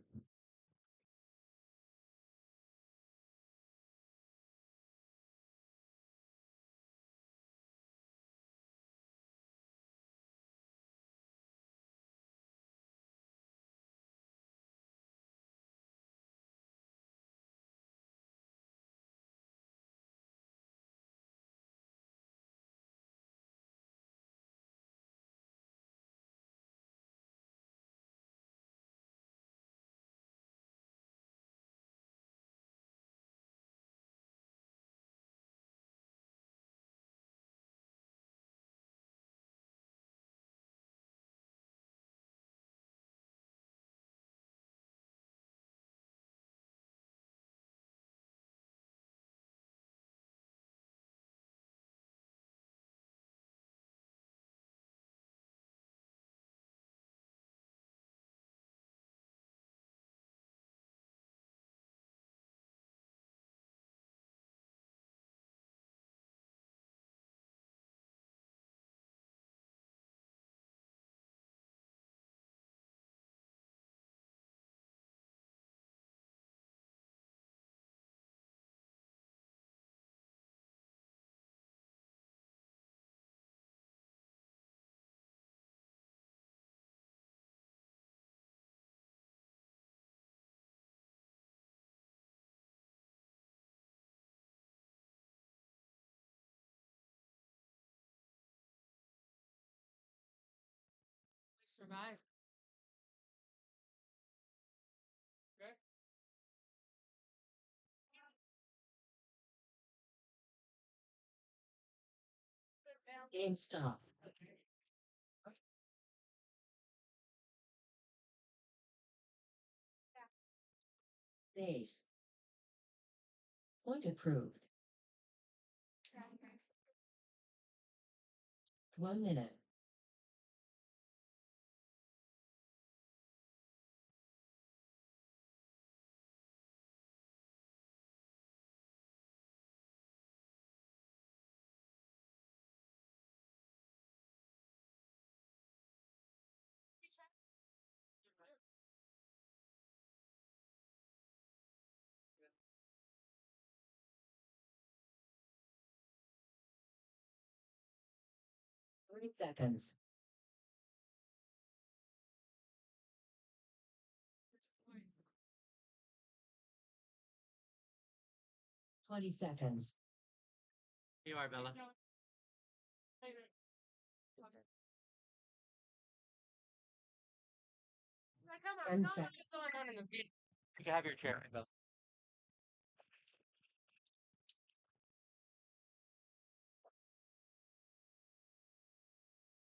Survive. Okay. Game stop. Base. Point approved. 1 minute. Thirty seconds. 20 seconds. Here you are, Bella. Come on, 10 what's seconds. going on in this game? You can have your chair, Bella.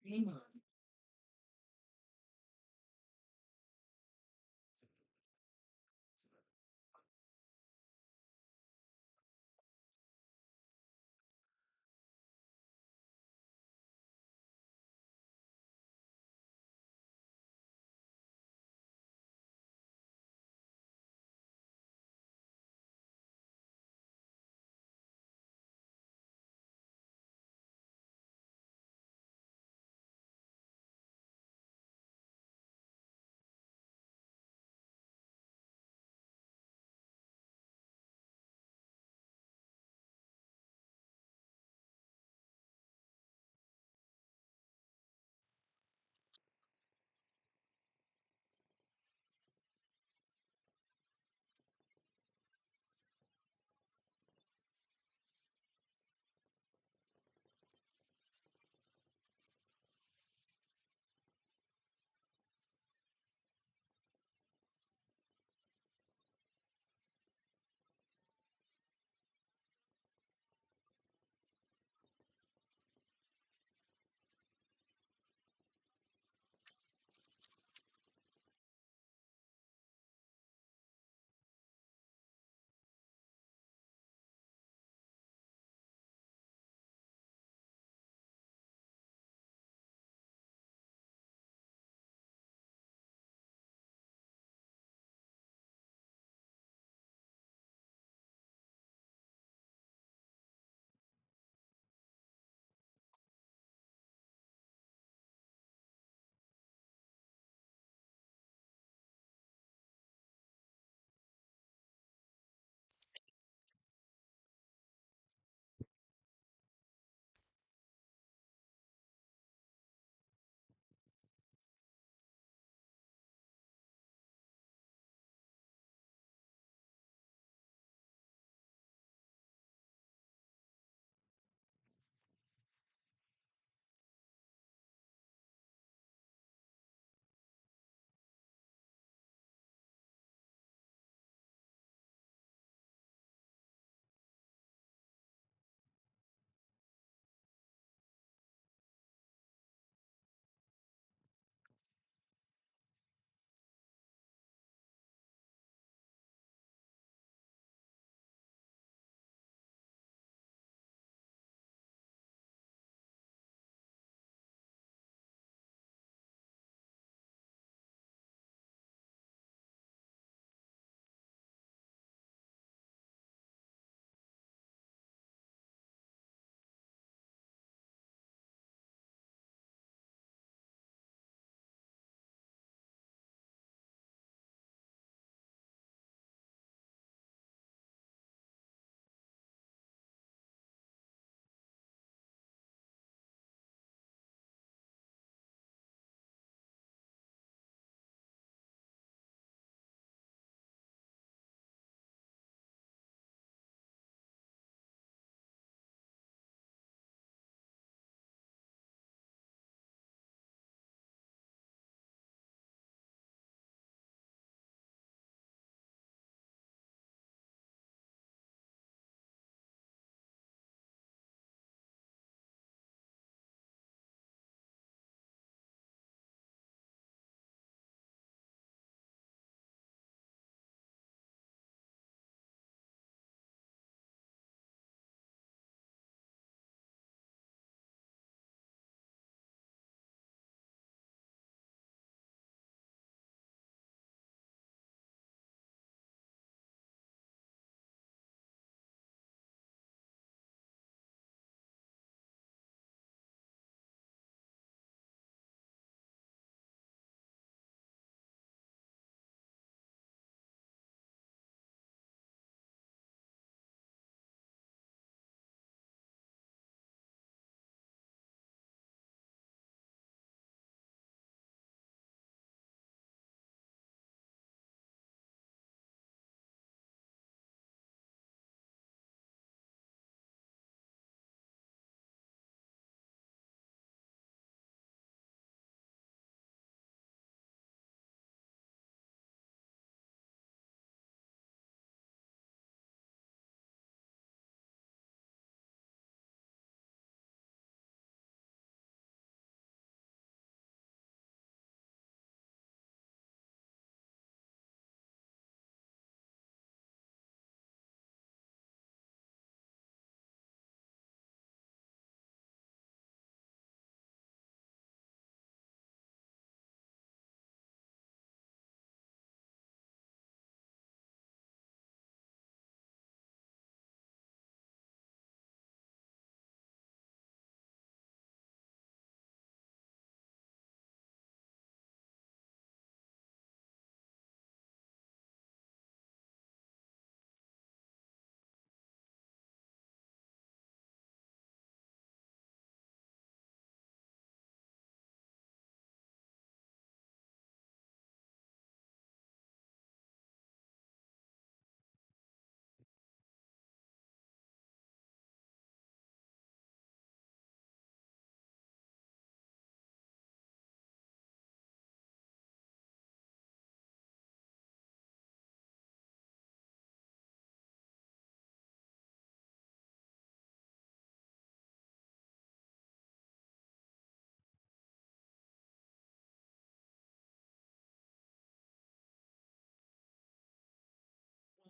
Game on.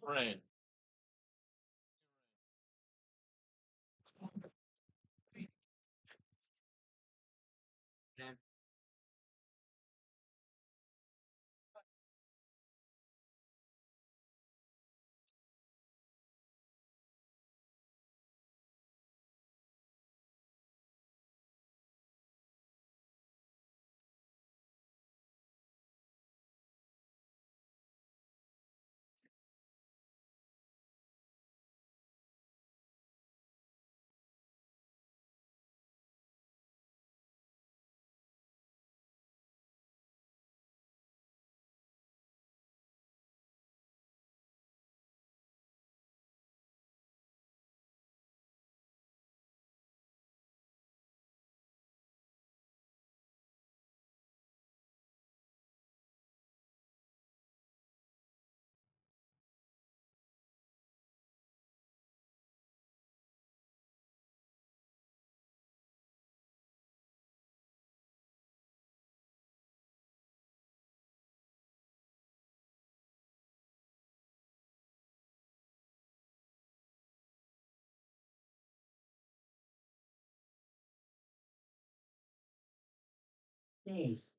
Rain. Man. Days.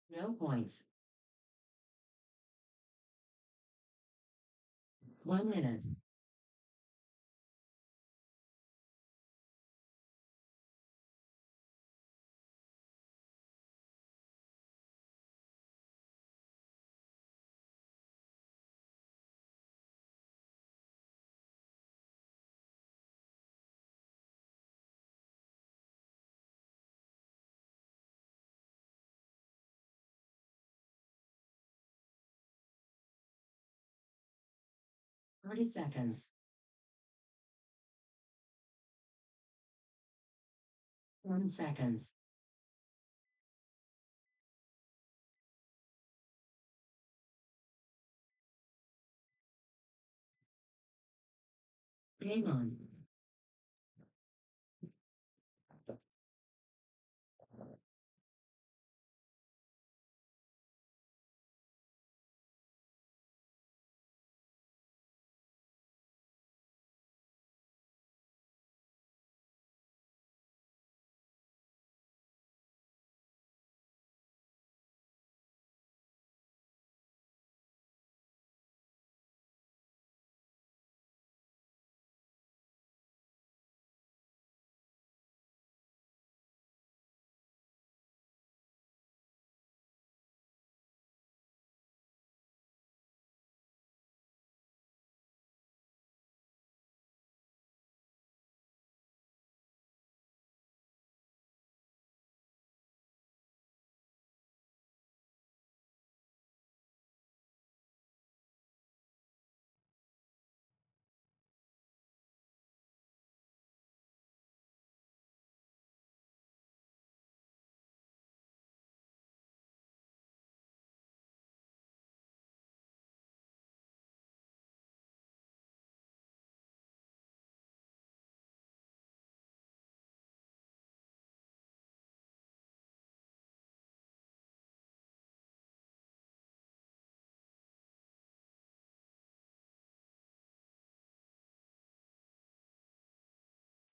No points. 1 minute. Thirty seconds. 1 seconds. Game on.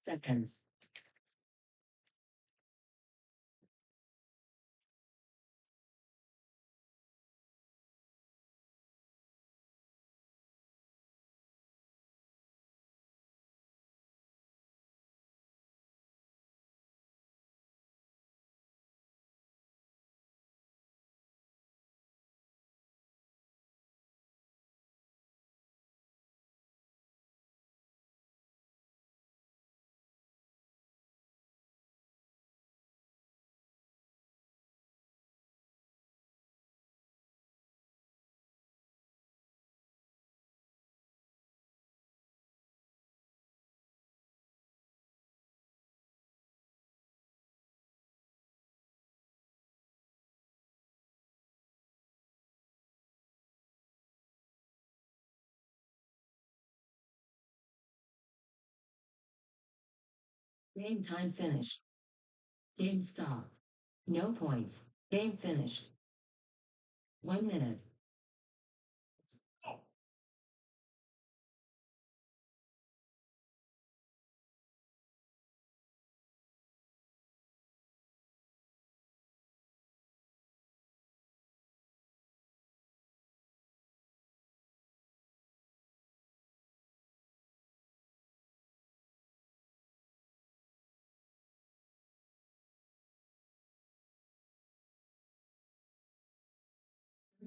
Seconds. Game time finished. Game stopped. No points. Game finished. 1 minute.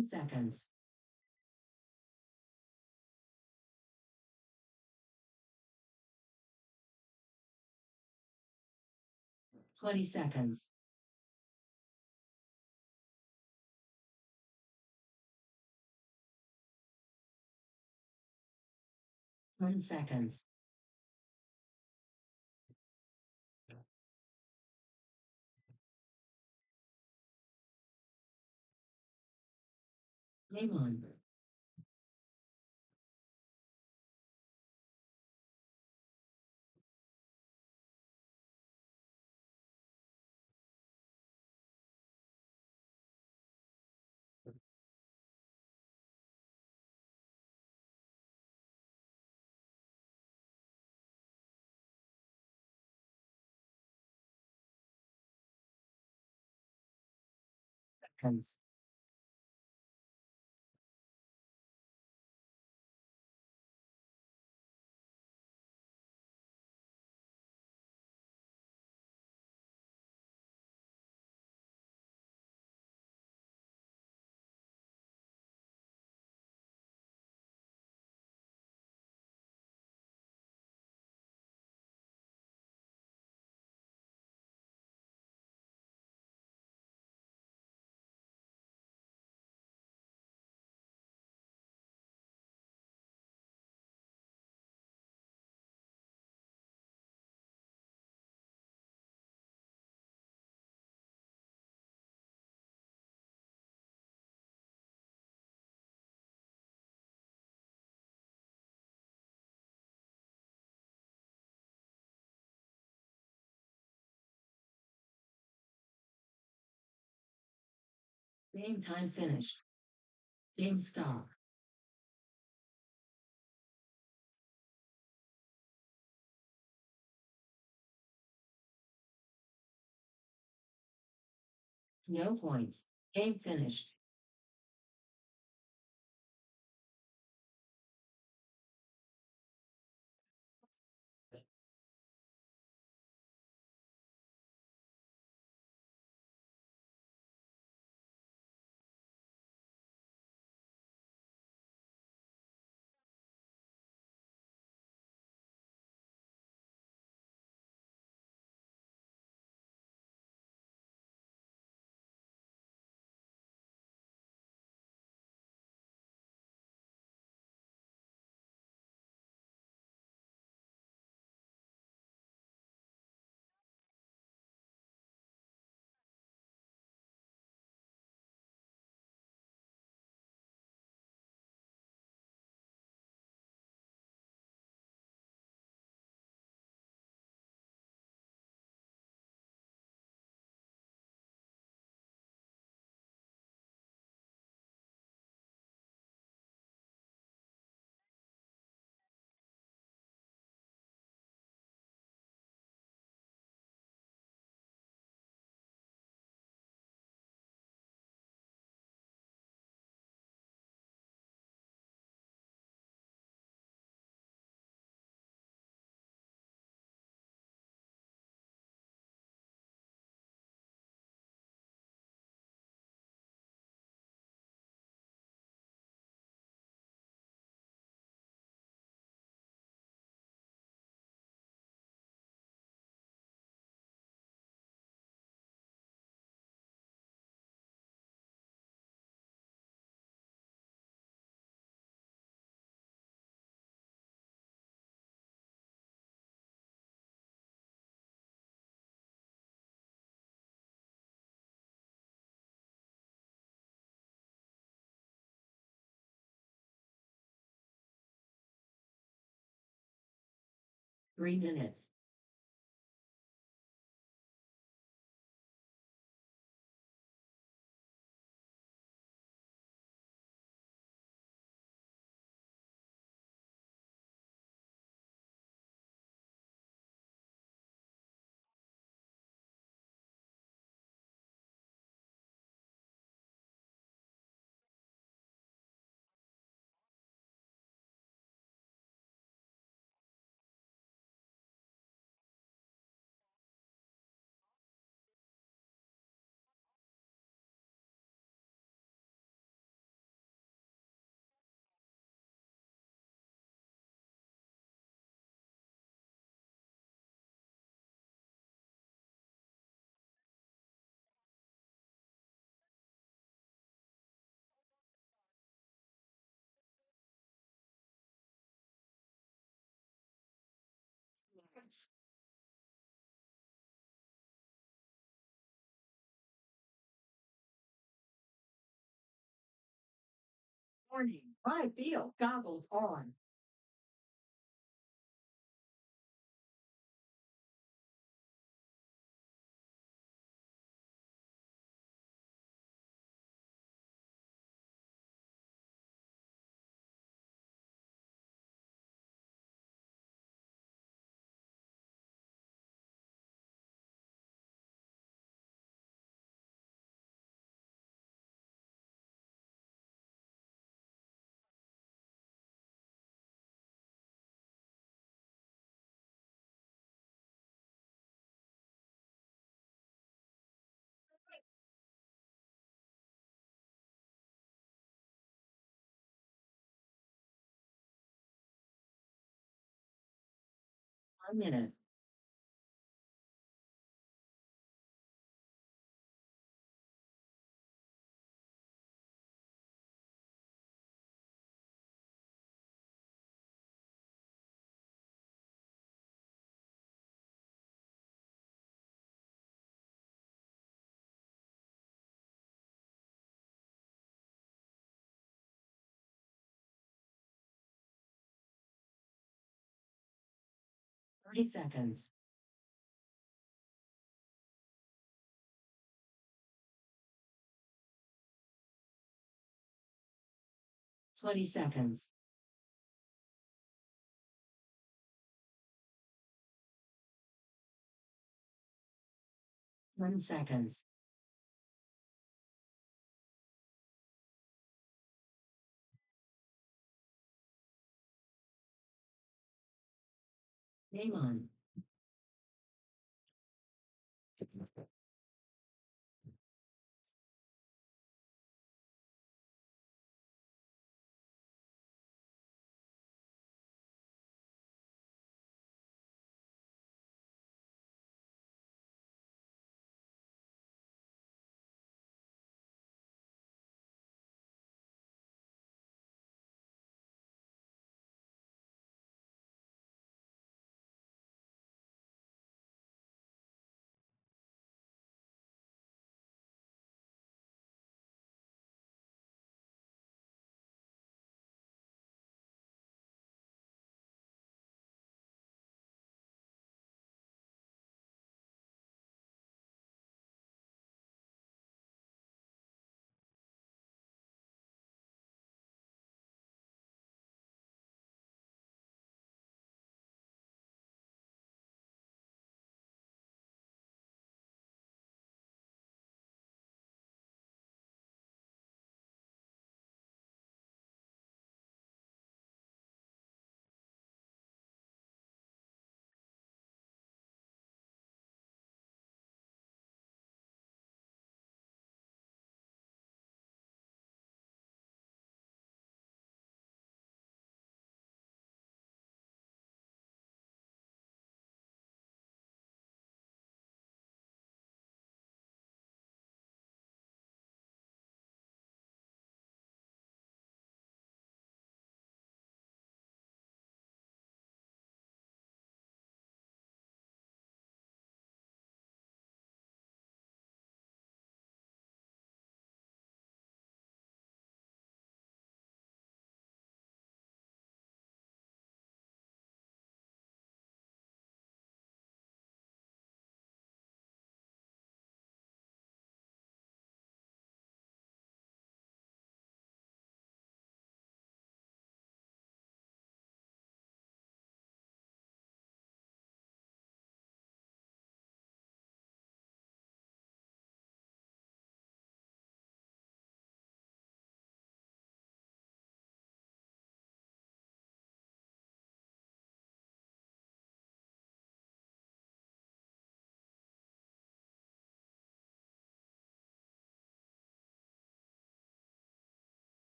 Seconds. 20 seconds. 10 seconds. Game on. Seconds. Game time finished. Game stop. No points. Game finished. Three minutes. minutes. Warning, wide field goggles on. One minute. Thirty seconds. 20 seconds. 10 seconds. 'Game on.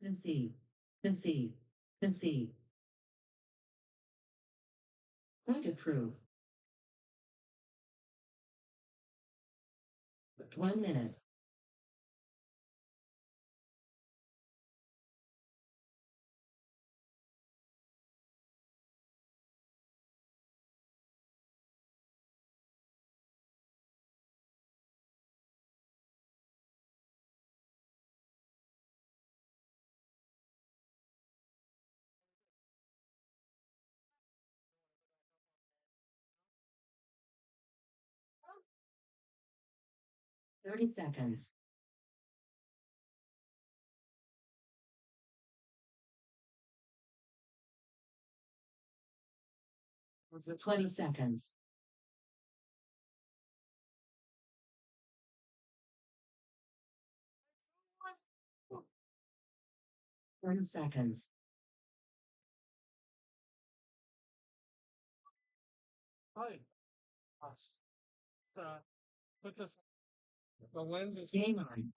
Concede. Concede. Concede. Point of proof. 1 minute. Thirty seconds. 20 seconds. 30 seconds. Hi. Put this. The lens is Game on.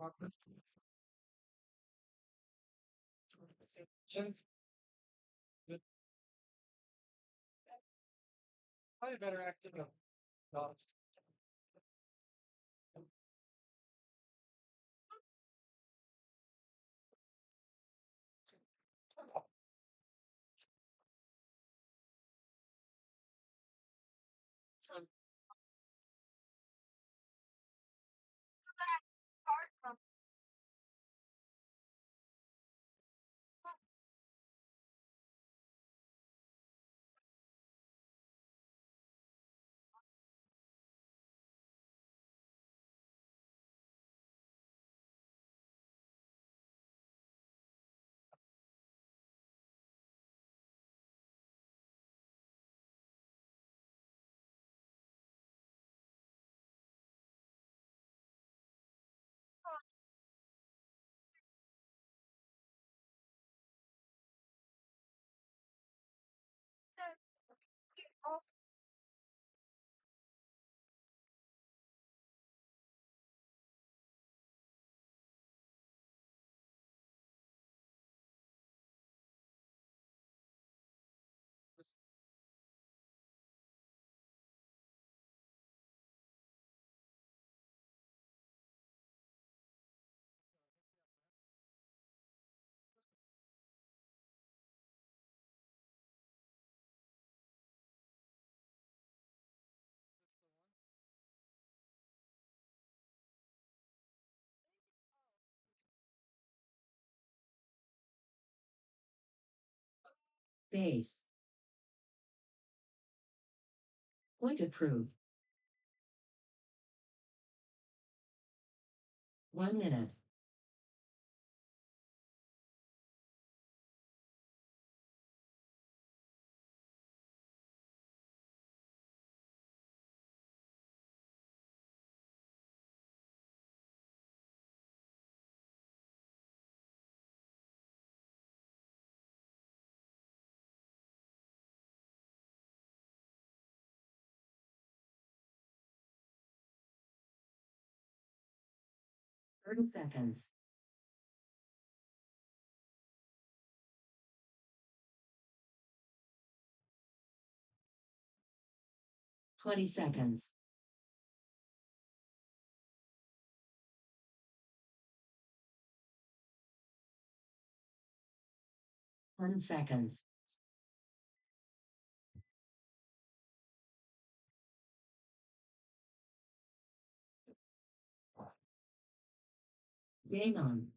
Probably better active. No. Base. Point approved. 1 minute. Thirty seconds. 20 seconds. 10 seconds. Game on.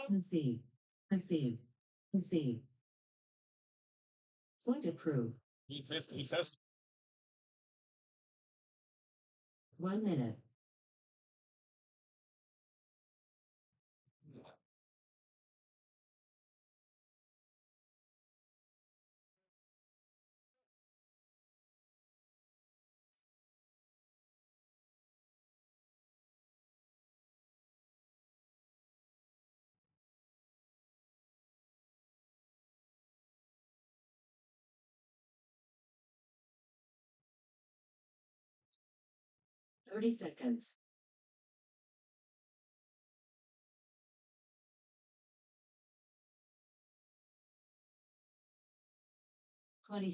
Concede. Concede. Concede. Point approved. He test. 1 minute. $30. 20.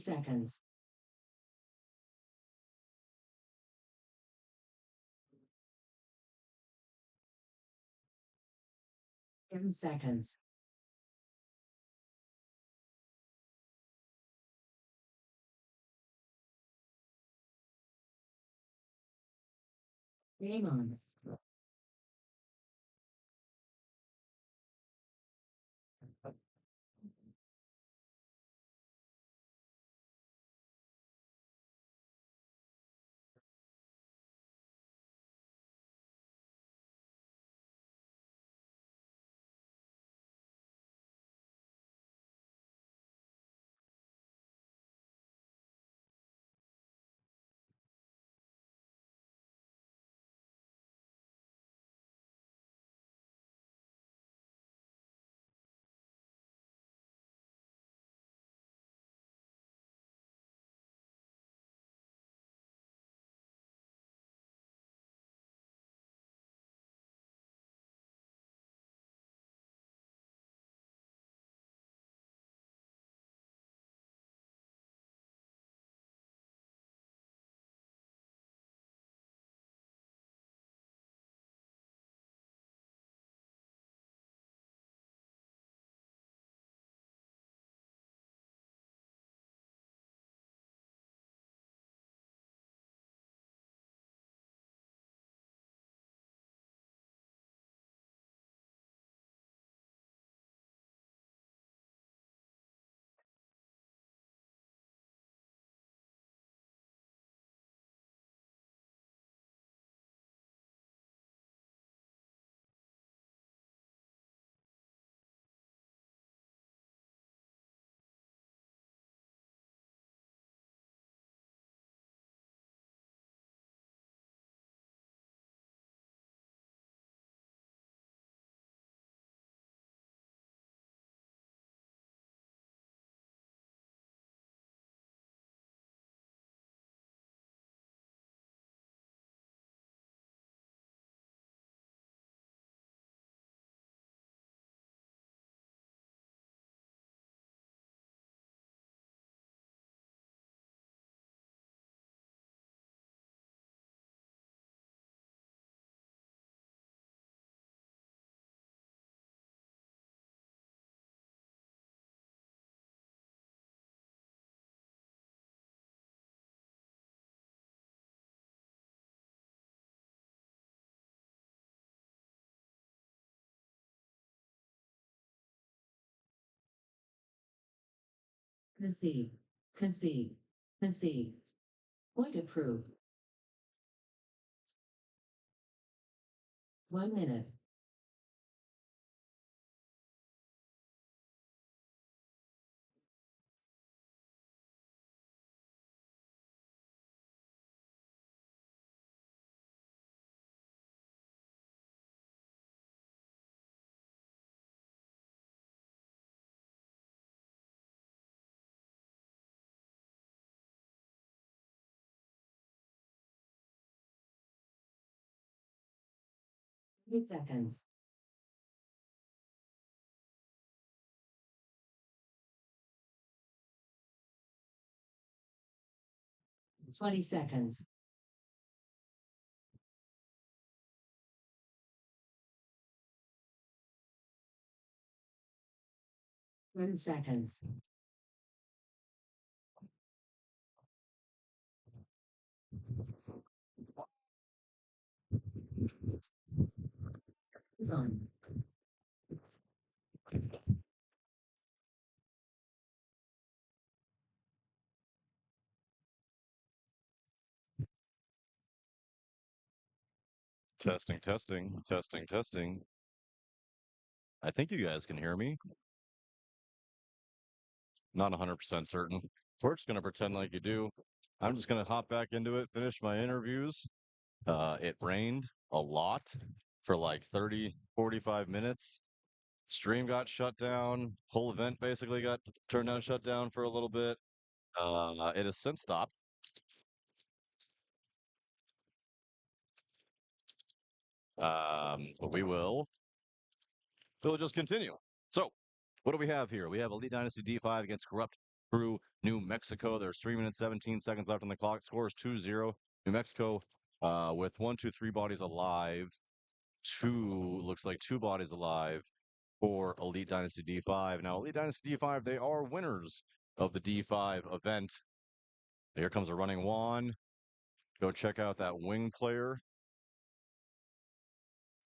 10. Game on. Concede. Concede. Concede. Point approved. 1 minute. Seconds. 20 seconds. 10 seconds. Done. Testing, testing, testing, testing. I think you guys can hear me. Not 100% certain. We're just going to pretend like you do. I'm just going to hop back into it, finish my interviews. It rained a lot for like 30, 45 minutes. Stream got shut down. Whole event basically got turned down, shut down for a little bit. It has since stopped. But we'll just continue. So, what do we have here? We have Elite Dynasty D5 against Corrupt Brew New Mexico. There's 3 minutes, 17 seconds left on the clock. Score is 2-0. New Mexico with 1, 2, 3 bodies alive. Looks like 2 bodies alive for Elite Dynasty D5. Now, Elite Dynasty D5, they are winners of the D5 event. Here comes a running Juan. Go check out that wing player.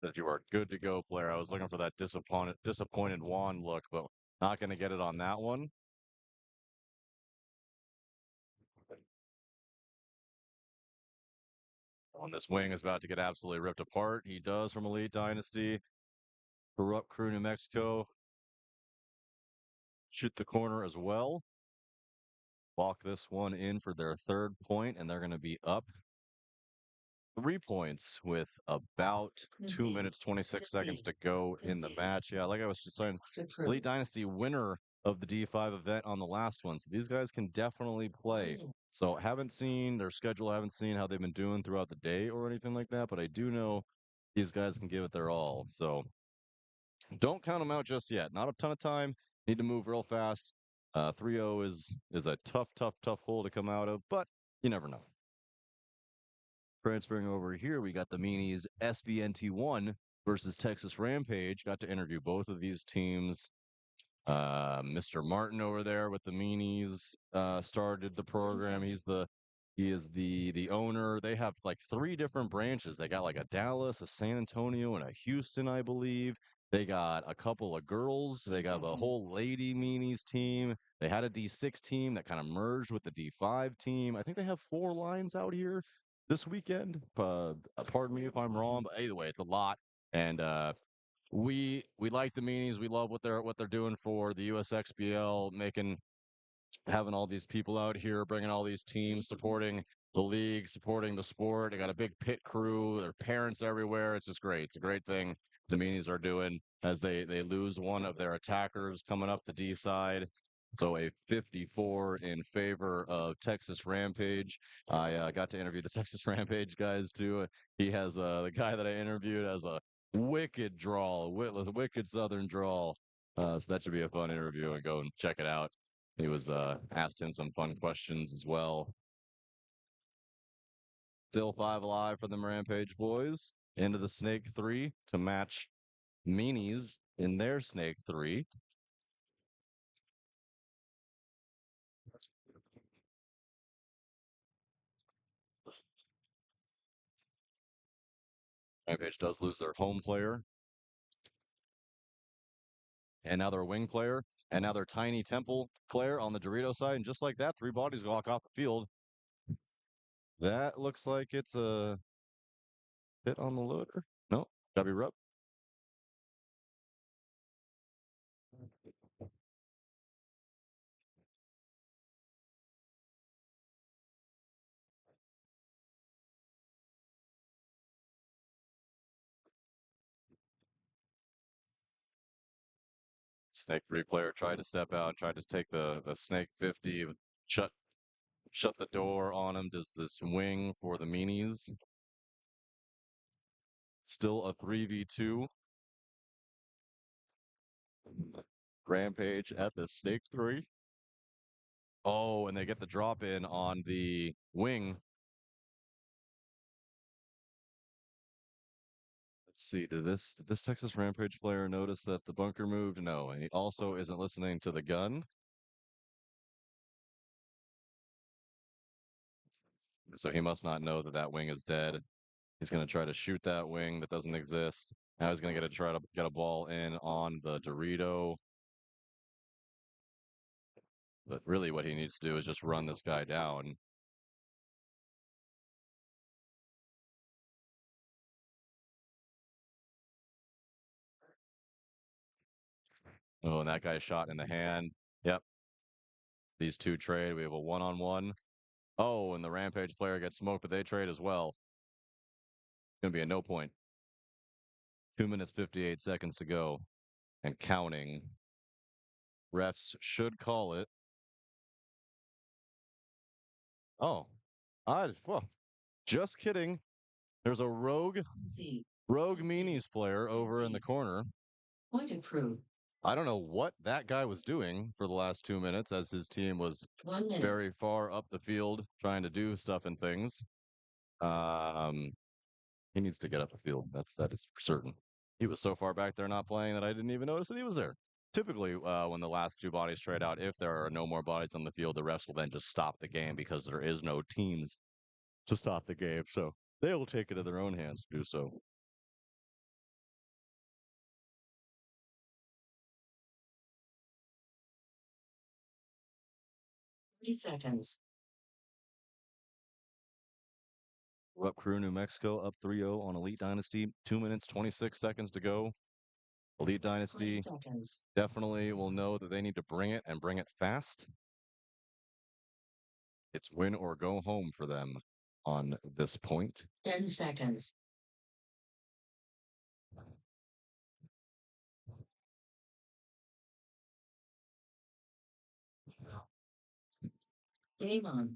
That you are good to go, player. I was looking for that disappointed Juan look, but not going to get it on that one. On this wing is about to get absolutely ripped apart. He does from Elite Dynasty. Corrupt Crew, New Mexico. Shoot the corner as well. Walk this one in for their 3rd point, and they're going to be up 3 points with about 2 minutes, 26 seconds to go in the match. Yeah, like I was just saying, Elite Dynasty winner of the D5 event on the last one. So these guys can definitely play. So haven't seen their schedule, haven't seen how they've been doing throughout the day or anything like that, but I do know these guys can give it their all. So don't count them out just yet. Not a ton of time. Need to move real fast. 3-0 is a tough hole to come out of, but you never know. Transferring over here, we got the Meanies SVNT1 versus Texas Rampage. Got to interview both of these teams. Mr. Martin over there with the Meanies started the program. He is the owner. They have like 3 different branches. They got like a Dallas, a San Antonio, and a Houston, I believe. They got a couple of girls. They got the whole lady Meanies team. They had a D6 team that kind of merged with the D5 team. I think they have 4 lines out here this weekend. Pardon me if I'm wrong, but either way, it's a lot. And we like the Meanies. We love what they're doing for the USXBL, having all these people out here, bringing all these teams, supporting the league, supporting the sport. They got a big pit crew. Their parents everywhere. It's just great. It's a great thing the Meanies are doing as they lose one of their attackers coming up the D side. So a 54 in favor of Texas Rampage. I got to interview the Texas Rampage guys too. He has the guy that I interviewed has a wicked drawl, wicked Southern drawl. So that should be a fun interview, and go and check it out. He was asked him some fun questions as well. Still 5 alive for the Rampage boys. Into the Snake 3 to match Meanies in their Snake 3. Rampage does lose their home player. And now their wing player. And now their Tiny Temple player on the Dorito side. And just like that, 3 bodies walk off the field. That looks like it's a hit on the loader. No, gotta be rubbed. Snake 3 player tried to step out, tried to take the Snake 50, shut the door on him. Does this wing for the Meanies? Still a 3v2. Rampage at the Snake 3. Oh, and they get the drop in on the wing. Let's see. Did this Texas Rampage player notice that the bunker moved? No, and he also isn't listening to the gun. So he must not know that that wing is dead. He's going to try to shoot that wing that doesn't exist. Now he's going to try to get a ball in on the Dorito. But really what he needs to do is just run this guy down. Oh, and that guy shot in the hand. Yep. These two trade. We have a one-on-one. Oh, and the Rampage player gets smoked, but they trade as well. It's going to be a no point. 2 minutes, 58 seconds to go and counting. Refs should call it. Oh, well, just kidding. There's a rogue C. Meanies player over in the corner. Point approved. I don't know what that guy was doing for the last 2 minutes as his team was 1 minute. very far up the field trying to do stuff and things. He needs to get up the field. That is for certain. He was so far back there not playing that I didn't even notice that he was there. Typically, when the last two bodies trade out, if there are no more bodies on the field, the refs will then just stop the game because there is no teams to stop the game. So they will take it in their own hands to do so. Seconds. Brew Crew, New Mexico, up 3-0 on Elite Dynasty. 2 minutes, 26 seconds to go. Elite Dynasty definitely will know that they need to bring it and bring it fast. It's win or go home for them on this point. 10 seconds. Game on.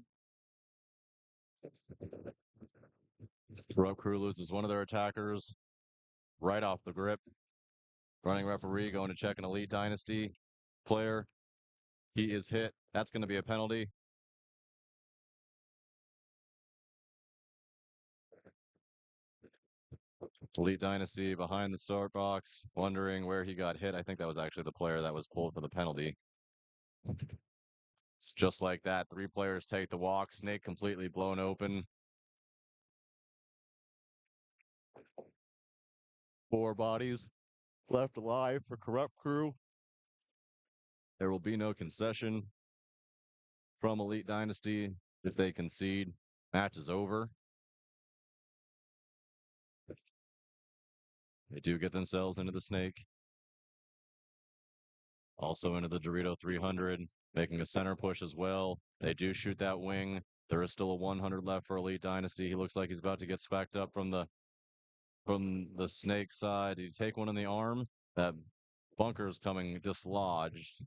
Brew Crew loses one of their attackers right off the grip. Running referee going to check an Elite Dynasty player. He is hit. That's going to be a penalty. Elite Dynasty behind the start box, wondering where he got hit. I think that was actually the player that was pulled for the penalty. It's just like that. 3 players take the walk. Snake completely blown open. 4 bodies left alive for Corrupt Crew. There will be no concession from Elite Dynasty if they concede. Match is over. They do get themselves into the Snake. Also into the Dorito 300, making a center push as well. They do shoot that wing. There is still a 100 left for Elite Dynasty. He looks like he's about to get specced up from the Snake side. Did he take one in the arm? That bunker is coming dislodged.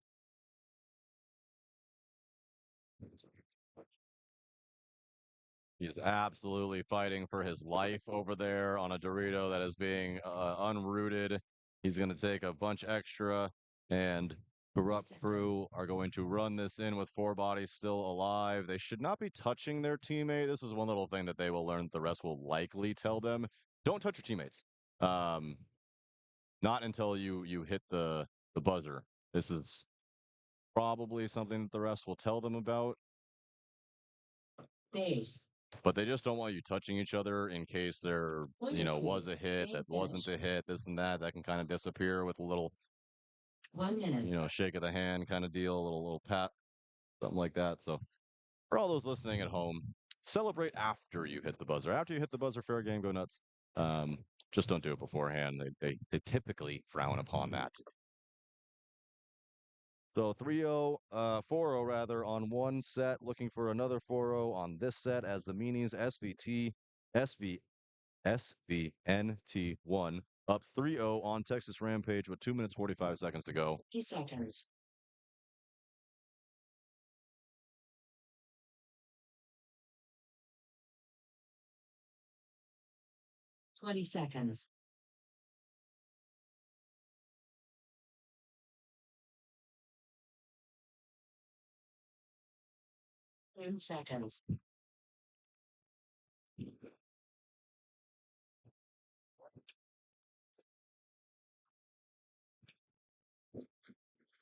He is absolutely fighting for his life over there on a Dorito that is being unrooted. He's going to take a bunch extra, and Corrupt Crew are going to run this in with 4 bodies still alive. They should not be touching their teammate. This is one little thing that they will learn that the rest will likely tell them. Don't touch your teammates. Not until you hit the buzzer. This is probably something that the rest will tell them about. Base. But they just don't want you touching each other in case there, was a hit that wasn't a hit, this and that. That can kind of disappear with a little 1 minute. shake of the hand kind of deal, a little pat, something like that. So for all those listening at home, celebrate after you hit the buzzer. After you hit the buzzer, fair game, go nuts. Just don't do it beforehand. They typically frown upon that. So 3-0, 4-0 rather on one set, looking for another 4-0 on this set as the Meanies SVNT1 up 3-0 on Texas Rampage with 2 minutes 45 seconds to go. 50 seconds. $20 seconds. $10 seconds.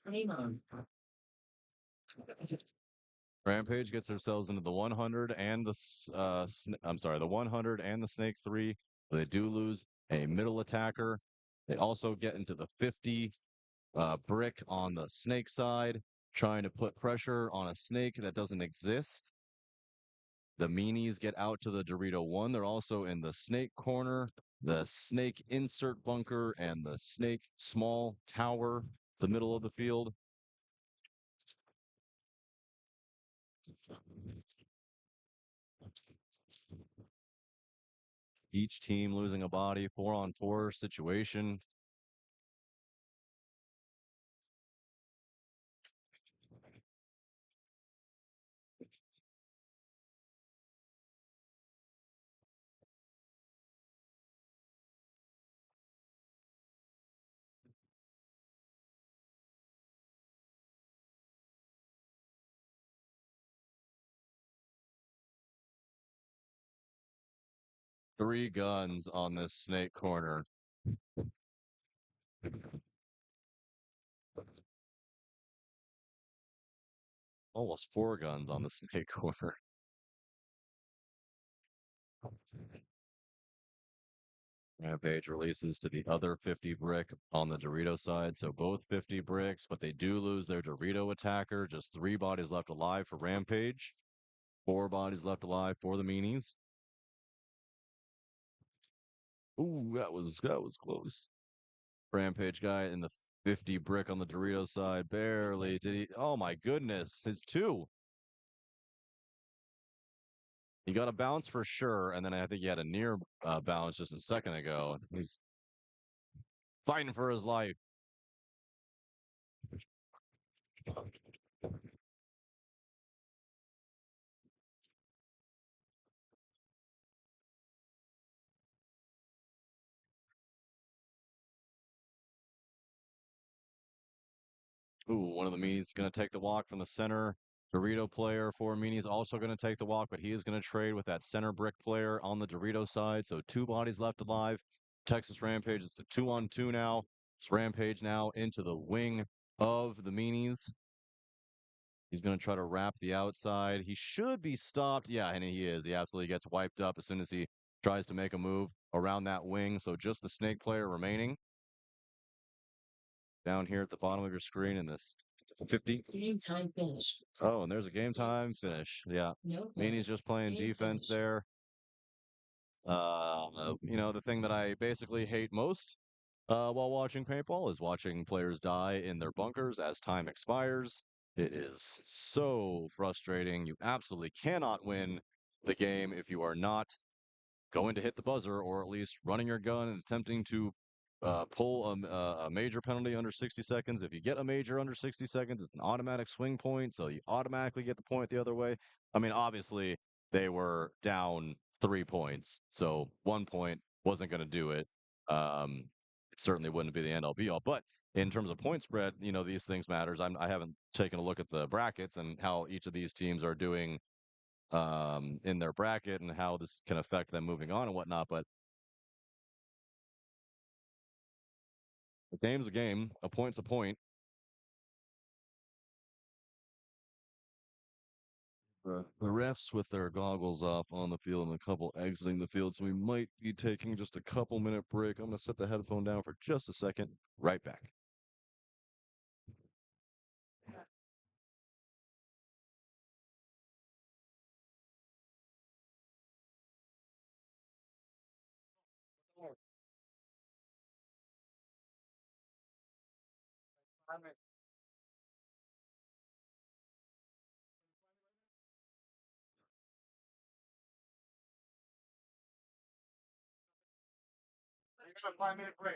Game on. Rampage gets themselves into the 100 and the 100 and the Snake 3. They do lose a middle attacker. They also get into the 50 brick on the Snake side, trying to put pressure on a Snake that doesn't exist. The Meanies get out to the Dorito 1. They're also in the Snake corner, the Snake insert bunker, and the Snake small tower. the middle of the field. Each team losing a body, 4-on-4 situation. Three guns on this snake corner. Almost four guns on the snake corner. Rampage releases to the other 50 brick on the Dorito side. So both 50 bricks, but they do lose their Dorito attacker. Just 3 bodies left alive for Rampage. 4 bodies left alive for the meanies. Ooh, that was close. Rampage guy in the 50 brick on the Dorito side. Barely did he. Oh my goodness. His 2. He got a bounce for sure. And then I think he had a near bounce just a second ago. He's fighting for his life. Ooh, one of the Meanies is going to take the walk from the center. Dorito player for Meanies also going to take the walk, but he is going to trade with that center brick player on the Dorito side. So 2 bodies left alive. Texas Rampage, it's a 2-on-2 now. It's Rampage now into the wing of the Meanies. He's going to try to wrap the outside. He should be stopped. Yeah, and he is. He absolutely gets wiped up as soon as he tries to make a move around that wing. So just the snake player remaining. Down here at the bottom of your screen in this 50. Game time finished. Oh, and there's a game time finish. Yeah. No Meanie's points. just playing Game defense finished. there. The thing that I basically hate most while watching paintball is watching players die in their bunkers as time expires. It is so frustrating. You absolutely cannot win the game if you are not going to hit the buzzer or at least running your gun and attempting to pull a major penalty under 60 seconds. If you get a major under 60 seconds, it's an automatic swing point, so you automatically get the point the other way. I mean, obviously, they were down 3 points, so 1 point wasn't going to do it. It certainly wouldn't be the end all be all, but in terms of point spread, these things matters. I haven't taken a look at the brackets and how each of these teams are doing in their bracket and how this can affect them moving on and whatnot. But a game's a game, a point's a point. The refs with their goggles off on the field and a couple exiting the field, so we might be taking just a couple-minute break. I'm going to set the headphone down for just a second. Right back. It's a 5-minute break.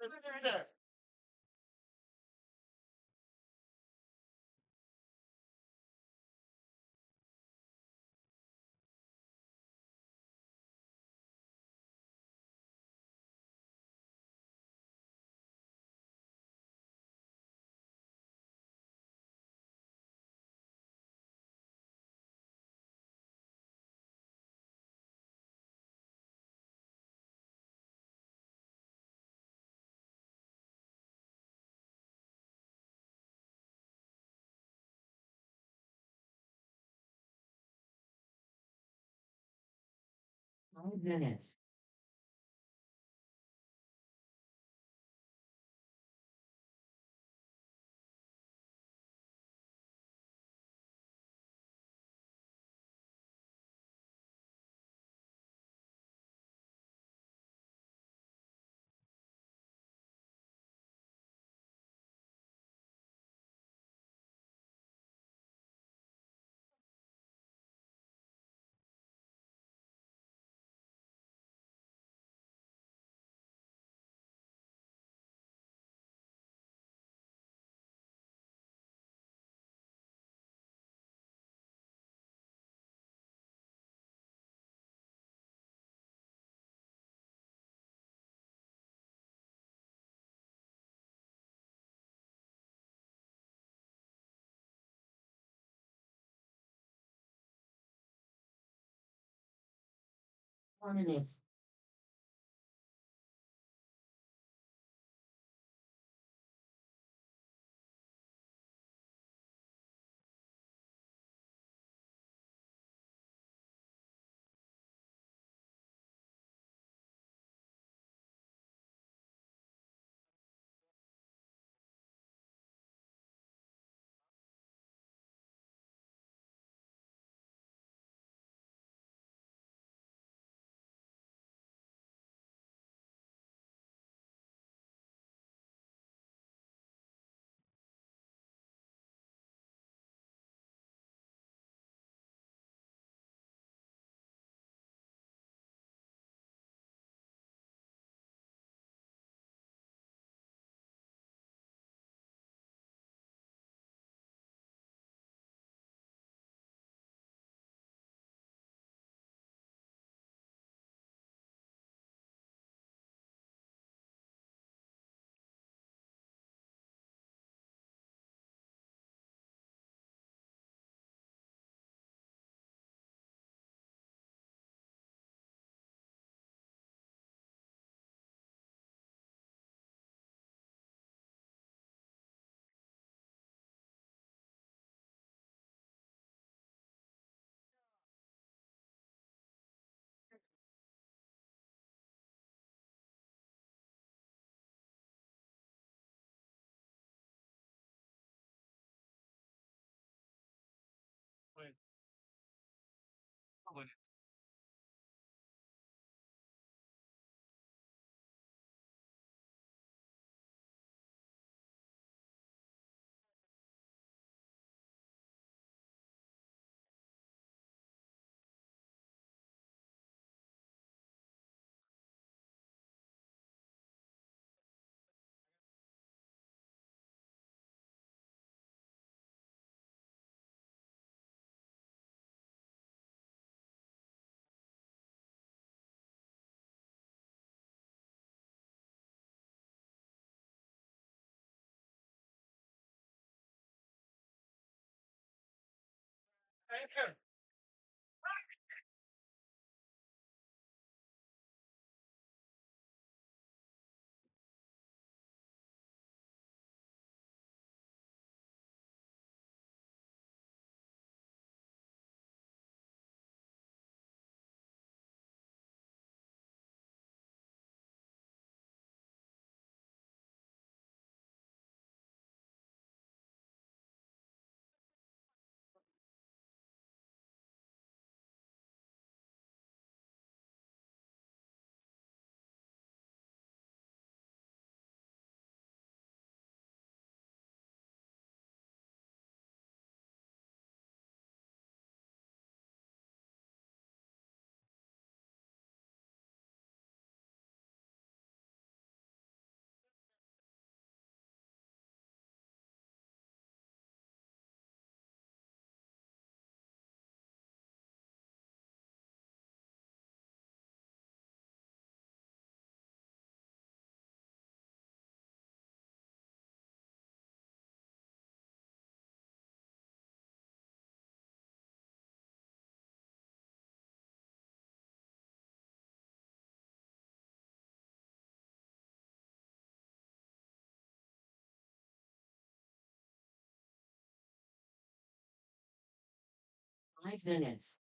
Right there. Five minutes. Four minutes. Wait. Anchor. 5 minutes.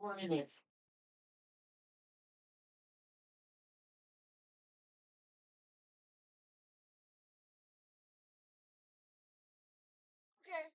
Four minutes. Okay.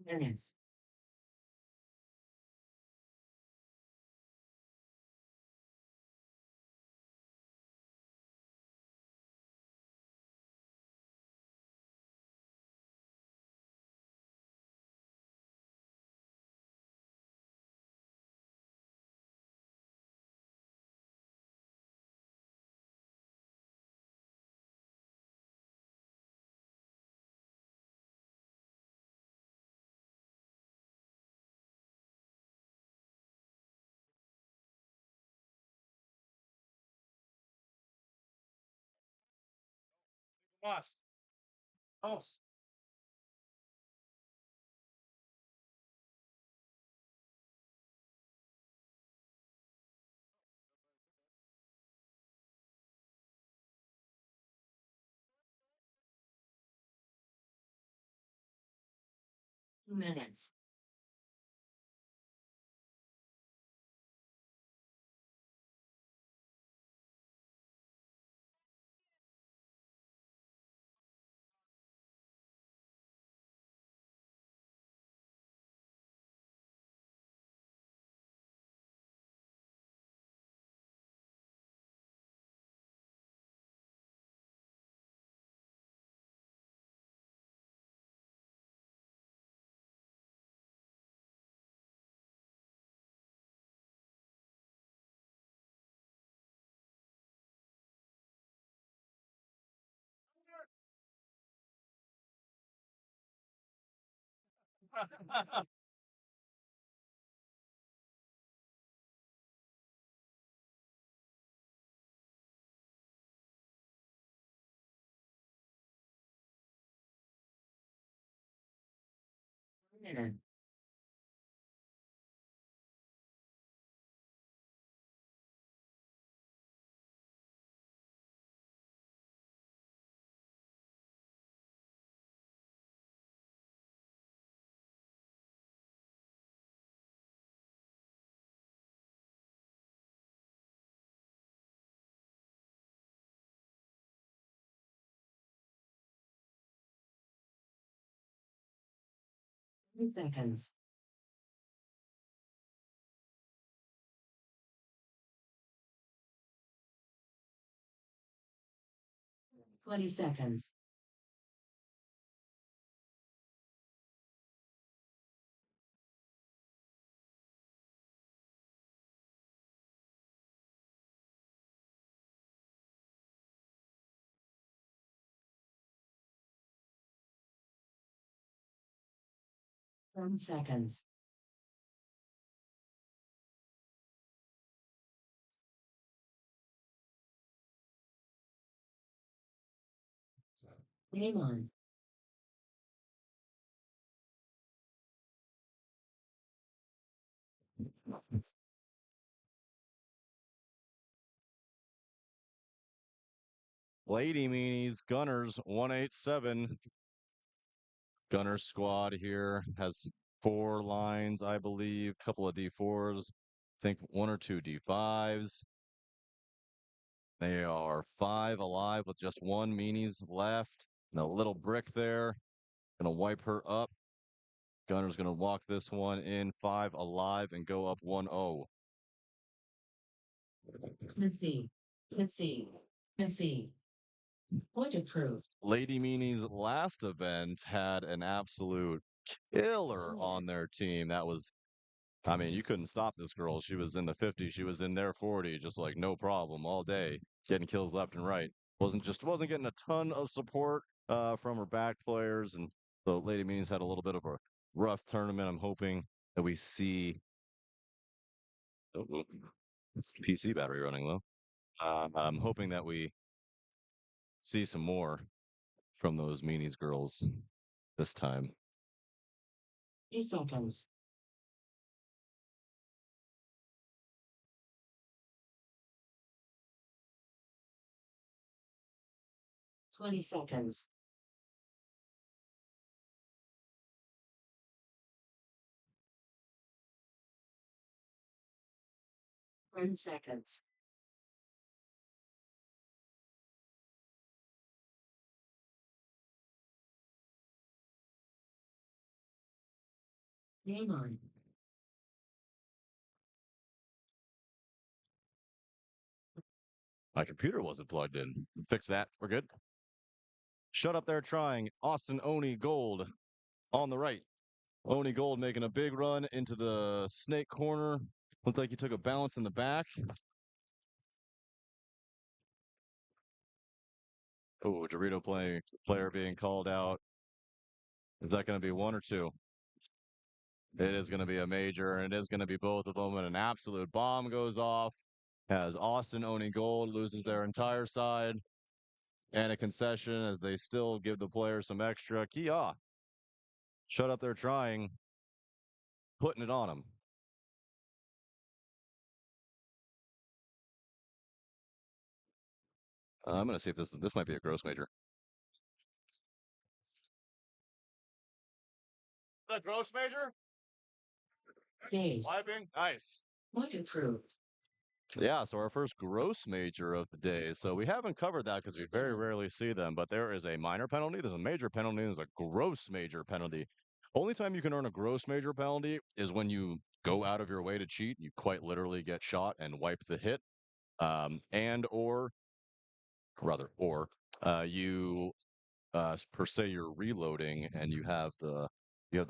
Minutes. Must. Oh, Minutes. Minute. 3 seconds. 20 seconds. 10 seconds. Game on. Lady Meanies, Gunners 187. Gunner squad here has 4 lines, I believe, couple of D4s, I think 1 or 2 D5s. They are 5 alive with just 1 Meanies left. And a little brick there. Gonna wipe her up. Gunner's gonna walk this one in 5 alive and go up 1-0. Concede. Concede. Concede. Point approved. Lady Meanie's last event had an absolute killer on their team. That was, I mean, you couldn't stop this girl. She was in the 50, she was in their 40, just like no problem all day, getting kills left and right. Wasn't getting a ton of support from her back players, and the Lady Meanies had a little bit of a rough tournament. I'm hoping that we see PC battery running low. I'm hoping that we see some more from those Meanies girls this time. 3 seconds. Twenty seconds. Ten seconds. Game on. My computer wasn't plugged in. Fix that. We're good. Shut up there trying. Austin Oni Gold on the right. Oni Gold making a big run into the snake corner. Looked like he took a bounce in the back. Oh, Dorito player being called out. Is that going to be 1 or 2? It is going to be a major, and it is going to be both of them. And an absolute bomb goes off as Austin Oni Gold loses their entire side. And a concession as they still give the player some extra. Kia, shut up there trying. Putting it on him. I'm going to see if this might be a gross major. A gross major? Days. Wiping? Nice. Point approved. Yeah, so our first gross major of the day. So we haven't covered that because we very rarely see them, but there is a minor penalty, there's a major penalty, there's a gross major penalty. Only time you can earn a gross major penalty is when you go out of your way to cheat. You quite literally get shot and wipe the hit. You per se you're reloading and you have the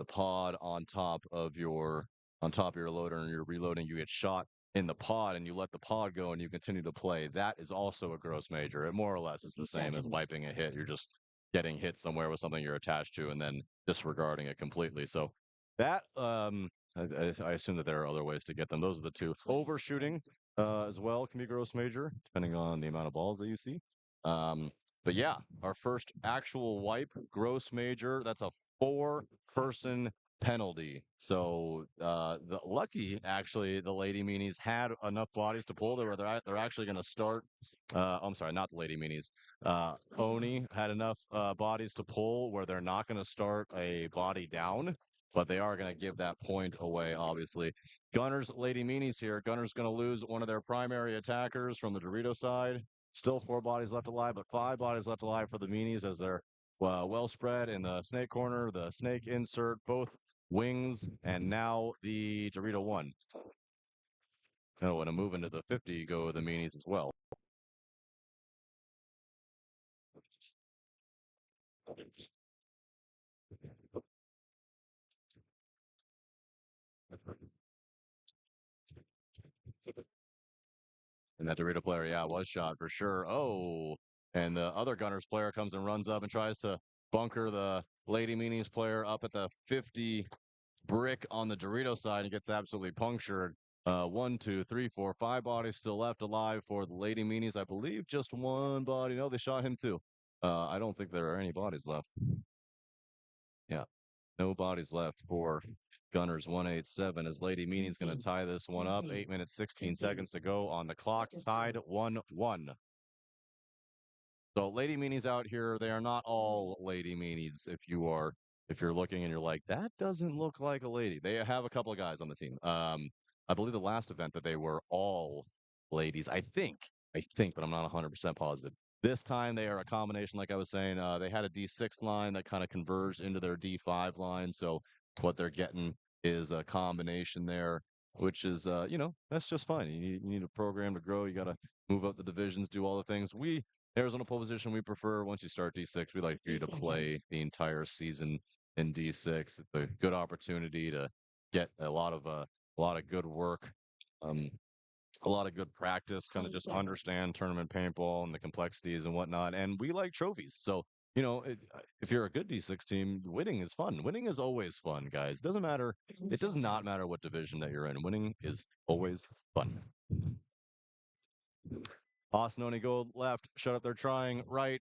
pod on top of your loader and you're reloading, you get shot in the pod and you let the pod go and you continue to play. That is also a gross major. It more or less is the same as wiping a hit. You're just getting hit somewhere with something you're attached to and then disregarding it completely. So that I assume that there are other ways to get them. Those are the two. Overshooting as well can be gross major, depending on the amount of balls that you see. But yeah, our first actual wipe, gross major, that's a 4-person penalty. So the lucky, actually, the Lady Meanies had enough bodies to pull. They're actually going to start. I'm sorry, not the Lady Meanies. Oni had enough bodies to pull where they're not going to start a body down, but they are going to give that point away, obviously. Gunners, Lady Meanies here. Gunners going to lose one of their primary attackers from the Dorito side. Still 4 bodies left alive, but 5 bodies left alive for the Meanies as they're well spread in the snake corner, the snake insert, both wings, and now the Dorito 1. Oh, and a move into the 50 go the Meanies as well. And that Dorito player, yeah, was shot for sure. Oh, and the other Gunners player comes and runs up and tries to bunker the Lady Meanies player up at the 50 brick on the Dorito side and gets absolutely punctured. 1, 2, 3, 4, 5 bodies still left alive for the Lady Meanies. I believe just one body. No, they shot him too. I don't think there are any bodies left. Yeah, no bodies left for Gunners 187 as Lady Meanie's going to tie this one up. 8 minutes, 16 seconds to go on the clock. Tied 1-1. So Lady Meanies out here, they are not all Lady Meanies. If you're looking and you're like, that doesn't look like a lady. They have a couple of guys on the team. I believe the last event that they were all ladies. I think, but I'm not 100% positive. This time they are a combination, like I was saying. They had a D6 line that kind of converged into their D5 line. So what they're getting is a combination there, which is, that's just fine. You need a program to grow. You got to move up the divisions, do all the things. Arizona pole position we prefer. Once you start D6, we like for you to play the entire season in D6. It's a good opportunity to get a lot of good work, a lot of good practice, kind of just understand tournament paintball and the complexities and whatnot. And we like trophies, so if you're a good D6 team, winning is fun. Winning is always fun, guys. Doesn't matter. It does not matter what division that you're in. Winning is always fun. Austin Oni go left. Shut up. They're trying right.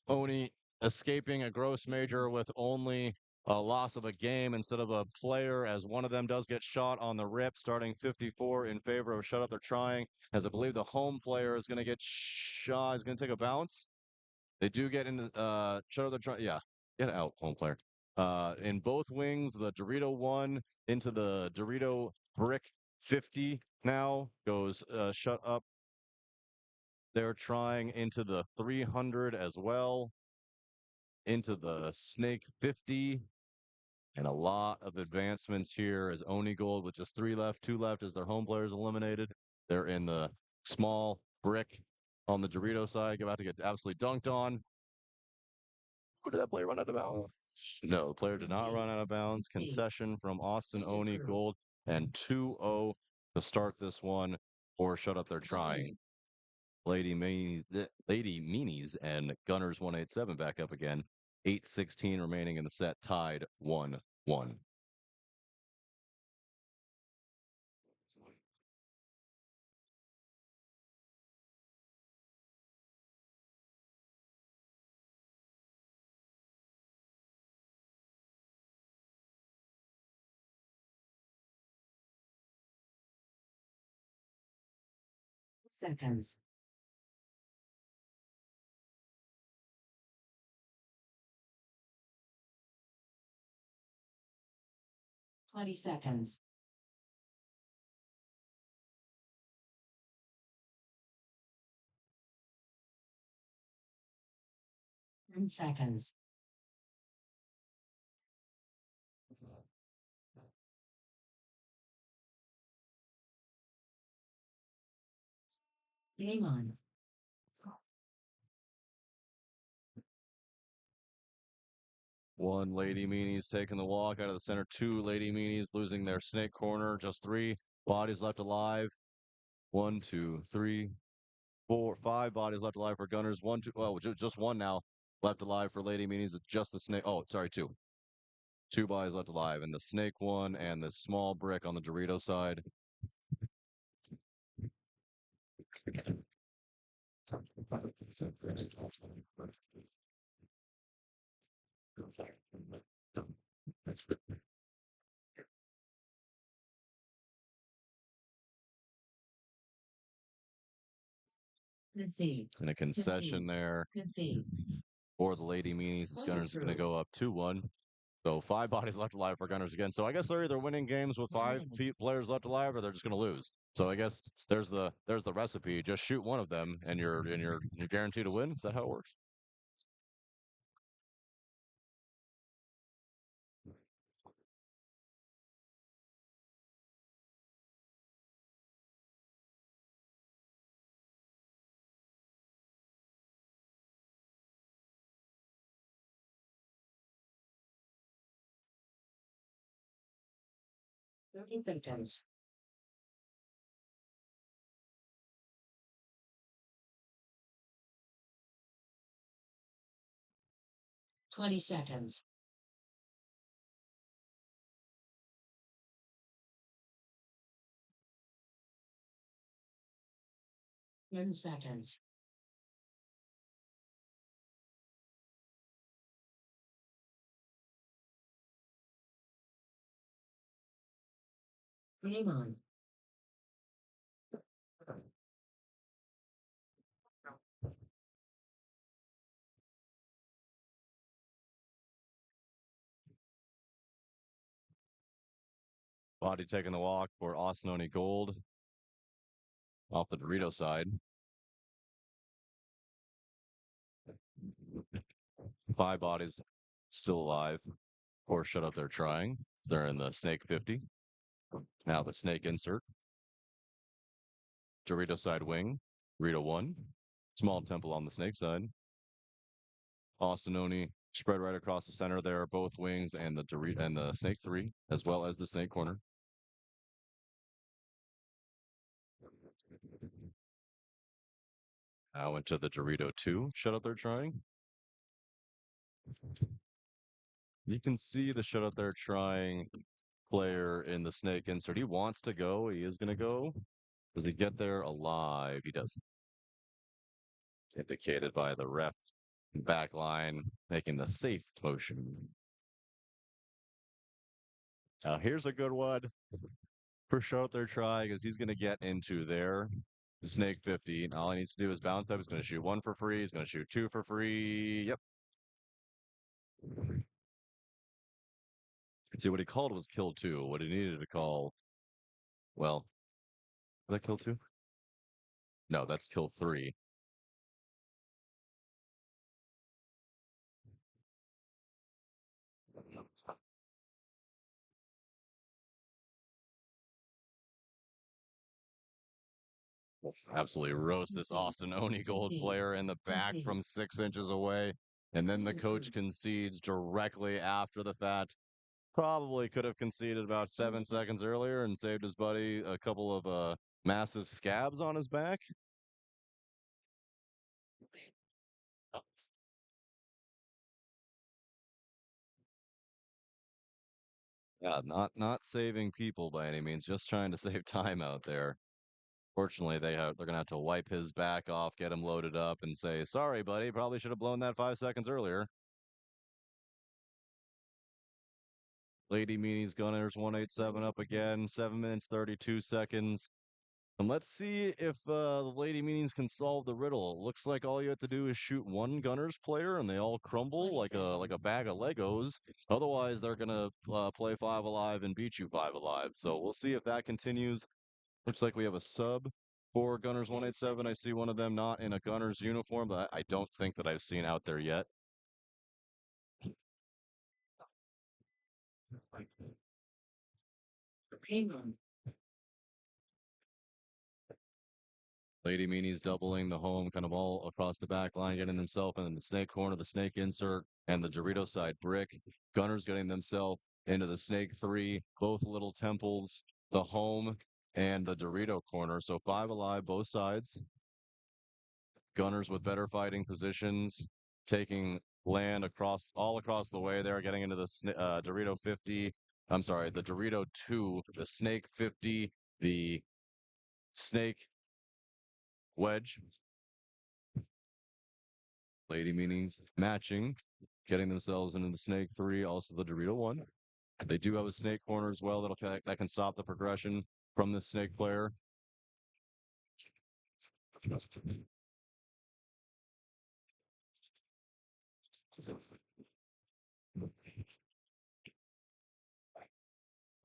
Oni escaping a gross major with only a loss of a game instead of a player, as one of them does get shot on the rip, starting 54 in favor of Shut Up. They're trying, as I believe the home player is going to get shot. Is going to take a bounce. They do get into Shut Up. They're trying. Yeah, get out, home player. In both wings, the Dorito 1 into the Dorito brick 50 now goes Shut Up. They're trying into the 300 as well, into the Snake 50, and a lot of advancements here as Oni Gold with just 3 left, 2 left as their home players eliminated. They're in the small brick on the Dorito side, about to get absolutely dunked on. Who did that player run out of bounds? No, the player did not run out of bounds. Concession from Austin Oni Gold, and 2-0 to start this one, or Shut Up. They're trying. Lady Meanies and Gunners 187 back up again. 8:16 remaining in the set, tied 1-1. Seconds. 20 seconds. 10 seconds. Game on. One Lady Meanies taking the walk out of the center. 2 Lady Meanies losing their snake corner. Just 3 bodies left alive. 1, 2, 3, 4, 5 bodies left alive for Gunners. 1, 2. Well, just 1 now left alive for Lady Meanies. It's just the snake. Oh, sorry, 2. 2 bodies left alive, and the snake one and the small brick on the Dorito side. Concede. And a concession there Concede. for the Lady Meanies. This Gunners is going to go up 2-1. So 5 bodies left alive for Gunners again. So I guess they're either winning games with 5 players left alive, or they're just going to lose. So I guess there's the recipe. Just shoot one of them, and you're guaranteed to win. Is that how it works? Seconds. 20 seconds. 10 seconds. Game on. Body taking the walk for Osanoni Gold off the Dorito side. 5 bodies still alive. Or shut up, they're trying. They're in the Snake 50. Now the Snake insert. Dorito side wing. Dorito 1. Small temple on the Snake side. Osanoni spread right across the center there, both wings and the Dorito and the Snake 3, as well as the Snake corner. Now into the Dorito 2. Shut up, they're trying. You can see the shut up, they're trying player in the Snake insert. He wants to go. He is going to go. Does he get there alive? He does. Indicated by the ref back line making the safe motion. Now here's a good one for sure they're trying because he's going to get into their Snake 50. And all he needs to do is bounce up. He's going to shoot 1 for free. He's going to shoot 2 for free. Yep. See, what he called was kill 2. What he needed to call, well, was that kill 2? No, that's kill 3. Absolutely roast this Austin Oni Gold player in the back from 6 inches away. And then the coach concedes directly after the fact. Probably could have conceded about 7 seconds earlier and saved his buddy a couple of massive scabs on his back. Yeah, not saving people by any means, just trying to save time out there. Fortunately, they're gonna have to wipe his back off, get him loaded up, and say, "Sorry, buddy, probably should have blown that 5 seconds earlier." Lady Meanies Gunners 187 up again, 7 minutes 32 seconds. And let's see if the Lady Meanies can solve the riddle. It looks like all you have to do is shoot 1 Gunners player, and they all crumble like a bag of Legos. Otherwise, they're gonna play 5 alive and beat you 5 alive. So we'll see if that continues. Looks like we have a sub for Gunners 187. I see one of them not in a Gunners uniform that I don't think that I've seen out there yet. Game on. Lady Meanies doubling the home kind of all across the back line, getting themselves in the Snake corner, the Snake insert, and the Dorito side brick. Gunners getting themselves into the Snake 3, both little temples, the home, and the Dorito corner. So 5 alive, both sides. Gunners with better fighting positions, taking land all across the way there, getting into the Dorito 50. I'm sorry, the Dorito 2, the Snake 50, the Snake wedge. Lady Meanings matching, getting themselves into the Snake 3, also the Dorito 1. They do have a Snake corner as well that can stop the progression from the Snake player.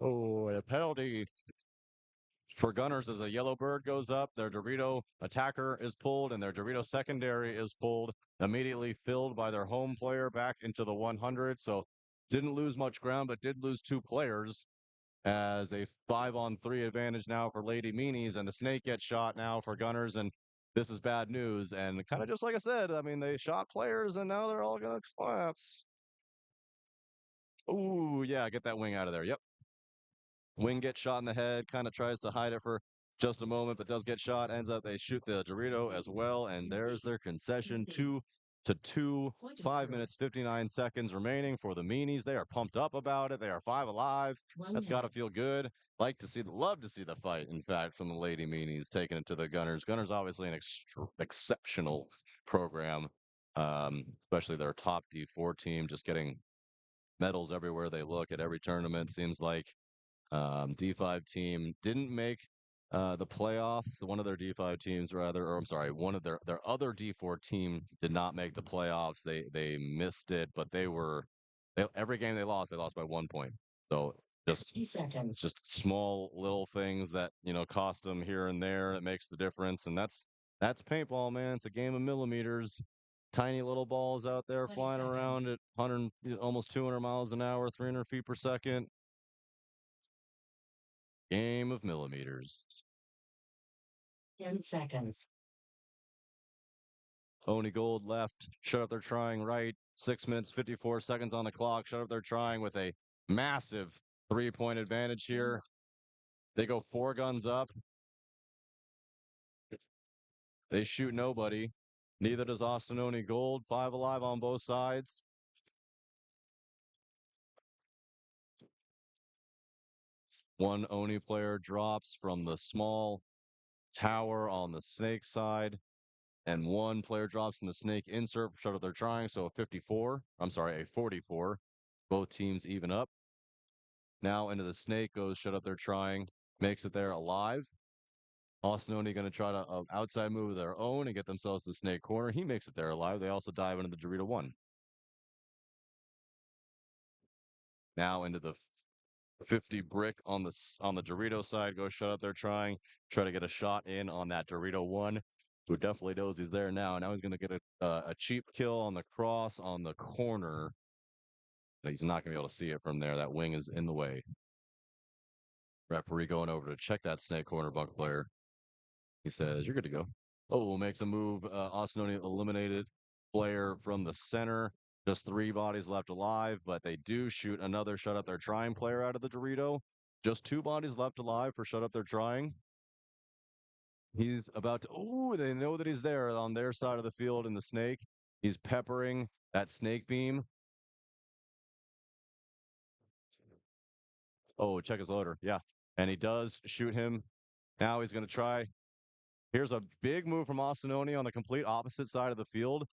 Oh, a penalty for Gunners as a yellow bird goes up. Their Dorito attacker is pulled, and their Dorito secondary is pulled, immediately filled by their home player back into the 100. So didn't lose much ground, but did lose 2 players as a 5-on-3 advantage now for Lady Meanies, and the Snake gets shot now for Gunners, and this is bad news. And kind of just like I said, I mean, they shot players, and now they're all going to collapse. Ooh, yeah, get that wing out of there. Yep. Wing gets shot in the head, kind of tries to hide it for just a moment, but does get shot. Ends up they shoot the Dorito as well, and there's their concession. 2 to 2, Point 5 approved. minutes, 59 seconds remaining for the Meanies. They are pumped up about it. They are 5 alive. 1 That's got to minute. feel good. Love to see the fight, in fact, from the Lady Meanies taking it to the Gunners. Gunners, obviously, an exceptional program, especially their top D4 team, just getting medals everywhere they look at every tournament, seems like. D5 team didn't make the playoffs. One of their D5 teams, rather, or I'm sorry, one of their other D4 team did not make the playoffs. They missed it, but every game they lost by 1 point. So 50 seconds. just small little things that cost them here and there. It makes the difference, and that's paintball, man. It's a game of millimeters. Tiny little balls out there 20 flying around seconds. at 100, almost 200 miles an hour, 300 feet per second. Game of millimeters. 10 seconds. Oni Gold left. Shut up, they're trying right. 6 minutes, 54 seconds on the clock. Shut up, they're trying with a massive 3-point advantage here. They go 4 guns up. They shoot nobody. Neither does Austin Oni Gold. 5 alive on both sides. One Oni player drops from the small tower on the Snake side, and one player drops in the Snake insert. Shut up, they're trying. So a 54. I'm sorry, a 44. Both teams even up. Now into the Snake goes Shut Up, they're trying. Makes it there alive. Austin Oni going to try to outside move of their own and get themselves to the Snake corner. He makes it there alive. They also dive into the Dorito 1. Now into the 50 brick on the Dorito side. Go Shut Up, they're trying. Try to get a shot in on that Dorito 1, who definitely knows he's there now. Now he's going to get a cheap kill on the cross on the corner. But he's not going to be able to see it from there. That wing is in the way. Referee going over to check that Snake corner bunk player. He says, "You're good to go." Oh, makes a move. Austin Oni eliminated player from the center. Just 3 bodies left alive, but they do shoot another Shut Up, they're trying player out of the Dorito. Just 2 bodies left alive for Shut Up, they're trying. He's about to. Oh, they know that he's there on their side of the field in the Snake. He's peppering that Snake beam. Oh, check his loader. Yeah. And he does shoot him. Now he's going to try. Here's a big move from Austin Oni on the complete opposite side of the field.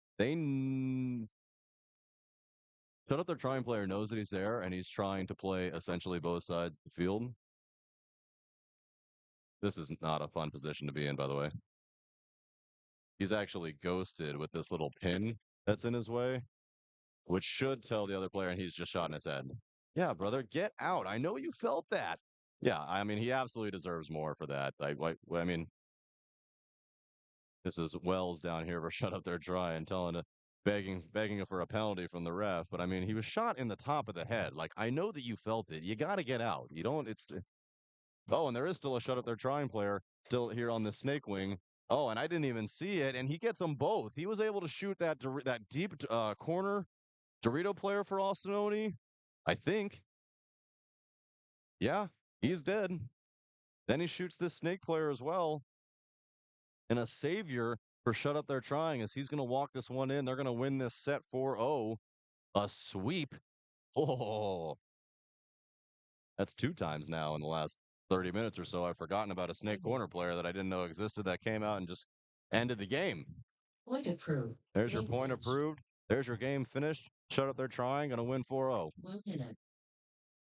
Shut Up, their trying player knows that he's there, and he's trying to play essentially both sides of the field. This is not a fun position to be in, by the way. He's actually ghosted with this little pin that's in his way, which should tell the other player, and he's just shot in his head. Yeah, brother, get out. I know you felt that. Yeah, I mean, he absolutely deserves more for that. I mean, this is Wells down here for Shut Up, they're trying, begging for a penalty from the ref. But I mean, he was shot in the top of the head. Like, I know that you felt it. You got to get out. You don't, oh, and there is still a Shut Up, they're trying player still here on the Snake wing. Oh, and I didn't even see it. And he gets them both. He was able to shoot that deep corner Dorito player for Austin Oni, I think. Yeah, he's dead. Then he shoots this Snake player as well. And a savior for Shut Up, they're trying as he's going to walk this one in. They're going to win this set 4-0. A sweep. Oh, that's 2 times now in the last 30 minutes or so. I've forgotten about a Snake corner player that I didn't know existed that came out and just ended the game. Point approved. There's your Game point finished. approved. There's your game finished. Shut Up, they're trying. Going to win 4-0. 1 minute.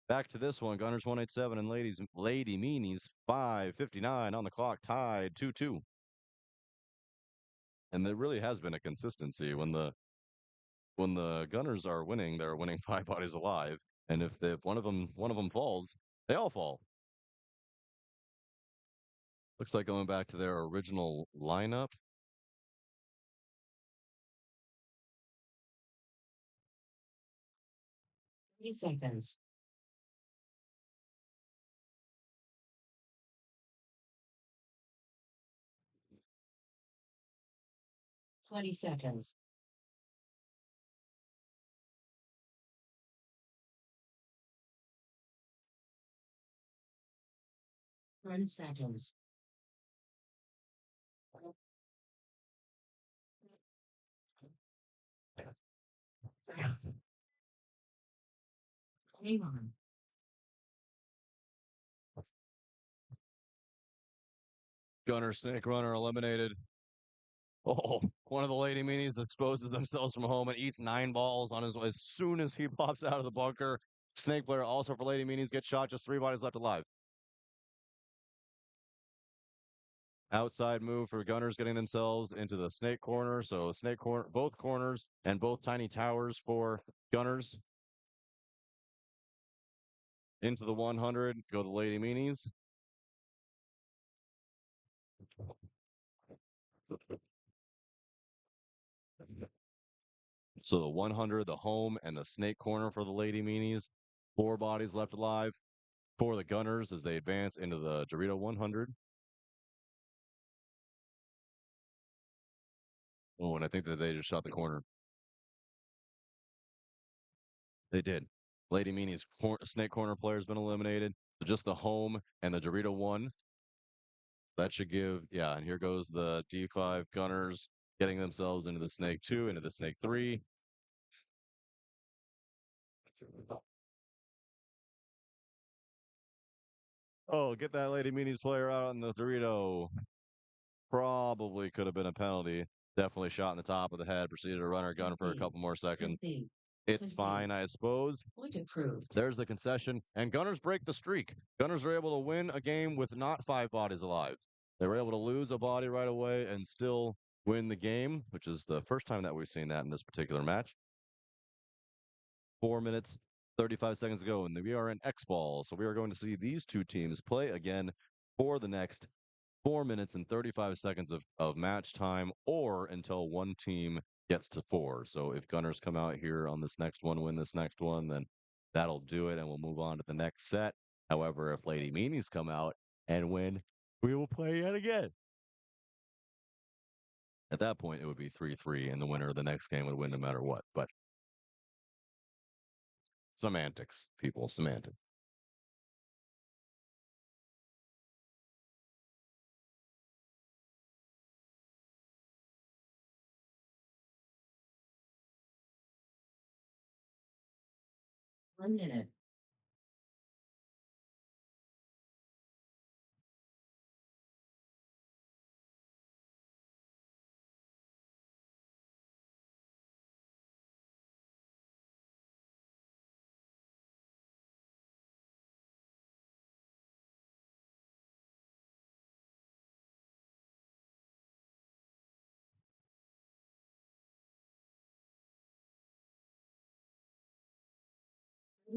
Back to this one. Gunners 187 and Lady Meanies 5:59 on the clock, tied 2-2. And there really has been a consistency when the Gunners are winning, they're winning 5 bodies alive, and if one of them falls, they all fall. Looks like going back to their original lineup. Three seconds. Twenty seconds. 10 seconds. Game on. Gunner, Snake Runner eliminated. Oh, one of the lady meanies exposes themselves from home and eats 9 balls on his as soon as he pops out of the bunker. Snake player also for lady meanies gets shot. Just 3 bodies left alive. Outside move for Gunners getting themselves into the snake corner. So snake corner, both corners and both tiny towers for Gunners. Into the 100 go the lady meanies. So the 100, the home, and the snake corner for the lady meanies. 4 bodies left alive for the Gunners as they advance into the Dorito 100. Oh, and I think that they just shot the corner. They did. Lady Meanie's snake corner player has been eliminated. So just the home and the Dorito 1. That should give, yeah, and here goes the D5 Gunners getting themselves into the snake 2, into the snake 3. Oh, get that Lady Meanies player out on the Dorito. Probably could have been a penalty. Definitely shot in the top of the head. Proceeded to run her gun for a couple more seconds. It's fine, I suppose. Point approved. There's the concession. And Gunners break the streak. Gunners are able to win a game with not 5 bodies alive. They were able to lose a body right away and still win the game, which is the first time that we've seen that in this particular match. 4 minutes, 35 seconds ago, and we are in X Ball. So we are going to see these two teams play again for the next 4 minutes and 35 seconds of match time, or until one team gets to 4. So if Gunners come out here on this next one, win this next one, then that'll do it, and we'll move on to the next set. However, if Lady Meanies come out and win, we will play yet again. At that point, it would be 3-3, and the winner of the next game would win no matter what. But semantics, people, semantics. One minute.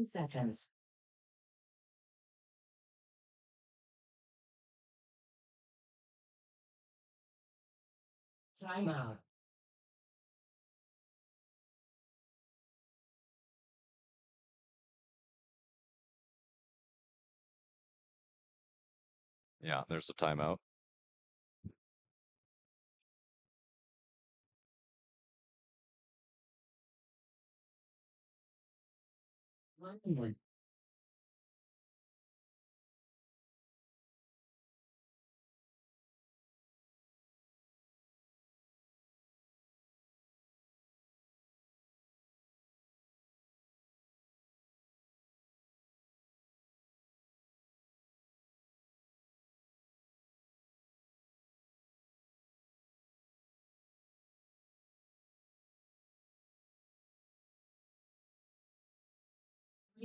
Seconds. Timeout. Yeah, there's a timeout. One minute.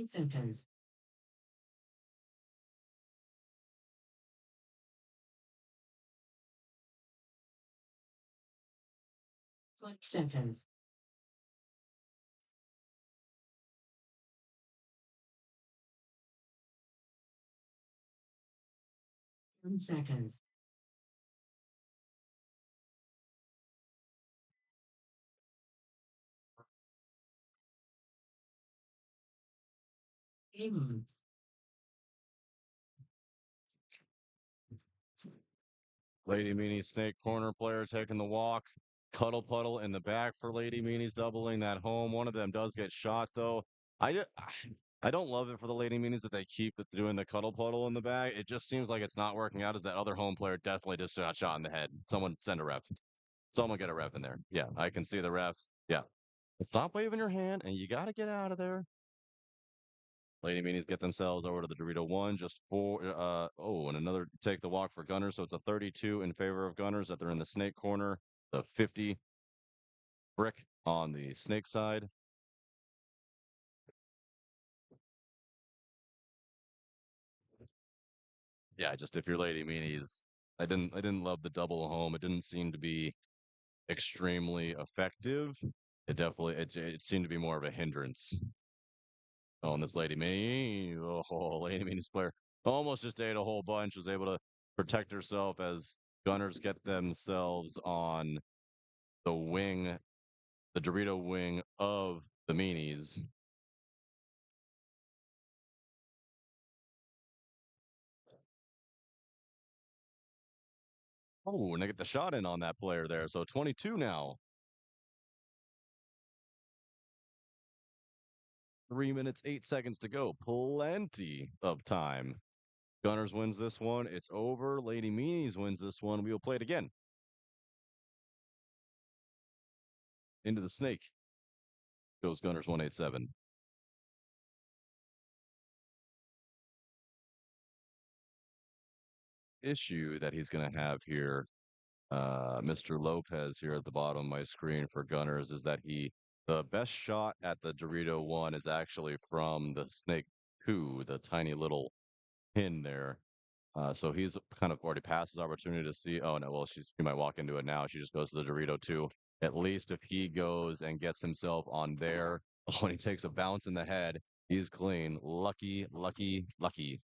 Seconds. Seconds. 10 seconds. Game on. Lady Meanie Snake corner player taking the walk. Cuddle puddle in the back for Lady Meanies doubling that home. One of them does get shot though. I don't love it for the Lady Meanies that they keep doing the cuddle puddle in the back. It just seems like it's not working out as that other home player definitely just got shot in the head. Someone send a ref. Someone get a ref in there. Yeah, I can see the refs. Yeah. Stop waving your hand and you got to get out of there. Lady Meanies get themselves over to the Dorito 1 just for, and another take the walk for Gunners. So it's a 32 in favor of Gunners that they're in the snake corner, the 50 brick on the snake side. Yeah, just if your Lady Meanies, I didn't love the double home. It didn't seem to be extremely effective. It seemed to be more of a hindrance. Oh, and this Lady Meanies player almost just ate a whole bunch, was able to protect herself as Gunners get themselves on the wing, the Dorito wing of the Meanies. Oh, and they get the shot in on that player there. So 22 now. 3 minutes, 8 seconds to go. Plenty of time. Gunners wins this one. It's over. Lady Meanies wins this one. We will play it again. Into the snake goes Gunners 187. Issue that he's going to have here, Mr. Lopez here at the bottom of my screen for Gunners, is that the best shot at the Dorito 1 is actually from the Snake 2, the tiny little pin there. So he's kind of already passed his opportunity to see. Oh, no, well, she might walk into it now. She just goes to the Dorito 2. At least if he goes and gets himself on there, when he takes a bounce in the head, he's clean. Lucky, lucky, lucky.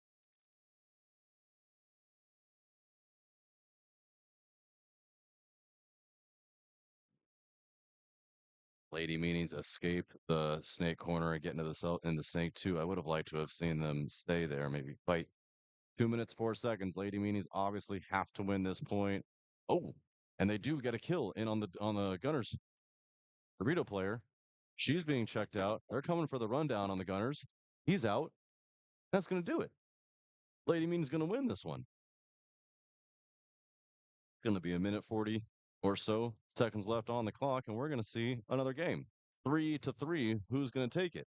Lady Meanies escape the snake corner and get into the cell in the snake 2. I would have liked to have seen them stay there, maybe fight. 2 minutes, 4 seconds. Lady Meanies obviously have to win this point. Oh, and they do get a kill in on the Gunners. Burrito player. She's being checked out. They're coming for the rundown on the Gunners. He's out. That's going to do it. Lady Meanies going to win this one. Going to be a minute 40 or so seconds left on the clock, and we're going to see another game. 3-3. Who's going to take it?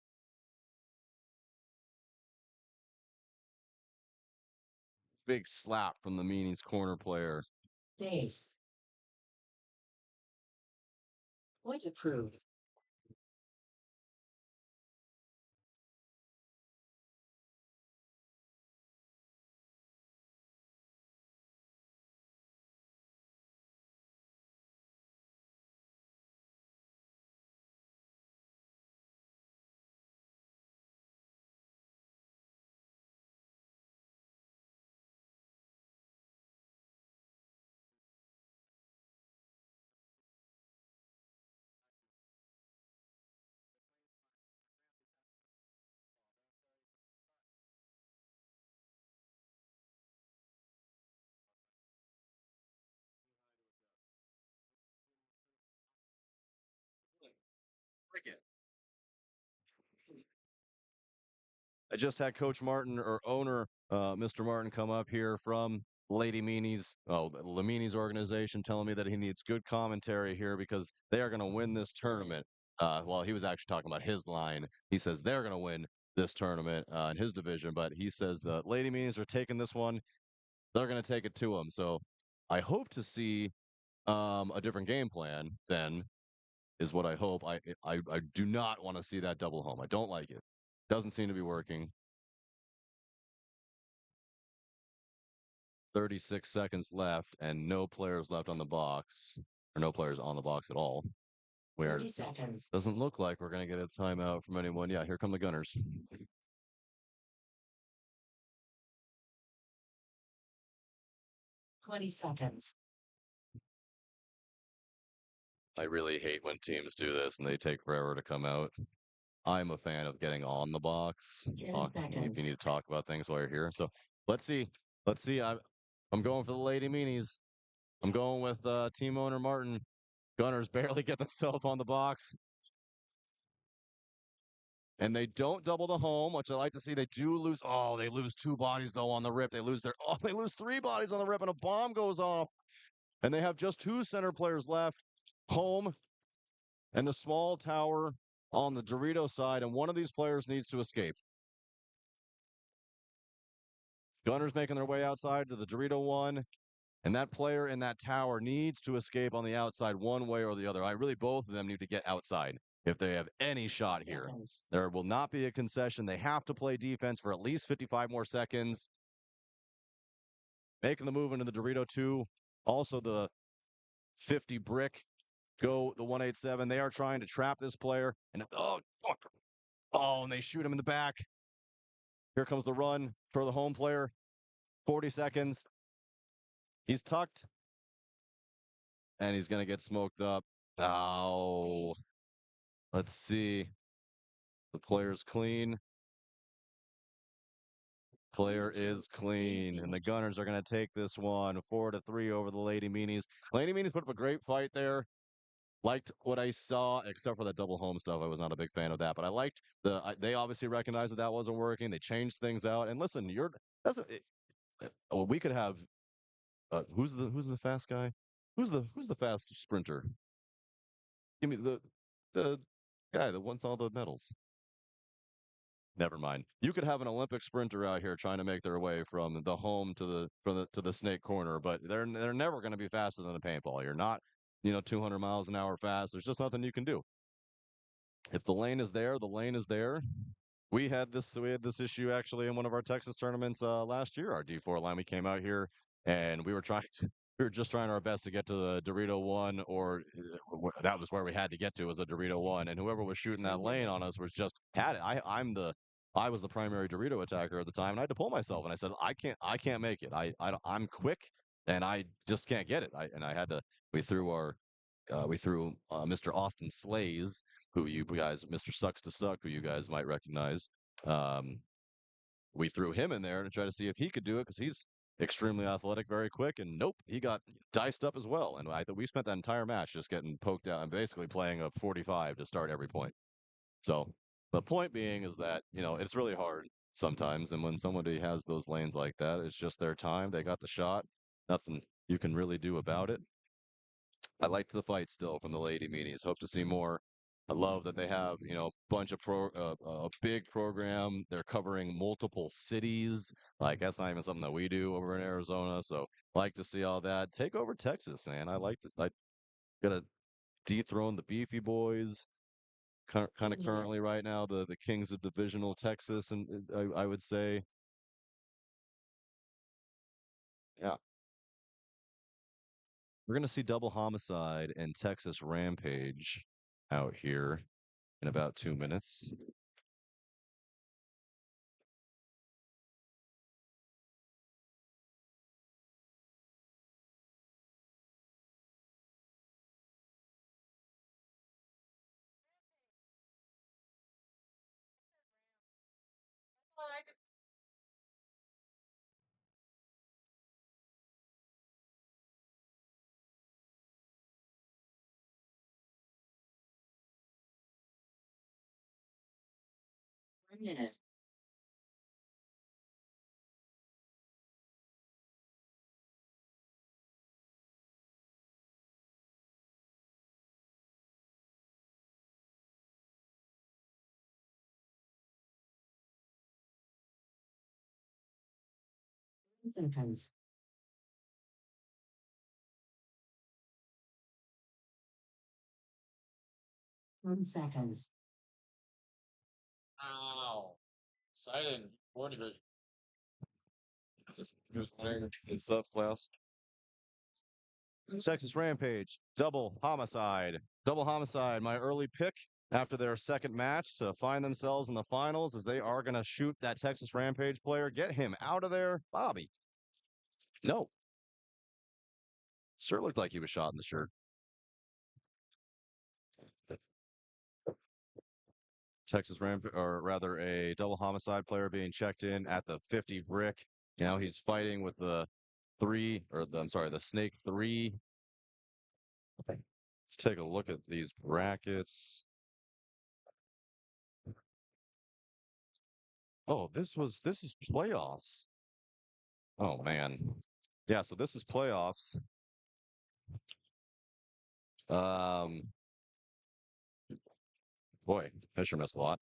Big slap from the Meanies corner player. Base. Point approved. Cricket. I just had Coach Martin or owner, Mr. Martin, come up here from Lady Meanies, the Meanies organization, telling me that he needs good commentary here because they are going to win this tournament. Well, he was actually talking about his line. He says they're going to win this tournament in his division, but he says the Lady Meanies are taking this one. They're going to take it to them. So I hope to see a different game plan then is what I hope. I do not want to see that double home. I don't like it. Doesn't seem to be working. 36 seconds left and no players left on the box, or no players on the box at all. Where 30 seconds. doesn't look like we're going to get a timeout from anyone. Yeah, here come the Gunners. 20 seconds. I really hate when teams do this and they take forever to come out. I'm a fan of getting on the box. 10 seconds. If you need to talk about things while you're here. So let's see. Let's see. I'm going for the Lady Meanies. I'm going with team owner Martin. Gunners barely get themselves on the box. And they don't double the home, which I like to see. They do lose. Oh, they lose 2 bodies though on the rip. They lose 3 bodies on the rip, and a bomb goes off. And they have just 2 center players left. Home and the small tower on the Dorito side, and one of these players needs to escape. Gunners making their way outside to the Dorito 1. And that player in that tower needs to escape on the outside one way or the other. Really, both of them need to get outside if they have any shot here. There will not be a concession. They have to play defense for at least 55 more seconds. Making the move into the Dorito 2. Also the 50 brick. Go the 187. They are trying to trap this player. And and they shoot him in the back. Here comes the run for the home player. 40 seconds. He's tucked. And he's going to get smoked up. Oh. Let's see. The player's clean. Player is clean. And the Gunners are going to take this one 4-3 over the Lady Meanies. Lady Meanies put up a great fight there. Liked what I saw, except for that double home stuff. I was not a big fan of that, but I liked they obviously recognized that wasn't working. They changed things out. And listen, we could have who's the fast guy? Who's the fast sprinter? Give me the guy that wants all the medals. Never mind. You could have an Olympic sprinter out here trying to make their way from the home to the snake corner, but they're never going to be faster than a paintball. You're not, 200 miles an hour fast. There's just nothing you can do. If the lane is there, the lane is there. We had this issue actually in one of our Texas tournaments last year. Our D4 line, we came out here and we were just trying our best to get to the Dorito 1, or that was where we had to get to, was a Dorito 1, and whoever was shooting that lane on us was just had it. I was the primary Dorito attacker at the time, and I had to pull myself, and I said, I can't make it. I'm quick, and I just can't get it. We threw Mr. Austin Slays, who you guys, Mr. Sucks to Suck, who you guys might recognize. We threw him in there to try to see if he could do it, because he's extremely athletic, very quick, and nope, he got diced up as well. And I thought we spent that entire match just getting poked out and basically playing a 45 to start every point. So the point being is that, it's really hard sometimes. And when somebody has those lanes like that, it's just their time. They got the shot. Nothing you can really do about it. I liked the fight still from the Lady Meanies. Hope to see more. I love that they have, bunch of a big program. They're covering multiple cities. Like that's not even something that we do over in Arizona. So like to see all that. Take over Texas, man. I gotta dethrone the Beefy Boys. Kind of currently right now the kings of divisional Texas, and I would say, yeah, we're gonna see double homicide and Texas Rampage out here in about 2 minutes. One minute. Seconds. 10 seconds. Wow. Exciting. Four division. Just good stuff, playoffs. Texas Rampage, double homicide. Double homicide, my early pick after their second match to find themselves in the finals, as they are going to shoot that Texas Rampage player. Get him out of there. Bobby. No. Sure looked like he was shot in the shirt. Texas Rampage, or rather a double homicide player being checked in at the 50 brick. He's fighting with the Snake 3. Let's take a look at these brackets. Oh, this is playoffs. Oh man. Yeah, so this is playoffs. Um Boy, I sure missed a lot.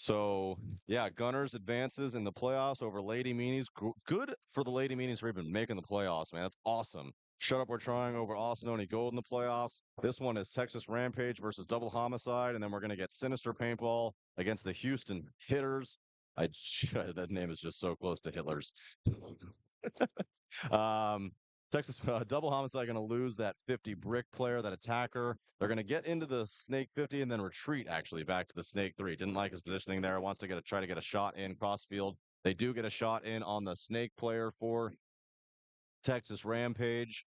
So yeah, Gunners advances in the playoffs over Lady Meanies. Good for the Lady Meanies for even making the playoffs, man. That's awesome. Shut Up, We're Trying over Austin Gold in the playoffs. This one is Texas Rampage versus Double Homicide, and then we're gonna get Sinister Paintball against the Houston Hitters. That name is just so close to Hitler's. um, Texas Double Homicide going to lose that 50 brick player, that attacker. They're going to get into the Snake 50 and then retreat actually back to the Snake 3. Didn't like his positioning there. Wants to try to get a shot in crossfield. They do get a shot in on the Snake player for Texas Rampage.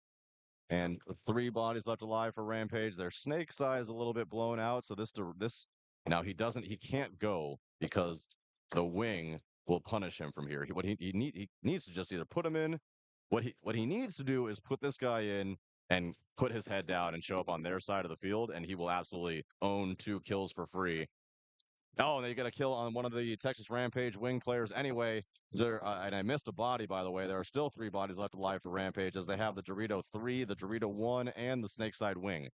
And 3 bodies left alive for Rampage. Their Snake size a little bit blown out. So this now he can't go because the wing will punish him from here. He needs to just either put him in. What he needs to do is put this guy in and put his head down and show up on their side of the field, and he will absolutely own 2 kills for free. Oh, and they get a kill on one of the Texas Rampage wing players anyway. And I missed a body, by the way. There are still 3 bodies left alive for Rampage as they have the Dorito 3, the Dorito 1, and the Snakeside wing.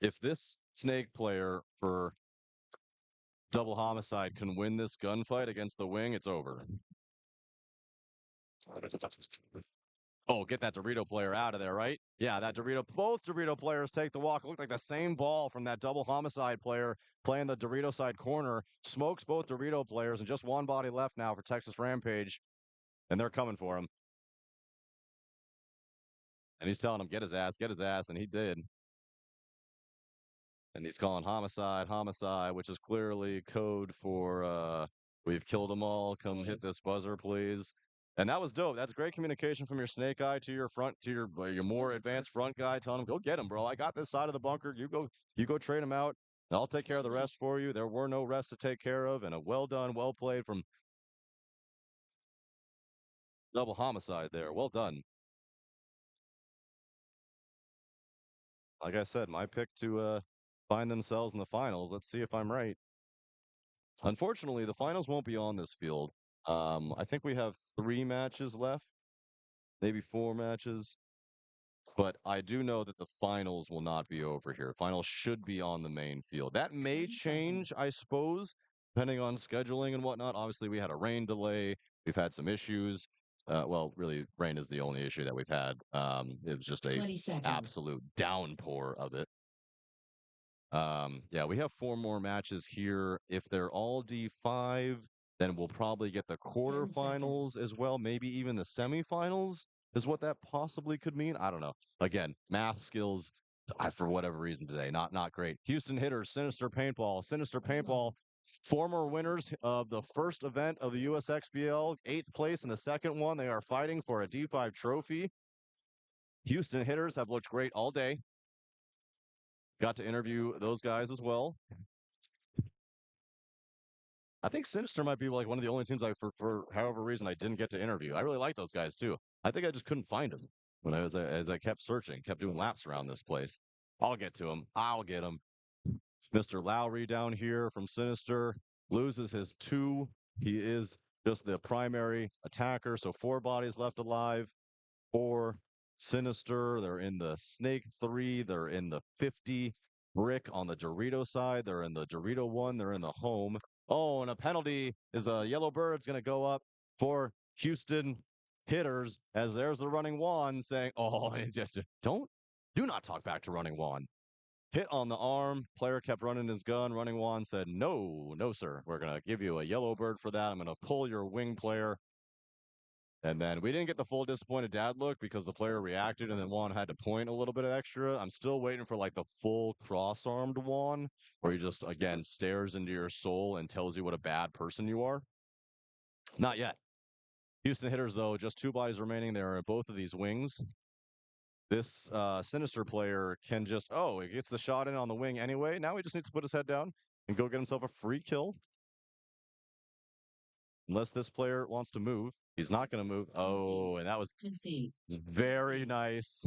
If this Snake player for Double Homicide can win this gunfight against the wing, it's over. Oh, get that Dorito player out of there, right? Yeah, both Dorito players take the walk. It looked like the same ball from that Double Homicide player playing the Dorito side corner. Smokes both Dorito players, and just 1 body left now for Texas Rampage. And they're coming for him. And he's telling him, get his ass, and he did. And he's calling homicide, which is clearly code for we've killed them all. Come hit this buzzer, please. And that was dope. That's great communication from your Snake Eye to your your more advanced front guy, telling him, go get him, bro. I got this side of the bunker. You go trade him out. I'll take care of the rest for you. There were no rests to take care of, and a well done, well played from Double Homicide there. Well done. Like I said, my pick to find themselves in the finals. Let's see if I'm right. Unfortunately, the finals won't be on this field. I think we have 3 matches left, maybe 4 matches. But I do know that the finals will not be over here. Finals should be on the main field. That may change, I suppose, depending on scheduling and whatnot. Obviously, we had a rain delay. We've had some issues. Well, really, rain is the only issue that we've had. It was just a 20 seconds. absolute downpour of it. Yeah, we have 4 more matches here. If they're all D5, then we'll probably get the quarterfinals as well, maybe even the semifinals is what that possibly could mean. I don't know. Again, math skills, for whatever reason today, not great. Houston Hitters, Sinister Paintball, former winners of the first event of the USXBL, 8th place in the second one. They are fighting for a D5 trophy. Houston Hitters have looked great all day. Got to interview those guys as well. I think Sinister might be like one of the only teams for however reason, I didn't get to interview. I really like those guys too. I think I just couldn't find them when as I kept searching, kept doing laps around this place. I'll get to him. I'll get him. Mr. Lowry down here from Sinister loses his 2. He is just the primary attacker. So 4 bodies left alive. 4 Sinister. They're in the Snake 3. They're in the 50 brick on the Dorito side. They're in the Dorito 1. They're in the home. Oh, and a penalty is a yellow bird's going to go up for Houston Hitters as there's the running Juan saying, oh, just do not talk back to running Juan. Hit on the arm. Player kept running his gun. Running Juan said, no, sir. We're going to give you a yellow bird for that. I'm going to pull your wing player. And then we didn't get the full disappointed dad look because the player reacted and then Juan had to point a little bit extra. I'm still waiting for like the full cross-armed Juan where he just, again, stares into your soul and tells you what a bad person you are. Not yet. Houston Hitters, though, just 2 bodies remaining. There are both of these wings. This Sinister player can just, he gets the shot in on the wing anyway. Now he just needs to put his head down and go get himself a free kill. Unless this player wants to move. He's not going to move. Oh, and that was very nice.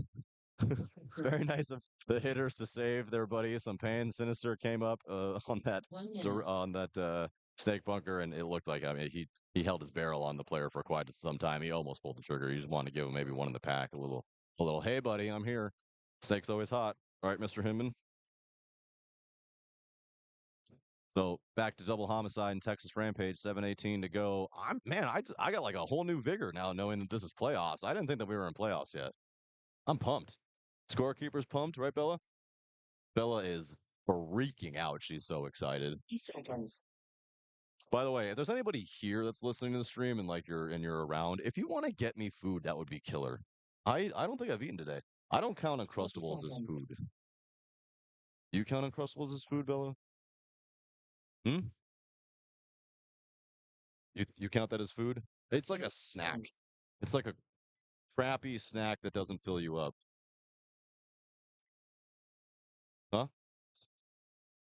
It's very nice of the Hitters to save their buddy some pain. Sinister came up on that snake bunker, and it looked like, I mean, he held his barrel on the player for quite some time. He almost pulled the trigger. He just wanted to give him maybe one in the pack, a little, hey, buddy, I'm here. Snake's always hot. All right, Mr. Hinman. So back to double homicide and Texas Rampage, 7:18 to go. I got like a whole new vigor now knowing that this is playoffs. I didn't think that we were in playoffs yet. I'm pumped. Scorekeeper's pumped, right, Bella? Bella is freaking out. She's so excited. 30 seconds. By the way, if there's anybody here that's listening to the stream and like you're around, if you want to get me food, that would be killer. I don't think I've eaten today. I don't count Uncrustables as food. You count Uncrustables as food, Bella? Hmm? You count that as food? It's like a snack. It's like a crappy snack that doesn't fill you up. Huh?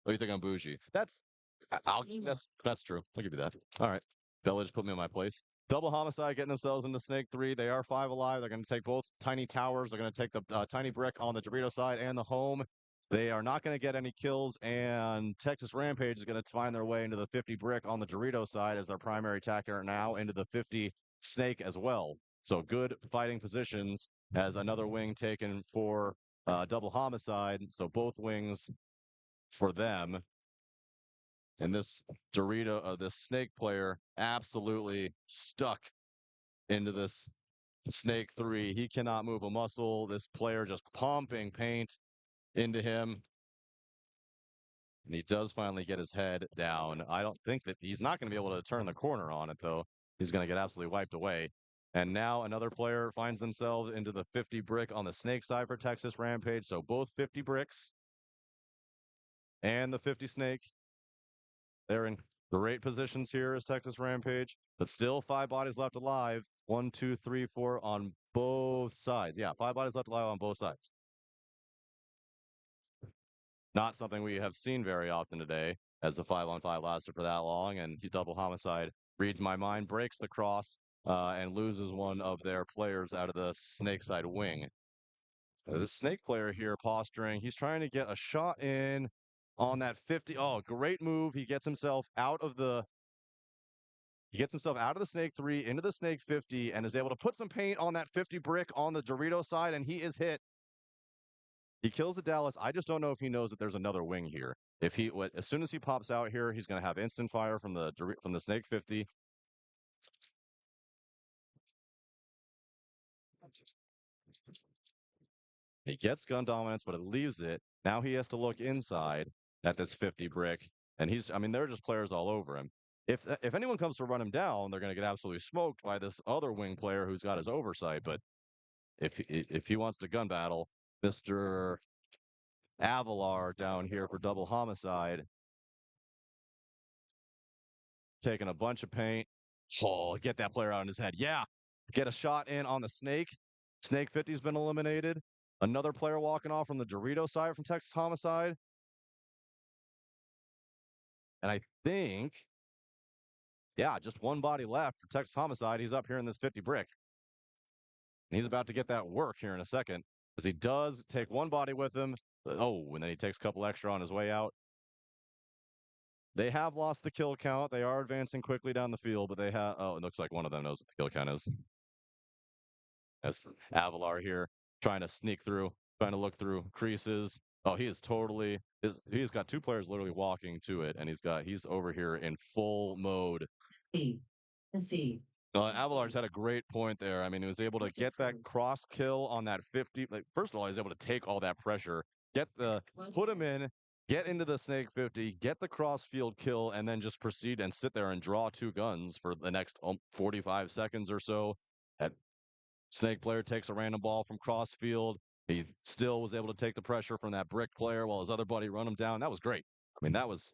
Oh, you think I'm bougie? That's true. I'll give you that. All right. Bella just put me in my place. Double homicide getting themselves into Snake 3. They are 5 alive. They're going to take both tiny towers. They're going to take the tiny brick on the Dorito side and the home. They are not going to get any kills, and Texas Rampage is going to find their way into the 50 brick on the Dorito side as their primary attacker now into the 50 Snake as well. So good fighting positions as another wing taken for double homicide. So both wings for them. And this this Snake player absolutely stuck into this Snake 3. He cannot move a muscle. This player just pumping paint into him. And he does finally get his head down. I don't think that he's not going to be able to turn the corner on it, though. He's going to get absolutely wiped away. And now another player finds themselves into the 50 brick on the Snake side for Texas Rampage. So both 50 bricks and the 50 Snake. They're in great positions here as Texas Rampage, but still 5 bodies left alive. 1, 2, 3, 4 on both sides. Yeah, 5 bodies left alive on both sides. Not something we have seen very often today, as the 5-on-5 lasted for that long, and double homicide reads my mind, breaks the cross, and loses one of their players out of the Snake side wing. The Snake player here posturing. He's trying to get a shot in on that 50. Oh, great move. He gets himself out of the Snake 3 into the Snake 50 and is able to put some paint on that 50 brick on the Dorito side, and he is hit. He kills the Dallas. I just don't know if he knows that there's another wing here. As soon as he pops out here, he's going to have instant fire from the Snake 50. He gets gun dominance, but it leaves it. Now he has to look inside at this 50 brick, and there are just players all over him. If anyone comes to run him down, they're going to get absolutely smoked by this other wing player who's got his oversight. But if he wants to gun battle, Mr. Avalar down here for double homicide, taking a bunch of paint. Oh, get that player out in his head. Yeah, get a shot in on the Snake. Snake 50's been eliminated. Another player walking off from the Dorito side from Texas Homicide. And I think, yeah, just one body left for Texas Homicide. He's up here in this 50 brick. And he's about to get that work here in a second, as he does take one body with him. Oh, and then he takes a couple extra on his way out. They have lost the kill count. They are advancing quickly down the field, but it looks like one of them knows what the kill count is. As Avalar here trying to sneak through, trying to look through creases. Oh, he's got 2 players literally walking to it, and he's over here in full mode. See. Avalar's had a great point there. I mean, he was able to get that cross kill on that 50. Like, first of all, he's able to take all that pressure, put him in, get into the Snake 50, get the cross field kill, and then just proceed and sit there and draw 2 guns for the next 45 seconds or so. That Snake player takes a random ball from cross field. He still was able to take the pressure from that brick player while his other buddy run him down. That was great. I mean, that was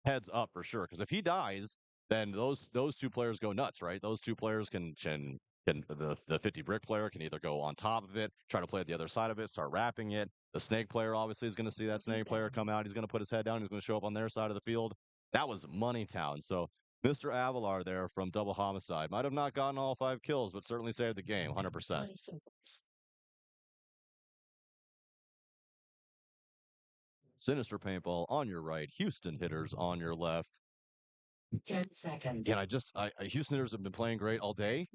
heads up for sure. Because if he dies, then those 2 players go nuts, right? Those 2 players can the 50 brick player can either go on top of it, try to play at the other side of it, start wrapping it. The Snake player obviously is going to see that Snake player come out. He's going to put his head down. He's going to show up on their side of the field. That was money town. So Mr. Avalar there from double homicide might have not gotten all 5 kills, but certainly saved the game 100%. Sinister paintball on your right, Houston hitters on your left. 10 seconds. Yeah, Houston hitters have been playing great all day.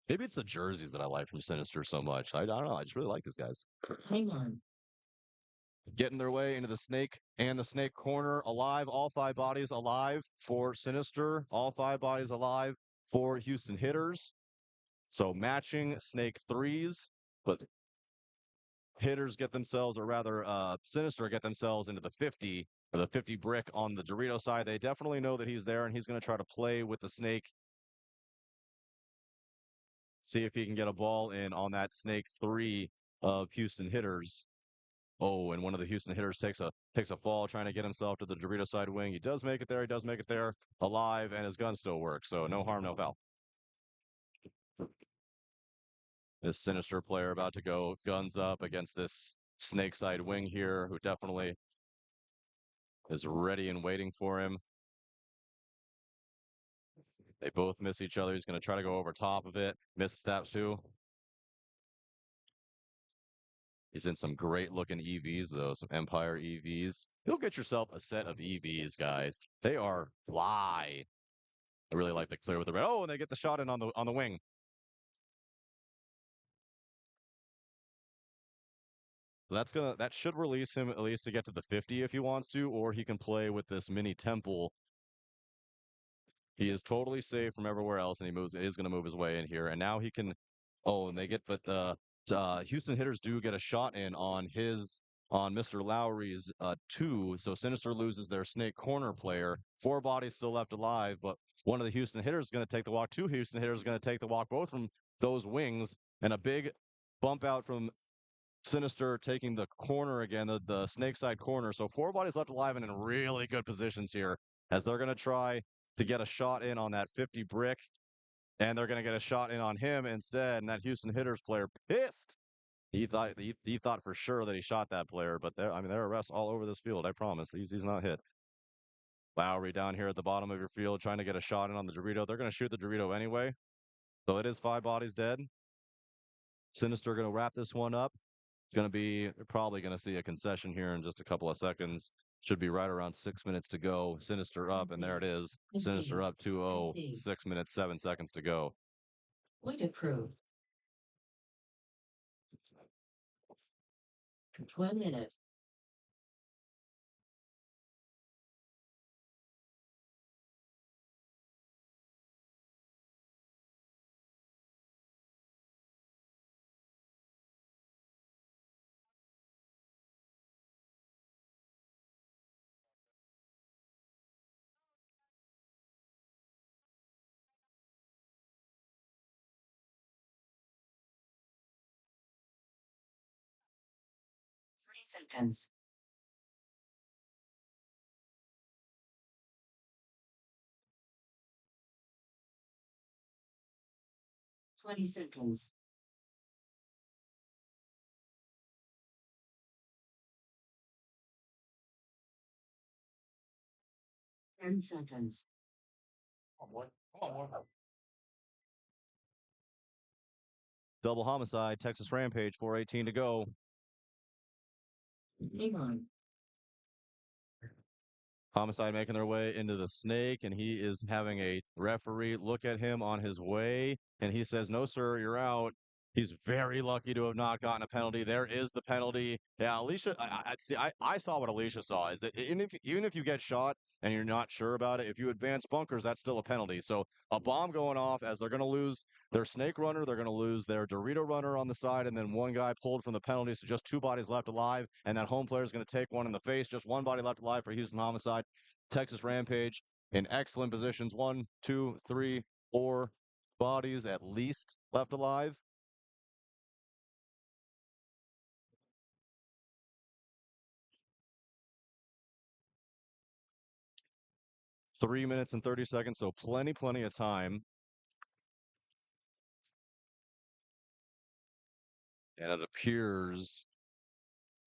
Maybe it's the jerseys that I like from Sinister so much. I don't know. I just really like these guys. Hang on. getting their way into the snake and the snake corner alive. All 5 bodies alive for Sinister. All 5 bodies alive for Houston hitters. So matching snake threes, but hitters get themselves, or rather Sinister get themselves into the 50 or the 50 brick on the Dorito side. They definitely know that he's there and he's going to try to play with the snake. See if he can get a ball in on that snake 3 of Houston hitters. Oh, and one of the Houston hitters takes a fall trying to get himself to the Dorito side wing. He does make it there. He does make it there alive, and his gun still works. So no harm, no foul. This Sinister player about to go guns up against this snake side wing here, who definitely is ready and waiting for him. They both miss each other. He's going to try to go over top of it. Missteps too. He's in some great looking EVs, though, some Empire EVs. You'll get yourself a set of EVs, guys. They are fly. I really like the clear with the red. Oh, and they get the shot in on the wing. That should release him at least to get to the 50 if he wants to, or he can play with this mini temple. He is totally safe from everywhere else, and is going to move his way in here. And now he can. Oh, and they get, but the Houston hitters do get a shot in on Mr. Lowry's 2. So Sinister loses their snake corner player. 4 bodies still left alive, but one of the Houston hitters is going to take the walk. 2 Houston hitters are going to take the walk, both from those wings, and a big bump out from Sinister taking the corner again, the snake side corner. So 4 bodies left alive and in really good positions here as they're going to try to get a shot in on that 50 brick, and they're going to get a shot in on him instead. And that Houston hitters player pissed. He thought for sure that he shot that player, but there are arrests all over this field. I promise. He's not hit. Lowry down here at the bottom of your field trying to get a shot in on the Dorito. They're going to shoot the Dorito anyway. So it is 5 bodies dead. Sinister going to wrap this one up. It's going to be probably going to see a concession here in just a couple of seconds. Should be right around 6 minutes to go. Sinister up, and there it is. Sinister up 2-0, 6 minutes, 7 seconds to go. Point approved. 1 minute. Seconds. 20 seconds. 10 seconds. Oh boy. Oh boy. Double homicide, Texas Rampage, 4:18 to go. Hang on. Homicide making their way into the snake, and he is having a referee look at him on his way, and he says, "No, sir, you're out." He's very lucky to have not gotten a penalty. There is the penalty. Yeah, Alicia, I saw what Alicia saw. Is that even if you get shot and you're not sure about it, if you advance bunkers, that's still a penalty. So a bomb going off as they're going to lose their snake runner, they're going to lose their Dorito runner on the side, and then one guy pulled from the penalty, so just 2 bodies left alive, and that home player is going to take one in the face. Just 1 body left alive for Houston Homicide. Texas Rampage in excellent positions. 1, 2, 3, 4 bodies at least left alive. Three minutes and 30 seconds, so plenty of time. And it appears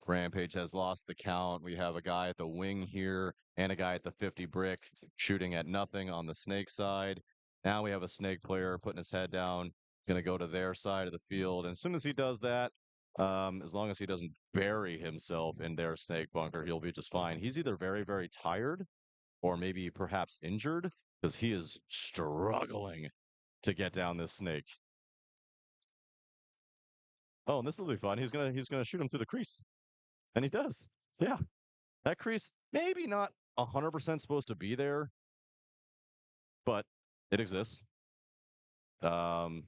Rampage has lost the count. We have a guy at the wing here and a guy at the 50 brick shooting at nothing on the snake side. Now we have a snake player putting his head down, going to go to their side of the field. And as soon as he does that, as long as he doesn't bury himself in their snake bunker, he'll be just fine. He's either very tired or maybe perhaps injured because he is struggling to get down this snake. Oh, and this will be fun. He's gonna shoot him through the crease. And he does. Yeah, that crease maybe not 100% supposed to be there, but it exists. Um,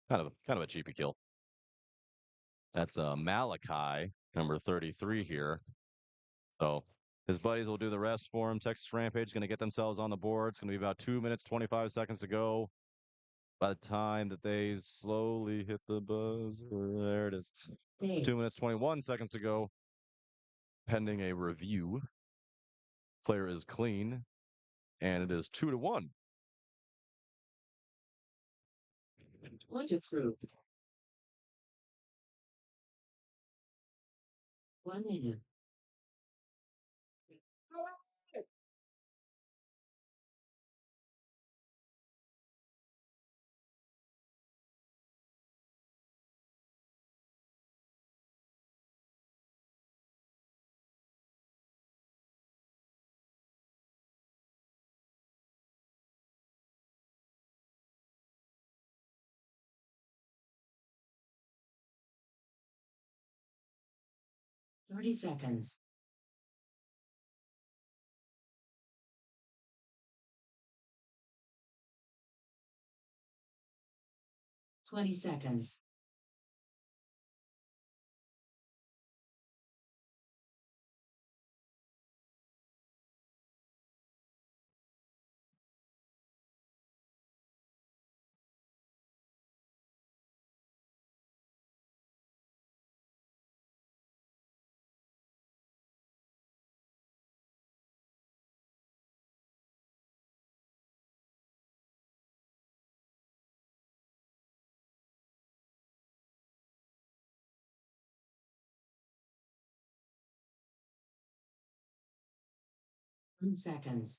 kind of a cheapy kill. That's Malachi, number 33 here. So his buddies will do the rest for him. Texas Rampage is going to get themselves on the board. It's going to be about 2 minutes, 25 seconds to go. By the time that they slowly hit the buzzer, there it is. 2 minutes, 21 seconds to go. Pending a review. Player is clean, and it is 2-1. Point approved. 1 minute. Thirty seconds. 20 seconds. Seconds.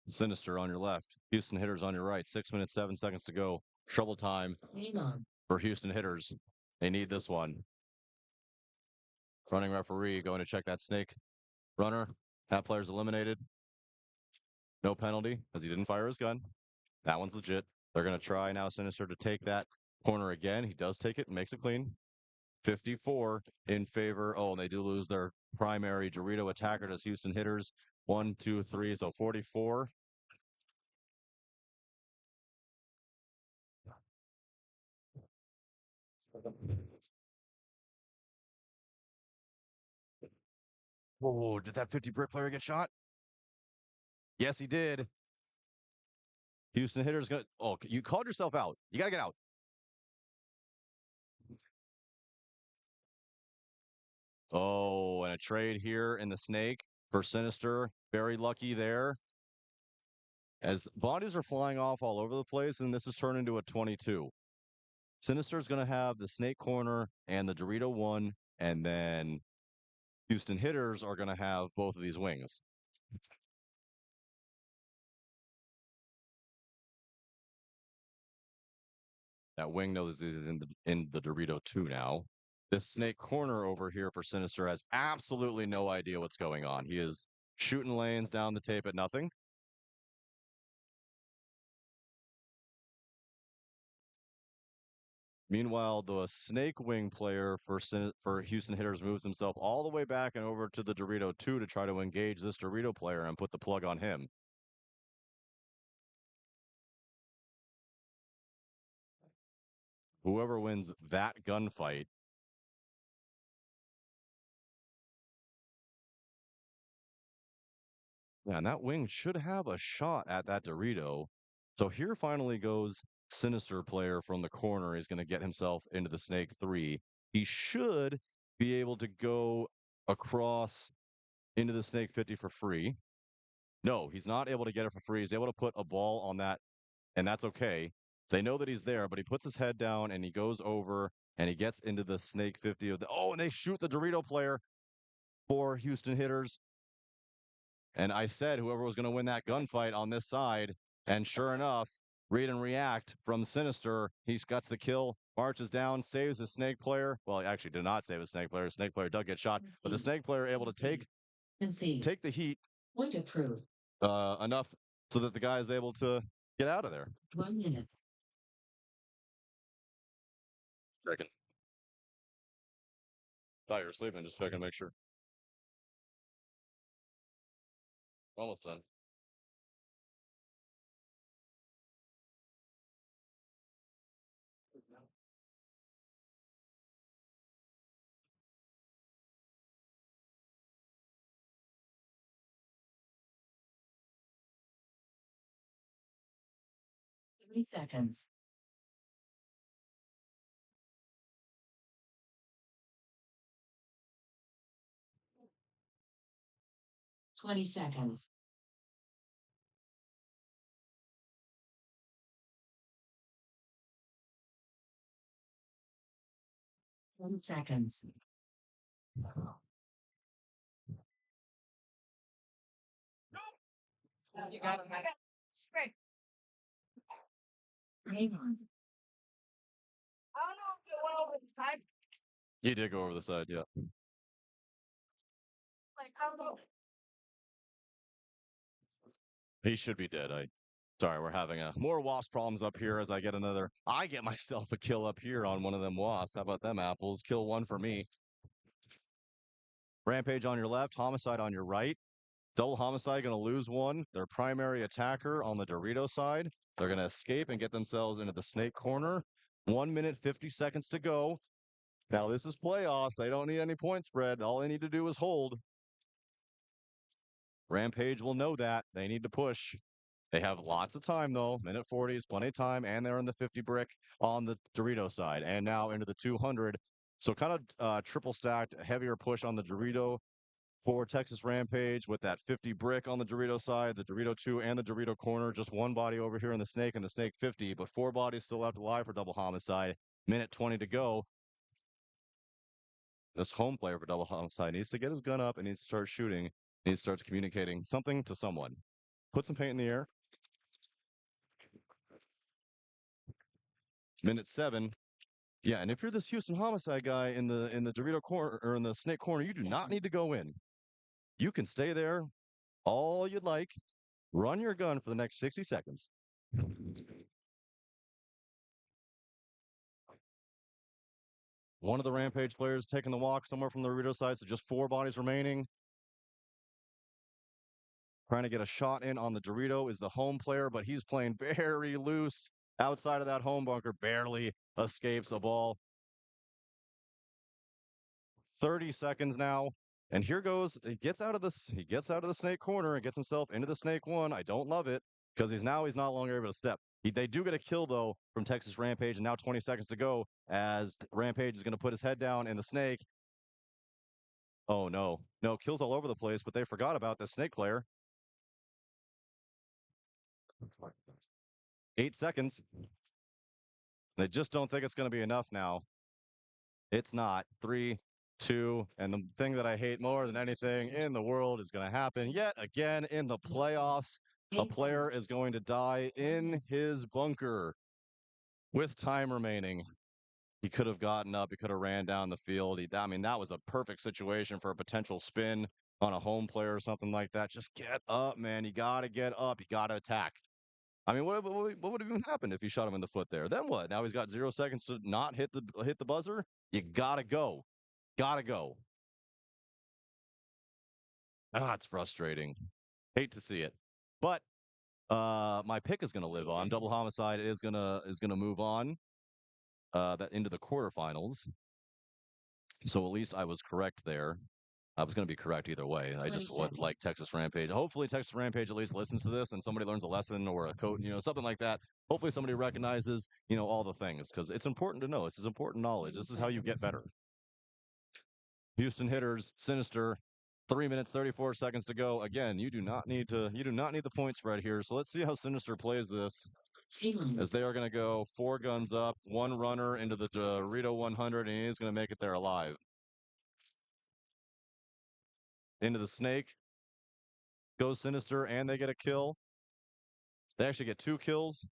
Sinister on your left. Houston Hitters on your right. 6 minutes, 7 seconds to go. Trouble time Game on. for Houston Hitters. They need this one. Running referee going to check that snake. Runner. That player's eliminated. No penalty because he didn't fire his gun. That one's legit. They're going to try now Sinister to take that corner again. He does take it and makes it clean. 54 in favor. Oh, and they do lose their primary Dorito attacker to Houston Hitters. 1, 2, 3. So 44. Oh, did that 50 brick player get shot? Yes, he did. Houston Hitters going to. Oh, you called yourself out. You got to get out. Oh, and a trade here in the snake for Sinister. Very lucky there. As bodies are flying off all over the place, and this has turned into a 22. Sinister is going to have the snake corner and the Dorito one, and then Houston Hitters are going to have both of these wings. That wing knows is in the Dorito 2 now. This snake corner over here for Sinister has absolutely no idea what's going on. He is shooting lanes down the tape at nothing. Meanwhile, the snake wing player for Houston Hitters moves himself all the way back and over to the Dorito 2 to try to engage this Dorito player and put the plug on him. Whoever wins that gunfight. Yeah, and that wing should have a shot at that Dorito. So here finally goes Sinister player from the corner. He's going to get himself into the Snake 3. He should be able to go across into the Snake 50 for free. No, he's not able to get it for free. He's able to put a ball on that, and that's okay. They know that he's there, but he puts his head down and he goes over and he gets into the Snake 50 of the. Oh, and they shoot the Dorito player for Houston Hitters. And I said whoever was going to win that gunfight on this side. And sure enough, read and react from Sinister. He guts the kill, marches down, saves the snake player. Well, he actually did not save the snake player. The snake player does get shot, but the snake player able to take the heat. Point approved. Enough so that the guy is able to get out of there. 1 minute. Checking. Thought you were sleeping, just checking to make sure. Almost done. Seconds. 20 seconds. 10 seconds. You got him. Hang on. I don't know if it went over the side. He did go over the side, yeah. Like, how about He should be dead. Sorry, we're having more wasp problems up here as I get another. I get myself a kill up here on one of them wasps. How about them apples? Kill one for me. Rampage on your left, homicide on your right. Double homicide going to lose one. Their primary attacker on the Dorito side. They're going to escape and get themselves into the snake corner. 1 minute, 50 seconds to go. Now, this is playoffs. They don't need any point spread. All they need to do is hold. Rampage will know that. They need to push. They have lots of time, though. Minute 40 is plenty of time, and they're in the 50 brick on the Dorito side, and now into the 200. So kind of triple stacked, heavier push on the Dorito for Texas Rampage with that 50 brick on the Dorito side, the Dorito 2 and the Dorito corner. Just one body over here in the Snake and the Snake 50, but 4 bodies still left alive for double homicide. Minute 20 to go. This home player for double homicide needs to get his gun up and needs to start shooting. He starts communicating something to someone. Put some paint in the air. Minute 7. Yeah, and if you're this Houston homicide guy in the Dorito corner or in the Snake corner, you do not need to go in. You can stay there all you'd like. Run your gun for the next 60 seconds. One of the Rampage players taking the walk somewhere from the Dorito side, so just 4 bodies remaining. Trying to get a shot in on the Dorito is the home player, but he's playing very loose outside of that home bunker. Barely escapes a ball. 30 seconds now. And here goes. He gets out of the snake corner and gets himself into the snake one. I don't love it because he's not longer able to step. They do get a kill though from Texas Rampage, and now 20 seconds to go as Rampage is going to put his head down in the snake. Oh no, kills all over the place, but they forgot about the snake player. 8 seconds. They just don't think it's going to be enough now. It's not. 3, 2, and the thing that I hate more than anything in the world is going to happen yet again in the playoffs. A player is going to die in his bunker with time remaining. He could have gotten up. He could have ran down the field. That was a perfect situation for a potential spin on a home player or something like that. Just get up, man. You got to get up. You got to attack. What would have even happened if you shot him in the foot there? Then what? Now he's got 0 seconds to not hit the buzzer. You gotta go. Gotta go. It's frustrating. Hate to see it. But my pick is gonna live on. Double homicide is gonna move on that into the quarterfinals. So at least I was correct there. I was going to be correct either way. I just would like Texas Rampage. Hopefully, Texas Rampage at least listens to this and somebody learns a lesson or a code, something like that. Hopefully, somebody recognizes, all the things because it's important to know. This is important knowledge. This is how you get better. Houston hitters, Sinister, 3 minutes 34 seconds to go. Again, you do not need the point spread here. So let's see how Sinister plays this. As they are going to go 4 guns up, 1 runner into the Dorito 100, and he's going to make it there alive. Into the snake. Goes Sinister, and they get a kill. They actually get 2 kills.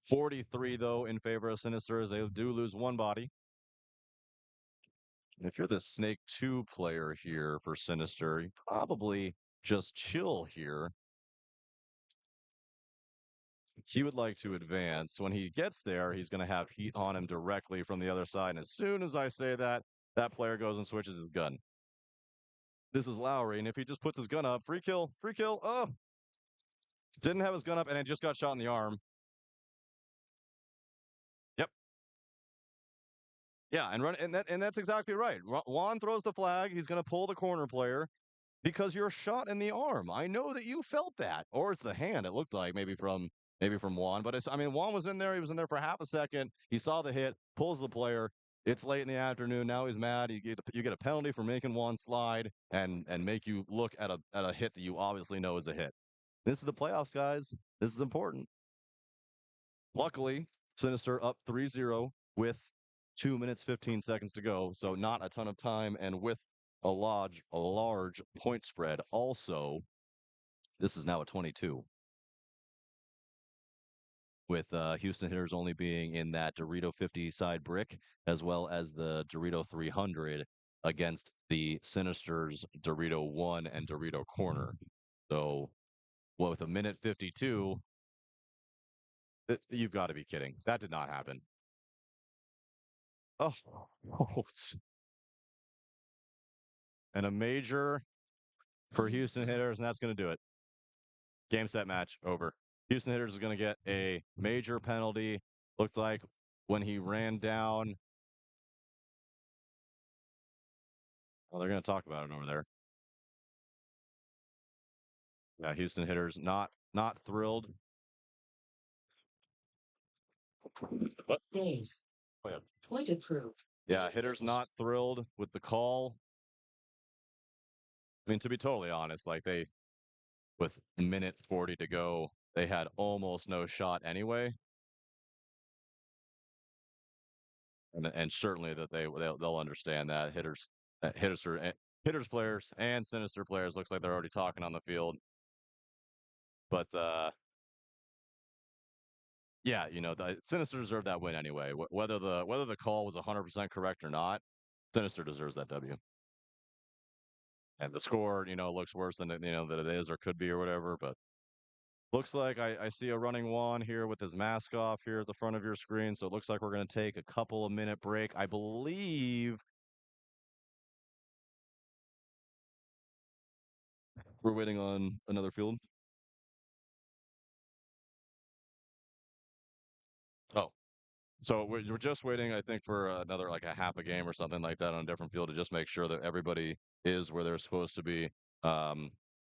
43, though, in favor of Sinister, as they do lose 1 body. And if you're the Snake 2 player here for Sinister, you probably just chill here. he would like to advance. When he gets there, he's going to have heat on him directly from the other side. And as soon as I say that, that player goes and switches his gun. This is Lowry, and if he just puts his gun up, free kill, free kill. Oh, didn't have his gun up, and it just got shot in the arm. Yep. Yeah, and that's exactly right. Juan throws the flag. He's going to pull the corner player because you're shot in the arm. I know that you felt that, or it's the hand. It looked like maybe from Juan, but I mean, Juan was in there. He was in there for half a second. He saw the hit, pulls the player. It's late in the afternoon. Now he's mad. You get a penalty for making Juan slide and make you look at a hit that you obviously know is a hit. This is the playoffs, guys. This is important. Luckily, Sinister up 3-0 with 2 minutes 15 seconds to go, so not a ton of time, and with a large point spread. Also, this is now a 22, with Houston hitters only being in that Dorito 50 side brick, as well as the Dorito 300 against the Sinisters Dorito 1 and Dorito corner. So, well, with a minute 52, you've got to be kidding. That did not happen. Oh, and a major for Houston hitters, and that's going to do it. Game, set, match, over. Houston hitters is going to get a major penalty. Looked like when he ran down. Well, they're going to talk about it over there. Yeah, Houston hitters not thrilled. What? Days. Oh, yeah. Point approved. Yeah, hitters not thrilled with the call. I mean, to be totally honest, like with minute 40 to go, they had almost no shot anyway. And certainly that they'll understand that hitters players and Sinister players looks like they're already talking on the field. But yeah, the Sinister deserved that win anyway. Whether the call was 100% correct or not, Sinister deserves that W. And the score, looks worse than that it is or could be or whatever. But looks like I see a running Juan here with his mask off here at the front of your screen. So it looks like we're going to take a couple of minute break. I believe we're waiting on another field. Oh, so we're just waiting, I think, for another like a half a game or something like that on a different field to just make sure that everybody is where they're supposed to be,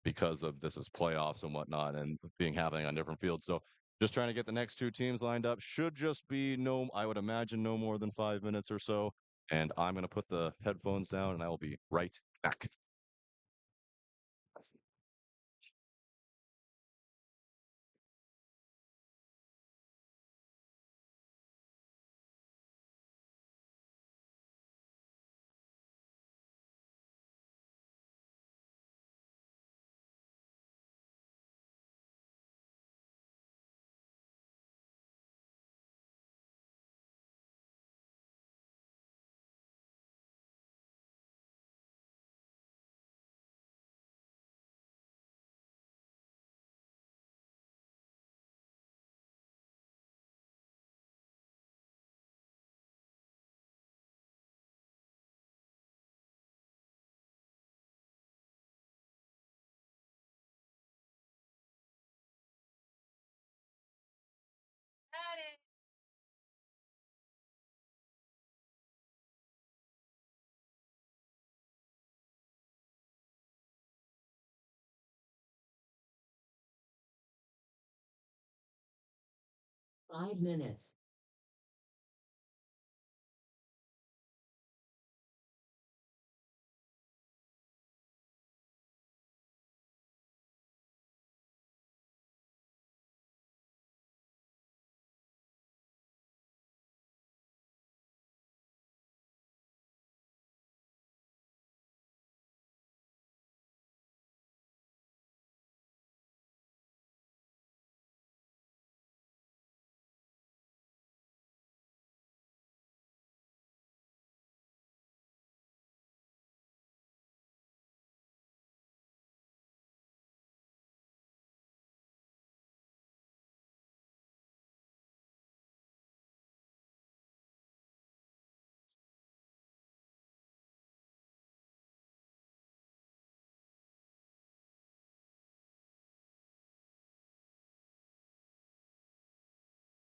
because of this is playoffs and whatnot and being happening on different fields. So just trying to get the next two teams lined up. Should just be I would imagine no more than 5 minutes or so. And I'm going to put the headphones down and I will be right back. Five minutes.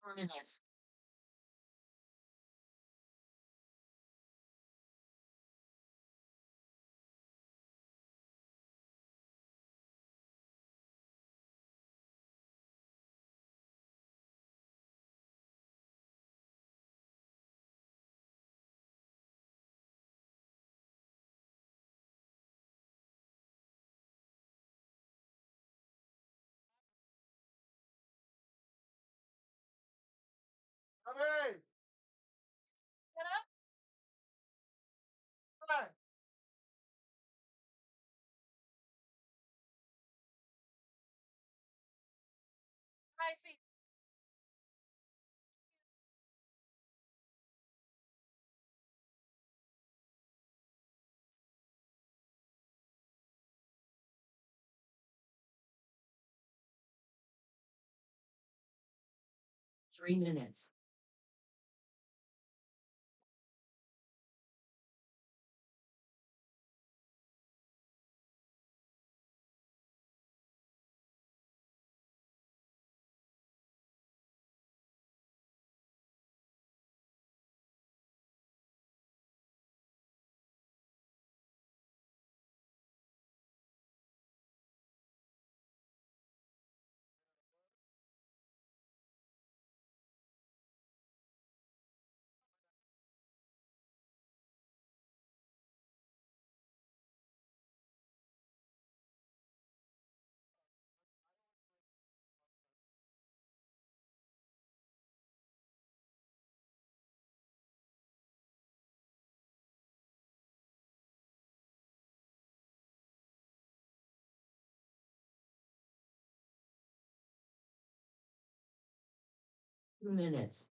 4 minutes. Hey! Get up. Come on. I see. 3 minutes. Minutes.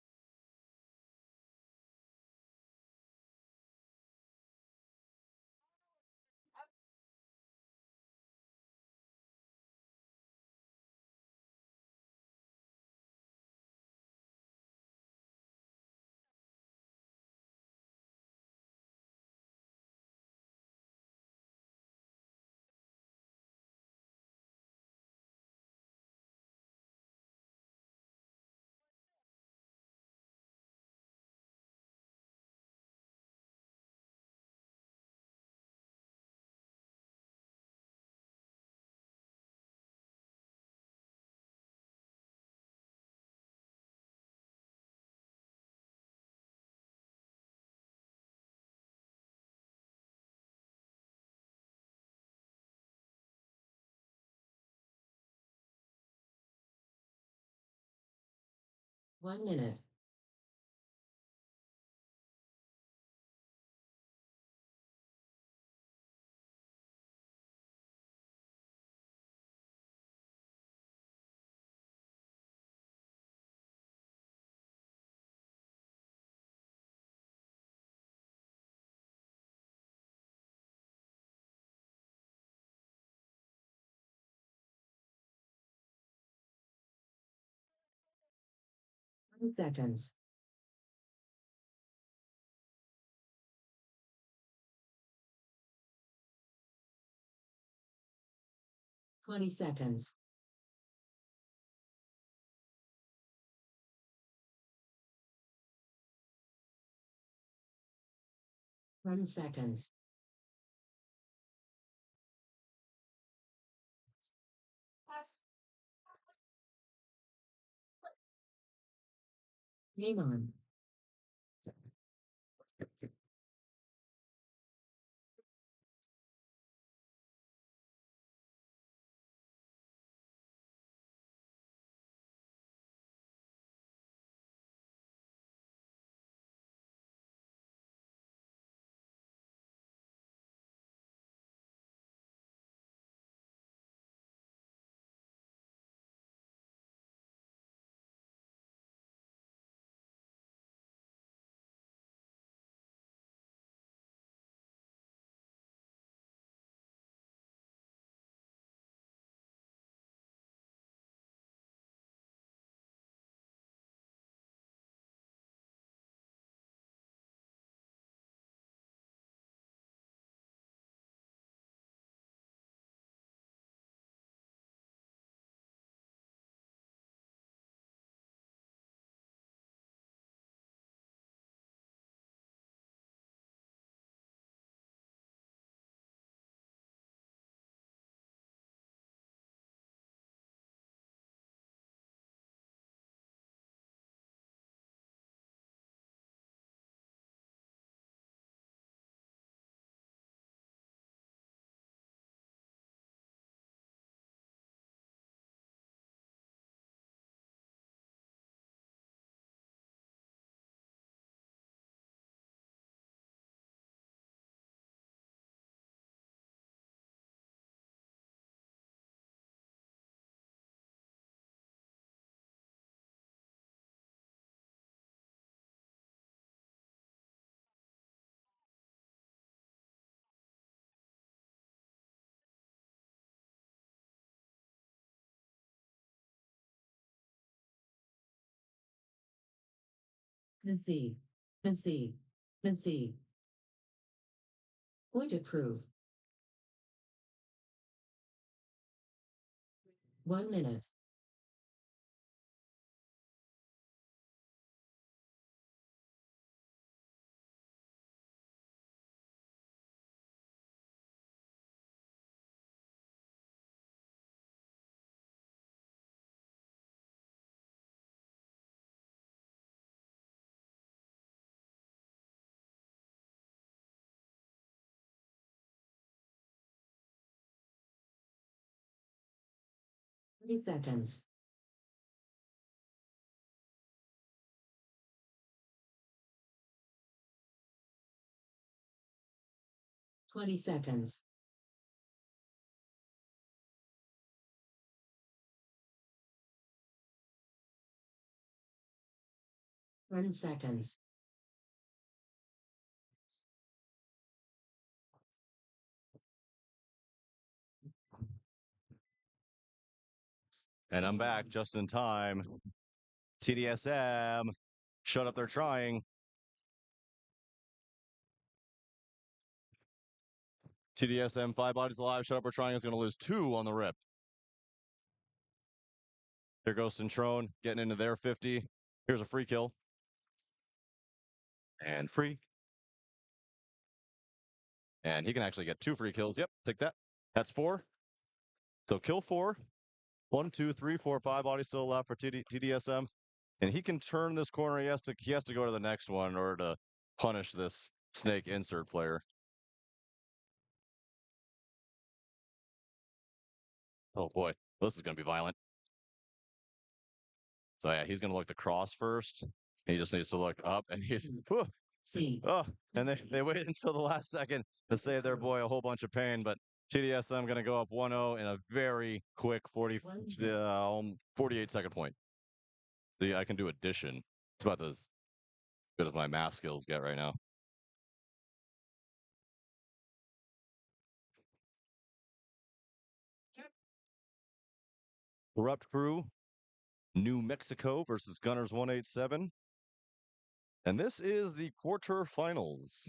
One minute. Seconds. 20 seconds. 10 seconds. Game on. Concede. Concede. Concede. Point approved. 1 minute. Three seconds. Twenty seconds. 10 seconds. And I'm back just in time. TDSM, shut up, they're trying. TDSM, 5 bodies alive, shut up, we're trying is going to lose 2 on the rip. Here goes Centrone, getting into their 50. Here's a free kill. And free. And he can actually get 2 free kills. Yep, take that. That's 4. So kill 4. 1, 2, 3, 4, 5 bodies still left for TDSM. And he can turn this corner. He has to go to the next one in order to punish this snake insert player. Oh boy, this is going to be violent. So yeah, he's going to look the cross first. He just needs to look up, and he's and they wait until the last second to save their boy a whole bunch of pain. But TDSM going to go up 1-0 in a very quick 48-second point. See, I can do addition. It's about as good as my math skills get right now. Corrupt Crew, New Mexico versus Gunners 187. And this is the quarterfinals.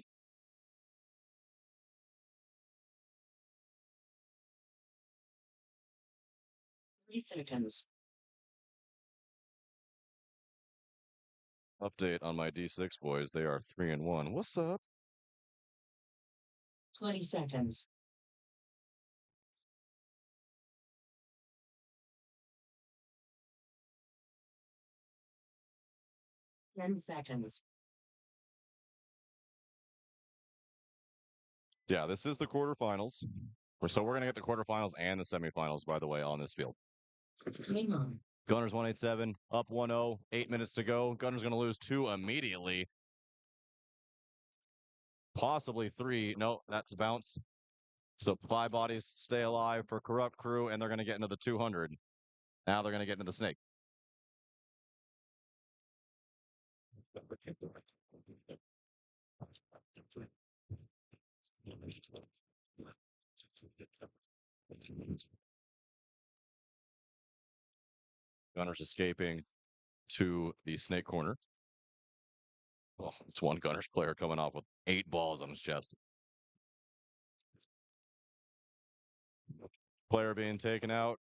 Three seconds. Update on my D6 boys. They are 3-1. What's up? 20 seconds. Ten seconds. Yeah, this is the quarterfinals. So we're going to get the quarterfinals and the semifinals, by the way, on this field. Game on. Gunners 187, up 1-0, 8 minutes to go. Gunners going to lose 2 immediately. Possibly 3. No, that's a bounce. So 5 bodies stay alive for Corrupt Crew, and they're going to get into the 200. Now they're going to get into the snake. Gunners escaping to the snake corner. Oh, it's one Gunners player coming off with 8 balls on his chest. Player being taken out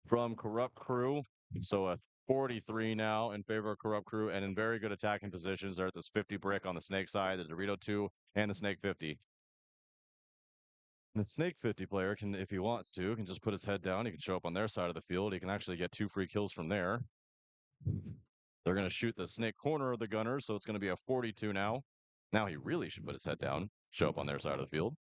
from Corrupt Crew. So a 43 now in favor of Corrupt Crew, and in very good attacking positions. They're at this 50 brick on the snake side, the Dorito 2, and the snake 50. The snake 50 player can, if he wants to, can just put his head down. He can show up on their side of the field. He can actually get 2 free kills from there. They're going to shoot the snake corner of the Gunners, so it's going to be a 42 now. Now he really should put his head down, show up on their side of the field.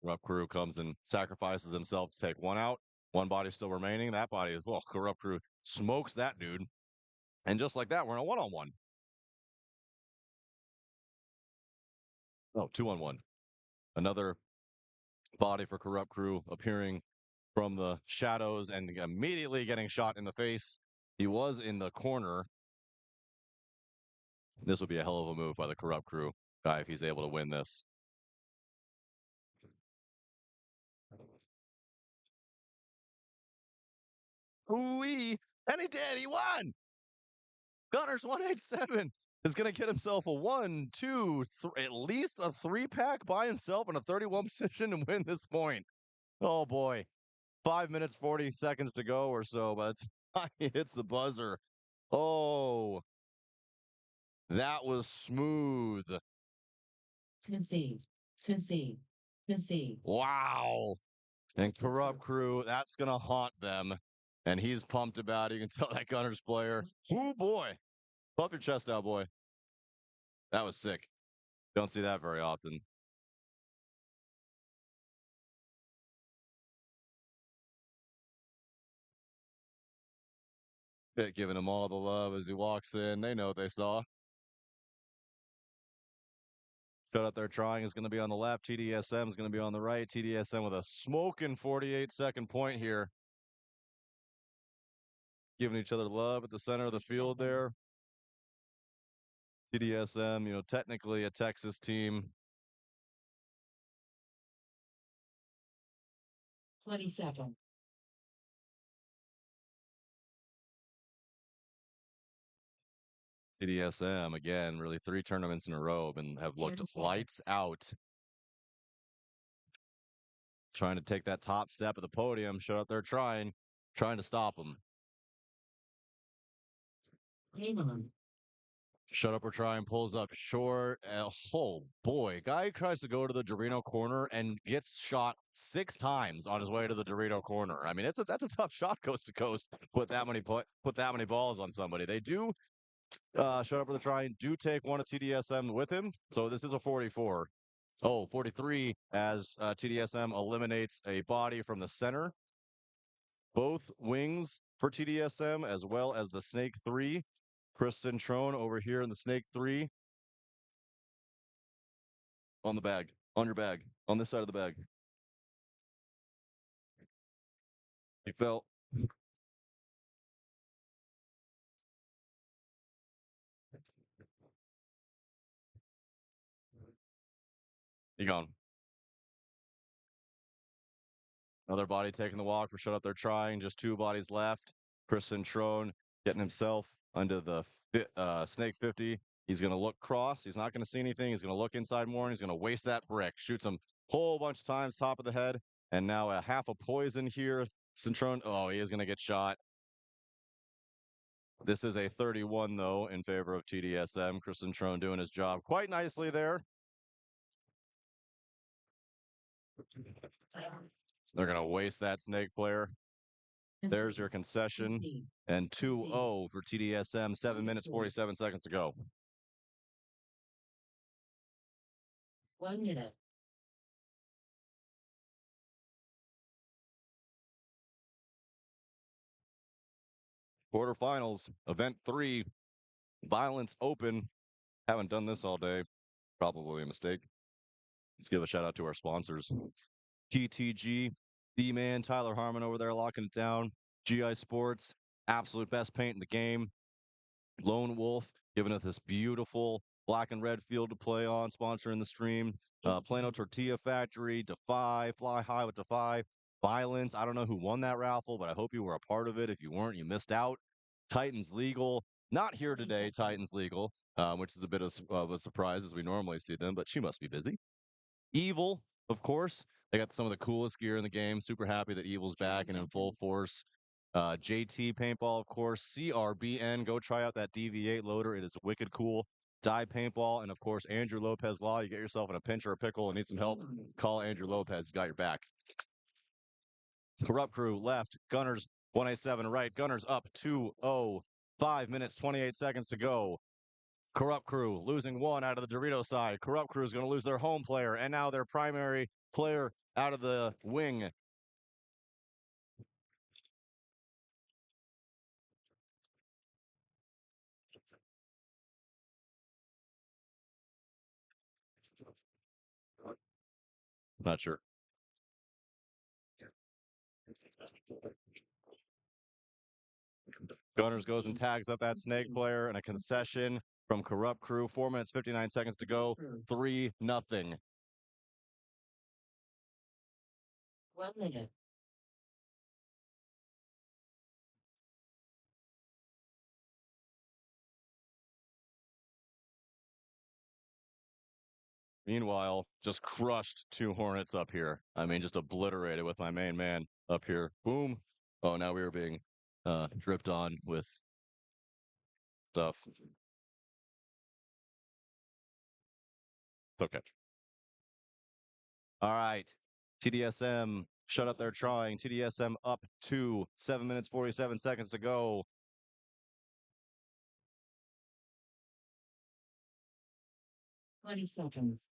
Corrupt Crew comes and sacrifices himself to take 1 out. 1 body still remaining. That body is, well, Corrupt Crew smokes that dude. And just like that, we're in a 1-on-1. Oh, 2-on-1. Another body for Corrupt Crew appearing from the shadows and immediately getting shot in the face. He was in the corner. This would be a hell of a move by the Corrupt Crew guy if he's able to win this. Ooh-wee! And he did! He won! Gunners 187 is going to get himself a 1, 2, at least a 3-pack by himself in a 31 position and win this point. Oh boy. 5 minutes, 40 seconds to go or so, but he hits the buzzer. Oh, that was smooth. Concede. Concede. Concede. Wow. And Corrupt Crew, that's going to haunt them. And he's pumped about it. You can tell that Gunners player. Oh boy. Puff your chest out, boy. That was sick. Don't see that very often. Giving him all the love as he walks in. They know what they saw. Shut out there trying is going to be on the left. TDSM is going to be on the right. TDSM with a smoking 48-second point here. Giving each other love at the center of the field there. TDSM, technically a Texas team. 20 seconds. TDSM, again, really 3 tournaments in a row and have looked 10 lights seconds. out. Trying to take that top step of the podium. Shut out there trying to stop them. Game on. Shut up or try and pulls up short. Oh boy, guy tries to go to the Dorito corner and gets shot 6 times on his way to the Dorito corner. I mean, that's a tough shot coast to coast. Put that many balls on somebody. They do. Shut up or the try do take one of TDSM with him. So this is a 44. Oh, 43 as TDSM eliminates a body from the center. Both wings for TDSM as well as the Snake 3. Chris Centrone over here in the Snake 3. On the bag. On your bag. On this side of the bag. He fell. He gone. Another body taking the walk for shut up there trying. Just 2 bodies left. Chris Centrone getting himself under the Snake 50. He's going to look cross. He's not going to see anything. He's going to look inside more, and he's going to waste that brick. Shoots him whole bunch of times, top of the head. And now a half a poison here. Centrone, oh, he is going to get shot. This is a 31, though, in favor of TDSM. Chris Centrone doing his job quite nicely there. They're going to waste that Snake player. There's your concession. And 2-0 for TDSM. 7 minutes, 47 seconds to go. 1 minute. Quarterfinals, event 3, Violence Open. Haven't done this all day. Probably a mistake. Let's give a shout out to our sponsors. PTG, D-Man, Tyler Harmon over there locking it down. GI Sports, absolute best paint in the game. Lone Wolf, giving us this beautiful black and red field to play on, sponsoring the stream. Plano Tortilla Factory, Defy, Fly High with Defy. Violence, I don't know who won that raffle, but I hope you were a part of it. If you weren't, you missed out. Titans Legal, not here today, Titans Legal, which is a bit of a surprise as we normally see them, but she must be busy. Evil, of course. They got some of the coolest gear in the game. Super happy that Evil's back and in full force. JT Paintball, of course. CRBN, go try out that DV8 loader. It is wicked cool. Die Paintball, and of course, Andrew Lopez Law. You get yourself in a pinch or a pickle and need some help, call Andrew Lopez. He's got your back. Corrupt Crew left. Gunners 187 right. Gunners up 2-0. 5 minutes, 28 seconds to go. Corrupt Crew losing 1 out of the Dorito side. Corrupt Crew is going to lose their home player and now their primary player out of the wing. Not sure. Gunners goes and tags up that snake player, and a concession from Corrupt Crew. 4 minutes, 59 seconds to go. 3-0. 1 minute. Meanwhile, just crushed 2 Hornets up here. I mean, just obliterated with my main man up here. Boom. Oh, now we were being dripped on with stuff. It's okay. All right. TDSM, shut up there trying. TDSM up 2. 7 minutes, 47 seconds to go. 20 seconds.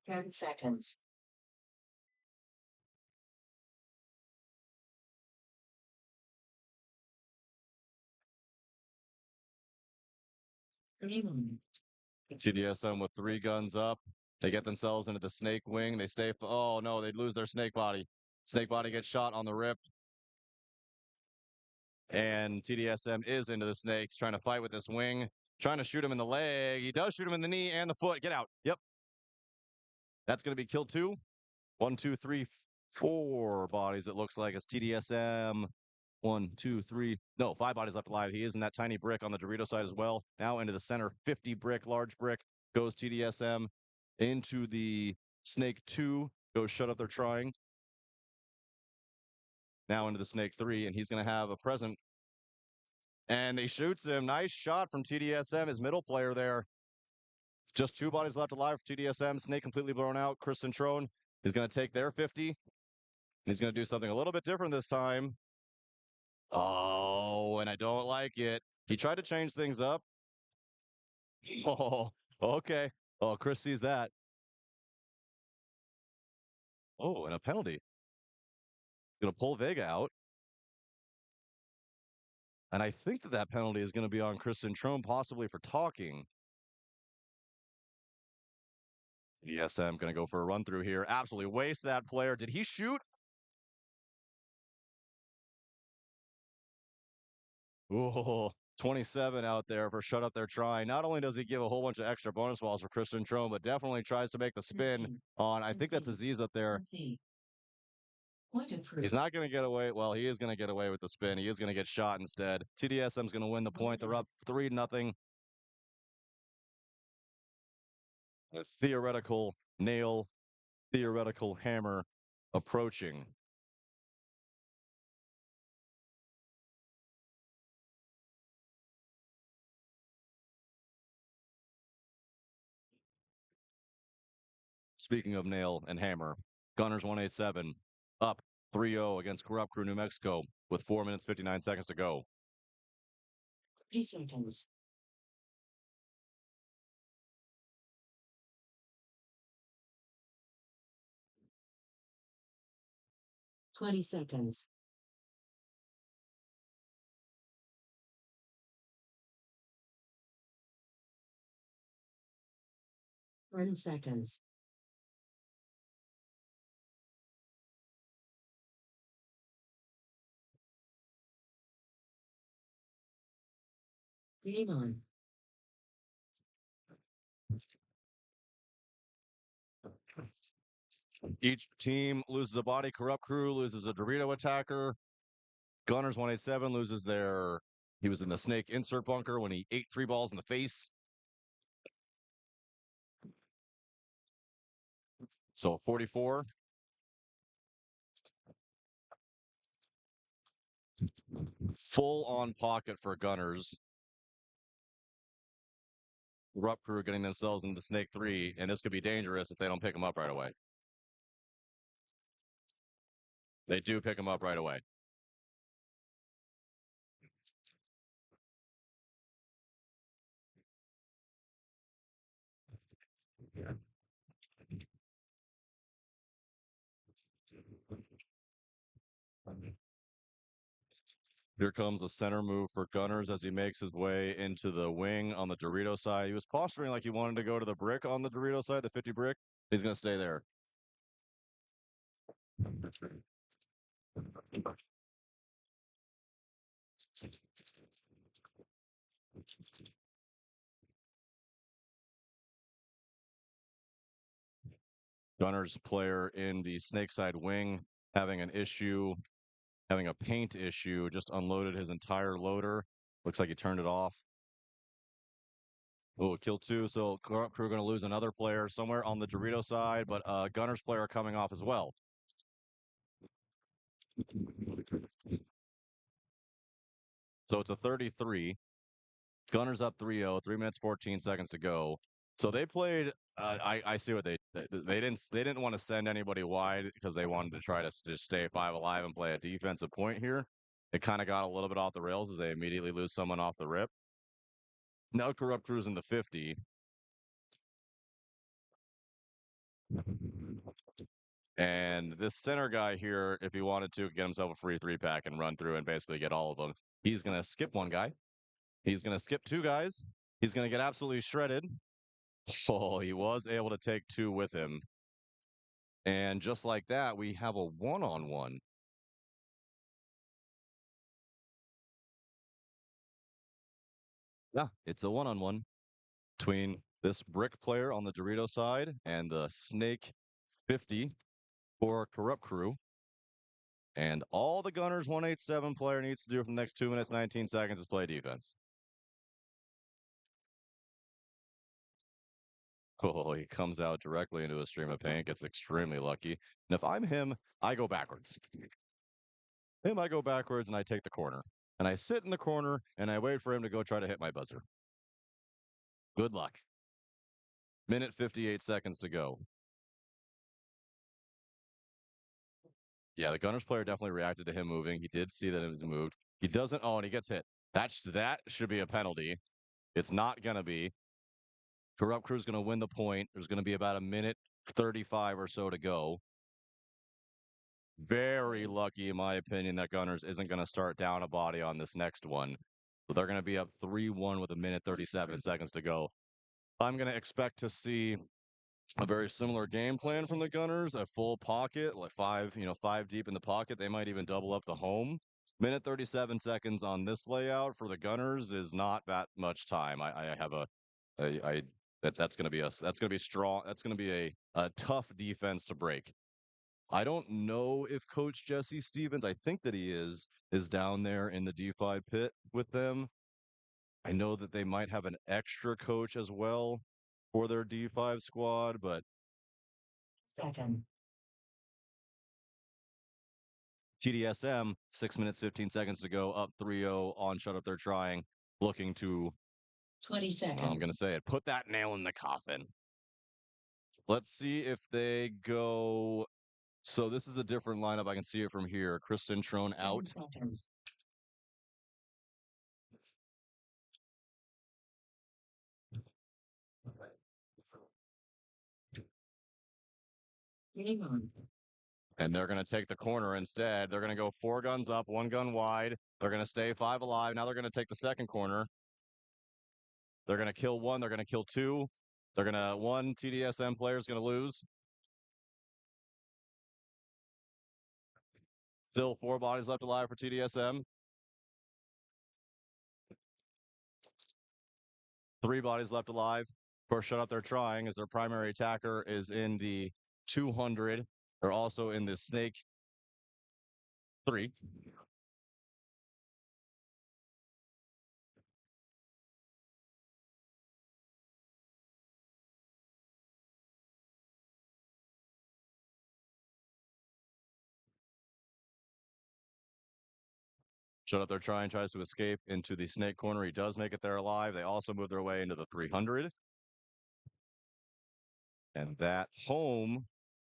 10 seconds. TDSM with 3 guns up. They get themselves into the snake wing. They stay. Oh, no, they'd lose their snake body. Snake body gets shot on the rip. And TDSM is into the snakes, trying to fight with this wing, trying to shoot him in the leg. He does shoot him in the knee and the foot. Get out. Yep. That's going to be kill 2. 1, 2, 3, 4 bodies, it looks like. It's TDSM. 1, 2, 3. No, 5 bodies left alive. He is in that tiny brick on the Dorito side as well. Now into the center, 50 brick, large brick, goes TDSM. Into the snake 2, goes shut up, they're trying. Now into the snake 3, and he's going to have a present. And he shoots him. Nice shot from TDSM, his middle player there. Just 2 bodies left alive for TDSM. Snake completely blown out. Chris Centrone is going to take their 50. He's going to do something a little bit different this time. Oh, and I don't like it. He tried to change things up. Oh, okay. Oh, Chris sees that. Oh, and a penalty. He's going to pull Vega out. And I think that penalty is going to be on Chris Centrone, possibly for talking. Yes, I'm going to go for a run through here. Absolutely waste that player. Did he shoot? Oh, 27 out there for shut up there trying. Not only does he give a whole bunch of extra bonus balls for Chris Centrone, but definitely tries to make the spin on, I think that's Aziz up there. He's not going to get away. Well, he is going to get away with the spin. He is going to get shot instead. TDSM's going to win the point. They're up 3-0. A theoretical nail, theoretical hammer approaching. Speaking of nail and hammer, Gunners 187 up 3-0 against Corrupt Crew, New Mexico with 4 minutes, 59 seconds to go. 3 seconds. 20 seconds. 10 seconds. 3 on. Each team loses a body. Corrupt Crew loses a Dorito attacker. Gunners 187 loses their. He was in the snake insert bunker when he ate 3 balls in the face. So 44. Full on pocket for Gunners. Corrupt Crew getting themselves into the snake 3, and this could be dangerous if they don't pick him up right away. They do pick him up right away. Here comes a center move for Gunners as he makes his way into the wing on the Dorito side. He was posturing like he wanted to go to the brick on the Dorito side, the 50 brick. He's going to stay there. Gunners player in the snake side wing having an issue, having a paint issue, just unloaded his entire loader. Looks like he turned it off. Oh, kill two. So Crew going to lose another player somewhere on the Dorito side, but Gunners player coming off as well. So it's a 33. Gunners up 3-0, 3 minutes 14 seconds to go. So they played. I see what they didn't want to send anybody wide because they wanted to try to just stay 5 alive and play a defensive point here. It kind of got a little bit off the rails as they immediately lose someone off the rip. Now Corrupt Crew's in the 50. And this center guy here, if he wanted to, get himself a free 3-pack and run through and basically get all of them. He's going to skip one guy. He's going to skip 2 guys. He's going to get absolutely shredded. Oh, he was able to take 2 with him. And just like that, we have a 1-on-1. Yeah, it's a 1-on-1 between this brick player on the Dorito side and the Snake 50 for Corrupt Crew. And all the Gunners 187 player needs to do for the next 2 minutes, 19 seconds is play defense. Oh, he comes out directly into a stream of paint, gets extremely lucky. And if I'm him, I go backwards. I go backwards and I take the corner. And I sit in the corner and I wait for him to go try to hit my buzzer. Good luck. Minute 58 seconds to go. Yeah, the Gunners player definitely reacted to him moving. He did see that it was moved. He doesn't. Oh, and he gets hit. That should be a penalty. It's not going to be. Corrupt Crew's going to win the point. There's going to be about a minute 35 or so to go. Very lucky, in my opinion, that Gunners isn't going to start down a body on this next one. So they're going to be up 3-1 with a minute 37 seconds to go. I'm going to expect to see a very similar game plan from the Gunners, a full pocket, like 5 deep in the pocket. They might even double up the home. Minute 37 seconds on this layout for the Gunners is not that much time. I have that's going to be us. That's going to be strong. That's going to be a tough defense to break. I don't know if Coach Jesse Stevens, I think that he is down there in the D5 pit with them. I know that they might have an extra coach as well for their D5 squad, but Second. TDSM, 6 minutes, 15 seconds to go, up 3-0 on shut up. They're trying, looking to, 20 seconds. I'm going to say it, put that nail in the coffin. Let's see if they go. So this is a different lineup. I can see it from here. Kristen Trone 10 out. seconds. Game on. And they're going to take the corner instead. They're going to go 4 guns up, 1 gun wide. They're going to stay 5 alive. Now they're going to take the second corner. They're going to kill 1. They're going to kill 2. They're going to, 1 TDSM player is going to lose. Still 4 bodies left alive for TDSM. 3 bodies left alive. For shut up, they're trying as their primary attacker is in the 200. They're also in the Snake 3. Shut up, they're trying, tries to escape into the Snake corner. He does make it there alive. They also move their way into the 300. And that home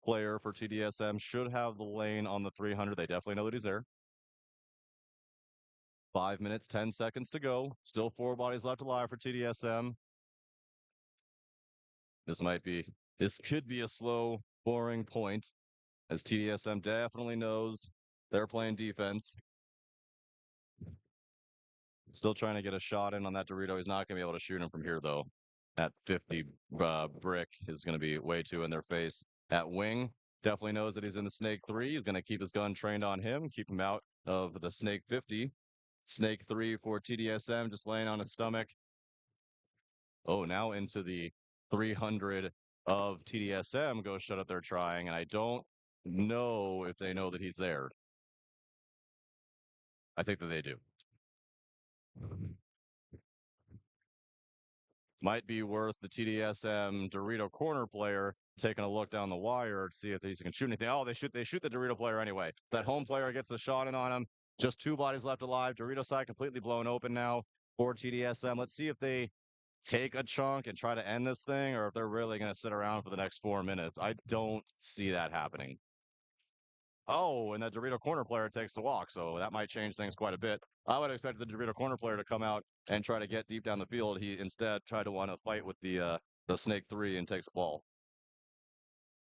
player for TDSM should have the lane on the 300. They definitely know that he's there. 5 minutes, 10 seconds to go. Still 4 bodies left alive for TDSM. This could be a slow, boring point, as TDSM definitely knows they're playing defense. Still trying to get a shot in on that Dorito. He's not going to be able to shoot him from here, though. That 50 brick is going to be way too in their face. At wing, definitely knows that he's in the snake 3. He's going to keep his gun trained on him, keep him out of the snake 50. Snake 3 for TDSM, just laying on his stomach. Oh, now into the 300 of TDSM. Go shut up, they're trying. And I don't know if they know that he's there. I think that they do. Might be worth the TDSM Dorito corner player taking a look down the wire to see if he can shoot anything. Oh, they shoot the Dorito player anyway. That home player gets the shot in on him. Just 2 bodies left alive. Dorito side completely blown open now for TDSM. Let's see if they take a chunk and try to end this thing, or if they're really going to sit around for the next 4 minutes. I don't see that happening. Oh, and that Dorito corner player takes the walk, so that might change things quite a bit. I would expect the Dorito corner player to come out and try to get deep down the field. He instead tried to want to fight with the snake 3 and takes the ball.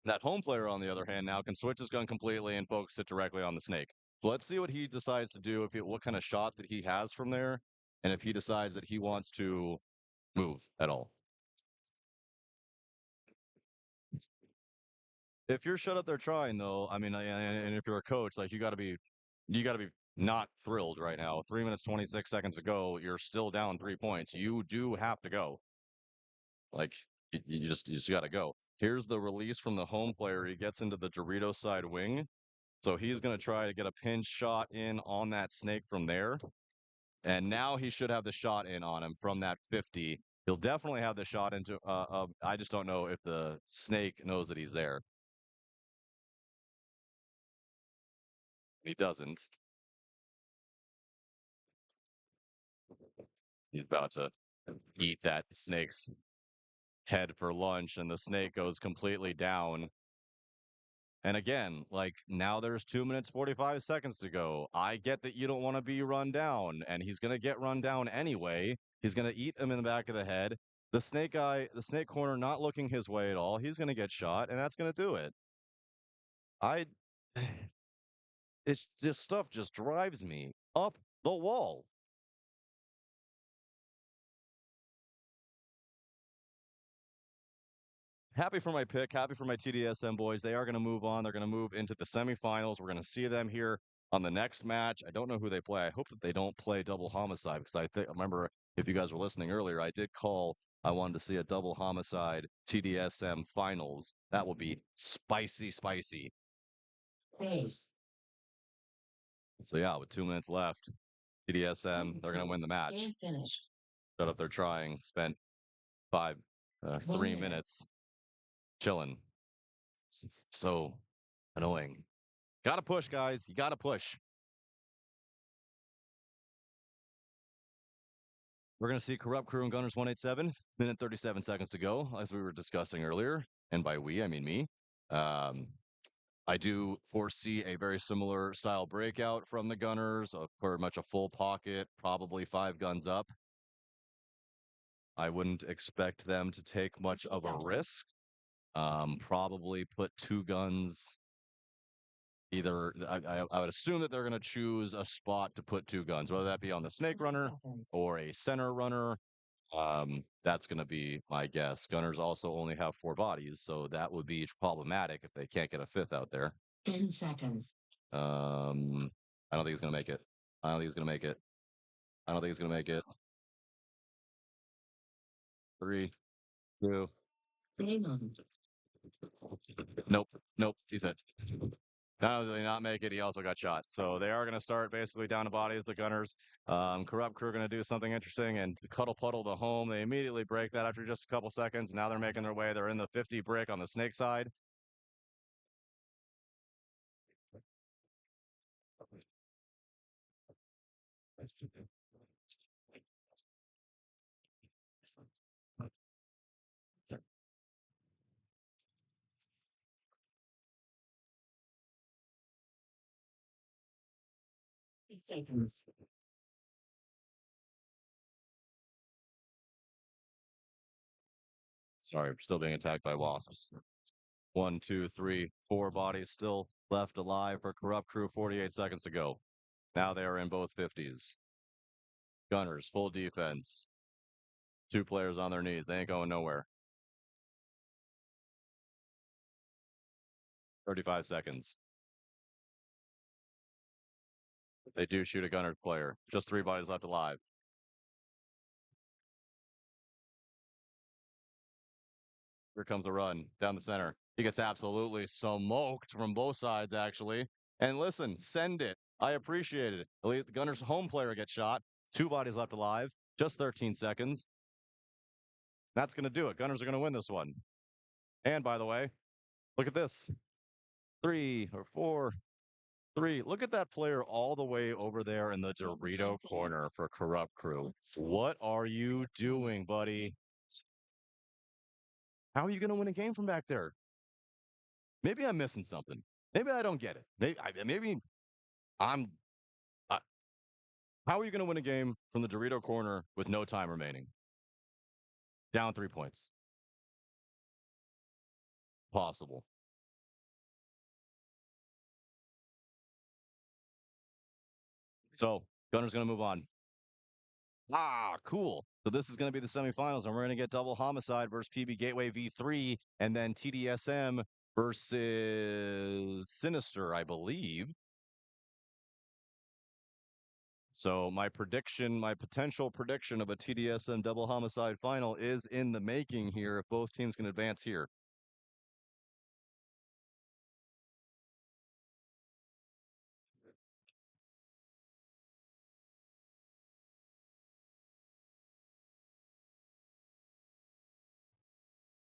That home player, on the other hand, now can switch his gun completely and focus it directly on the snake. So let's see what he decides to do, what kind of shot that he has from there, and if he decides that he wants to move at all. If you're shut up there trying, though, I mean, and if you're a coach, like you got to be not thrilled right now. 3 minutes 26 seconds to go, you're still down 3 points. You do have to go. Like you just got to go. Here's the release from the home player. He gets into the Dorito side wing, so he's going to try to get a pinch shot in on that snake from there. And now he should have the shot in on him from that 50. He'll definitely have the shot into. I just don't know if the snake knows that he's there. He doesn't. He's about to eat that snake's head for lunch, and the snake goes completely down. And again, like now there's 2 minutes 45 seconds to go. I get that you don't want to be run down, and he's going to get run down anyway. He's going to eat him in the back of the head. The snake corner, not looking his way at all. He's going to get shot, and that's going to do it. It's this stuff just drives me up the wall. Happy for my pick. Happy for my TDSM boys. They are going to move on. They're going to move into the semifinals. We're going to see them here on the next match. I don't know who they play. I hope that they don't play double homicide, because I remember, if you guys were listening earlier, I did call. I wanted to see a double homicide TDSM finals. That would be spicy, spicy. Base. So yeah, with 2 minutes left, TDSM, they're going to win the match. Game finished. Shut up, they're trying. Spent 3 minutes chilling. So annoying. Gotta push, guys. You gotta push. We're going to see Corrupt Crew and Gunners 187. Minute 37 seconds to go, as we were discussing earlier. And by we, I mean me. I do foresee a very similar style breakout from the Gunners, pretty much a full pocket, probably 5 guns up. I wouldn't expect them to take much of a risk. Probably put 2 guns. Either I would assume that they're going to choose a spot to put 2 guns, whether that be on the snake runner or a center runner. That's going to be my guess. Gunners also only have 4 bodies, so that would be problematic if they can't get a 5th out there. 10 seconds. I don't think he's going to make it. I don't think he's going to make it. I don't think he's going to make it. 3, 2. Nope. He's it. Not only did he not make it, he also got shot. So they are going to start basically down to bodies, the Gunners. Corrupt Crew are going to do something interesting and cuddle puddle the home. They immediately break that after just a couple seconds. Now they're making their way. They're in the 50 brick on the snake side. Seconds. Sorry, I'm still being attacked by wasps. 1, 2, 3, 4 bodies still left alive for Corrupt Crew. 48 seconds to go. Now they are in both 50s. Gunners, full defense. 2 players on their knees. They ain't going nowhere. 35 seconds. They do shoot a Gunners player. Just 3 bodies left alive. Here comes the run down the center. He gets absolutely smoked from both sides, actually. And listen, send it. I appreciate it. The Gunners' home player gets shot. 2 bodies left alive. Just 13 seconds. That's going to do it. Gunners are going to win this one. And by the way, look at this. 3 or 4, 3. Look at that player all the way over there in the Dorito corner for Corrupt Crew. What are you doing, buddy? How are you going to win a game from back there? Maybe I'm missing something. Maybe I don't get it. Maybe I'm. How are you going to win a game from the Dorito corner with no time remaining? Down 3 points. Possible. So, Gunner's going to move on. Ah, cool. So this is going to be the semifinals, and we're going to get Double Homicide versus PB Gateway V3, and then TDSM versus Sinister, I believe. So my potential prediction of a TDSM Double Homicide final is in the making here if both teams can advance here.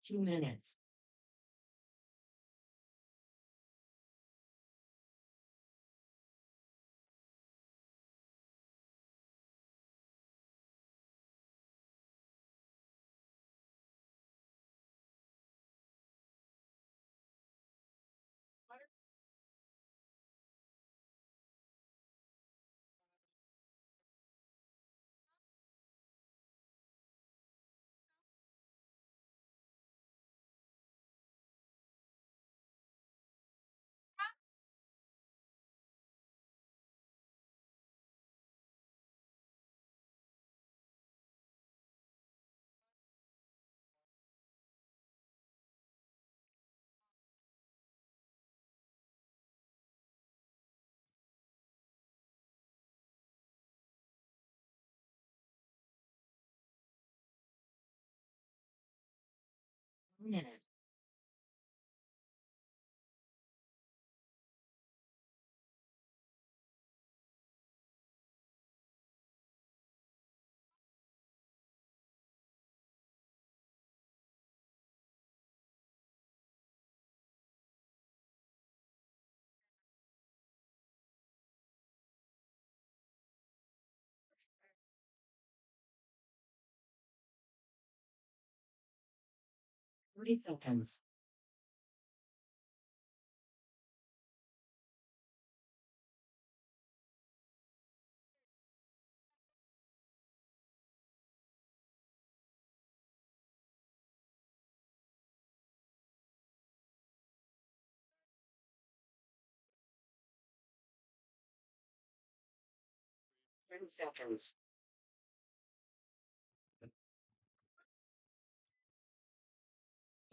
Two minutes. Minute. Thirty seconds. Seconds.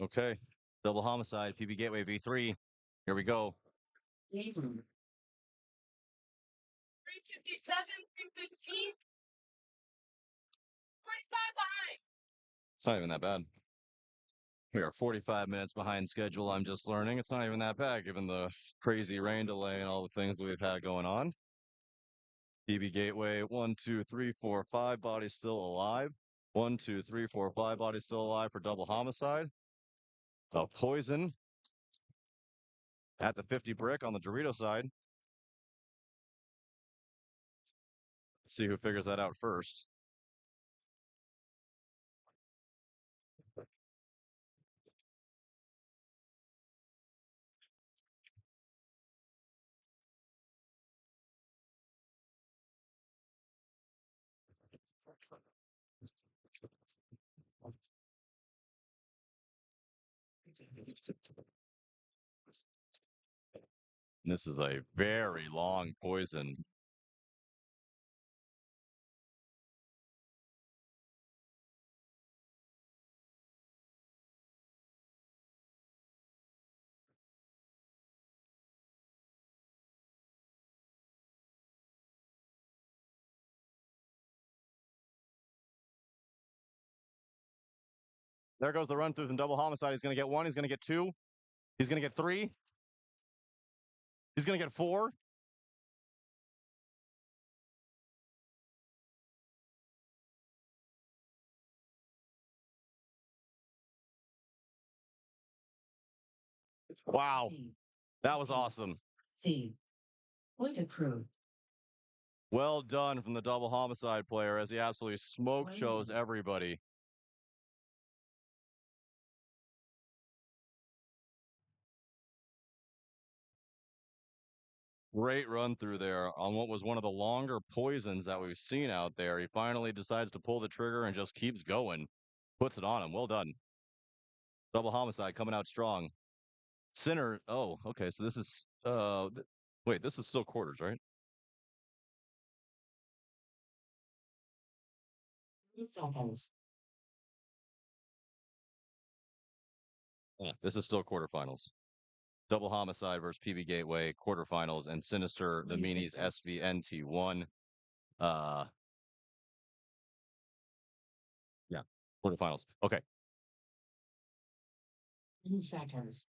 Okay. Double Homicide, PB Gateway V3. Here we go. 357, 315, 45 behind. It's not even that bad. We are 45 minutes behind schedule. I'm just learning. It's not even that bad given the crazy rain delay and all the things that we've had going on. PB Gateway, 1, 2, 3, 4, 5 bodies still alive. 1, 2, 3, 4, 5 bodies still alive for Double Homicide. A poison at the 50 brick on the Dorito side. Let's see who figures that out first. This is a very long poison. There goes the run through from double homicide. He's going to get 1. He's going to get 2. He's going to get 3. He's going to get 4. Wow. That was awesome. C. Point approved. Well done from the double homicide player as he absolutely smoke shows everybody. Great run through there on what was one of the longer poisons that we've seen out there. He finally decides to pull the trigger and just keeps going. Puts it on him. Well done. Double homicide coming out strong. Sinner. Oh, okay. So this is wait, this is still quarters, right? 2 seconds. Yeah. This is still quarterfinals. Double homicide versus PB Gateway quarterfinals and Sinister the Minis SVNT1. Yeah, quarterfinals. Okay. 10 seconds.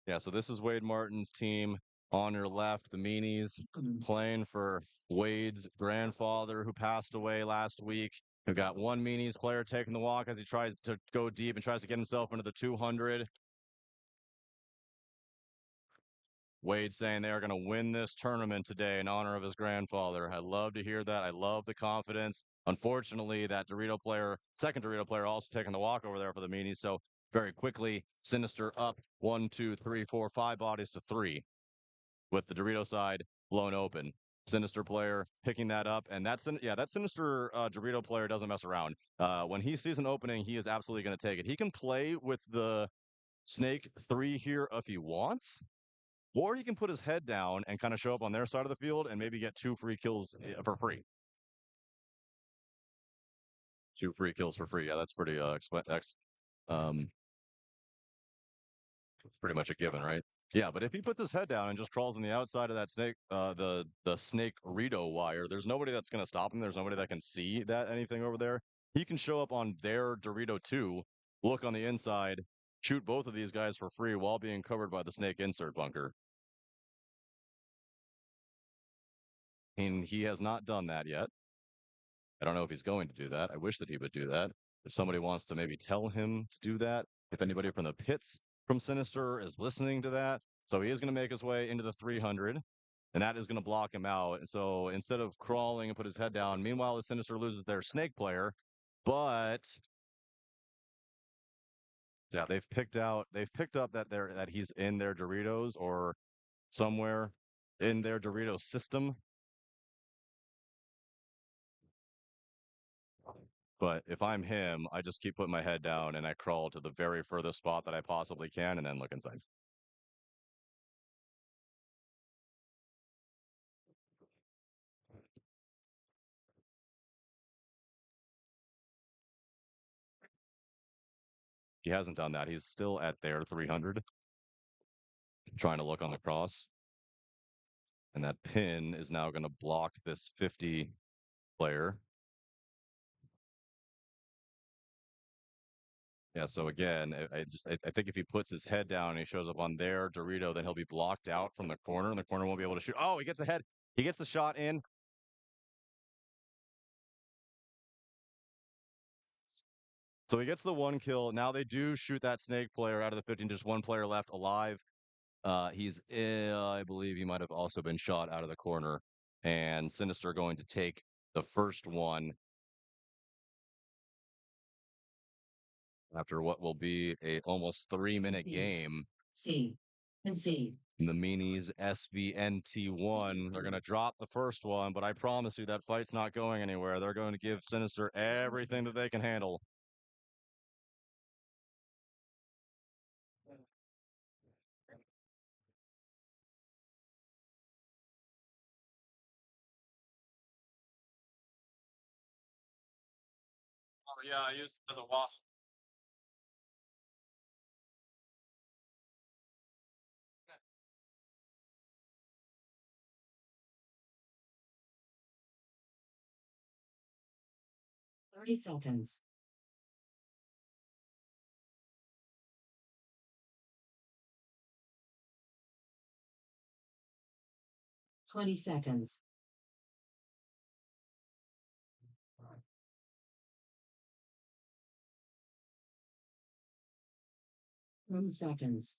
Yeah, so this is Wade Martin's team. On your left, the Meanies playing for Wade's grandfather who passed away last week. We've got one Meanies player taking the walk as he tries to go deep and tries to get himself into the 200. Wade saying they are going to win this tournament today in honor of his grandfather. I love to hear that. I love the confidence. Unfortunately, that Dorito player, second Dorito player, also taking the walk over there for the Meanies. So very quickly, Sinister up 1, 2, 3, 4, 5 bodies to 3 with the Dorito side blown open. Sinister player picking that up, and that Sinister Dorito player doesn't mess around. When he sees an opening, he is absolutely going to take it. He can play with the Snake 3 here if he wants, or he can put his head down and kind of show up on their side of the field and maybe get 2 free kills for free. 2 free kills for free. Yeah, that's pretty it's pretty much a given, right? Yeah, but if he puts his head down and just crawls on the outside of that snake, the snake Rito wire, there's nobody that's going to stop him. There's nobody that can see that anything over there. He can show up on their Dorito 2, look on the inside, shoot both of these guys for free while being covered by the snake insert bunker. And he has not done that yet. I don't know if he's going to do that. I wish that he would do that. If somebody wants to maybe tell him to do that, if anybody from the pits from Sinister is listening to that. So he is going to make his way into the 300, and that is going to block him out. And so instead of crawling and put his head down, meanwhile, the Sinister loses their snake player. But yeah, they've picked up that he's in their Doritos or somewhere in their Dorito system. But if I'm him, I just keep putting my head down and I crawl to the very furthest spot that I possibly can and then look inside. He hasn't done that. He's still at their 300, trying to look on the cross. And that pin is now going to block this 50 player. Yeah, so again, I think if he puts his head down and he shows up on their Dorito, then he'll be blocked out from the corner, and the corner won't be able to shoot. Oh, he gets ahead. He gets the shot in. So he gets the 1 kill. Now they do shoot that snake player out of the 15. Just 1 player left alive. I believe he might have also been shot out of the corner, and Sinister going to take the first one after what will be a almost 3-minute game. C. Concede. The Meanies SVNT1. They're going to drop the first one, but I promise you that fight's not going anywhere. They're going to give Sinister everything that they can handle. Oh, yeah, I used it as a wasp. 30 seconds. Twenty seconds. 10 seconds.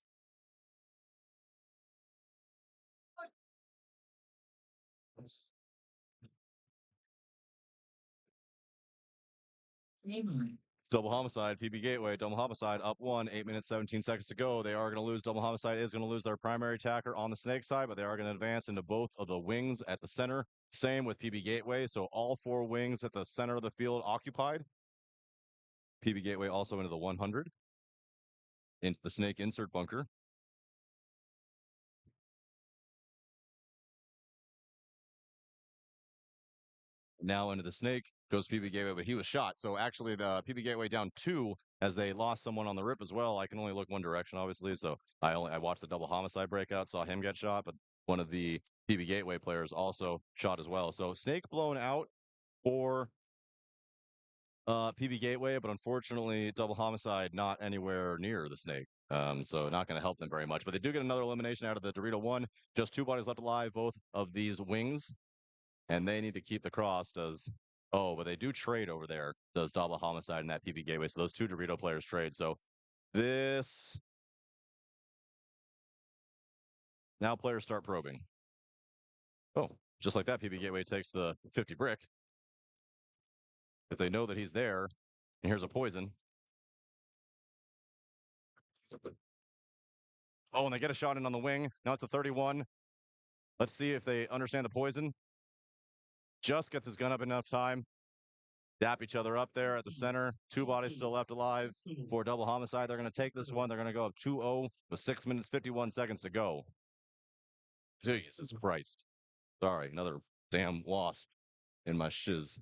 Game on. Double homicide, PB Gateway, double homicide, up 1, 8 minutes, 17 seconds to go. They are going to lose. Double homicide is going to lose their primary attacker on the snake side, but they are going to advance into both of the wings at the center. Same with PB Gateway. So all 4 wings at the center of the field occupied. PB Gateway also into the 100, into the snake insert bunker. Now into the snake goes PB Gateway, but he was shot. So actually, the PB Gateway down 2 as they lost someone on the rip as well. I can only look one direction, obviously. So I watched the double homicide breakout, saw him get shot, but one of the PB Gateway players also shot as well. So snake blown out for PB Gateway, but unfortunately, double homicide not anywhere near the snake. So not going to help them very much. But they do get another elimination out of the Dorito 1. Just 2 bodies left alive, both of these wings. And they need to keep the cross. But they do trade over there, does double homicide and that PB Gateway. So those 2 Dorito players trade. So this now players start probing. Oh, just like that, PB Gateway takes the 50 brick. If they know that he's there, and here's a poison. Oh, and they get a shot in on the wing. Now it's a 31. Let's see if they understand the poison. Just gets his gun up enough time. Dap each other up there at the center. 2 bodies still left alive for double homicide. They're going to take this one. They're going to go up 2-0 with 6 minutes, 51 seconds to go. Jesus Christ. Sorry, another damn wasp in my shiz.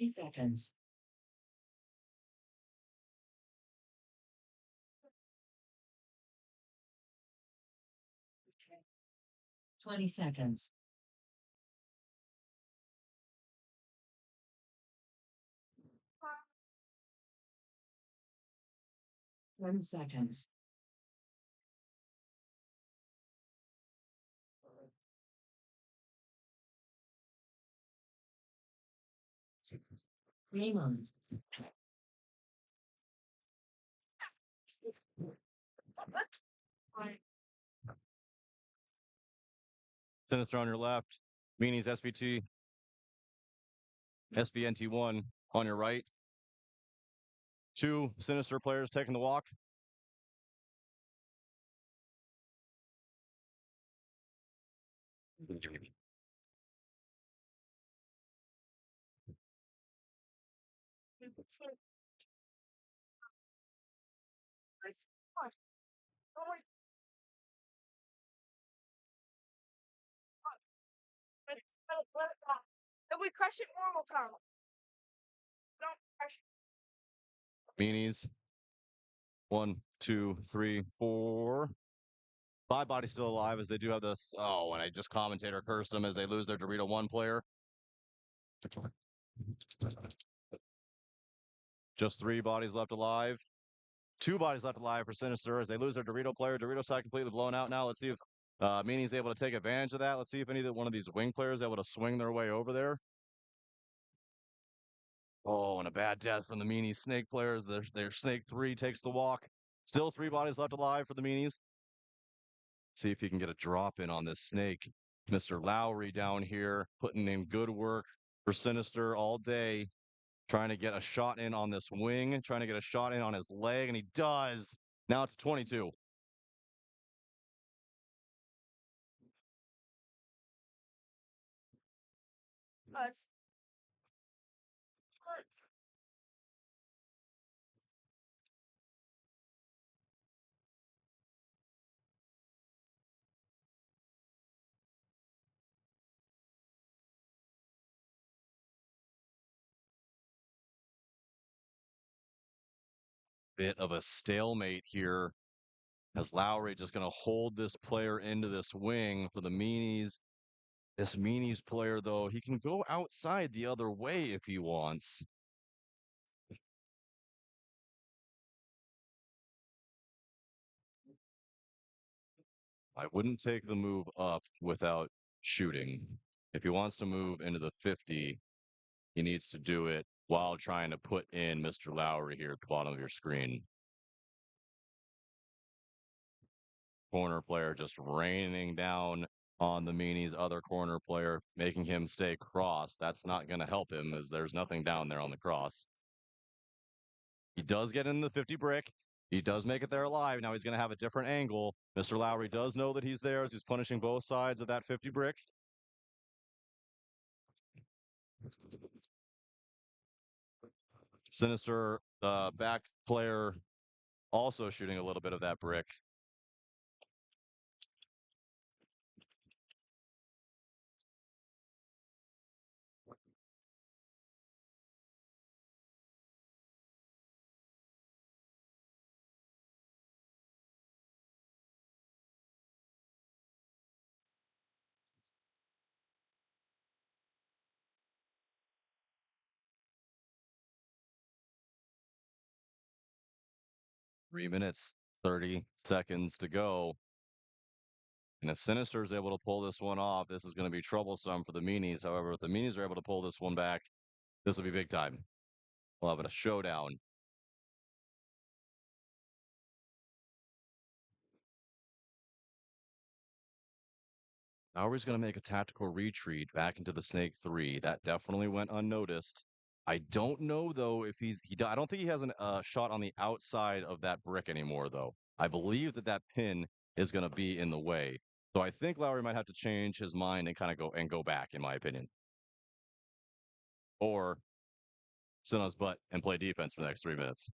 Seconds. 20 seconds. 10 seconds. Game on. Sinister on your left. Meanies SVT. SVNT1 on your right. 2 Sinister players taking the walk. If we crush it more, we'll come. Don't crush it. Meanies. 1, 2, 3, 4. 5 bodies still alive as they do have this. Oh, and I just commentator cursed them as they lose their Dorito 1 player. Just 3 bodies left alive. 2 bodies left alive for Sinister as they lose their Dorito player. Dorito side completely blown out now. Let's see if Meanie's able to take advantage of that. Let's see if one of these wing players is able to swing their way over there. Oh, and a bad death from the Meanies snake players. Their snake 3 takes the walk. Still 3 bodies left alive for the Meanies. See if he can get a drop in on this snake. Mr. Lowry down here putting in good work for Sinister all day. Trying to get a shot in on this wing. Trying to get a shot in on his leg, and he does. Now it's 22. Us. Bit of a stalemate here as Lowry just going to hold this player into this wing for the meanies. This meanies player, though, he can go outside the other way if he wants. I wouldn't take the move up without shooting. If he wants to move into the 50, he needs to do it while trying to put in Mr. Lowry here at the bottom of your screen. Corner player just raining down on the meanies other corner player, making him stay cross. That's not going to help him as there's nothing down there on the cross. He does get in the 50 brick. He does make it there alive. Now he's going to have a different angle. Mr. Lowry does know that he's there as he's punishing both sides of that 50 brick. Sinister, back player, also shooting a little bit of that brick. Three minutes, 30 seconds to go. And if Sinister is able to pull this one off, this is going to be troublesome for the meanies. However, if the meanies are able to pull this one back, this will be big time. We'll have a showdown. Lowry's going to make a tactical retreat back into the Snake 3. That definitely went unnoticed. I don't know, though, if I don't think he has a shot on the outside of that brick anymore, though. I believe that pin is going to be in the way. So I think Lowry might have to change his mind and kind of go back, in my opinion. Or sit on his butt and play defense for the next 3 minutes.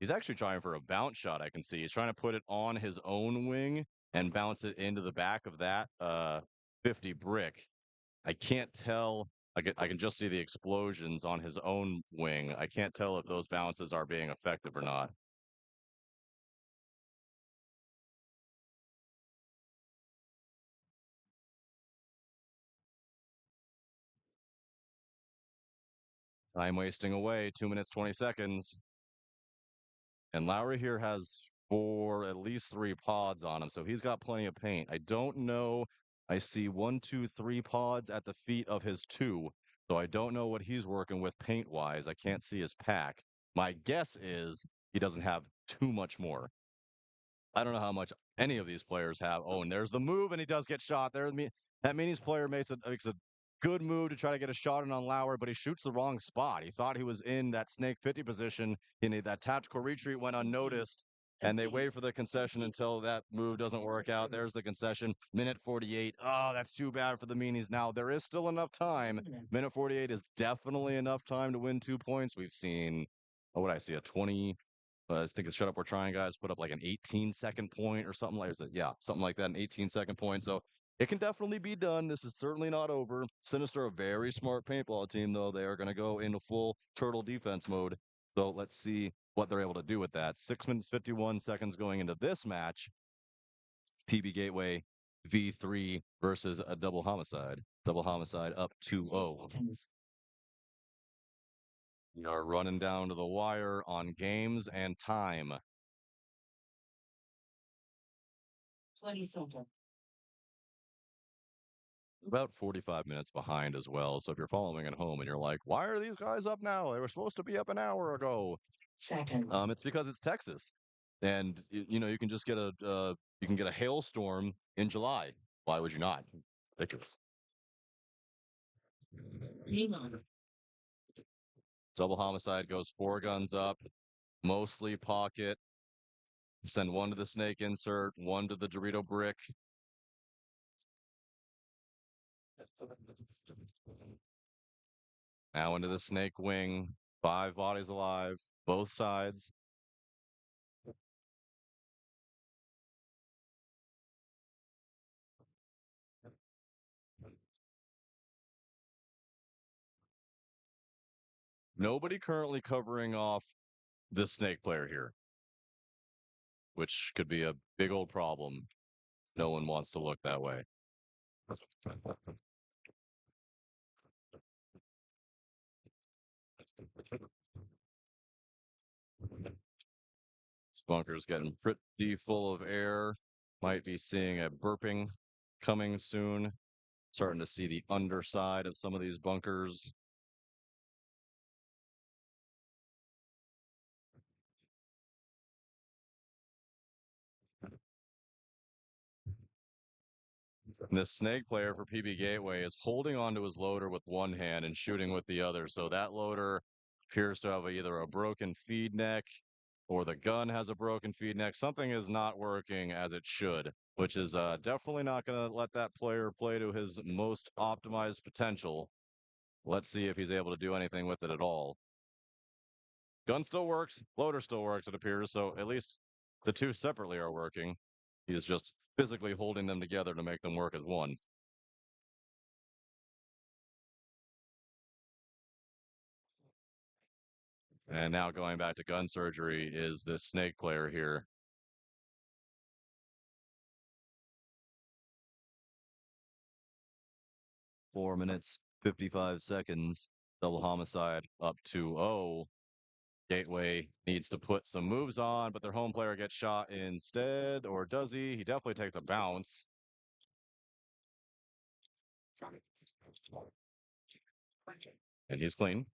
He's actually trying for a bounce shot, I can see. He's trying to put it on his own wing and bounce it into the back of that 50 brick. I can't tell. I can just see the explosions on his own wing. I can't tell if those bounces are being effective or not. Time wasting away, 2 minutes, 20 seconds. And Lowry here has at least 3 pods on him, so he's got plenty of paint. I don't know. I see 1, 2, 3 pods at the feet of his 2, so I don't know what he's working with paint-wise. I can't see his pack. My guess is he doesn't have too much more. I don't know how much any of these players have. Oh, and there's the move, and he does get shot there. That means player makes a good move to try to get a shot in on Lauer, but he shoots the wrong spot. He thought he was in that snake 50 position, and that tactical retreat went unnoticed, and they wait for the concession until that move doesn't work out. There's the concession. Minute 48. Oh, that's too bad for the meanies. Now, there is still enough time. Minute 48 is definitely enough time to win 2 points. We've seen, what I see, a 20... I think it's Shut Up We're Trying guys put up like an 18-second point or something like that. Yeah, something like that, an 18-second point. So it can definitely be done. This is certainly not over. Sinister, a very smart paintball team, though. They are going to go into full turtle defense mode. So let's see what they're able to do with that. 6 minutes, 51 seconds going into this match. PB Gateway V3 versus a double homicide. Double homicide up 2-0. We are running down to the wire on games and time. 20 seconds. About 45 minutes behind as well. So if you're following at home and you're like, why are these guys up now? They were supposed to be up an hour ago. Second. It's because it's Texas. And you can just get a hailstorm in July. Why would you not? Ridiculous. Double homicide goes 4 guns up, mostly pocket. Send 1 to the snake insert, 1 to the Dorito brick. Now into the snake wing. 5 bodies alive, both sides. nobody currently covering off the snake player here, which could be a big old problem. No one wants to look that way. This bunker's getting pretty full of air. Might be seeing a burping coming soon. Starting to see the underside of some of these bunkers. And this snake player for PB Gateway is holding onto his loader with one hand and shooting with the other. So that loader appears to have either a broken feed neck or the gun has a broken feed neck. Something is not working as it should, which is definitely not going to let that player play to his most optimized potential. Let's see if he's able to do anything with it at all. Gun still works, loader still works, it appears. So at least the two separately are working. He is just physically holding them together to make them work as one. And now going back to gun surgery is this snake player here. 4 minutes, 55 seconds. Double homicide up 2-0. Gateway needs to put some moves on, but their home player gets shot instead. Or does he? He definitely takes a bounce. And he's clean.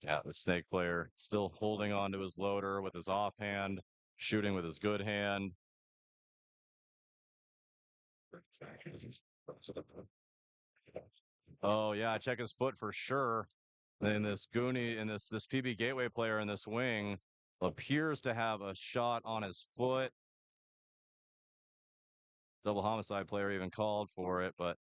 Yeah, the snake player still holding on to his loader with his offhand, shooting with his good hand. Oh yeah, check his foot for sure. Then this Goonie and this PB Gateway player in this wing appears to have a shot on his foot. Double homicide player even called for it, but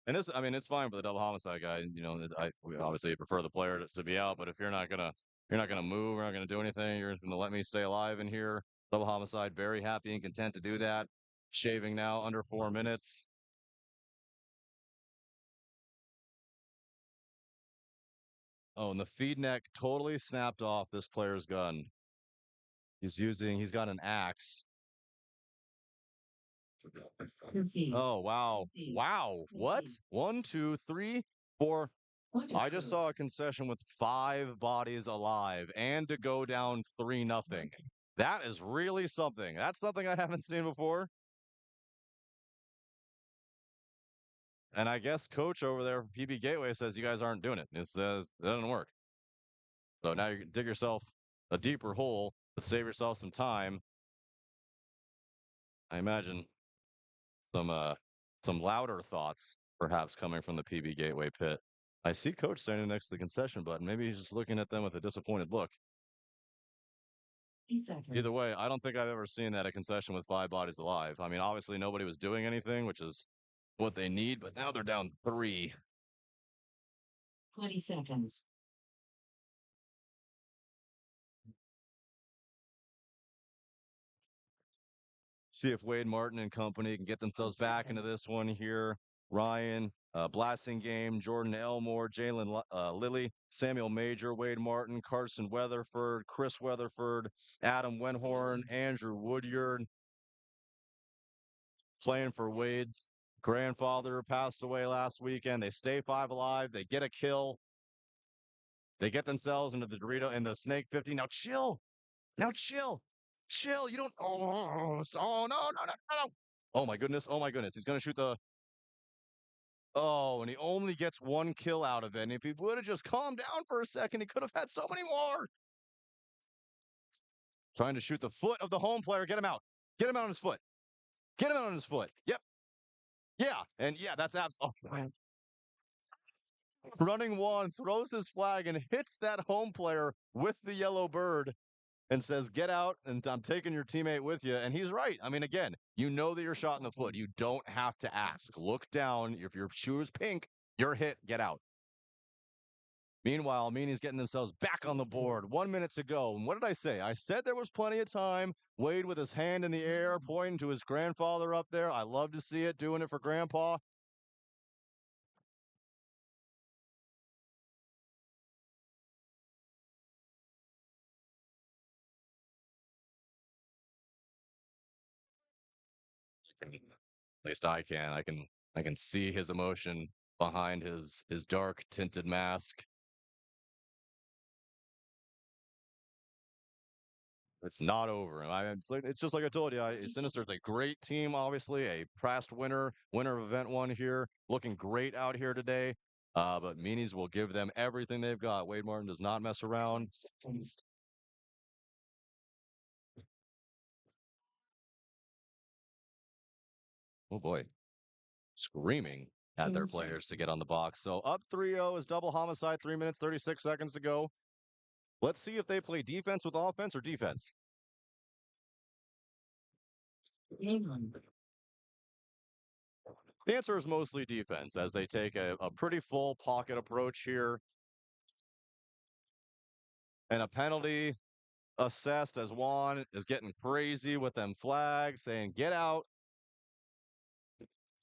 and this, I mean, it's fine for the double homicide guy. You know, we obviously prefer the player to be out, but if you're not gonna move, you're not gonna do anything. You're gonna let me stay alive in here. Double homicide, very happy and content to do that. Shaving now under 4 minutes. Oh, and the feed neck totally snapped off this player's gun. He's got an axe. Oh, wow. Wow. What? 1, 2, 3, 4. I just saw a concession with 5 bodies alive and to go down 3-0. That is really something. That's something I haven't seen before. And I guess coach over there, PB Gateway, says you guys aren't doing it. It says it doesn't work. So now you dig yourself a deeper hole to save yourself some time. I imagine some louder thoughts perhaps coming from the PB Gateway pit. I see coach standing next to the concession button. Maybe he's just looking at them with a disappointed look. Either way, I don't think I've ever seen that a concession with 5 bodies alive. I mean, obviously nobody was doing anything, which is what they need, but now they're down 3. 20 seconds. See if Wade Martin and company can get themselves back into this one here. Ryan, Blasting Game, Jordan Elmore, Jalen Lilly, Samuel Major, Wade Martin, Carson Weatherford, Chris Weatherford, Adam Wenhorn, Andrew Woodyard. Playing for Wade's grandfather passed away last weekend. They stay 5 alive. They get a kill. They get themselves into the Dorito in the Snake 50. Now chill. Now chill. Chill. You don't. Oh, no, no, no, no. Oh my goodness. Oh my goodness. He's going to shoot the. Oh, and he only gets 1 kill out of it. And if he would have just calmed down for a second, he could have had so many more. Trying to shoot the foot of the home player. Get him out. Get him out on his foot. Get him out on his foot. Yep. Yeah. And yeah, that's absolutely. Oh, running one throws his flag and hits that home player with the yellow bird and says, get out, and I'm taking your teammate with you. And he's right. I mean, again, you know that you're shot in the foot. You don't have to ask. Look down. If your shoe is pink, you're hit. Get out. Meanwhile, Meany's getting themselves back on the board. 1 minute to go. And what did I say? I said there was plenty of time. Wade with his hand in the air, pointing to his grandfather up there. I love to see it, doing it for Grandpa. At least I can. I can see his emotion behind his dark tinted mask. It's not over. It's just like I told you. Sinister's a great team, obviously, a past winner of event one here, looking great out here today. But Meanies will give them everything they've got. Wade Martin does not mess around. Oh boy, screaming at their players to get on the box. So up 3-0 is double homicide. 3 minutes 36 seconds to go. Let's see if they play defense with offense or defense. The answer is mostly defense, as they take a pretty full pocket approach here. And a penalty assessed as Juan is getting crazy with them flags, saying, get out.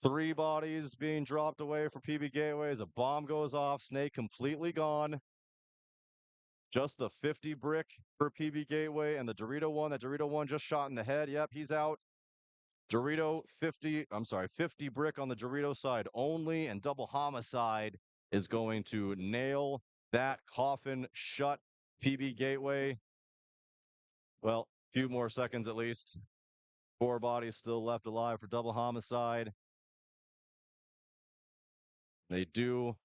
3 bodies being dropped away for PB Gateway as a bomb goes off. Snake completely gone. Just the 50 brick for PB Gateway and the Dorito one. That Dorito one just shot in the head. Yep, he's out. Dorito 50 brick on the Dorito side only, and double homicide is going to nail that coffin shut. PB Gateway. Well, a few more seconds at least. 4 bodies still left alive for double homicide. They do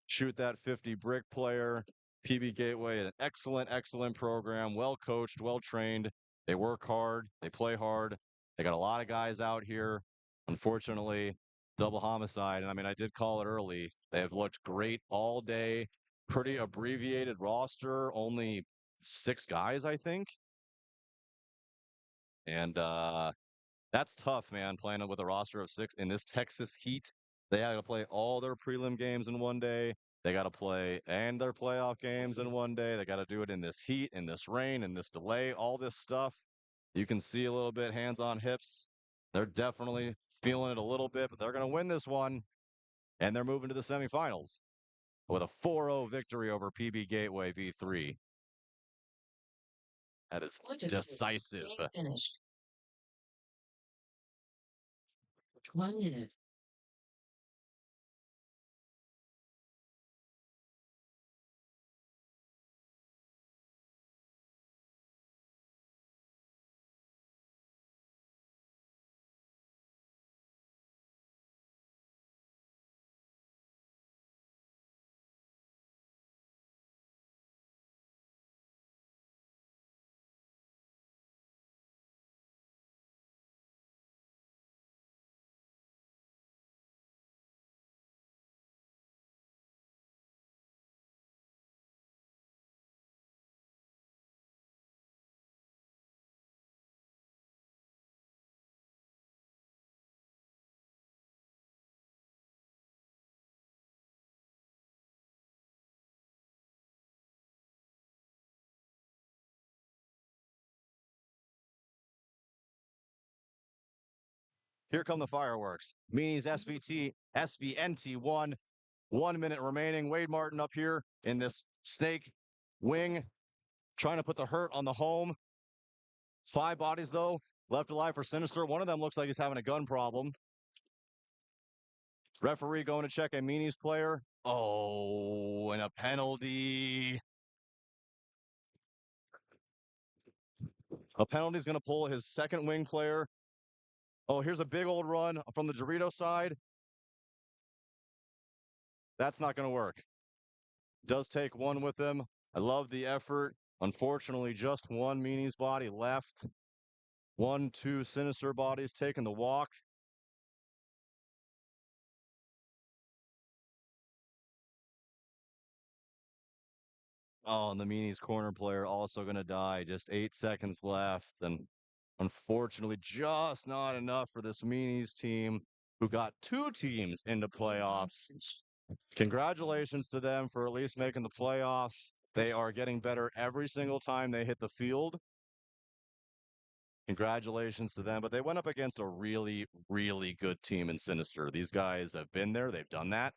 shoot that 50 brick player. PB Gateway, an excellent program, well coached, well trained. They work hard, they play hard. They got a lot of guys out here. Unfortunately, double homicide. And I mean, I did call it early. They have looked great all day. Pretty abbreviated roster, only 6 guys, I think. And that's tough, man, playing with a roster of 6 in this Texas heat. They got to play all their prelim games in one day. They got to play and their playoff games in one day. They got to do it in this heat, in this rain, in this delay, all this stuff. You can see a little bit hands on hips. They're definitely feeling it a little bit, but they're going to win this one. And they're moving to the semifinals with a 4-0 victory over PB Gateway V3. That is decisive. Finished. 1 minute. Here come the fireworks. Meanies SVT, SVNT1. 1 minute remaining. Wade Martin up here in this snake wing, trying to put the hurt on the home. 5 bodies, though, left alive for Sinister. One of them looks like he's having a gun problem. Referee going to check a Meanies player. Oh, and a penalty. A penalty is going to pull his second wing player. Oh, here's a big old run from the Dorito side. That's not going to work. Does take one with him. I love the effort. Unfortunately, just one Meanies body left. 1, 2 Sinister bodies taking the walk. Oh, and the Meanies corner player also going to die. Just 8 seconds left. And unfortunately, just not enough for this Meanies team, who got 2 teams into playoffs. Congratulations to them for at least making the playoffs. They are getting better every single time they hit the field. Congratulations to them. But they went up against a really, really good team in Sinister. These guys have been there, they've done that.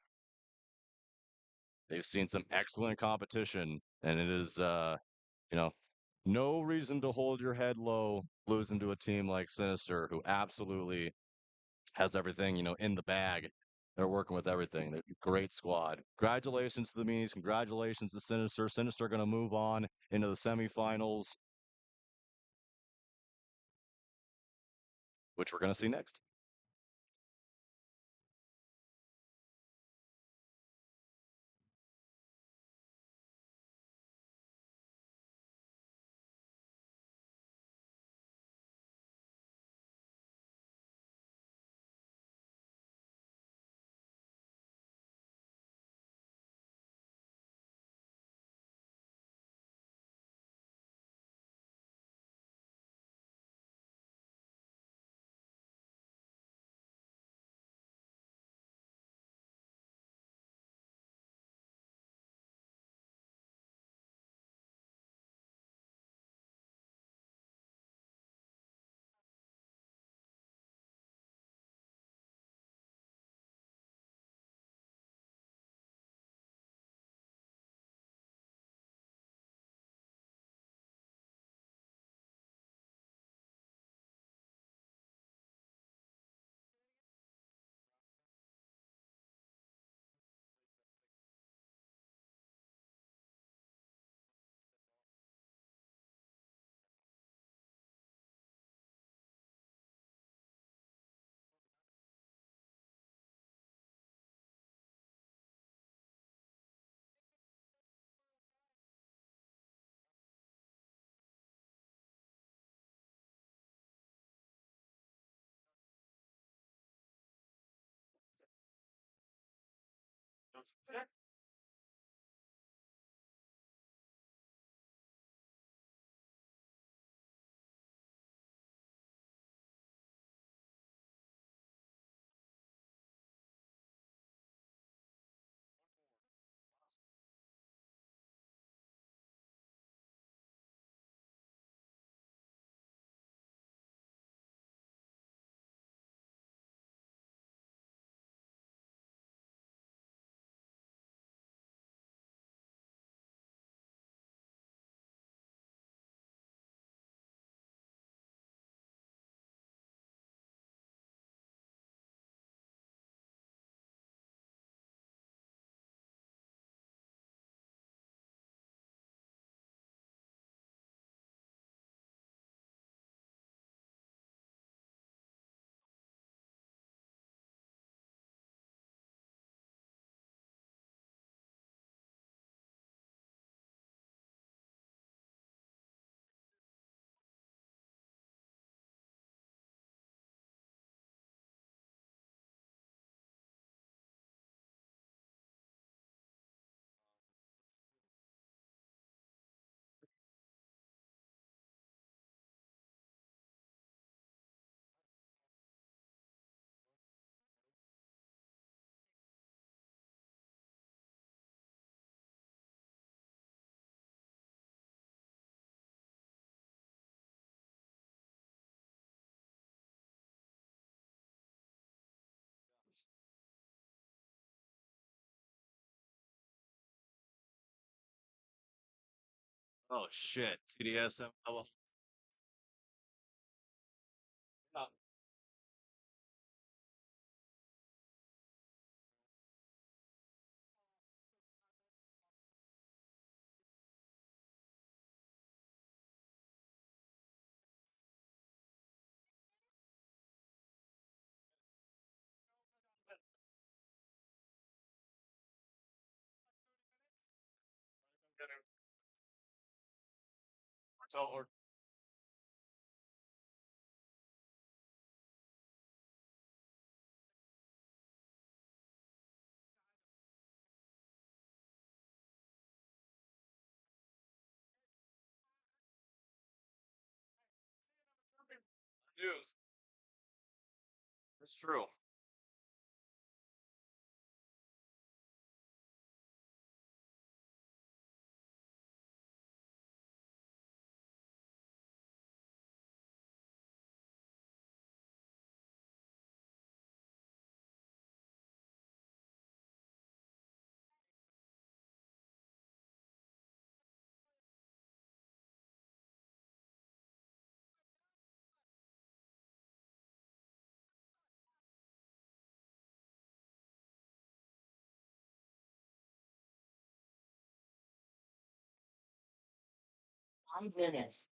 They've seen some excellent competition, and it is, no reason to hold your head low losing to a team like Sinister, who absolutely has everything, in the bag. They're working with everything. They're a great squad. Congratulations to the Meanies. Congratulations to Sinister. Sinister going to move on into the semifinals, which we're going to see next. Oh shit. TDSM. Or news. It's true. 5 minutes.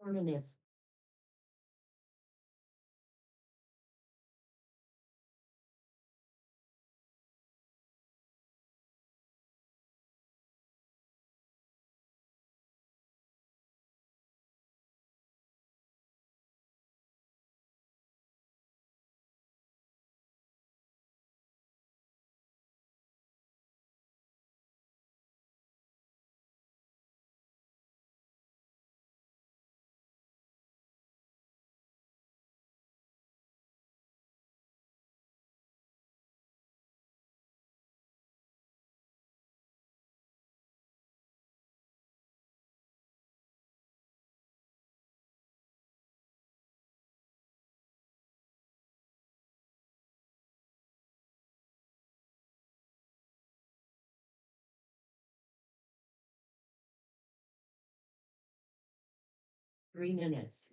Four minutes. Three minutes.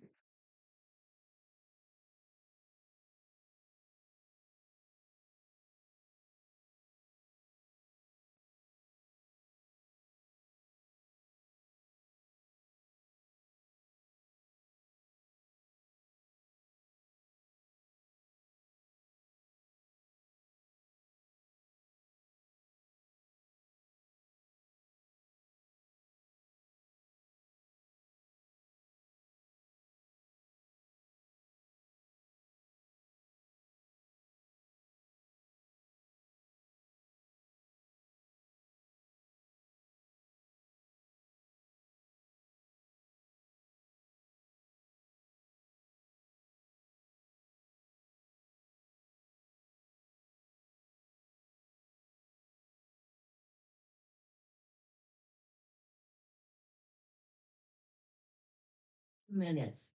Minutes.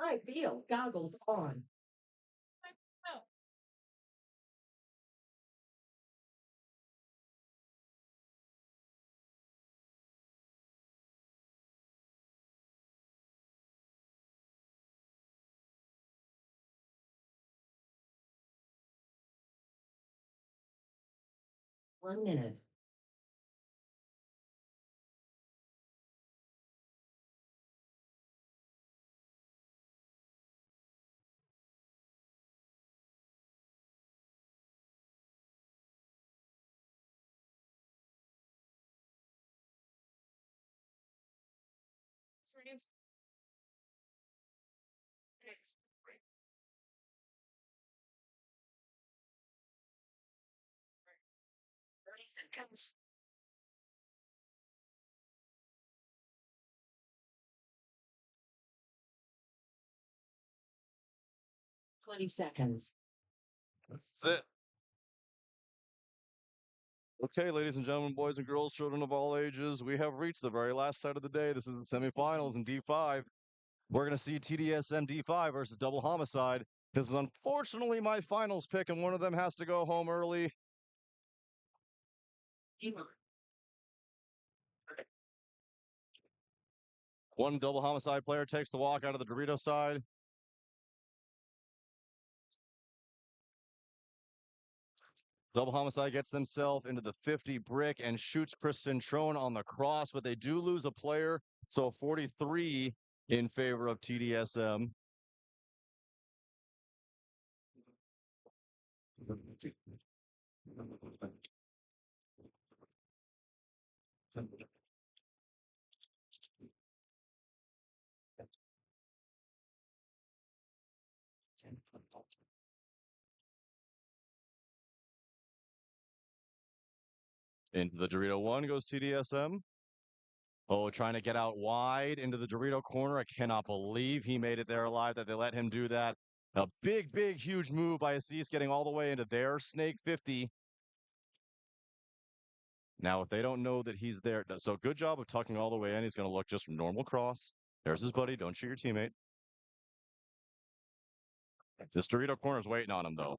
I feel goggles on. Oh, 1 minute. serious. 30 seconds. 20 seconds. That's it. Okay, ladies and gentlemen, boys and girls, children of all ages, we have reached the very last set of the day. This is the semifinals in D5. We're going to see TDSM D5 versus Double Homicide. This is unfortunately my finals pick, and one of them has to go home early. One double homicide player takes the walk out of the Dorito side. Double homicide gets themselves into the 50 brick and shoots Kristen Trone on the cross, but they do lose a player. So 43 in favor of TDSM. Into the Dorito 1 goes TDSM. Oh, trying to get out wide into the Dorito corner. I cannot believe he made it there alive, that they let him do that. A big, big, huge move by Assis, getting all the way into their Snake 50. Now, if they don't know that he's there, so good job of tucking all the way in. He's going to look just normal cross. There's his buddy. Don't shoot your teammate. This Dorito corner is waiting on him, though.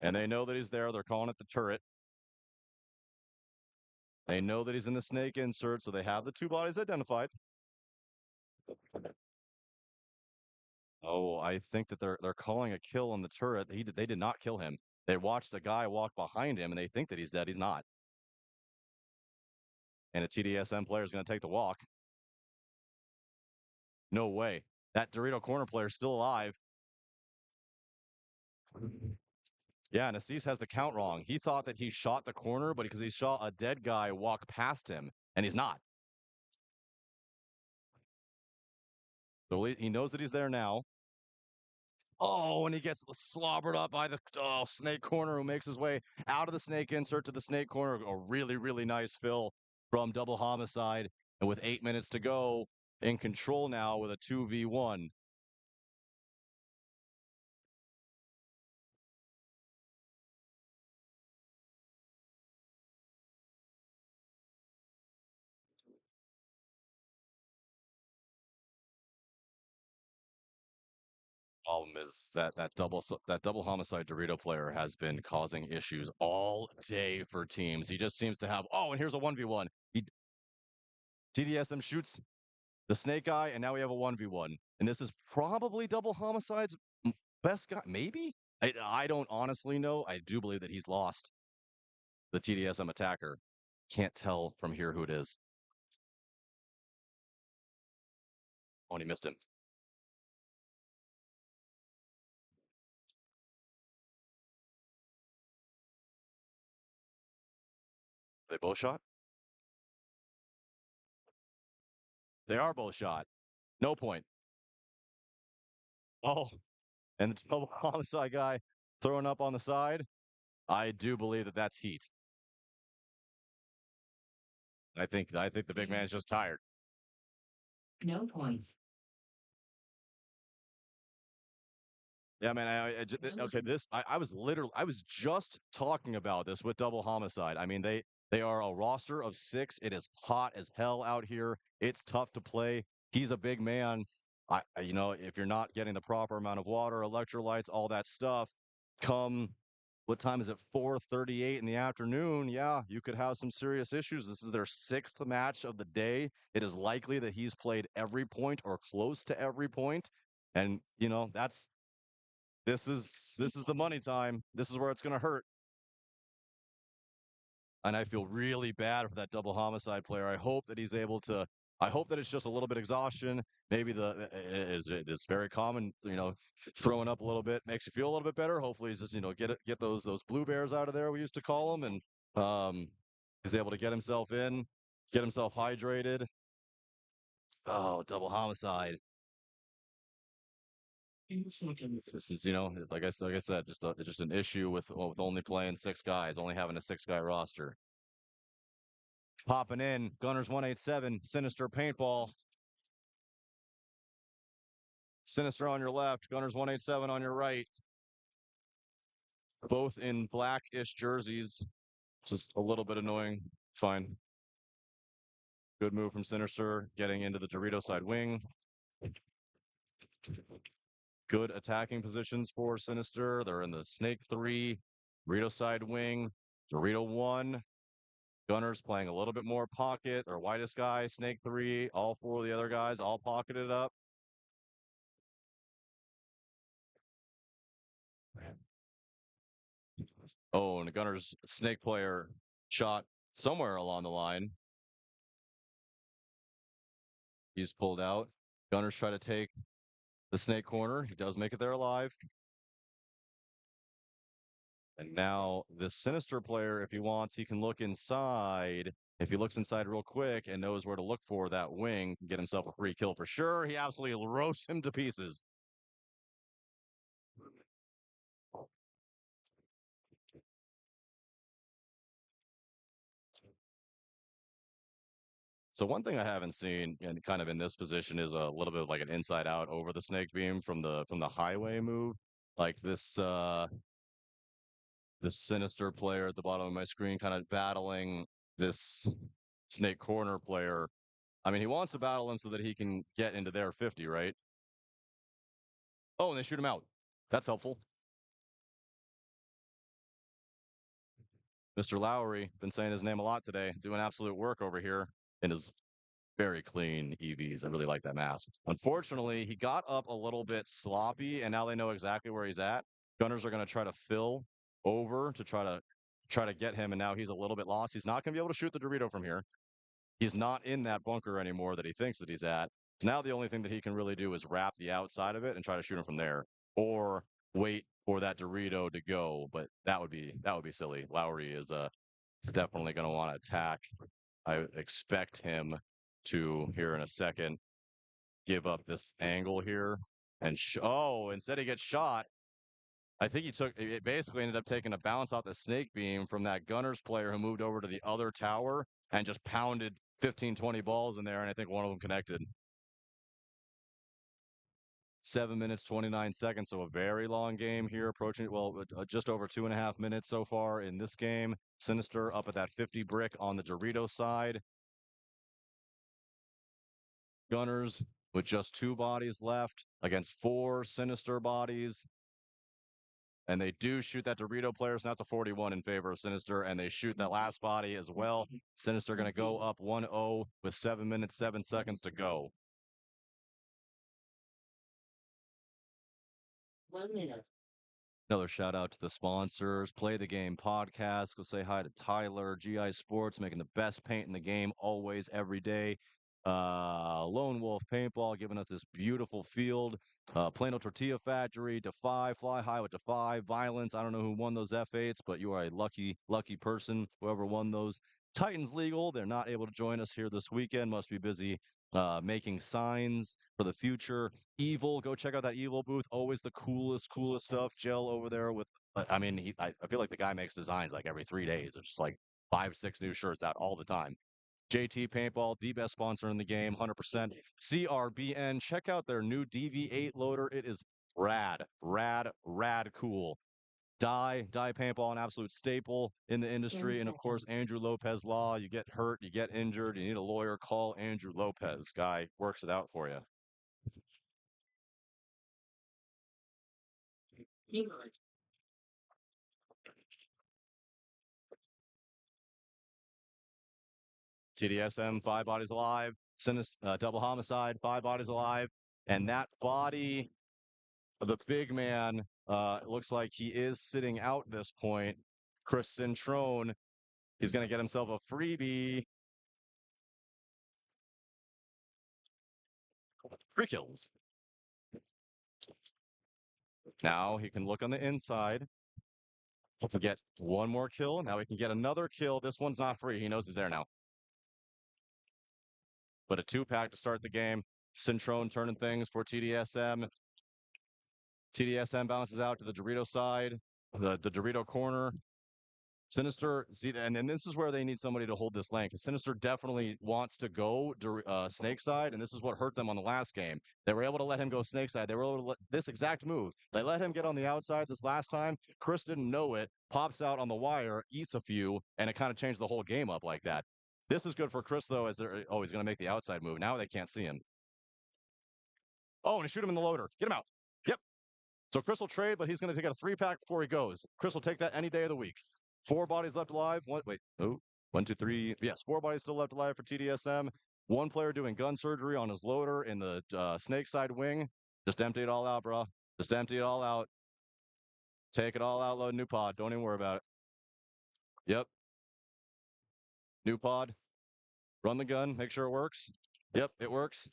And they know that he's there. They're calling it the turret. They know that he's in the snake insert, so they have the two bodies identified. Oh, I think that they're calling a kill on the turret. They did not kill him. They watched a guy walk behind him, and they think that he's dead. He's not. And a TDSM player is going to take the walk. No way. That Dorito corner player is still alive. Yeah, and Assis has the count wrong. He thought that he shot the corner, but because he saw a dead guy walk past him, and he's not. So he knows that he's there now. Oh, and he gets slobbered up by the snake corner, who makes his way out of the snake insert to the snake corner. A really, really nice fill from double homicide. And with 8 minutes to go, in control now with a 2v1. Problem is that double homicide Dorito player has been causing issues all day for teams. He just seems to have, oh, and here's a 1v1. TDSM shoots the snake guy, and now we have a 1v1. And this is probably double homicide's best guy, maybe? I don't honestly know. I do believe that he's lost the TDSM attacker. Can't tell from here who it is. Oh, and he missed him. They both shot? They are both shot. No point. Oh, and the double homicide guy throwing up on the side. I do believe that that's heat. I think the big man is just tired. No points. Yeah, man. Okay, I was just talking about this with double homicide. I mean, they are a roster of 6. It is hot as hell out here. It's tough to play. He's a big man. If you're not getting the proper amount of water, electrolytes, all that stuff, come what time is it? 4:38 in the afternoon. Yeah, you could have some serious issues. This is their 6th match of the day. It is likely that he's played every point or close to every point. And this is the money time. This is where it's going to hurt. And I feel really bad for that double homicide player. I hope that he's able to. I hope that it's just a little bit exhaustion. Maybe it is very common. Throwing up a little bit makes you feel a little bit better. Hopefully, he's just get those blue bears out of there. We used to call them, and he's able to get himself in, get himself hydrated. Oh, double homicide. This is, like I said, just an issue with only playing 6 guys, only having a 6-guy roster. Popping in, Gunners 187, Sinister Paintball. Sinister on your left, Gunners 187 on your right. Both in blackish jerseys. Just a little bit annoying. It's fine. Good move from Sinister, getting into the Dorito side wing. Good attacking positions for Sinister. They're in the Snake 3, Dorito side wing. Dorito 1. Gunners playing a little bit more pocket. Their whitest guy, Snake 3. All 4 of the other guys all pocketed up. Oh, and the Gunners Snake player shot somewhere along the line. He's pulled out. Gunners try to take the Snake corner. He does make it there alive. And now this Sinister player, if he wants, he can look inside. If he looks inside real quick and knows where to look for that wing, can get himself a free kill for sure. He absolutely roasts him to pieces. So one thing I haven't seen, and kind of in this position, is a little bit of like an inside out over the snake beam from the highway move. Like this Sinister player at the bottom of my screen, kind of battling this snake corner player. I mean, he wants to battle him so that he can get into their 50, right? Oh, and they shoot him out. That's helpful. Mr. Lowry, been saying his name a lot today, doing absolute work over here in his very clean EVs. I really like that mask. Unfortunately, he got up a little bit sloppy, and now they know exactly where he's at. Gunners are going to try to fill over to try to get him, and now he's a little bit lost. He's not going to be able to shoot the Dorito from here. He's not in that bunker anymore that he thinks that he's at. So now the only thing that he can really do is wrap the outside of it and try to shoot him from there, or wait for that Dorito to go. But that would be silly. Lowry is definitely going to want to attack. I expect him to here in a second give up this angle here and instead he gets shot. I think it basically ended up taking a bounce off the snake beam from that Gunners player who moved over to the other tower and just pounded 15, 20 balls in there, and I think one of them connected. 7 minutes, 29 seconds, so a very long game here, approaching, just over 2.5 minutes so far in this game. Sinister up at that 50 brick on the Dorito side. Gunners with just 2 bodies left against 4 Sinister bodies. And they do shoot that Dorito player, so that's a 41 in favor of Sinister, and they shoot that last body as well. Sinister going to go up 1-0 with 7 minutes, 7 seconds to go. 1 minute. Another shout out to the sponsors, Play the Game Podcast. Go say hi to Tyler, GI Sports, making the best paint in the game always, every day. Lone Wolf Paintball giving us this beautiful field. Plano Tortilla Factory, Defy, Fly High with Defy, Violence. I don't know who won those F8s, but you are a lucky person, whoever won those. Titans Legal, they're not able to join us here this weekend. Must be busy making signs for the future. Evil, go check out that Evil booth. Always the coolest stuff. Gel over there with, I mean, I feel like the guy makes designs like every 3 days. It's just like 5, 6 new shirts out all the time. JT Paintball, the best sponsor in the game, 100%. CRBN, check out their new DV8 loader. It is rad cool. Die Paintball, an absolute staple in the industry. And of course, Andrew Lopez Law. You get hurt, you get injured, you need a lawyer, call Andrew Lopez. Guy works it out for you. TDSM, 5 bodies alive. Sinister, double homicide, 5 bodies alive. And that body of the big man looks like he is sitting out this point. Chris Cintrone, he's going to get himself a freebie. 3 kills. Now he can look on the inside. To get 1 more kill. Now he can get another kill. This one's not free. He knows he's there now. But a 2-pack to start the game. Cintrone turning things for TDSM. TDSM bounces out to the Dorito side, the Dorito corner. Sinister, see, and this is where they need somebody to hold this lane, because Sinister definitely wants to go snake side, and this is what hurt them on the last game. They were able to let him go snake side. They were able to let this exact move. They let him get on the outside this last time. Chris didn't know it, pops out on the wire, eats a few, and it kind of changed the whole game up like that. This is good for Chris, though, as he's going to make the outside move. Now they can't see him. Oh, and shoot him in the loader. Get him out. Yep. So Chris will trade, but he's going to take a 3-pack before he goes. Chris will take that any day of the week. 4 bodies left alive. Wait. Oh, 1, 2, 3. Yes, 4 bodies still left alive for TDSM. 1 player doing gun surgery on his loader in the snake side wing. Just empty it all out, bro. Just empty it all out. Take it all out, load new pod. Don't even worry about it. Yep. New pod. Run the gun. Make sure it works. Yep, it works.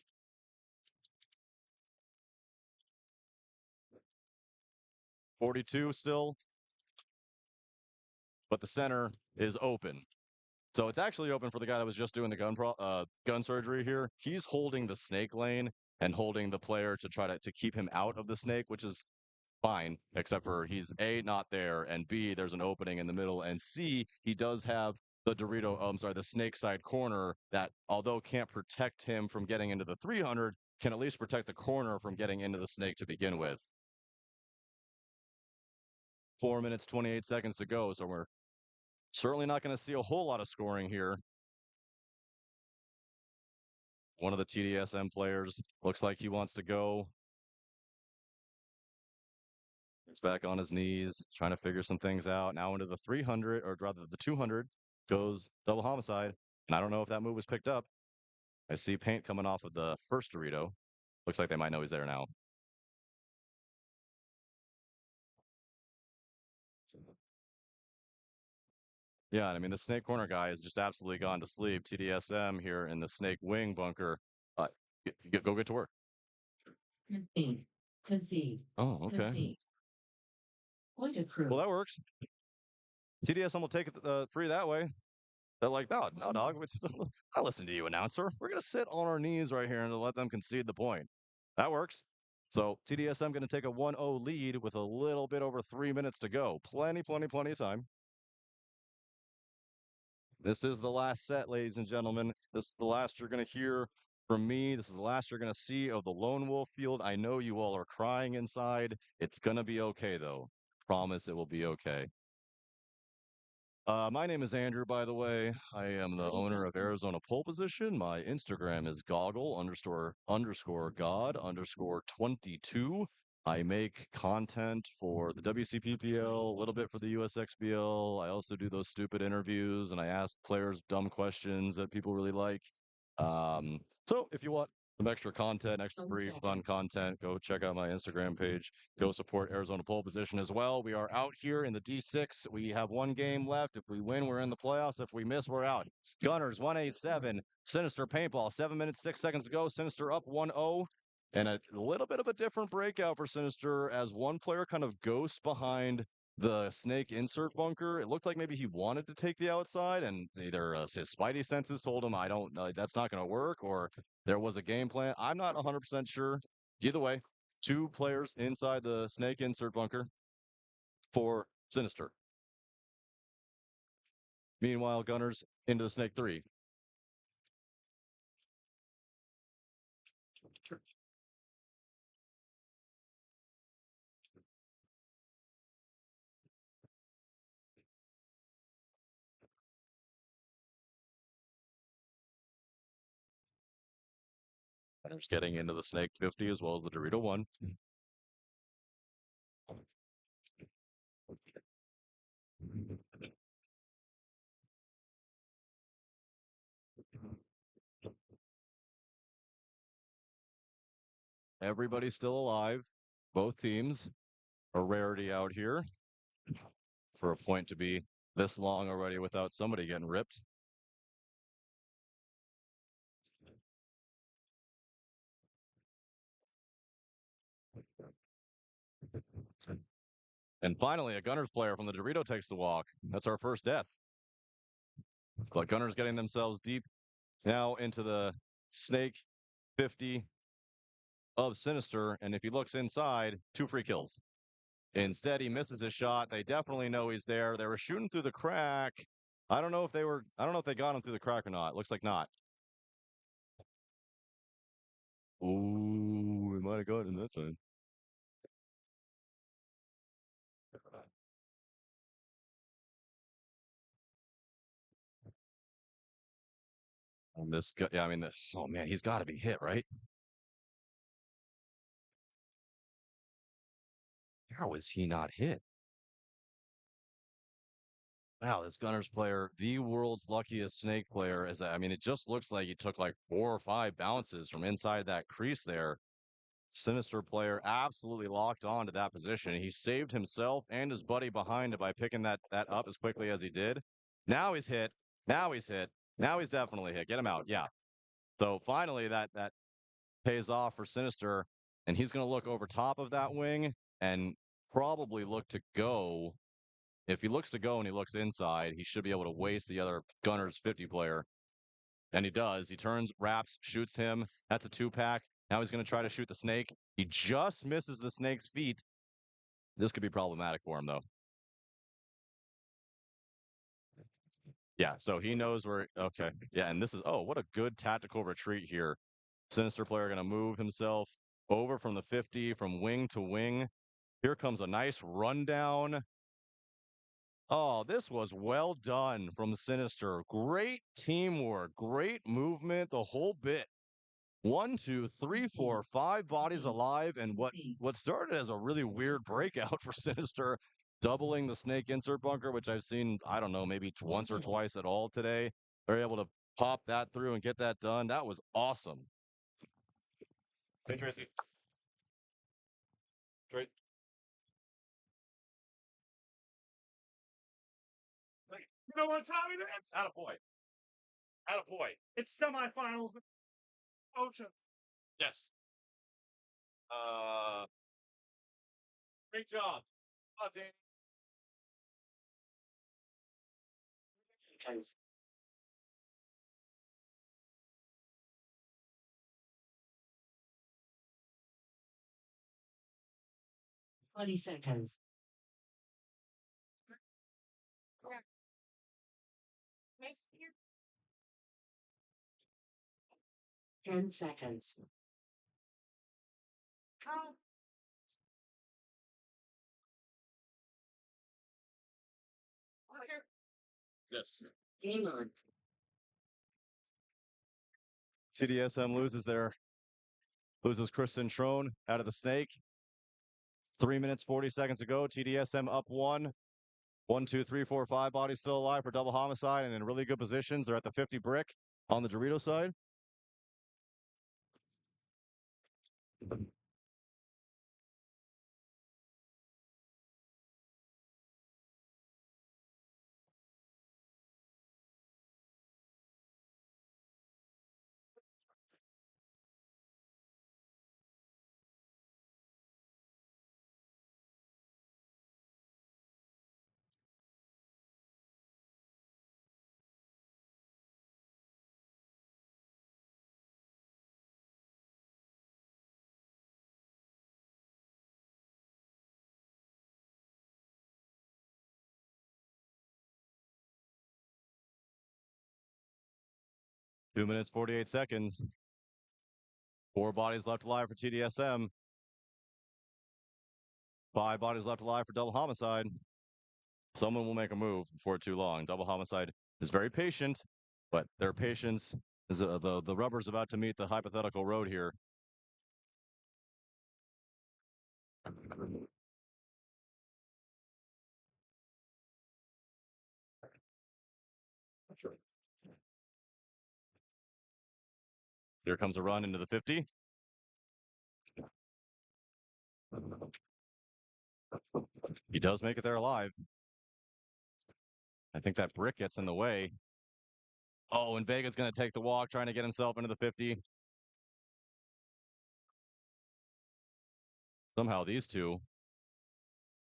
.42 still. But the center is open. So it's actually open for the guy that was just doing the gun surgery here. He's holding the snake lane and holding the player to try to keep him out of the snake, which is fine, except for he's A, not there, and B, there's an opening in the middle, and C, he does have the snake side corner that, although can't protect him from getting into the 300, can at least protect the corner from getting into the snake to begin with. 4 minutes, 28 seconds to go, so we're certainly not going to see a whole lot of scoring here. One of the TDSM players looks like he wants to go. He's back on his knees, trying to figure some things out. Now into the 300, or rather the 200, goes double homicide. And I don't know if that move was picked up. I see paint coming off of the first Dorito. Looks like they might know he's there now. Yeah, I mean, the snake corner guy has just absolutely gone to sleep. TDSM here in the snake wing bunker. Go get to work. Concede. Concede. Oh, okay. Concede. Point of crew. Well, that works. TDSM will take it free that way. They're like, no, dog. I listen to you, announcer. We're going to sit on our knees right here and let them concede the point. That works. So TDSM going to take a 1-0 lead with a little bit over 3 minutes to go. Plenty of time. This is the last set, ladies and gentlemen. This is the last you're going to hear from me. This is the last you're going to see of the Lone Wolf field. I know you all are crying inside. It's going to be okay, though. Promise it will be okay. My name is Andrew, by the way. I am the owner of Arizona Pole Position. My Instagram is goggle_god_22. I make content for the WCPPL, a little bit for the USXBL. I also do those stupid interviews and I ask players dumb questions that people really like. So if you want some extra content, extra free fun content, go check out my Instagram page. Go support Arizona Pole Position as well. We are out here in the D6. We have 1 game left. If we win, we're in the playoffs. If we miss, we're out. Gunners 187. Sinister paintball. 7 minutes 6 seconds to go. Sinister up 1-0. And a little bit of a different breakout for Sinister as one player kind of ghosts behind the snake insert bunker. It looked like maybe he wanted to take the outside, and either his spidey senses told him, I don't know, that's not going to work, or there was a game plan. I'm not 100% sure. Either way, 2 players inside the snake insert bunker for Sinister. Meanwhile, Gunners into the snake 3. Gunners getting into the snake 50 as well as the Dorito 1. Everybody's still alive. Both teams. A rarity out here for a point to be this long already without somebody getting ripped. And finally, a Gunners player from the Dorito takes the walk. That's our first death. But Gunners getting themselves deep now into the snake 50 of Sinister. And if he looks inside, 2 free kills. Instead, he misses his shot. They definitely know he's there. They were shooting through the crack. I don't know if they got him through the crack or not. Looks like not. Ooh, we might have gotten him that time. And this guy, yeah, I mean, oh man, he's got to be hit, right? How is he not hit? Wow, this Gunners player, the world's luckiest snake player, is I mean, it just looks like he took like 4 or 5 bounces from inside that crease there. Sinister player absolutely locked on to that position. He saved himself and his buddy behind it by picking that up as quickly as he did. Now he's hit. Now he's hit. Now he's definitely hit. Get him out. Yeah. So finally that pays off for Sinister, and he's going to look over top of that wing and probably look to go. If he looks to go and he looks inside, he should be able to waste the other Gunner's 50 player. And he does. He turns, wraps, shoots him. That's a 2-pack. Now he's going to try to shoot the snake. He just misses the snake's feet. This could be problematic for him, though. Yeah, so he knows where. Okay. Yeah, and this is, oh, what a good tactical retreat here. Sinister player going to move himself over from the 50, from wing to wing. Here comes a nice rundown. Oh, this was well done from Sinister. Great teamwork, great movement, the whole bit. 1, 2, 3, 4, 5 bodies alive, and what started as a really weird breakout for Sinister, doubling the snake insert bunker, which I've seen, I don't know, maybe once or twice at all today. They're able to pop that through and get that done. That was awesome. Hey, Tracy. Tracy. You know what time it is? Attaboy. Attaboy. It's semifinals with Ocean. Yes. Great job. Oh, Danny. Seconds. 20 seconds. Nice to hear. 10 seconds. Um, here. Yes. Game on. TDSM loses Kristen Trone out of the snake. 3 minutes, 40 seconds ago. TDSM up 1. 1, 2, 3, 4, 5 bodies still alive for double homicide and in really good positions. They're at the 50 brick on the Dorito side. Two minutes, 48 seconds. 4 bodies left alive for TDSM. 5 bodies left alive for double homicide. Someone will make a move before too long. Double homicide is very patient, but their patience is the rubber's about to meet the hypothetical road here. Here comes a run into the 50. He does make it there alive. I think that brick gets in the way. Oh, and Vega's going to take the walk, trying to get himself into the 50. Somehow these two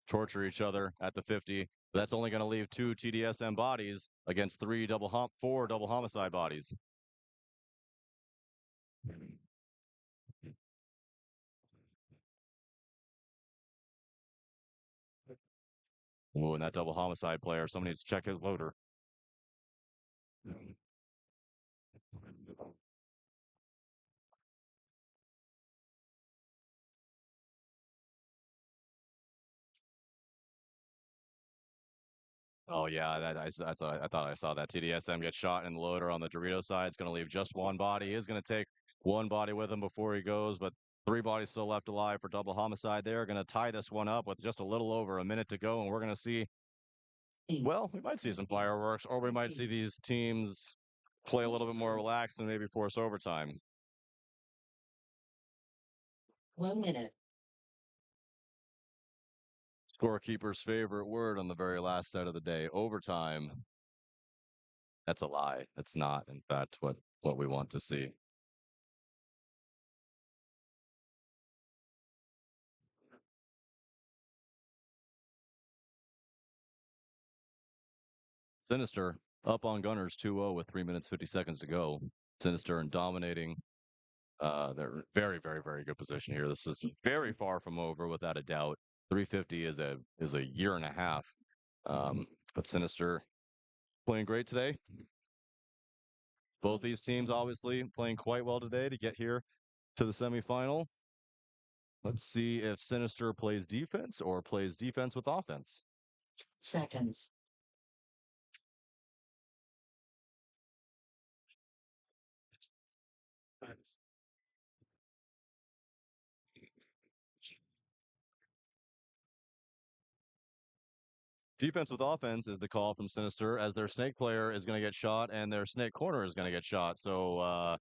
torture each other at the 50. But that's only going to leave 2 TDSM bodies against 4 double homicide bodies. Oh, and that double homicide player, someone needs to check his loader. Oh yeah, I thought I saw that. TDSM gets shot in the loader on the Dorito side. It's going to leave just 1 body. He is going to take 1 body with him before he goes, but 3 bodies still left alive for double homicide. They're going to tie this one up with just a little over a minute to go, and we're going to see Well, we might see some fireworks, or we might see these teams play a little bit more relaxed and maybe force overtime. 1 minute. Scorekeeper's favorite word on the very last set of the day, overtime. That's a lie. That's not, in fact, what we want to see. Sinister up on Gunners 2-0 with 3 minutes 50 seconds to go. Sinister and dominating. They're very, very, very good position here. This is very far from over, without a doubt. 350 is a year and a half. But Sinister playing great today. Both these teams obviously playing quite well today to get here to the semifinal. Let's see if Sinister plays defense or plays defense with offense. Seconds. Defense with offense is the call from Sinister, as their snake player is going to get shot and their snake corner is going to get shot. So, I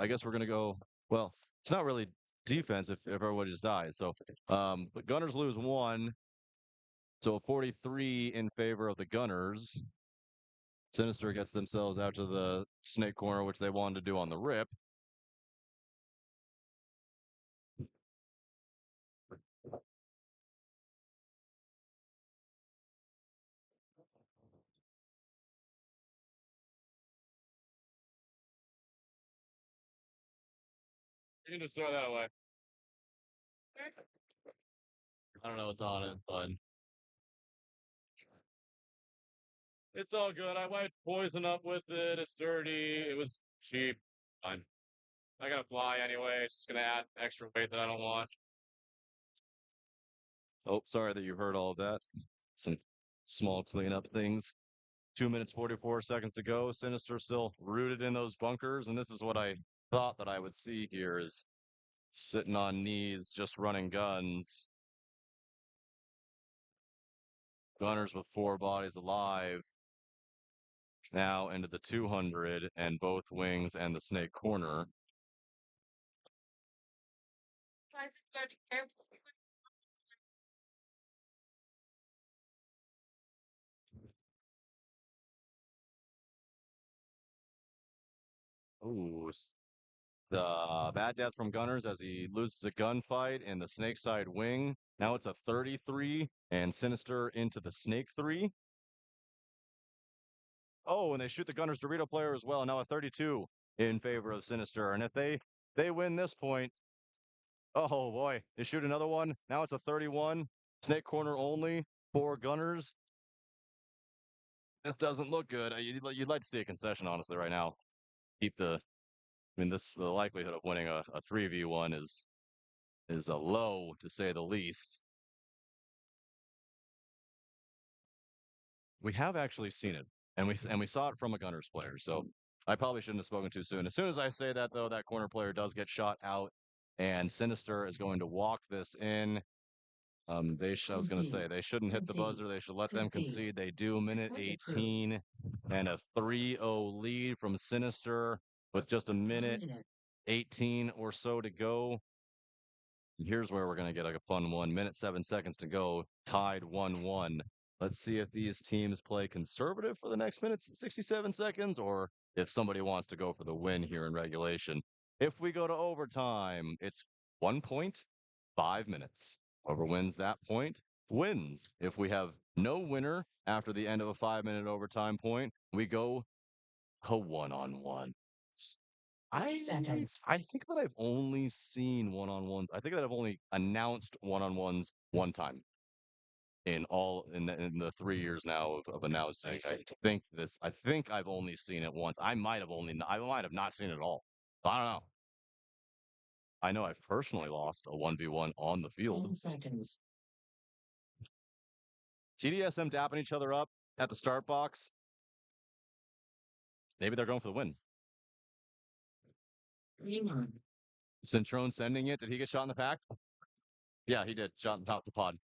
guess we're going to go. Well, it's not really defense if everybody just dies. So, but Gunners lose 1. So 43 in favor of the Gunners. Sinister gets themselves out to the snake corner, which they wanted to do on the rip. You can just throw that away. I don't know what's on it, but it's all good. I wiped poison up with it. It's dirty. It was cheap. Fine. I got to fly anyway. It's just going to add extra weight that I don't want. Oh, sorry that you heard all of that. Some small cleanup things. 2 minutes, 44 seconds to go. Sinister still rooted in those bunkers. And this is what I thought that I would see here, is sitting on knees, just running guns. Gunners with 4 bodies alive. Now into the 200 and both wings and the snake corner. Ooh, the bad death from Gunners as he loses a gunfight in the snake side wing. Now it's a 33 and Sinister into the snake 3. Oh, and they shoot the Gunners Dorito player as well. Now a 32 in favor of Sinister. And if they win this point, oh boy, they shoot another one. Now it's a 31. Snake corner only for Gunners. It doesn't look good. You'd like to see a concession, honestly, right now. Keep the the likelihood of winning a 3v1 is a low, to say the least. We have actually seen it, and we saw it from a Gunners player. So I probably shouldn't have spoken too soon. As soon as I say that, though, that corner player does get shot out, and Sinister is going to walk this in. I was going to say they shouldn't hit the buzzer. They should let them concede. They do. Minute 18 and a 3-0 lead from Sinister with just a minute 18 or so to go. Here's where we're going to get a fun one. Minute 7 seconds to go. Tied 1-1. Let's see if these teams play conservative for the next minute 67 seconds, or if somebody wants to go for the win here in regulation. If we go to overtime, it's 1 point, 5 minutes. Whoever wins that point wins. If we have no winner after the end of a 5-minute overtime point, we go a 1-on-1. I think that I've only seen one-on-ones. I think that I've only announced one-on-ones one time in the 3 years now of announcing. I think I've only seen it once. I might have not seen it at all. I don't know. I know I've personally lost a 1v1 on the field. 10 seconds. TDSM dapping each other up at the start box. Maybe they're going for the win. Centrone sending it. Did he get shot in the pack? Yeah, he did. Shot in the top of the pod.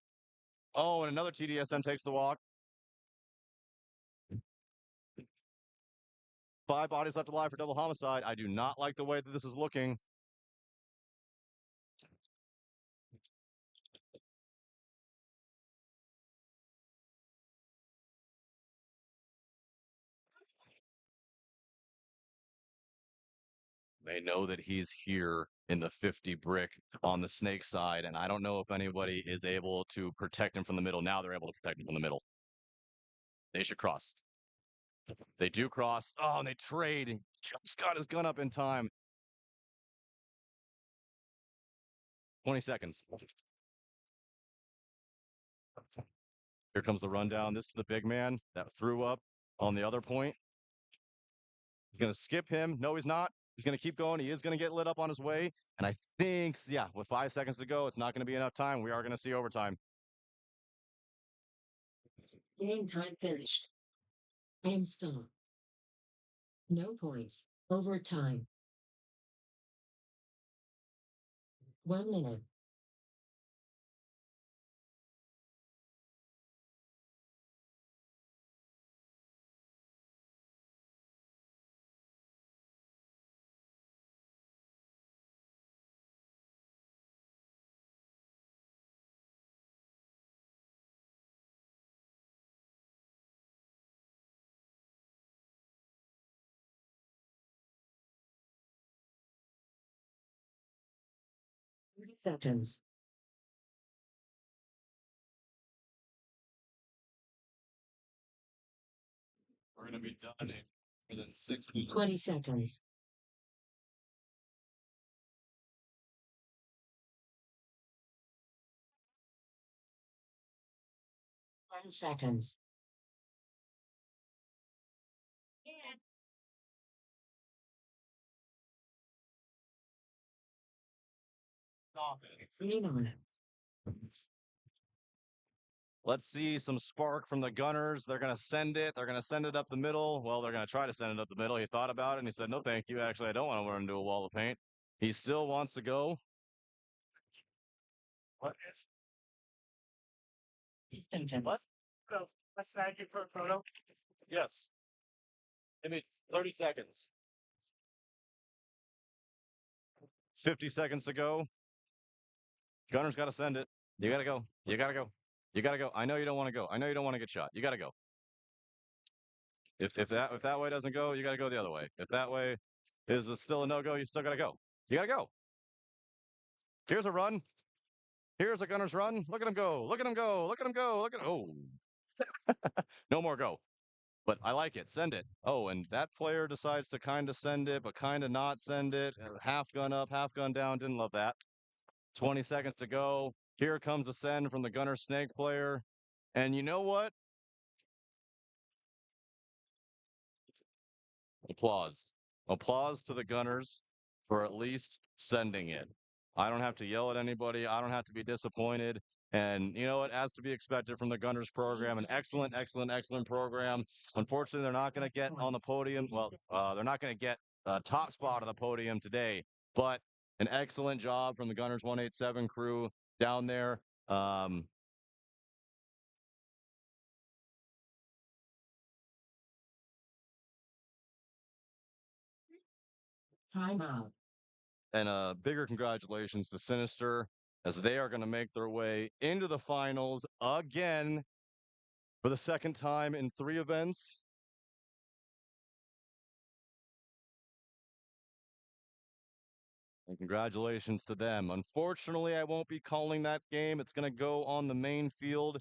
Oh, and another TDSM takes the walk. 5 bodies left alive for double homicide. I do not like the way that this is looking. They know that he's here in the 50 brick on the snake side, and I don't know if anybody is able to protect him from the middle. Now they're able to protect him from the middle. They should cross. They do cross. Oh, and they trade. He just got his gun up in time. 20 seconds. Here comes the rundown. This is the big man that threw up on the other point. He's going to skip him. No, he's not. He's going to keep going. He is going to get lit up on his way. And I think, yeah, with 5 seconds to go, it's not going to be enough time. We are going to see overtime. Game time finished. Game stopped. No points. Overtime. 1 minute. Seconds. We're going to be done within 6 minutes. 20 seconds. 10 seconds. Stop it. 3 minutes. Let's see some spark from the Gunners. They're going to send it. They're going to send it up the middle. Well, they're going to try to send it up the middle. He thought about it and he said, no, thank you. Actually, I don't want to run into a wall of paint. He still wants to go. What is? He's thinking. What? So, let's thank you for a photo. Yes. Give me 30 seconds. 50 seconds to go. Gunner's got to send it. You got to go. You got to go. You got to go. I know you don't want to go. I know you don't want to get shot. You got to go. If that way doesn't go, you got to go the other way. If that way is still a no-go, you still got to go. You got to go. Here's a run. Here's a Gunner's run. Look at him go. Look at him go. Look at him go. Look at oh. No more go. But I like it. Send it. Oh, and that player decides to kind of send it, but kind of not send it. Half gun up, half gun down. Didn't love that. 20 seconds to go. Here comes a send from the Gunner Snake player. And you know what? Applause. Applause to the Gunners for at least sending it. I don't have to yell at anybody. I don't have to be disappointed. And you know what? As to be expected from the Gunners program, an excellent, excellent, excellent program. Unfortunately, they're not going to get on the podium. Well, they're not going to get a top spot on the podium today, but an excellent job from the Gunners 187 crew down there. Timeout. And a bigger congratulations to Sinister as they are going to make their way into the finals again for the second time in 3 events. And congratulations to them. Unfortunately, I won't be calling that game. It's going to go on the main field.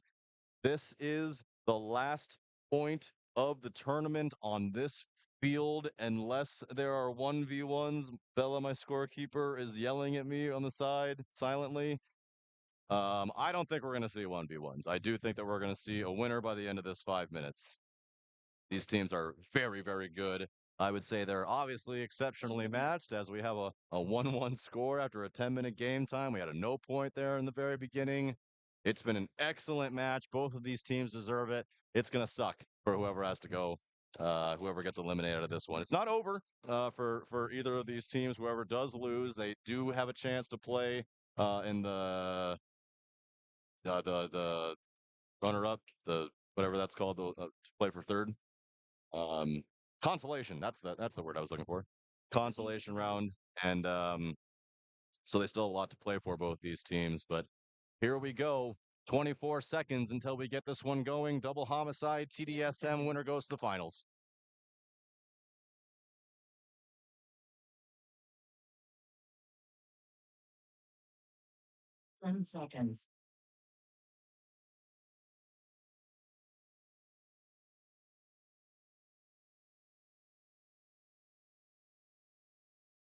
This is the last point of the tournament on this field, unless there are 1v1s. Bella, my scorekeeper, is yelling at me on the side silently. I don't think we're going to see 1v1s. I do think that we're going to see a winner by the end of this 5 minutes. These teams are very, very good. I would say they're obviously exceptionally matched as we have a 1-1 score after a 10-minute game time. We had a no point there in the very beginning. It's been an excellent match. Both of these teams deserve it. It's going to suck for whoever has to go, whoever gets eliminated out of this one. It's not over for either of these teams. Whoever does lose, they do have a chance to play in the runner up, the whatever that's called, the play for third. Consolation. That's the word I was looking for. Consolation round, and so they still have a lot to play for, both these teams. But here we go. 24 seconds until we get this one going. Double homicide. TDSM winner goes to the finals. 10 seconds.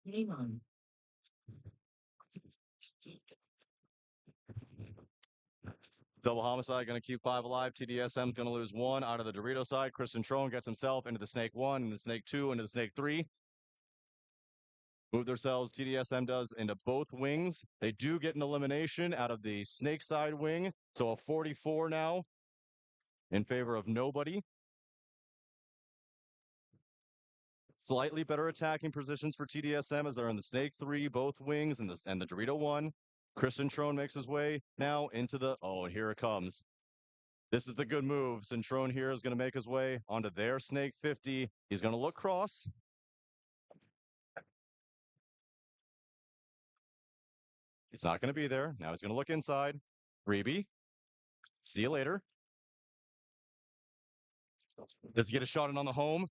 Game on. Double homicide going to keep 5 alive. TDSM going to lose 1 out of the Dorito side. Kristen Trone gets himself into the snake 1, and the snake 2, into the snake 3. Move themselves, TDSM does, into both wings. They do get an elimination out of the snake side wing. So a 44 now in favor of nobody. Slightly better attacking positions for TDSM as they're in the snake 3, both wings, and the Dorito 1. Kristen Trone makes his way now into the, oh, here it comes. This is the good move. Centrone here is going to make his way onto their snake 50. He's going to look cross. He's not going to be there. Now he's going to look inside. Freebie. See you later. Does he get a shot in on the home?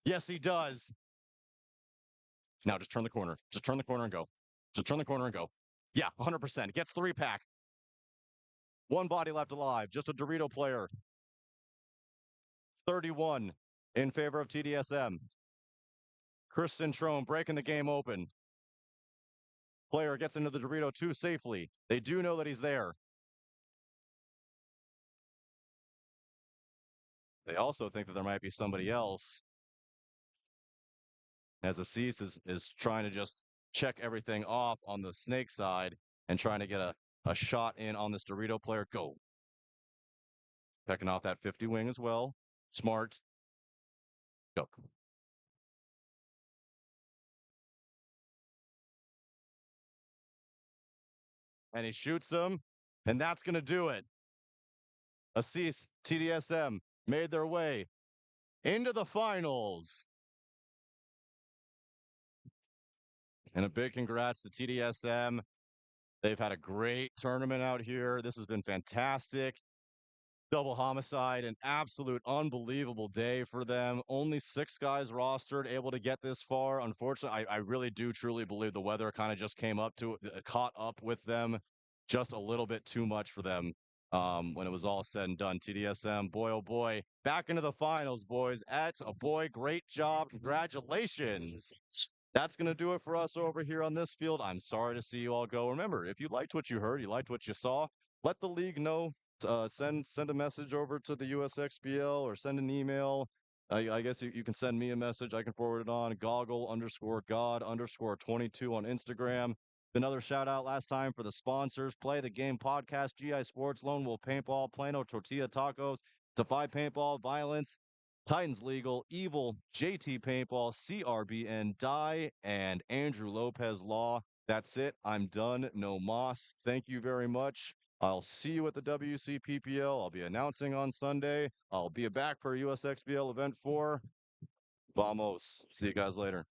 Yes, he does. Now just turn the corner. Just turn the corner and go. Just turn the corner and go. Yeah, 100%. Gets 3-pack. 1 body left alive. Just a Dorito player. 31 in favor of TDSM. Kristen Trone breaking the game open. Player gets into the Dorito 2 safely. They do know that he's there. They also think that there might be somebody else, as Assis is trying to just check everything off on the snake side and trying to get a shot in on this Dorito player. Go. Checking off that 50 wing as well. Smart. Go. And he shoots him, and that's going to do it. Assis, TDSM, made their way into the finals. And a big congrats to TDSM. They've had a great tournament out here. This has been fantastic. Double homicide, an absolute unbelievable day for them. Only 6 guys rostered, able to get this far. Unfortunately, I really do truly believe the weather kind of just caught up with them just a little bit too much for them when it was all said and done. TDSM, boy, oh boy, back into the finals, boys. Great job. Congratulations. That's going to do it for us over here on this field. I'm sorry to see you all go. Remember, if you liked what you heard, you liked what you saw, let the league know. Send a message over to the USXBL or send an email. I guess you can send me a message. I can forward it on goggle_god_22 on Instagram. Another shout out last time for the sponsors: Play the Game Podcast, GI Sports, Lone Wolf Paintball, Plano Tortilla Tacos, Defy Paintball, Violence, Titans Legal, Evil, JT Paintball, CRBN, Die, and Andrew Lopez Law. That's it. I'm done. No moss. Thank you very much. I'll see you at the WCPPL. I'll be announcing on Sunday. I'll be back for USXBL Event 4. Vamos. See you guys later.